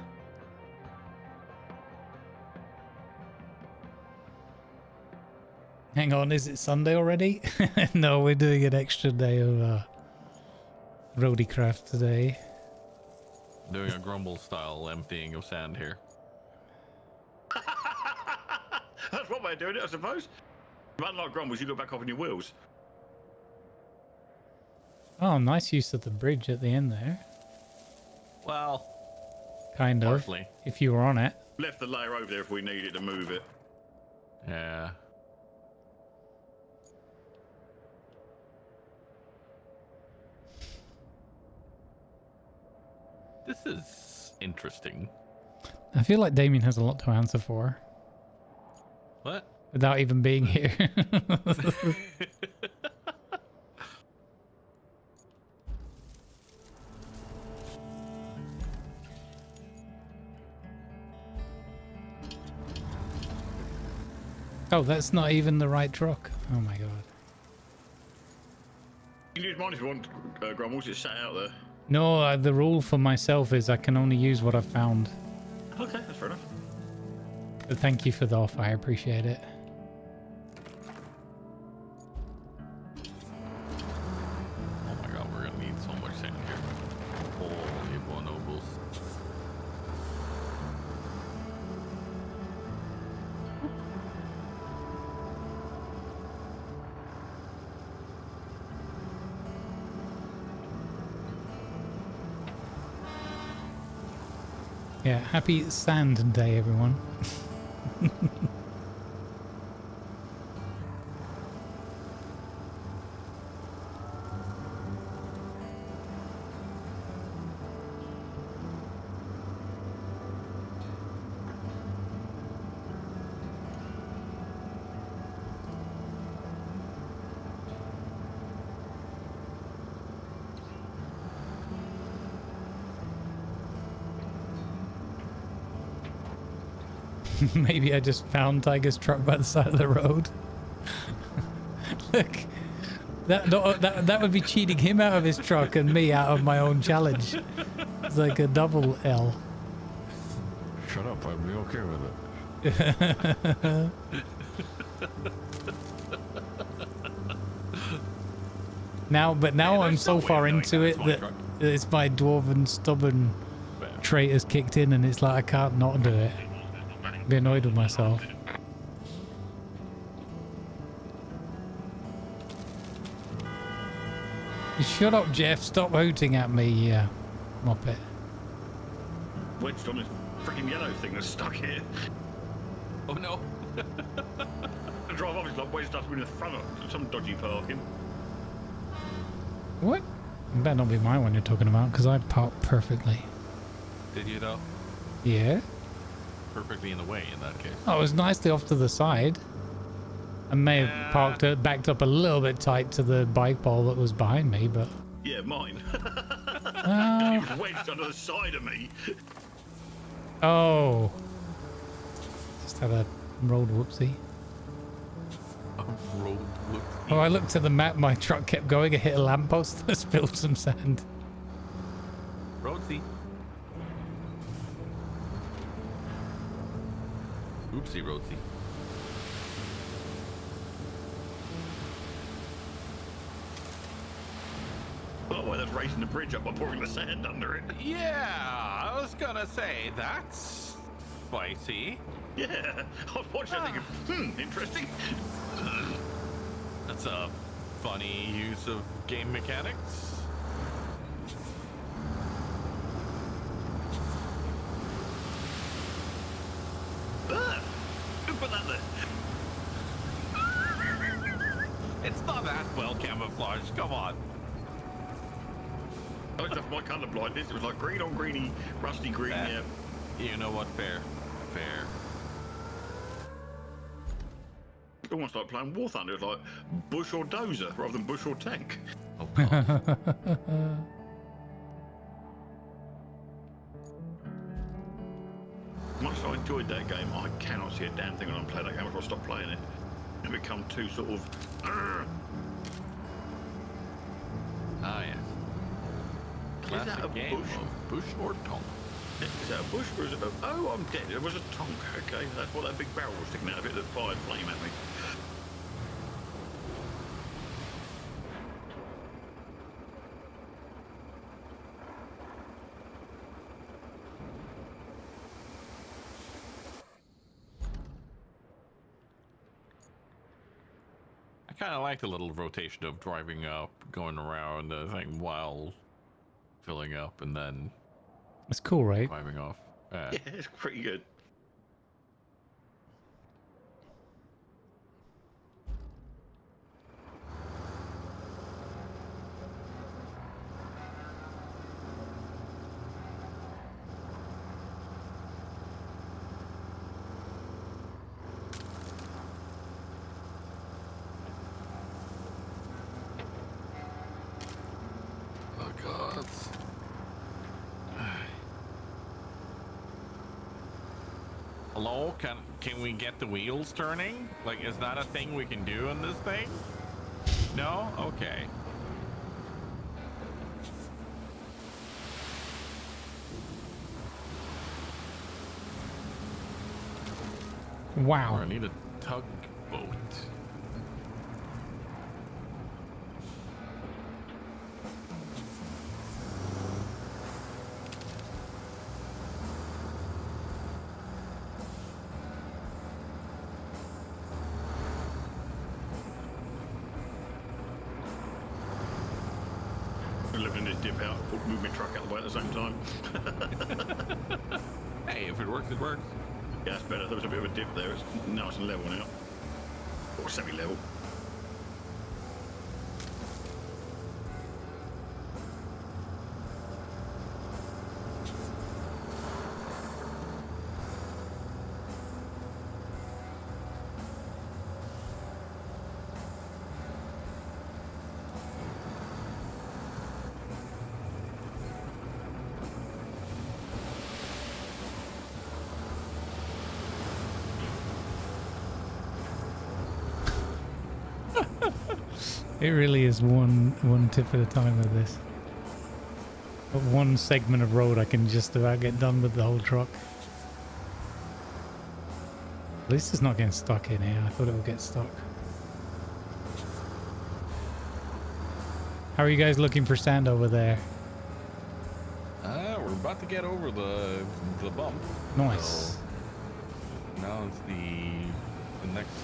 Hang on, is it Sunday already? No, we're doing an extra day of RoadCraft today. Doing a Grumble style emptying of sand here. That's one way of doing it, I suppose. But unlike Grumbles, you go back up on your wheels. Oh, nice use of the bridge at the end there. Well, kind of. partly. If you were on it. Left the layer over there if we needed to move it. Yeah. This is interesting. I feel like Damien has a lot to answer for. What? Without even being here. Oh, that's not even the right truck. Oh my god. You can use mine if you want, Grumbles. It's sat out there. No, the rule for myself is I can only use what I've found. Okay, that's fair enough. But thank you for the offer. I appreciate it. Oh my god, we're gonna need so much sand here. Holy bonobos. Yeah, happy sand day, everyone. Maybe I just found Tiger's truck by the side of the road. Look, that would be cheating him out of his truck and me out of my own challenge. It's like a double L. Shut up, I'd be okay with it. Now I'm so far into it that it's my dwarven stubborn trait has kicked in, and it's like I can't not do it. Be annoyed with myself. Shut up, Jeff. Stop hooting at me, Muppet. Wedged on this freaking yellow thing that's stuck here. Oh no. The drive off is like wedged up in the front of some dodgy parking. What? It better not be my one you're talking about, because I parked perfectly. Did you though? Yeah. Perfectly in the way in that case. Oh, it was nicely off to the side. I may have parked it, backed up a little bit tight to the bike pole that was behind me, but... Yeah, mine. It was wedged under the side of me. Oh. Just had a road whoopsie. A road whoopsie. Oh, I looked at the map, my truck kept going, it hit a lamppost and spilled some sand. Roadsy. Oopsie roadsy. Oh, well, that's raising the bridge up by pouring the sand under it. Yeah, I was gonna say, that's spicy. Yeah, I was watching that thinking, interesting. That's a funny use of game mechanics. Who put that there? It's not that well camouflaged, come on. Oh, it's just my colour blindness. It was like green on greeny, rusty green, yeah. You know what, fair. Fair. Almost like playing War Thunder. It's like bush or dozer rather than bush or tank. Oh, God. Much as I enjoyed that game, I cannot see a damn thing when I'm playing that game before I stop playing it. It become too sort of... Ah, yes. Classic game of bush or tonk. Is that a bush or is it a... Oh, I'm dead. It was a tonk. Okay, that's what that big barrel was sticking out of it that fired flame at me. I kind of like the little rotation of driving up, going around the thing while filling up, and then It's cool, right? Climbing off. Yeah, it's pretty good. Oh God. Hello, can we get the wheels turning? Like, is that a thing we can do in this thing? No? Okay. Wow. Or I need a tugboat. Living in this dip out, move my truck out of the way at the same time. Hey, if it works, it works. Yeah, that's better. There was a bit of a dip there. It's nice and level now. Or semi-level. It really is one tip at a time with this. But one segment of road I can just about get done with the whole truck. At least it's not getting stuck in here. I thought it would get stuck. How are you guys looking for sand over there? We're about to get over the bump. Nice. So now it's the next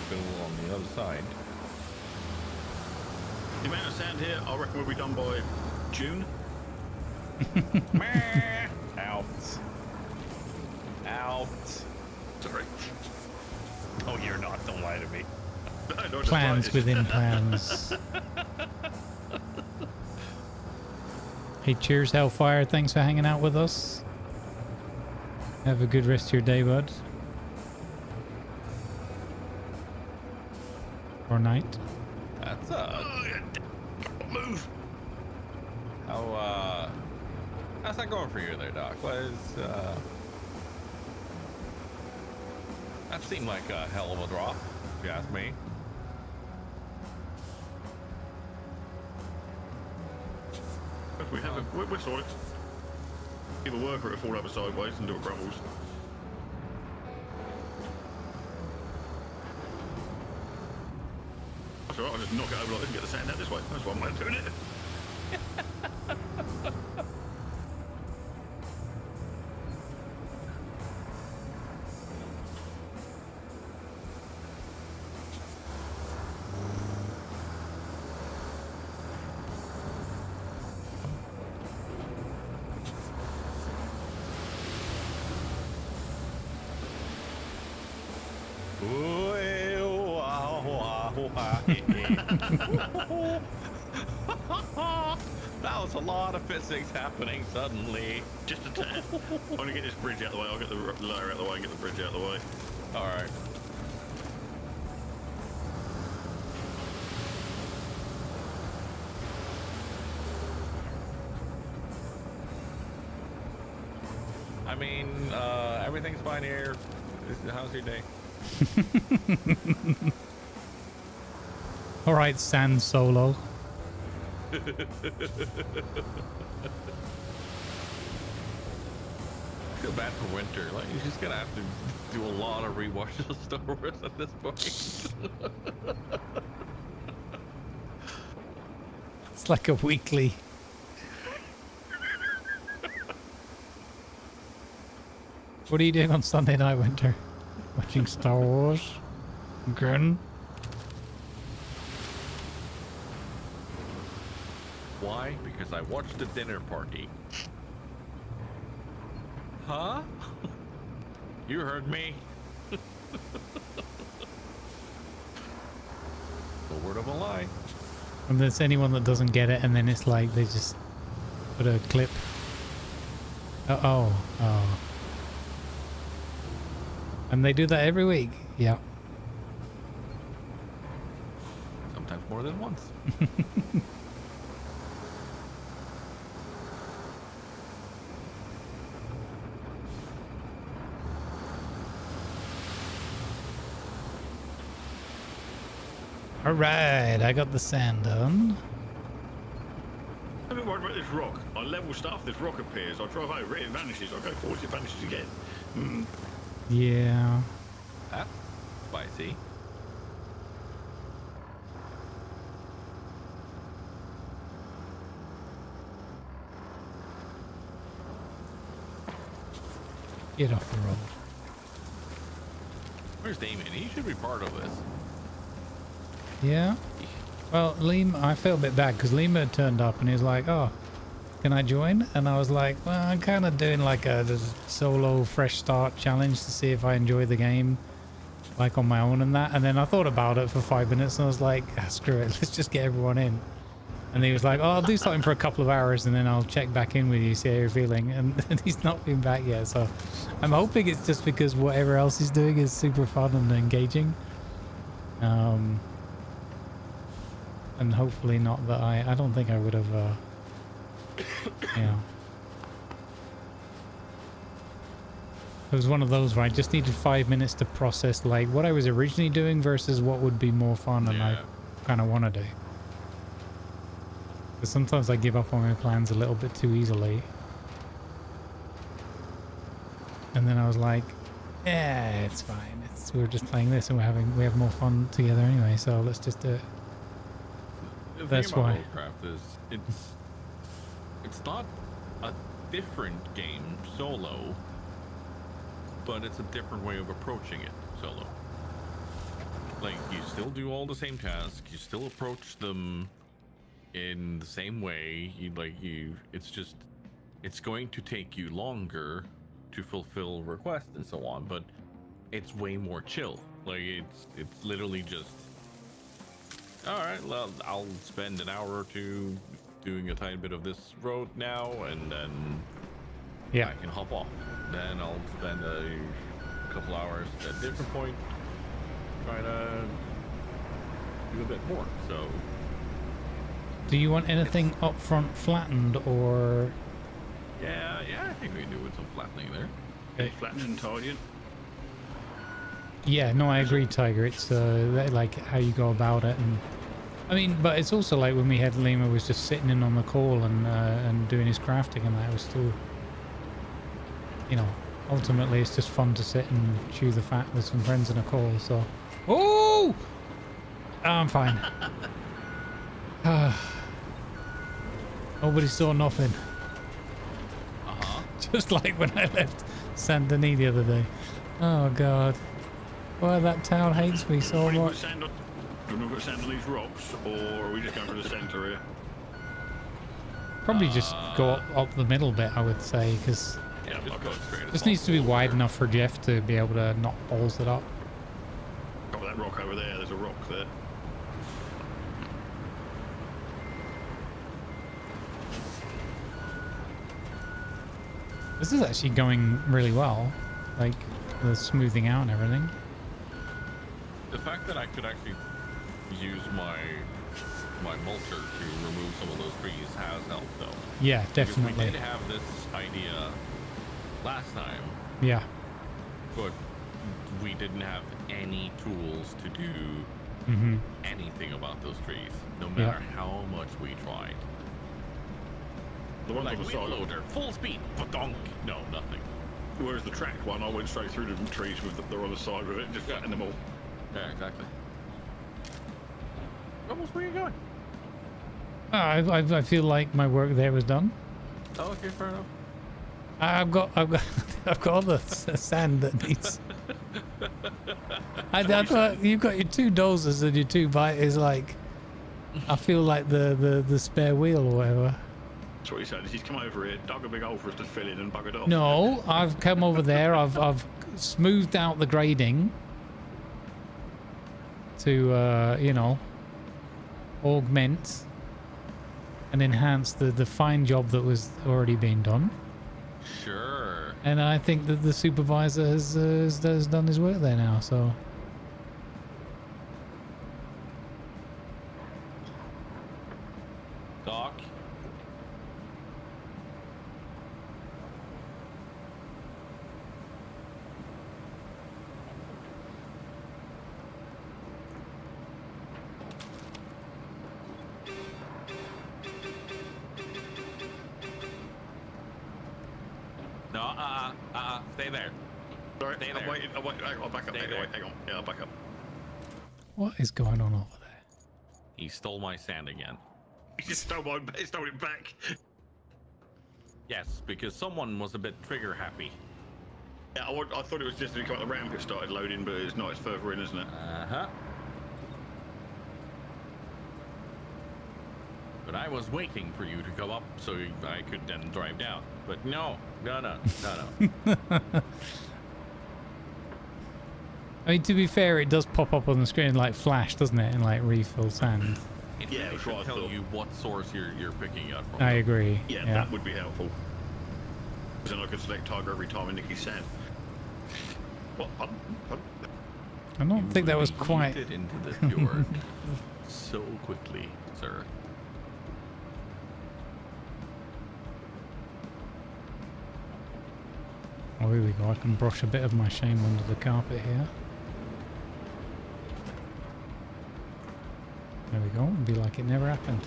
bill on the other side. The amount of sand here, I reckon we'll be done by June. Out. Sorry. Oh, you're not. Don't lie to me. No, Plans within plans. Hey, cheers, Hellfire. Thanks for hanging out with us. Have a good rest of your day, bud. Or night. That's move. How's that going for you there, Doc? That seemed like a hell of a drop, if you ask me. We're sorted. Either work or it fall over sideways and do a Grumbles. That's alright, I'll just knock it over like this and get the sand out this way. That's one way of doing it. That was a lot of physics happening suddenly. Just a tad. I want to get this bridge out of the way. I'll get the layer out of the way and get the bridge out of the way. All right. I mean, everything's fine here. How's your day? All right, Sand Solo. I feel bad for Winter. Like, he's just gonna have to do a lot of rewatches of Star Wars at this point. It's like a weekly. What are you doing on Sunday night, Winter? Watching Star Wars? Grin? Why? Because I watched the dinner party. Huh? You heard me. The word of a lie. And there's anyone that doesn't get it, and then it's like they just put a clip. Oh. And they do that every week. Yeah. Sometimes more than once. All right, I got the sand done. I'm a bit worried about this rock. I level stuff, this rock appears. I drive over it, it vanishes. I go forward, it vanishes again. Yeah. That's spicy. Get off the road. Where's Damien? He should be part of this. Yeah. Well, Lima, I felt a bit bad because Lima had turned up and he was like, "Oh, can I join?" And I was like, "Well, I'm kind of doing like a solo fresh start challenge to see if I enjoy the game, like on my own and that." And then I thought about it for 5 minutes and I was like, "Screw it, let's just get everyone in." And he was like, "Oh, I'll do something for a couple of hours and then I'll check back in with you, see how you're feeling." And he's not been back yet, so I'm hoping it's just because whatever else he's doing is super fun and engaging. And hopefully not that I don't think I would have, yeah. It was one of those where I just needed 5 minutes to process like what I was originally doing versus what would be more fun and I kind of want to do. Because sometimes I give up on my plans a little bit too easily. And then I was like, yeah, it's fine. We're just playing this and we have more fun together anyway, so let's just do it. The That's thing about why. RoadCraft is it's not a different game solo, but it's a different way of approaching it solo. Like, you still do all the same tasks, you still approach them in the same way. It's going to take you longer to fulfill requests and so on, but it's way more chill. Like, it's literally just, all right, well, I'll spend an hour or two doing a tiny bit of this road now, and then I can hop off. Then I'll spend a couple hours at a different point trying to do a bit more. So, do you want anything up front flattened or? Yeah, I think we can do with some flattening there. Okay. Flattened and tidying. Yeah, no, I agree, Tiger. It's like how you go about it, and I mean, but it's also like when we had Lima was just sitting in on the call and doing his crafting, and that was still, you know, ultimately it's just fun to sit and chew the fat with some friends in a call. So, oh, I'm fine. Nobody saw nothing. Just like when I left Saint Denis the other day. Oh God. Why that town hates me so much. Do we put sand on these rocks, or are we just going for the centre here? Probably just go up the middle bit, I would say, because this needs to be wide enough for Jeff to be able to not balls it up. Got that rock over there. There's a rock there. This is actually going really well, like the smoothing out and everything. The fact that I could actually use my mulcher to remove some of those trees has helped, though. Yeah, definitely. Because we did have this idea last time. Yeah. But we didn't have any tools to do anything about those trees, no matter how much we tried. The one like on the wheel side. loader, full speed, ba-donk. No, nothing. Whereas the tracked one, I went straight through the trees with the other side with it, and just flattened them all. Yeah, exactly. Grumbles, where are you going? I feel like my work there was done. Oh, okay, fair enough. I've got all the sand that needs. I thought you've got your 2 dozers and your 2 biters. Like, I feel like the spare wheel or whatever. That's what he said. He's come over here, dug a big hole for us to fill in and buggered off. No, I've come over there. I've smoothed out the grading to, you know, augment and enhance the fine job that was already being done. Sure. And I think that the supervisor has done his work there now, so... Doc? No, stay there. Sorry, Stay I'm there. waiting. I'll back up. Stay Anyway, there. hang on. Yeah, I'll back up. What is going on over there? He stole my sand again. He just stole it back. Yes, because someone was a bit trigger happy. Yeah, I thought it was just when you come up the ramp it started loading, but it's not. It's further in, isn't it? Uh-huh. But I was waiting for you to go up so I could then drive down. But no. I mean, to be fair, it does pop up on the screen like flash, doesn't it? And like refill sand. Yeah, It that's should what I tell thought. you what source you're picking up from. I agree. Yeah, Yeah. that would be helpful. Because then I could select Tiger every time and Nicky's sand. What? Pardon? I don't think that was quite... Yeeted into the fjord so quickly, sir. Oh, here we go. I can brush a bit of my shame under the carpet here. There we go. It'd be like it never happened.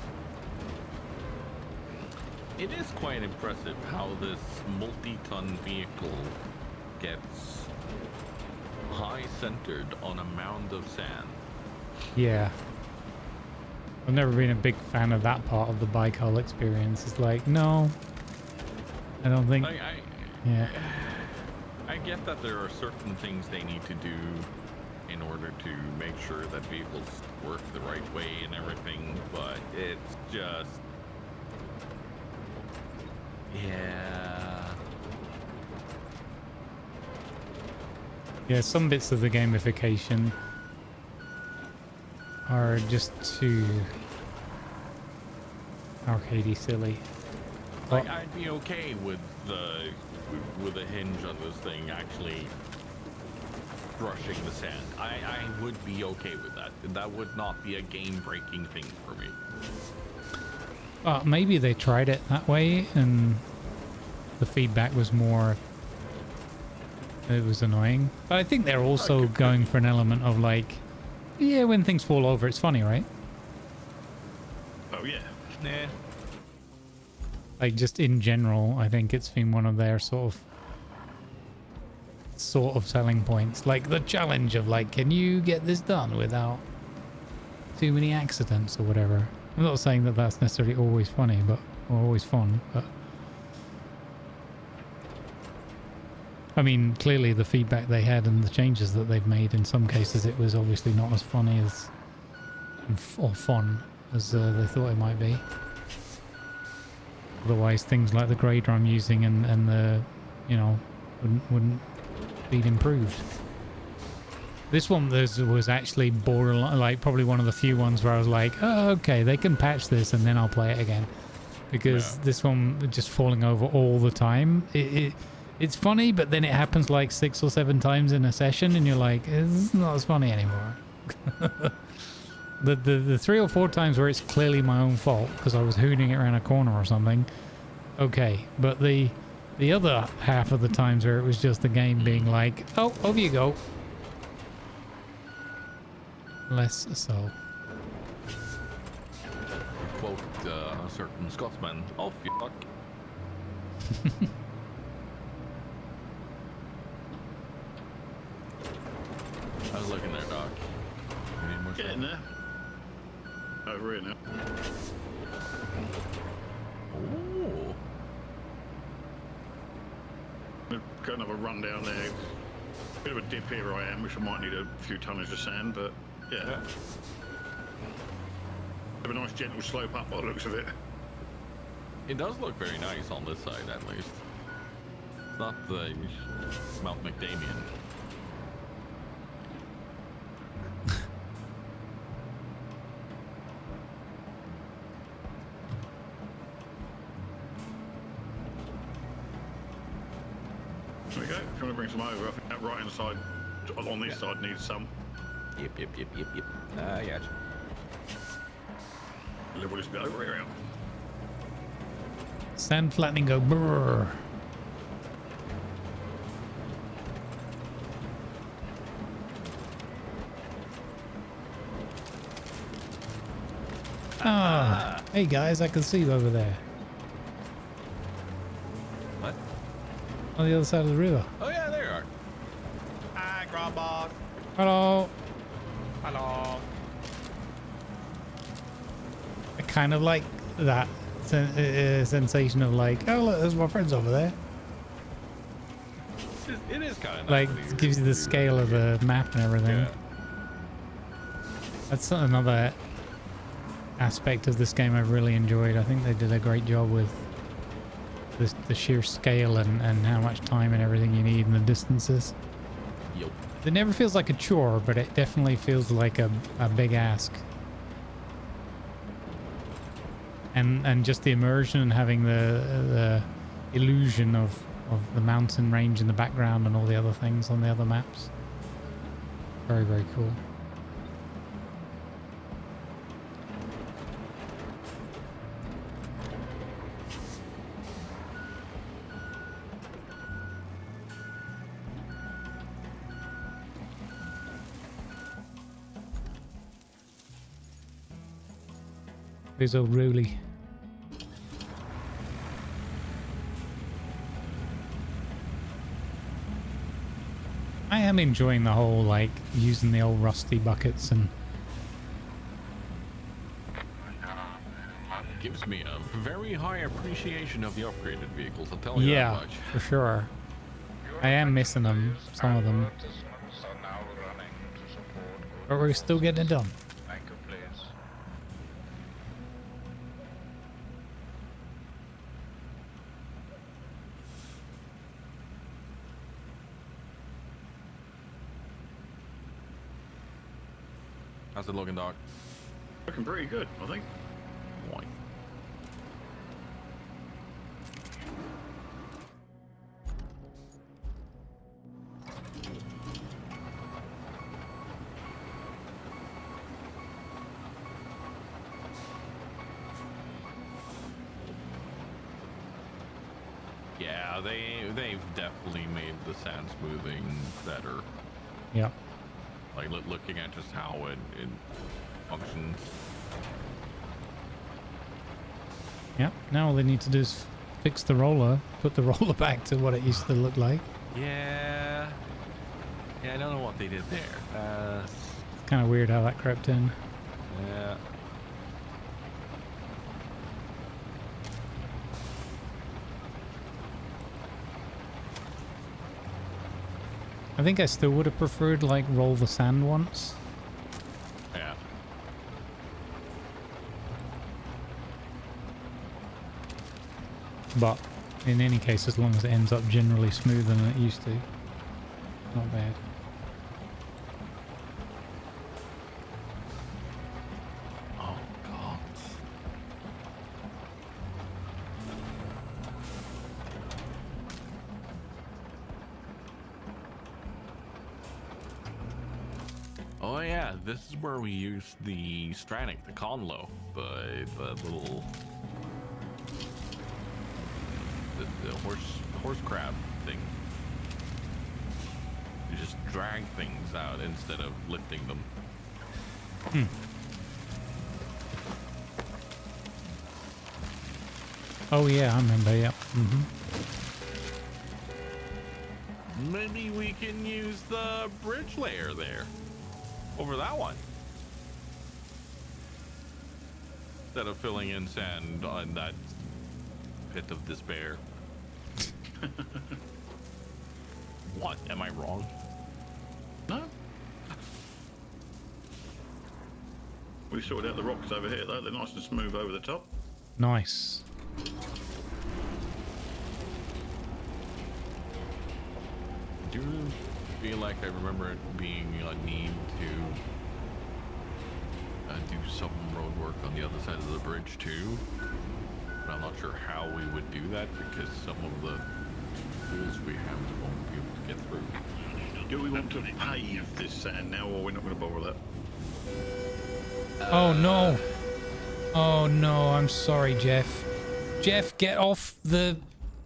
It is quite impressive how this multi-ton vehicle gets high-centered on a mound of sand. Yeah. I've never been a big fan of that part of the Baikal experience. It's like, no. I don't think... Yeah. I get that there are certain things they need to do in order to make sure that vehicles work the right way and everything, but it's just... Yeah. Yeah, some bits of the gamification are just too arcadey silly. Like, I'd be okay with a hinge on this thing actually brushing the sand. I would be okay with that. That would not be a game-breaking thing for me. Maybe they tried it that way and the feedback was more... It was annoying. But I think they're also going for an element of like, yeah, when things fall over, it's funny, right? Oh, yeah. Nah. Like, just in general, I think it's been one of their sort of selling points. Like the challenge of like, can you get this done without too many accidents or whatever? I'm not saying that that's necessarily always funny, or always fun, but I mean, clearly the feedback they had and the changes that they've made, in some cases it was obviously not as funny as or fun as they thought it might be. Otherwise, things like the grader I'm using and the, you know, wouldn't be improved. This one was actually borderline, like probably one of the few ones where I was like, oh, okay, they can patch this and then I'll play it again. Because this one just falling over all the time, it's funny, but then it happens like 6 or 7 times in a session and you're like, it's not as funny anymore. The 3 or 4 times where it's clearly my own fault because I was hooning it around a corner or something, okay. But the other half of the times where it was just the game being like, oh, over you go. Less so. To quote a certain Scotsman, oh fuck. I was looking there, Doc. You need more Getting there. Over here now. Ooh. Got another run down there. Bit of a dip here I am, which I might need a few tonnage of sand, but yeah. Have a nice gentle slope up by the looks of it. It does look very nice on this side, at least. It's not the Mount McDamian. There we go. If you want to bring some over, I think that right hand side on this side needs some. Yep. I got you. Level this bit over here out. Stand flat and go brrr. Ah, hey guys, I can see you over there. What? On the other side of the river. Oh yeah, there you are. Hi, Grumbles. Hello. Hello. I kind of like that sensation of like, oh look, there's my friends over there. It is kind of nice. Like, it gives you the scale of the map and everything. Yeah. That's another aspect of this game I've really enjoyed. I think they did a great job with the sheer scale and how much time and everything you need and the distances. Yep. It never feels like a chore, but it definitely feels like a big ask. And just the immersion and having the illusion of the mountain range in the background and all the other things on the other maps. Very, very cool. There's old Roly. I am enjoying the whole, like, using the old rusty buckets and... Gives me a very high appreciation of the upgraded vehicles, I'll tell you that Yeah, much. for sure. I am missing them, some of them. But we're still getting it done. How's it looking, Doc? Looking pretty good, I think. Boy. Yeah, they've definitely made the sand smoothing better. Yeah. Like looking at just how it functions. Yeah, now all they need to do is fix the roller, put the roller back to what it used to look like. Yeah. Yeah, I don't know what they did there. It's kind of weird how that crept in. Yeah. I think I still would have preferred, like, roll the sand once. Yeah. But in any case, as long as it ends up generally smoother than it used to, not bad. Oh, God. Oh yeah, this is where we use the Stranic, the conlo, the little the horse crab thing. You just drag things out instead of lifting them. Oh yeah, I remember. Yeah. Maybe we can use the bridge layer there. Over that one. Instead of filling in sand on that pit of despair. What? Am I wrong? No. We sorted out the rocks over here though, they're nice and smooth over the top. Nice. Do you feel like I remember it being a need to do some road work on the other side of the bridge too? But I'm not sure how we would do that because some of the tools we have won't be able to get through. Do we want to pave this sand now, or we're not going to bother that? Oh no. Oh no, I'm sorry, Jeff. Jeff, get off the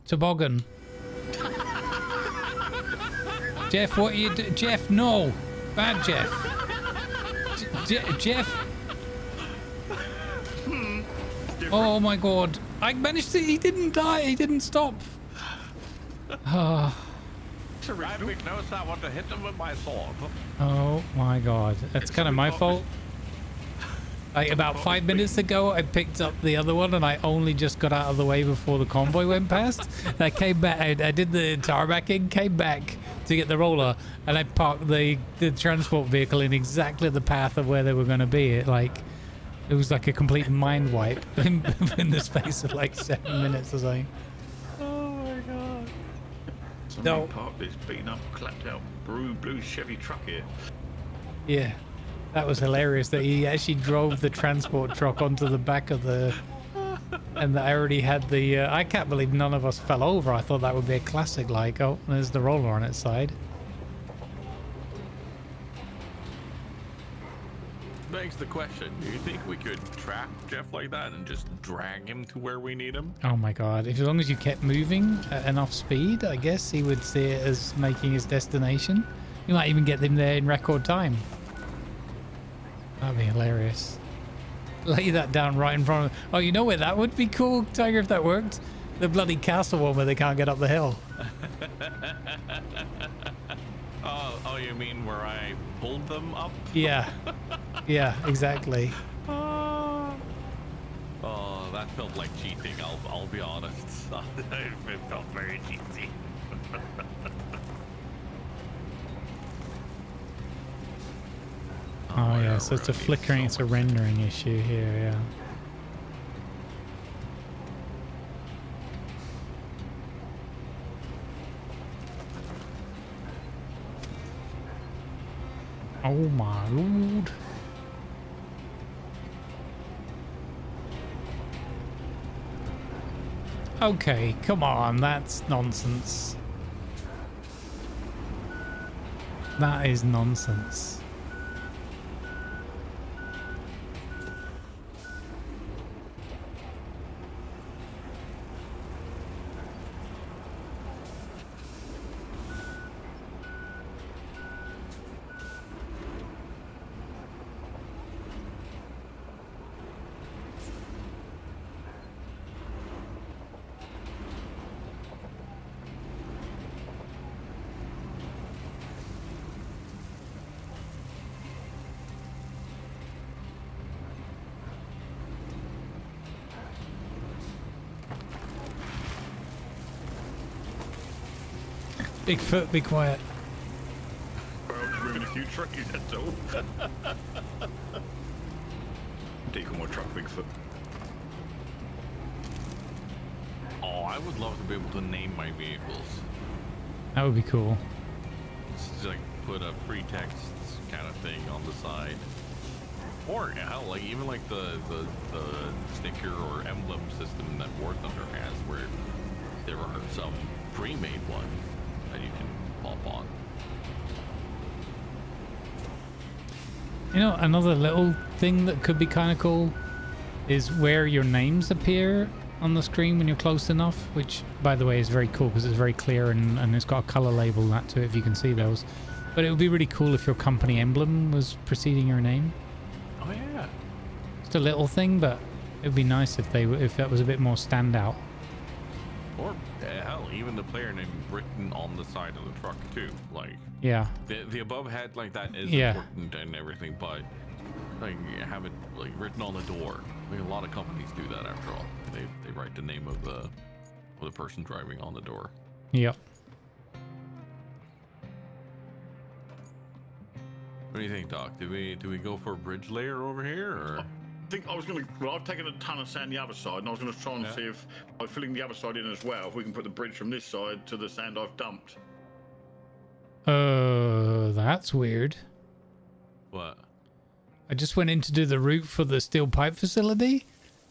toboggan. Jeff, what are you doing? Jeff, no. Bad Jeff. Jeff. Oh my god. I managed to... He didn't die. He didn't stop. I make no I want to hit him with my sword. Oh my god. That's kind of my fault. Like about 5 minutes ago, I picked up the other one and I only just got out of the way before the convoy went past. And I came back, I did the tarbacking, came back to get the roller, and I parked the transport vehicle in exactly the path of where they were going to be. It was like a complete mind wipe in the space of like 7 minutes or something. Oh my god. Somebody parked this beaten up, clapped out blue Chevy truck here. Yeah. That was hilarious that he actually drove the transport truck onto the back of the... And I already had the... I can't believe none of us fell over. I thought that would be a classic, like, oh, there's the roller on its side. Begs the question, do you think we could trap Jeff like that and just drag him to where we need him? Oh my god. If as long as you kept moving at enough speed, I guess he would see it as making his destination. You might even get him there in record time. That'd be hilarious. Lay that down right in front of... Oh, you know where that would be cool, Tiger, if that worked? The bloody castle one where they can't get up the hill. Oh, you mean where I pulled them up? Yeah. Yeah, exactly. Oh, that felt like cheating, I'll be honest. It felt very cheesy. Oh yeah, so it's a flickering, it's a rendering issue here, yeah. Oh my lord. Okay, come on, that's nonsense. That is nonsense. Bigfoot, be quiet. Well, I'm just moving a few trees, that's all. Take on my truck, Bigfoot. Oh, I would love to be able to name my vehicles. That would be cool. Just like put a free text kind of thing on the side. Or hell, like even like the sticker or emblem system that War Thunder has, where there are some pre-made ones that you can pop on. You know, another little thing that could be kind of cool is where your names appear on the screen when you're close enough, which, by the way, is very cool because it's very clear and it's got a color label that to it if you can see those. But it would be really cool if your company emblem was preceding your name. Oh yeah. Just a little thing, but it would be nice if that was a bit more standout. Or hell, even the player name written on the side of the truck too. Like yeah, the above head like that is yeah. important and everything, but like have it like written on the door. I mean, a lot of companies do that after all. They write the name of the person driving on the door. Yep. What do you think, Doc? Do we go for a bridge layer over here, or? think I was going to. Well, I've taken a ton of sand the other side, and I was going to try and see if by filling the other side in as well, if we can put the bridge from this side to the sand I've dumped. That's weird. What? I just went in to do the route for the steel pipe facility,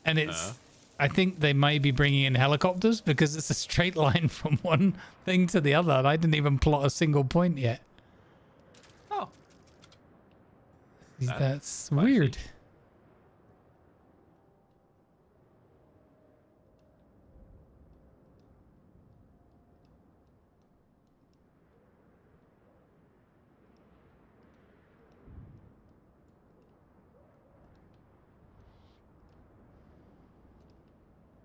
and it's. I think they may be bringing in helicopters because it's a straight line from one thing to the other, and I didn't even plot a single point yet. Oh. That's weird.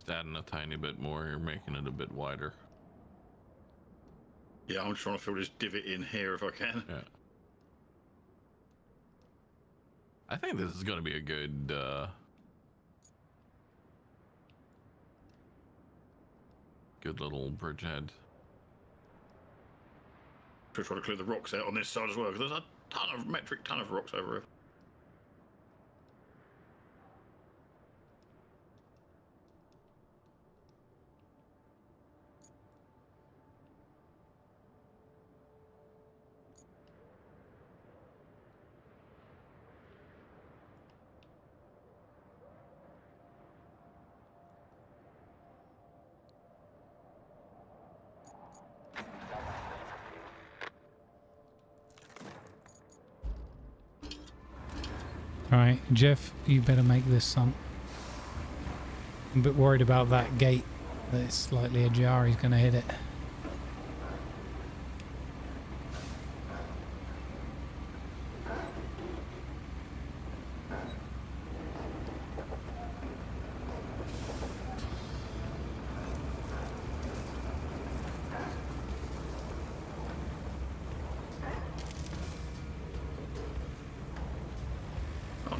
Adding a tiny bit more, you're making it a bit wider. Yeah, I'm trying to fill this divot in here if I can. Yeah. I think this is going to be a good good little bridgehead. Just trying to clear the rocks out on this side as well, because there's a metric ton of rocks over here. Right, Jeff, you better make this, son. I'm a bit worried about that gate. That it's slightly ajar. He's going to hit it.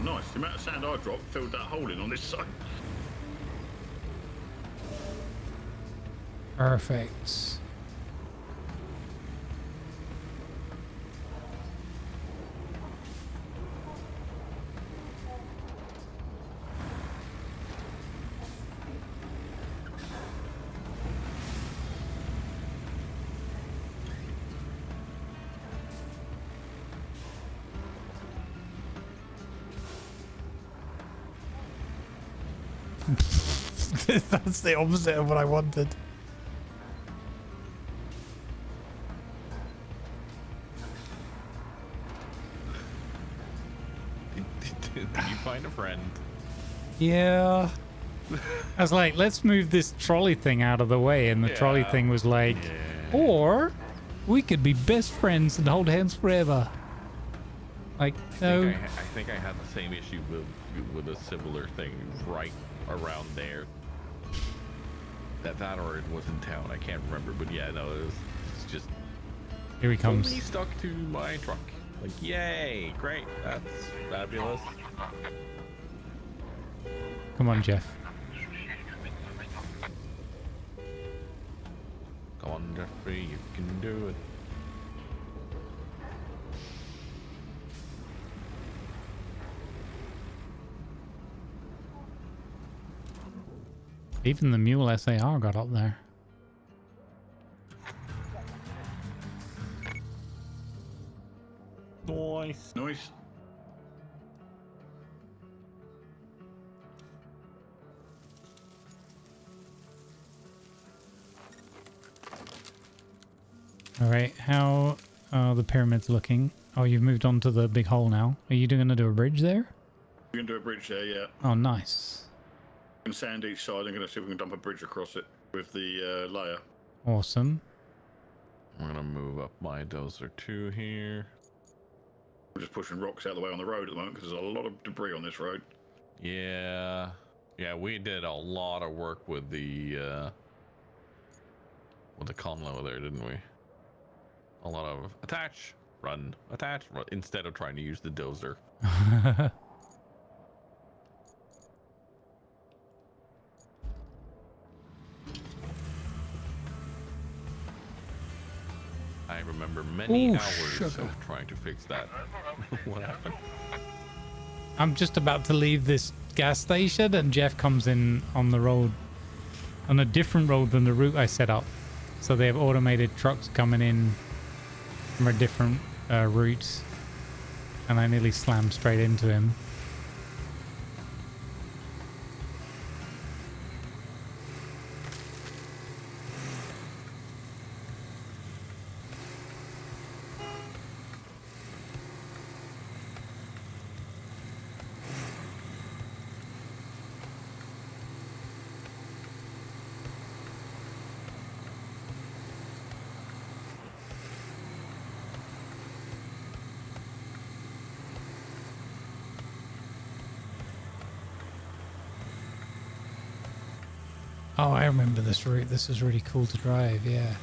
Nice. The amount of sand I dropped filled that hole in on this side. Perfect. That's the opposite of what I wanted. Did you find a friend? Yeah. I was like, let's move this trolley thing out of the way, and the trolley thing was like, or we could be best friends and hold hands forever. Like, no. I think I had the same issue with a similar thing right around there. That or it was in town. I can't remember, but yeah, no, it's just. Here he comes. Only stuck to my truck. Like, yay, great, that's fabulous. Come on, Jeff. Come on, Jeffrey, you can do it. Even the Mule SAR got up there. Nice. Nice. All right, how are the pyramids looking? Oh, you've moved on to the big hole now. Are you going to do a bridge there? We can do a bridge there, yeah. Oh, nice. And sand each side. I'm going to see if we can dump a bridge across it with the layer. Awesome. I'm going to move up my dozer 2 here. We're just pushing rocks out of the way on the road at the moment because there's a lot of debris on this road. Yeah. Yeah, we did a lot of work with the conlo there, didn't we? A lot of attach, run, attach, run, instead of trying to use the dozer. I remember many hours of trying to fix that. What happened? I'm just about to leave this gas station, and Jeff comes in on the road, on a different road than the route I set up. So they have automated trucks coming in from a different route, and I nearly slammed straight into him. Oh, I remember this route. This is really cool to drive, yeah.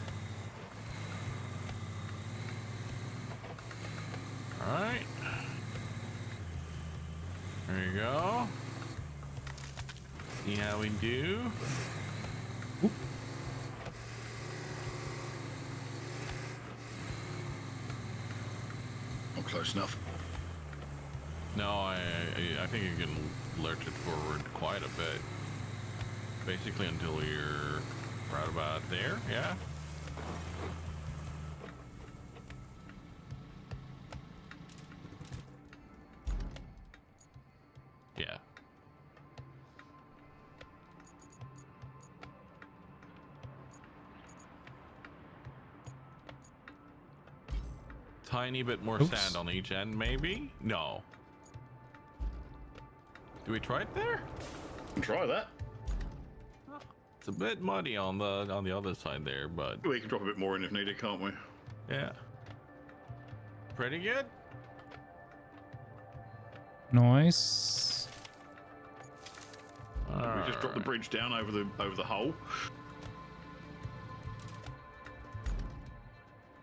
Alright. There you go. See how we do. Oop. Not close enough. No, I think you can lurch it forward quite a bit. Basically until you're right about there, yeah? Yeah. Tiny bit more sand on each end, maybe? No. Do we try it there? Can try that. It's a bit muddy on the other side there, but We can drop a bit more in if needed, can't we? yeah. Pretty good. Nice. We just drop the bridge down over the hole.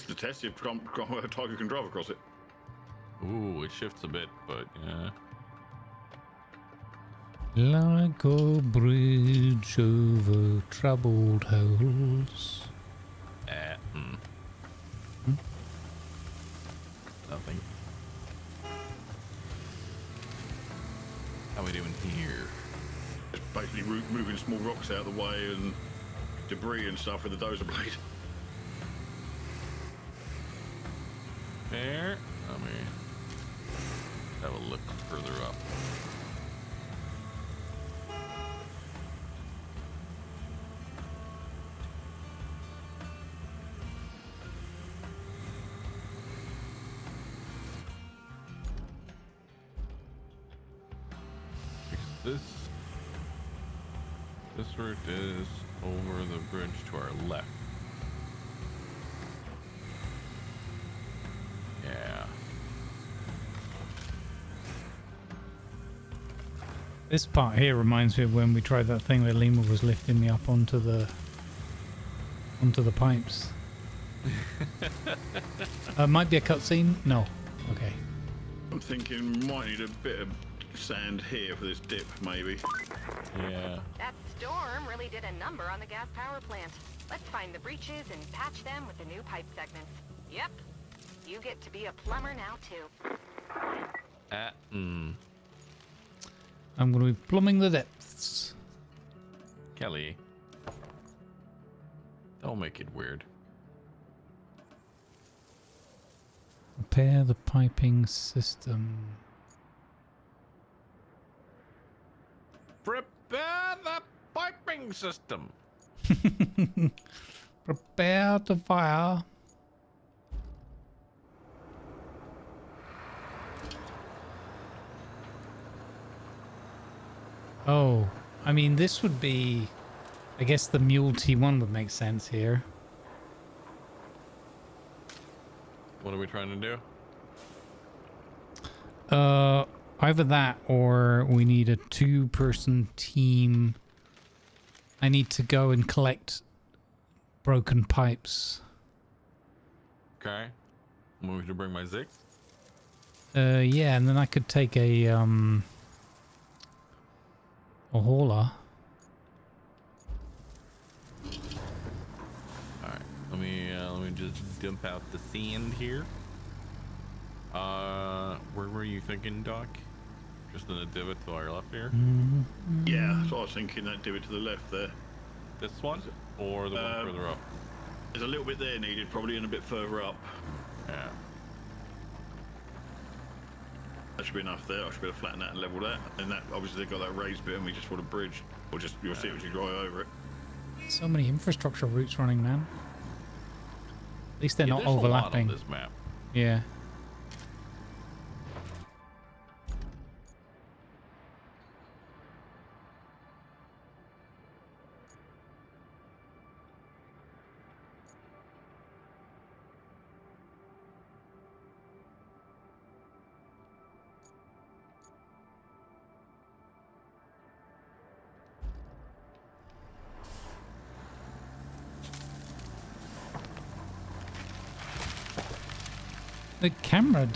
To test if Tiger can drive across it. Ooh, it shifts a bit, but yeah. Like a bridge over troubled holes. Nothing. How we doing here? Just basically moving small rocks out of the way and debris and stuff with the dozer blade. There. Let me have a look further up. This route is over the bridge to our left. Yeah. This part here reminds me of when we tried that thing where Lima was lifting me up onto the pipes. Might be a cutscene? No. Okay. I'm thinking might need a bit of sand here for this dip, maybe. Yeah. That storm really did a number on the gas power plant. Let's find the breaches and patch them with the new pipe segments. Yep. You get to be a plumber now, too. I'm going to be plumbing the depths. Kelly. Don't make it weird. Repair the piping system. Prepare the piping system. Prepare the fire. Oh, I mean, this would be, I guess the Mule T1 would make sense here. What are we trying to do? Either that or we need a 2-person team. I need to go and collect broken pipes. Okay. Want me to bring my Zig? Yeah, and then I could take a hauler. Alright. Let me just dump out the sand here. Where were you thinking, Doc? Just in the divot to our left here? Yeah, so I was thinking that divot to the left there. This one? Or the one further up? There's a little bit there needed, probably, and a bit further up. Yeah. That should be enough there. I should be able to flatten that and level that. And that, obviously, they've got that raised bit, and we just want a bridge. Or just, you'll see it as you drive over it. So many infrastructure routes running, man. At least they're not there's overlapping. A lot on this map. Yeah. The camera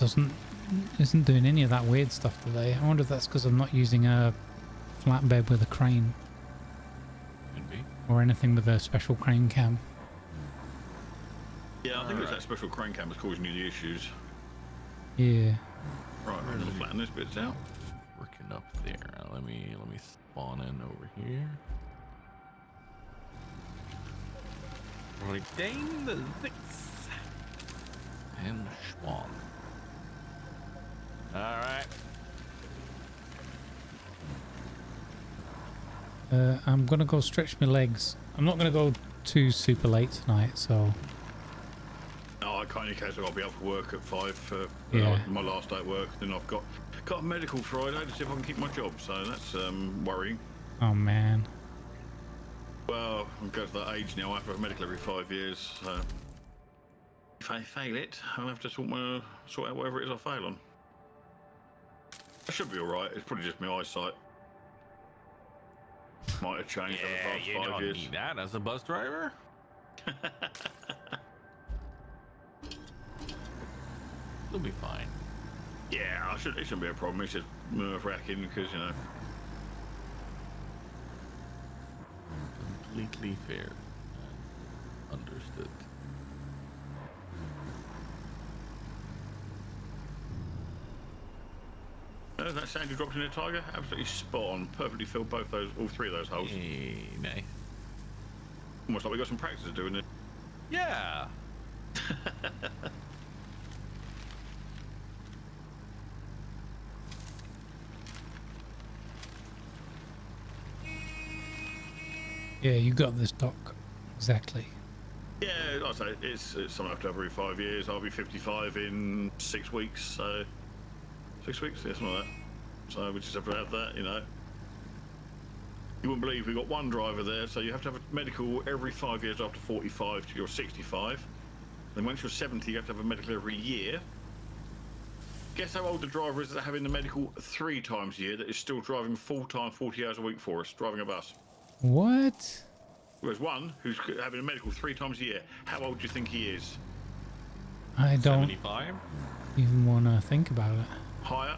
isn't doing any of that weird stuff today. I wonder if that's because I'm not using a flatbed with a crane. Could be. Or anything with a special crane cam. Yeah, I think it was that special crane cam that's causing you the issues. Yeah. Right, I'm gonna flatten this bit out. Working up there. Let me spawn in over here. Right down the six. And Schwab. Alright. I'm gonna go stretch my legs. I'm not gonna go too super late tonight, so. No, I can't in case I'll be up for work at 5 for Yeah. my last day at work. Then I've got a medical Friday to see if I can keep my job, so that's worrying. Oh man. Well, I'm going to that age now. I have to have medical every 5 years. So if I fail it, I'll have to sort out whatever it is I fail on. I should be all right. It's probably just my eyesight. Might have changed over the past you 5 don't years. need that as a bus driver. You'll be fine. Yeah, it shouldn't be a problem. It's just nerve-wracking because, you know. Completely fair. Understood. That sand you dropped in the Tiger, absolutely spot on. Perfectly filled all three of those holes. Hey, nice. Almost like we got some practice doing it. Yeah. Yeah, you got this, Doc. Exactly. Yeah, like I say, it's something I have to have every 5 years. I'll be 55 in 6 weeks, so 6 weeks, yeah, something like that. So we just have to have that, you know. You wouldn't believe we've got one driver there, so you have to have a medical every 5 years after 45 till you're 65. Then once you're 70, you have to have a medical every year. Guess how old the driver is that having the medical 3 times a year that is still driving full-time 40 hours a week for us, driving a bus? What? There's one who's having a medical 3 times a year. How old do you think he is? I don't 75? even want to think about it. Higher?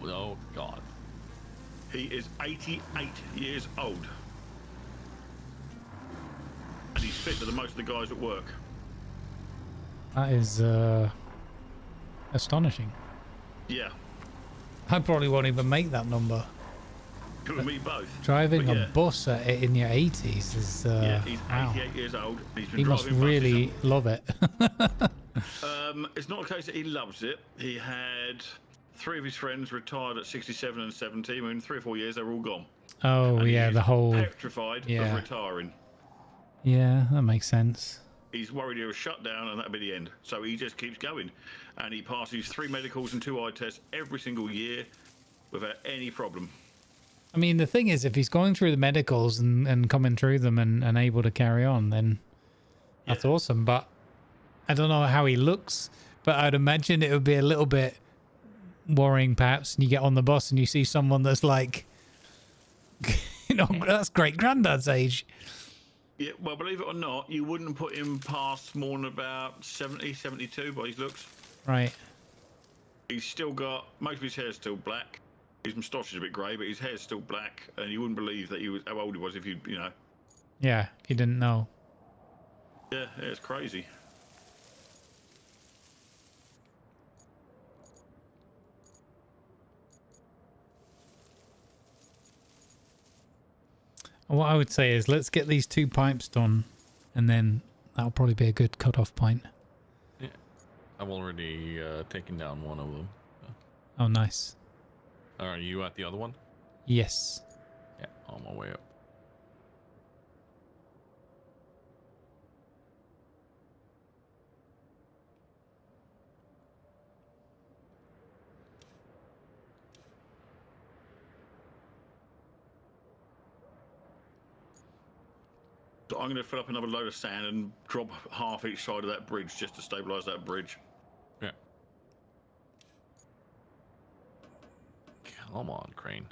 Oh, God. He is 88 years old. And he's fitter than most of the guys at work. That is astonishing. Yeah. I probably won't even make that number. You and me both. Driving But yeah. a bus in your 80s is Yeah, he's wow. 88 years old. He's been He must driving really buses. love it. It's not a case that he loves it. He had 3 of his friends retired at 67 and 70. I mean, 3 or 4 years, they were all gone. Oh And yeah, he's the whole petrified yeah. of retiring. Yeah, that makes sense. He's worried he'll shut down and that'll be the end. So he just keeps going. And he passes 3 medicals and 2 eye tests every single year without any problem. I mean, the thing is, if he's going through the medicals and coming through them and able to carry on, then that's awesome. But I don't know how he looks, but I'd imagine it would be a little bit worrying, perhaps, and you get on the bus and you see someone that's like, you know, that's great granddad's age. Yeah, well, believe it or not, you wouldn't put him past more than about 70, 72 by his looks. Right. He's still got, most of his hair's still black. His moustache is a bit grey, but his hair's still black, and you wouldn't believe that he was how old he was if you know. Yeah, you didn't know. Yeah, it's crazy. What I would say is let's get these 2 pipes done, and then that'll probably be a good cut-off point. Yeah, I've already taken down one of them. Oh, nice. Are you at the other one? Yes. Yeah, on my way up. So I'm going to fill up another load of sand and drop half each side of that bridge just to stabilise that bridge. Yeah. Come on, Crane.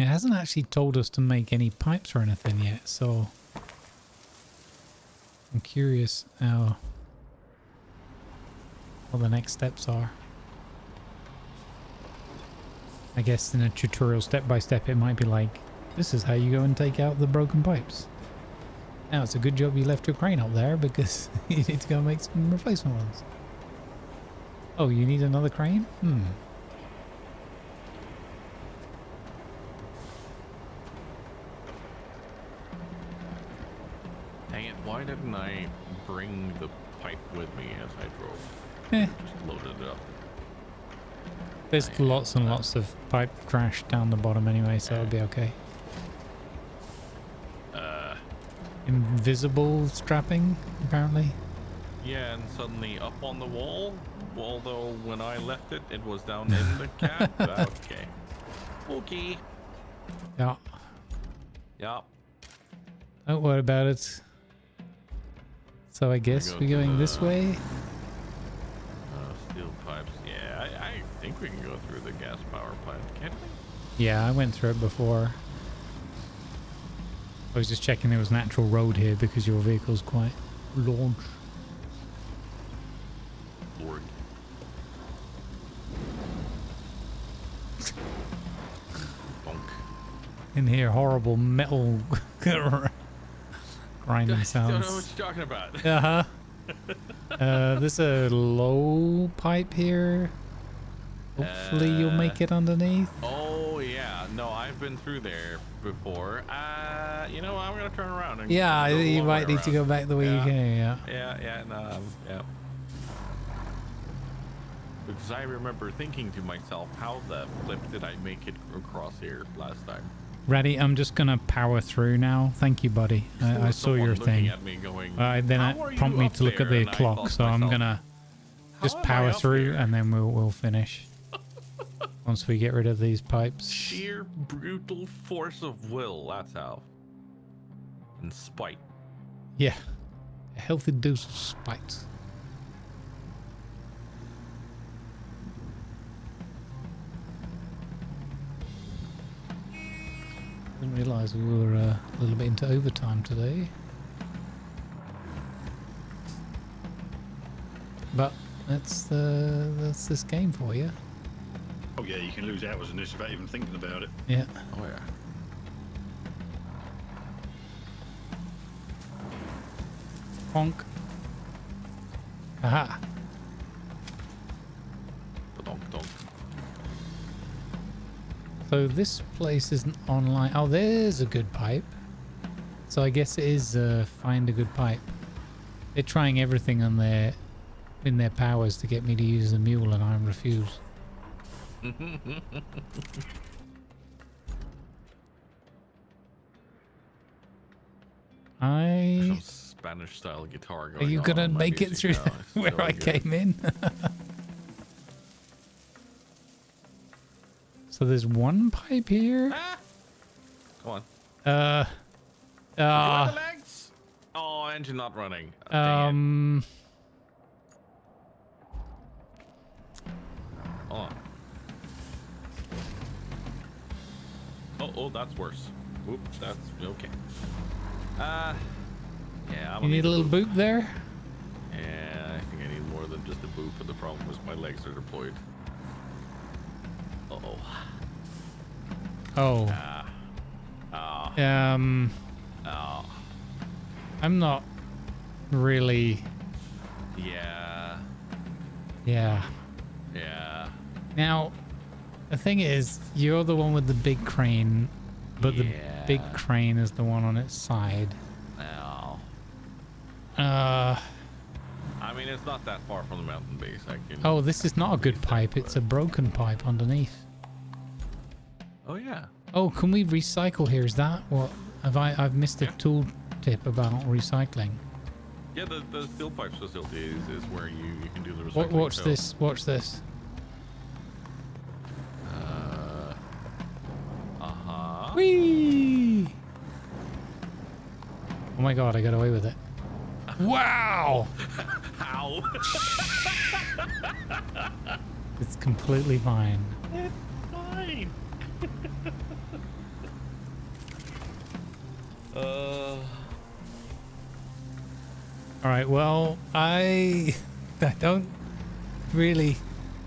It hasn't actually told us to make any pipes or anything yet, so I'm curious what the next steps are. I guess in a tutorial step by step it might be like, this is how you go and take out the broken pipes. Now it's a good job you left your crane up there because you need to go make some replacement ones. Oh, you need another crane? Dang it, why didn't I bring the pipe with me as I drove? Just loaded it up. There's lots and lots of pipe trash down the bottom anyway, so it'll be okay. Invisible strapping, apparently. Yeah, and suddenly up on the wall, although when I left it, it was down in the cab. Okay. Okay. Yeah. Yeah. Don't worry about it. So I guess we're going this way. Steel pipes. Yeah, I think we can go through the gas power plant, can't we? Yeah, I went through it before. I was just checking there was an actual road here because your vehicle's quite large. Lord. In here, horrible metal grinding I sounds. don't know what you're talking about. There's a low pipe here. Hopefully you'll make it underneath. Oh yeah, no, I've been through there before. You know, I'm gonna turn around and Yeah, go you the might long need way to go back the way you came. Yeah. Yeah, no, yeah. Because I remember thinking to myself, how the flip did I make it across here last time? Ready? I'm just gonna power through now. Thank you, buddy. I saw your thing. At me going, Then it prompted me to look at the clock, so I'm gonna just power through and then we'll finish. Once we get rid of these pipes. Sheer brutal force of will, that's how. And spite. Yeah. A healthy dose of spite. Didn't realise we were a little bit into overtime today. But that's this game for you. Oh yeah, you can lose hours in this without even thinking about it. Yeah. Oh yeah. Honk. Aha. Donk, donk. So this place isn't online. Oh, there's a good pipe. So I guess it is find a good pipe. They're trying everything in their powers to get me to use the mule, and I refuse. Some Spanish style guitar going on. Are you gonna make it through where I came in? So there's one pipe here. Come on. The legs? Oh, engine not running. Hold on. Oh, that's worse. Whoop, that's okay. Yeah. You need a little boop there? Yeah, I think I need more than just a boop, but the problem is my legs are deployed. Uh-oh. Oh. I'm not really. Yeah. Yeah. Yeah. Now, the thing is, you're the one with the big crane, but the big crane is the one on its side. No. I mean, it's not that far from the mountain base. I can. Oh, this is not a good pipe. It's a broken pipe underneath. Oh yeah. Oh, can we recycle here? Is that what? I've missed a tool tip about recycling. Yeah, the steel pipes facility is where you can do the recycling. Watch this. Watch this. Whee! Oh my god, I got away with it. Wow! How? It's completely fine. It's fine. Alright, well, I don't really...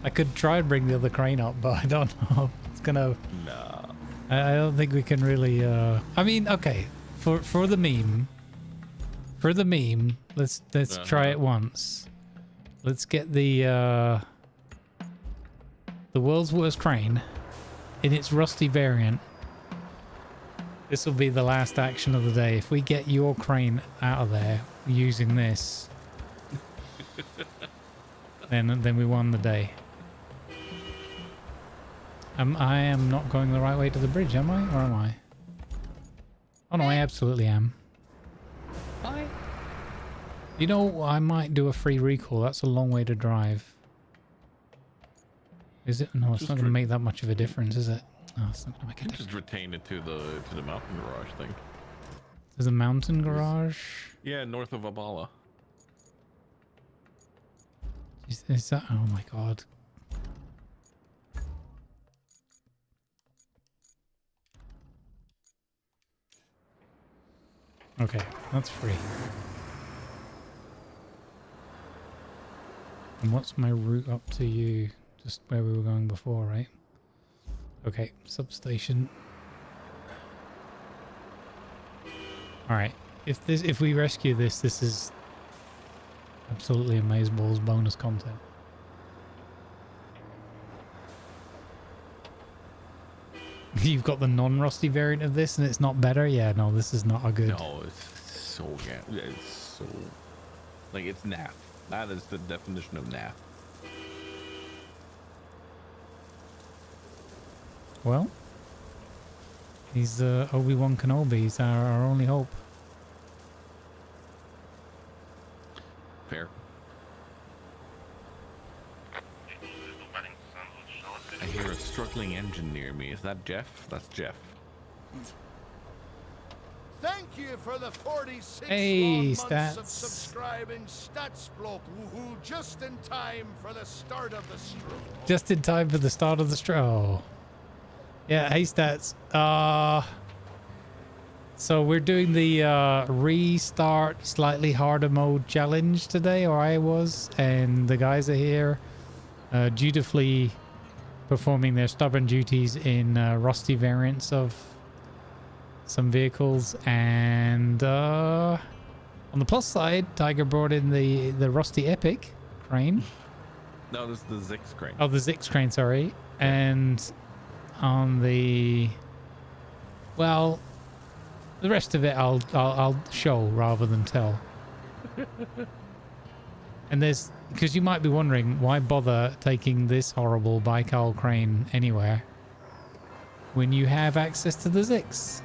I could try and bring the other crane up, but I don't know. It's gonna... No. I don't think we can really... I mean, okay. For the meme... For the meme, let's try it once. Let's get the world's worst crane in its rusty variant. This will be the last action of the day. If we get your crane out of there using this, then we won the day. I am not going the right way to the bridge, am I? Or am I? Oh no, I absolutely am. Bye. You know, I might do a free recall. That's a long way to drive. Is it? No, it's not going to make that much of a difference, is it? No, it's not going to make a difference. Just retain it to the mountain garage thing. There's a mountain garage? Yeah, north of Abala. Is that? Oh my god. Okay, that's free. And what's my route up to you? Just where we were going before, right? Okay, substation. Alright, if we rescue this is absolutely amazeballs bonus content. You've got the non-rusty variant of this and it's not better? Yeah, no, this is not a good... No, it's so... Yeah, it's so... Like, it's naff. That is the definition of naff. Well, he's Obi-Wan Kenobi. He's our only hope. Fair. I hear a struggling engine near me. Is that Jeff? That's Jeff. Thank you for the 46 hey, long months of subscribing, StatsBloke, woohoo, just in time for the start of the stroll. Just in time for the start of the stroll. Yeah, hey Stats. So we're doing the restart slightly harder mode challenge today, or I was, and the guys are here dutifully performing their stubborn duties in rusty variants of some vehicles, and on the plus side, Tiger brought in the rusty epic crane. No, this is the Zix crane. Oh, the Zix crane, sorry. And on the, well, the rest of it I'll show rather than tell. And there's, because you might be wondering, why bother taking this horrible Baikal crane anywhere when you have access to the Zix?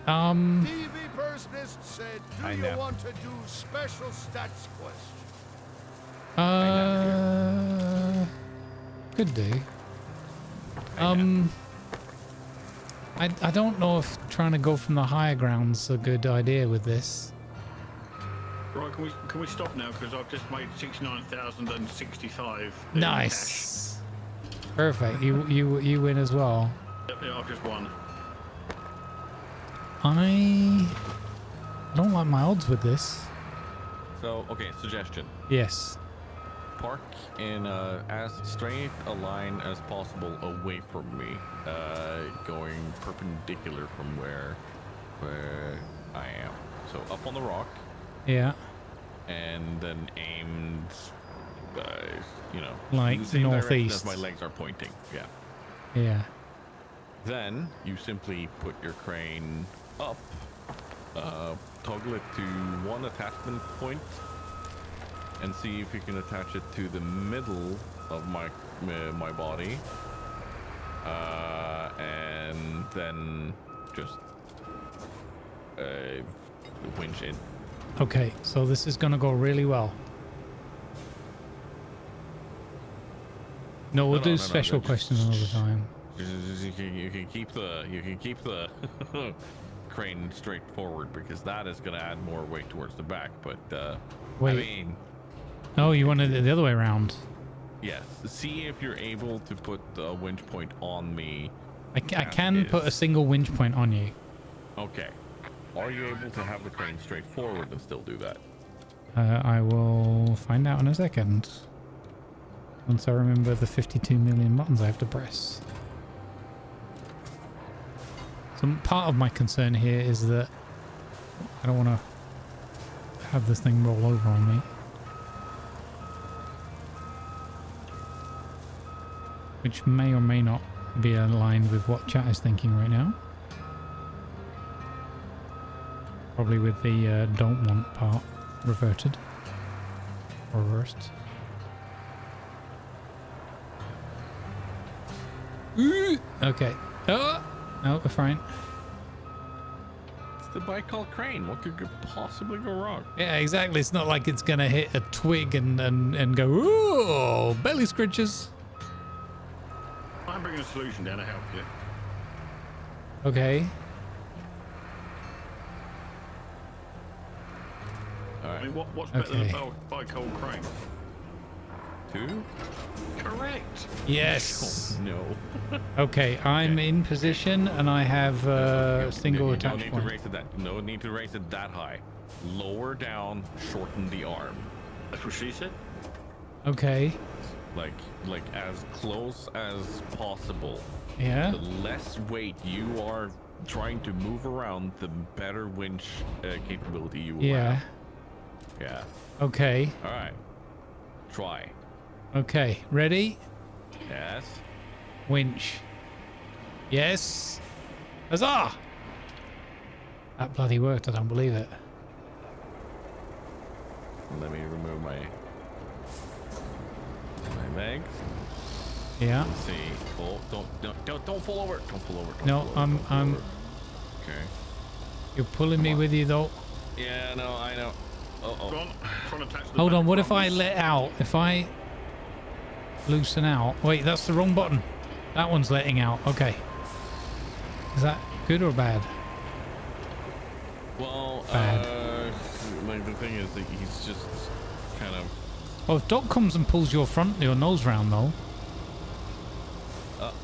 TV Personist said, do you want to do special stats question? Could do. I don't know if trying to go from the higher ground's a good idea with this. Right, can we stop now, because I've just made 69,065. Nice. Perfect. You win as well. Yep, yeah, I've just won. I don't like my odds with this. So, okay, suggestion. Yes. Park in as straight a line as possible away from me, going perpendicular from where I am. So up on the rock. Yeah. And then aimed you know, Like the same direction northeast. as my legs are pointing. Yeah. Yeah. Then you simply put your crane up, toggle it to one attachment point, and see if you can attach it to the middle of my body, and then just winch in. Okay, so this is gonna go really well. No, we'll do special questions another time. You can keep the crane straight forward, because that is going to add more weight towards the back. But Wait. I mean, Oh, you wanted it the other way around. yes. See if you're able to put the winch point on me. I can put a single winch point on you. Okay. Are you able to have the crane straight forward and still do that? I will find out in a second. Once I remember the 52 million buttons I have to press. So part of my concern here is that I don't want to have this thing roll over on me. Which may or may not be aligned with what chat is thinking right now. Probably with the don't want part reverted. Or reversed. Okay. Oh! No, we're fine. It's the Baikal crane. What could possibly go wrong? Yeah, exactly. It's not like it's going to hit a twig and go, ooh, belly scritches. I'm bringing a solution down to help you. Okay. All right. I mean, what's better than a Baikal crane? 2? Correct. Yes. Oh, no. Okay, I'm in position and I have single you attach don't need point. to raise it that. No need to raise it that high. Lower down, shorten the arm. That's what she said. Okay. Like as close as possible. Yeah. The less weight you are trying to move around, the better winch capability you will have. Yeah. Okay. All right. Try. Okay. Ready? Yes. Winch. Yes. Huzzah! That bloody worked. I don't believe it. Let me remove my legs. Yeah. Let's see. Oh, don't fall over. Don't fall over. Don't No, fall over, I'm. don't fall over. Okay. You're pulling me with you though. Yeah, no, I know. Go on. Trying to attach the Hold back on. What if I Grumbles. let out? If I loosen out? Wait, that's the wrong button. That one's letting out. Okay. Is that good or bad? Well, Bad. like the thing is that he's just kind of. Oh, if Doc comes and pulls your nose round though.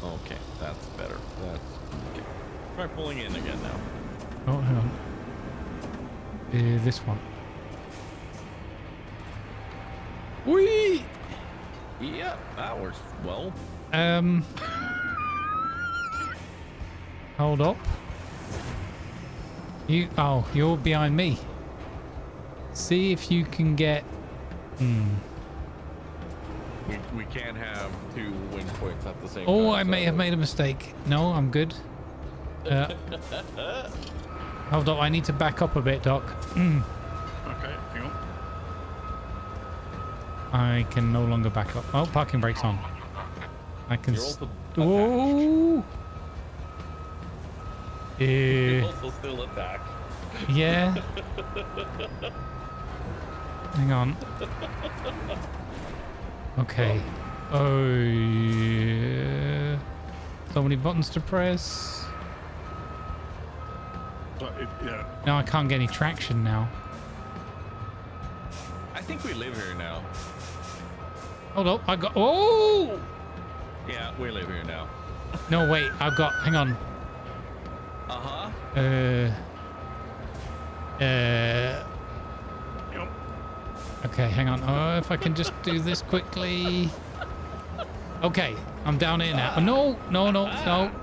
Okay, that's better. That's okay. Try pulling in again now. Oh, hang on. This one. Whee! Yeah, that works well. Hold up. You're behind me. See if you can get. We can't have 2 wind points at the same time. Oh, I may have made a mistake. No, I'm good. Hold up, I need to back up a bit, Doc. Okay, hang on. I can no longer back up. Oh, parking brake's on. I can. You're also Whoa! You also still attack. Yeah. Hang on. Okay. Oh, yeah. So many buttons to press. Yeah. No, I can't get any traction now. I think we live here now. Hold up, I got. Oh! Yeah, we live here now. No, wait, I've got. Hang on. Okay, hang on. Oh, if I can just do this quickly. Okay, I'm down here now. Oh, no,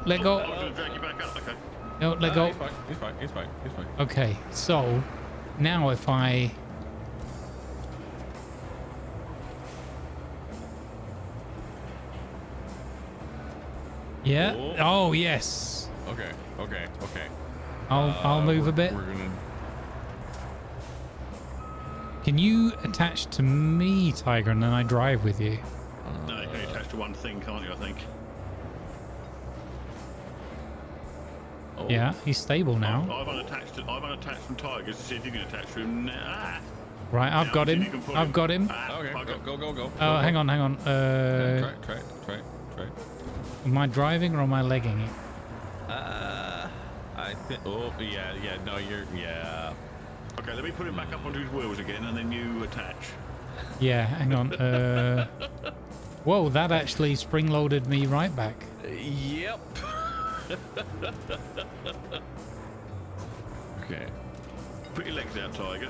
let go. I'm going to drag you back up, okay. No, let go. He's fine. Okay, so now if I Yeah. Oh, yes. Okay. I'll move a bit. We're gonna... Can you attach to me, Tiger, and then I drive with you? No, you can attach to one thing, can't you? I think. Oh. Yeah, he's stable now. I've unattached from Tigers to see if you can attach to him now. Right, I've got him. I've got him. Okay, go. Oh, hang on. Try. Am I driving or am I legging it? I think. Oh, yeah. No, yeah. Okay, let me put him back up onto his wheels again, and then you attach. Yeah, hang on. Whoa, that actually spring-loaded me right back. Yep. Okay. Put your legs out, Tiger.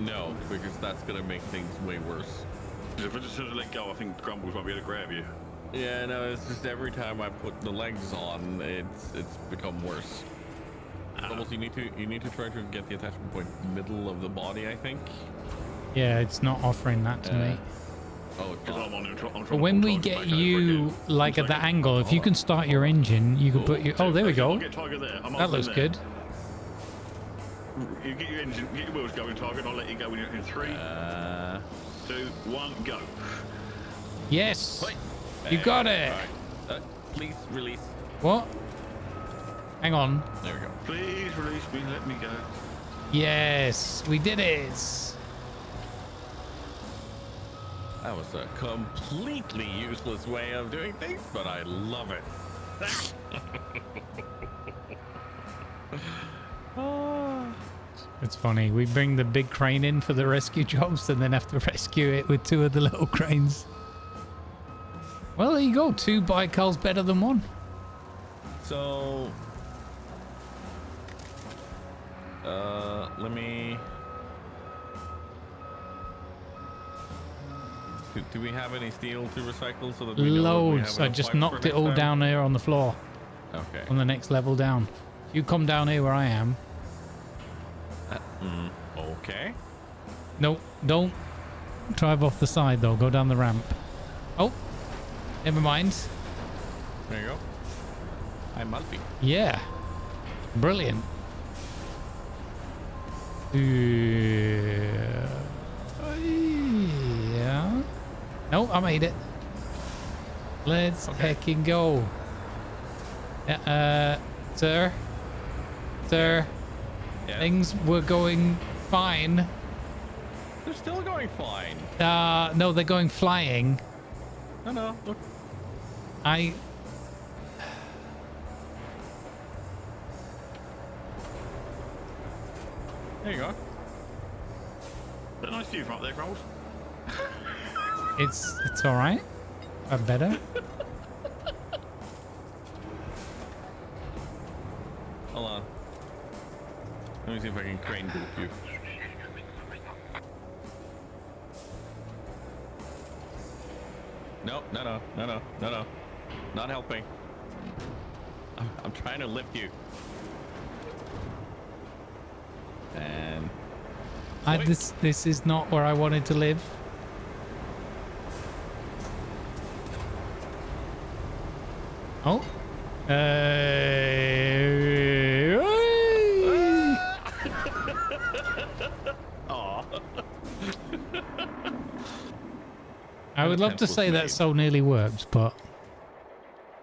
No, because that's gonna make things way worse. If I just sort of let go, I think Grumbles won't be able to grab you. Yeah, no, it's just every time I put the legs on, it's become worse. Almost, you need to try to get the attachment point middle of the body, I think. Yeah, it's not offering that to me. Oh, it's not. But when we get you like at the angle, if you can start your engine, you can put your. Oh, there we go. That looks good. You get your engine, get your wheels going, Tiger, and I'll let you go in 3, 2, 1, go. Yes. You got it. Right. Please release. What? Hang on. There we go. Please release me. Let me go. Yes, we did it. That was a completely useless way of doing things, but I love it. It's funny. We bring the big crane in for the rescue jobs and then have to rescue it with 2 of the little cranes. Well, there you go. 2 Baikals better than 1. So, let me. Do we have any steel to recycle so that we know we Loads. have I just pipes knocked for it all next time? down here on the floor. Okay. On the next level down. You come down here where I am. Okay. No, don't drive off the side though. Go down the ramp. Oh, never mind. There you go. I'm Multi. Yeah. Brilliant. Yeah. No, I made it. Let's heckin' go. Sir. Yes. Things were going fine. They're still going fine. No, they're going flying. No, look. There you go. Is that a nice view from up there, Grumbles? It's all right. Better. Hold on. Let me see if I can crane boot you. No. Not helping. I'm trying to lift you. And this is not where I wanted to live. Oh. I would love to say that so nearly worked, but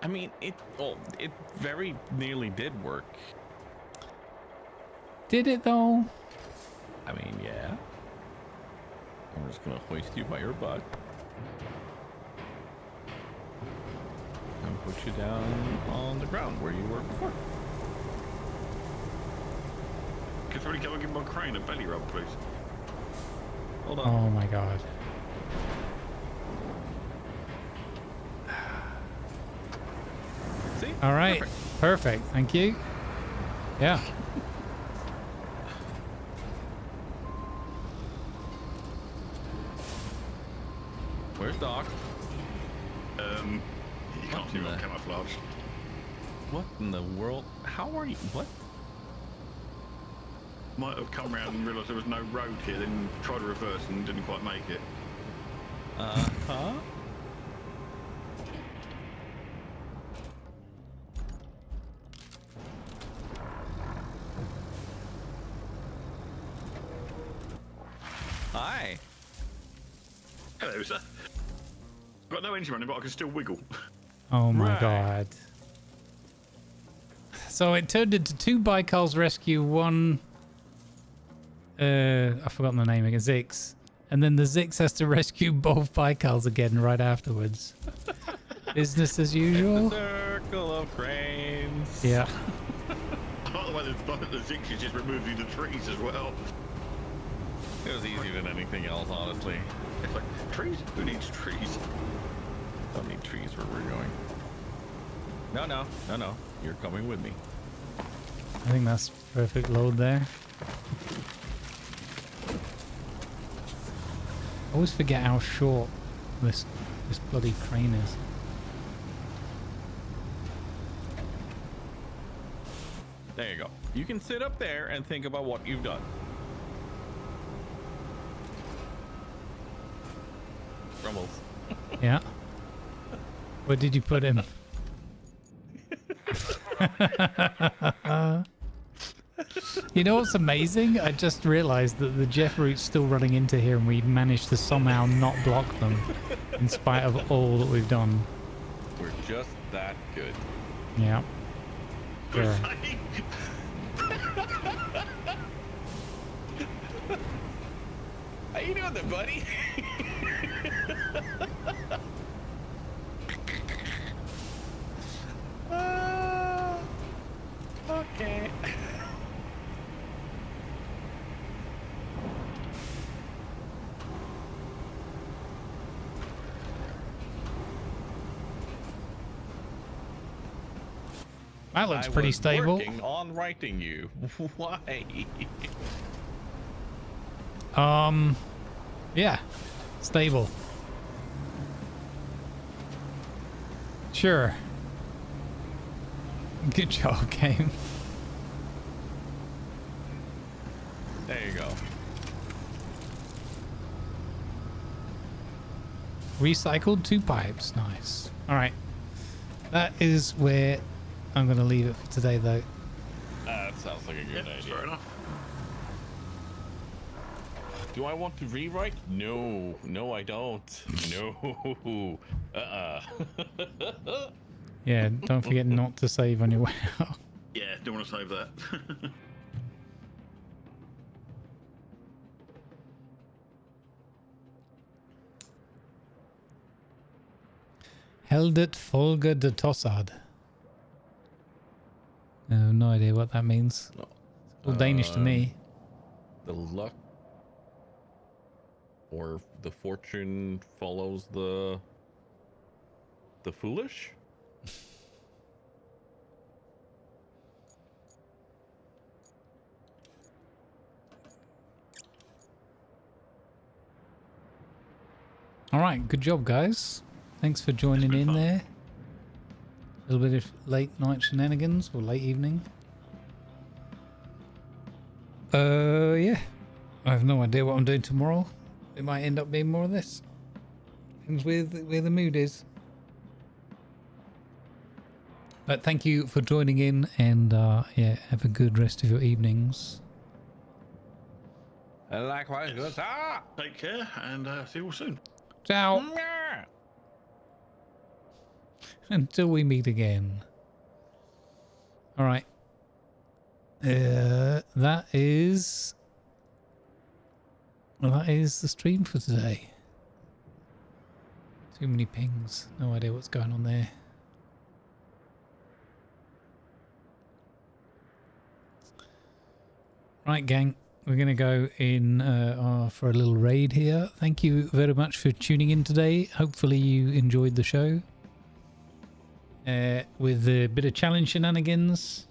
I mean, it very nearly did work. Did it though? I mean, yeah. I'm just gonna hoist you by your butt and put you down on the ground where you were before. Could somebody come and give my crane a belly rub, please? Hold on. Oh my god. See? All right. Perfect. Thank you. Yeah. Where's Doc? You can't see I'm camouflaged. What in the world? How are you? What? Might have come round and realised there was no road here, then tried to reverse and didn't quite make it. Hi. Hello, sir. Got no engine running, but I can still wiggle. Oh my Right. god. So it turned into 2 Baikals rescue, 1... I've forgotten the name again, Zix. And then the Zix has to rescue both Baikals again right afterwards. Business as usual. The circle of cranes. Yeah. I like the way the Zix is just removing the trees as well. It was easier than anything else, honestly. It's like, trees? Who needs trees? Don't need trees where we're going. No. You're coming with me. I think that's perfect load there. I always forget how short this bloody crane is. There you go. You can sit up there and think about what you've done. Grumbles. Yeah. Where did you put him? You know what's amazing? I just realized that the Jeff route's still running into here and we managed to somehow not block them in spite of all that we've done. We're just that good. Yeah. Sure. How you doing there, buddy? Okay. That looks pretty stable. Working on writing you. Why? Yeah. Stable. Sure. Good job, game. There you go. Recycled 2 pipes. Nice. All right. That is where I'm going to leave it for today, though. That sounds like a good idea. Fair enough. Do I want to rewrite? No. No, I don't. No. Yeah, don't forget not to save on your way out. Yeah, don't want to save that. Heldet Folge de Tossad. No idea what that means. No. It's all Danish to me. The luck or the fortune follows the foolish? All right, good job, guys. Thanks for joining in there. A little bit of late night shenanigans or late evening. Yeah. I have no idea what I'm doing tomorrow. It might end up being more of this. Depends where the mood is. But thank you for joining in, and yeah, have a good rest of your evenings. Likewise, good. Take care, and see you all soon. Ciao. Until we meet again. All right. That is the stream for today. Too many pings. No idea what's going on there. Right, gang. We're going to go in for a little raid here. Thank you very much for tuning in today. Hopefully you enjoyed the show. With a bit of challenge shenanigans.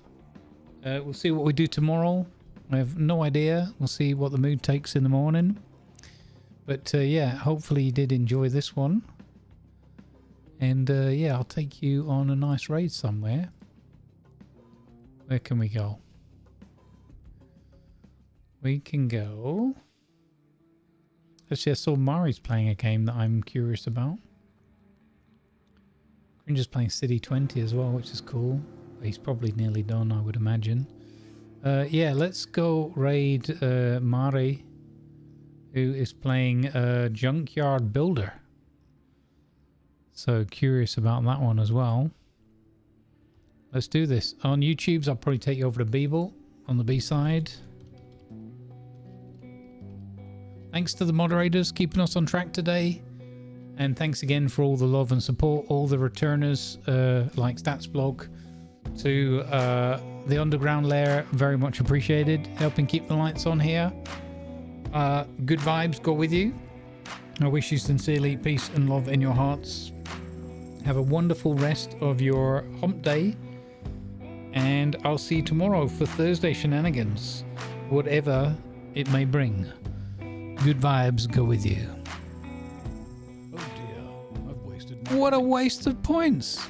We'll see what we do tomorrow. I have no idea. We'll see what the mood takes in the morning. But yeah, hopefully you did enjoy this one. And yeah, I'll take you on a nice raid somewhere. Where can we go? We can go... Actually, I saw Mari's playing a game that I'm curious about. Gringer's playing City 20 as well, which is cool. He's probably nearly done, I would imagine. Yeah, let's go raid Mari who is playing Junkyard Builder. So curious about that one as well. Let's do this. On YouTube's, I'll probably take you over to Beeble on the B side. Thanks to the moderators keeping us on track today. And thanks again for all the love and support, all the returners like StatsBloke to the underground lair. Very much appreciated, helping keep the lights on here. Good vibes go with you. I wish you sincerely peace and love in your hearts. Have a wonderful rest of your hump day. And I'll see you tomorrow for Thursday Shenanigans, whatever it may bring. Good vibes go with you. Oh dear, I've wasted What a waste of points.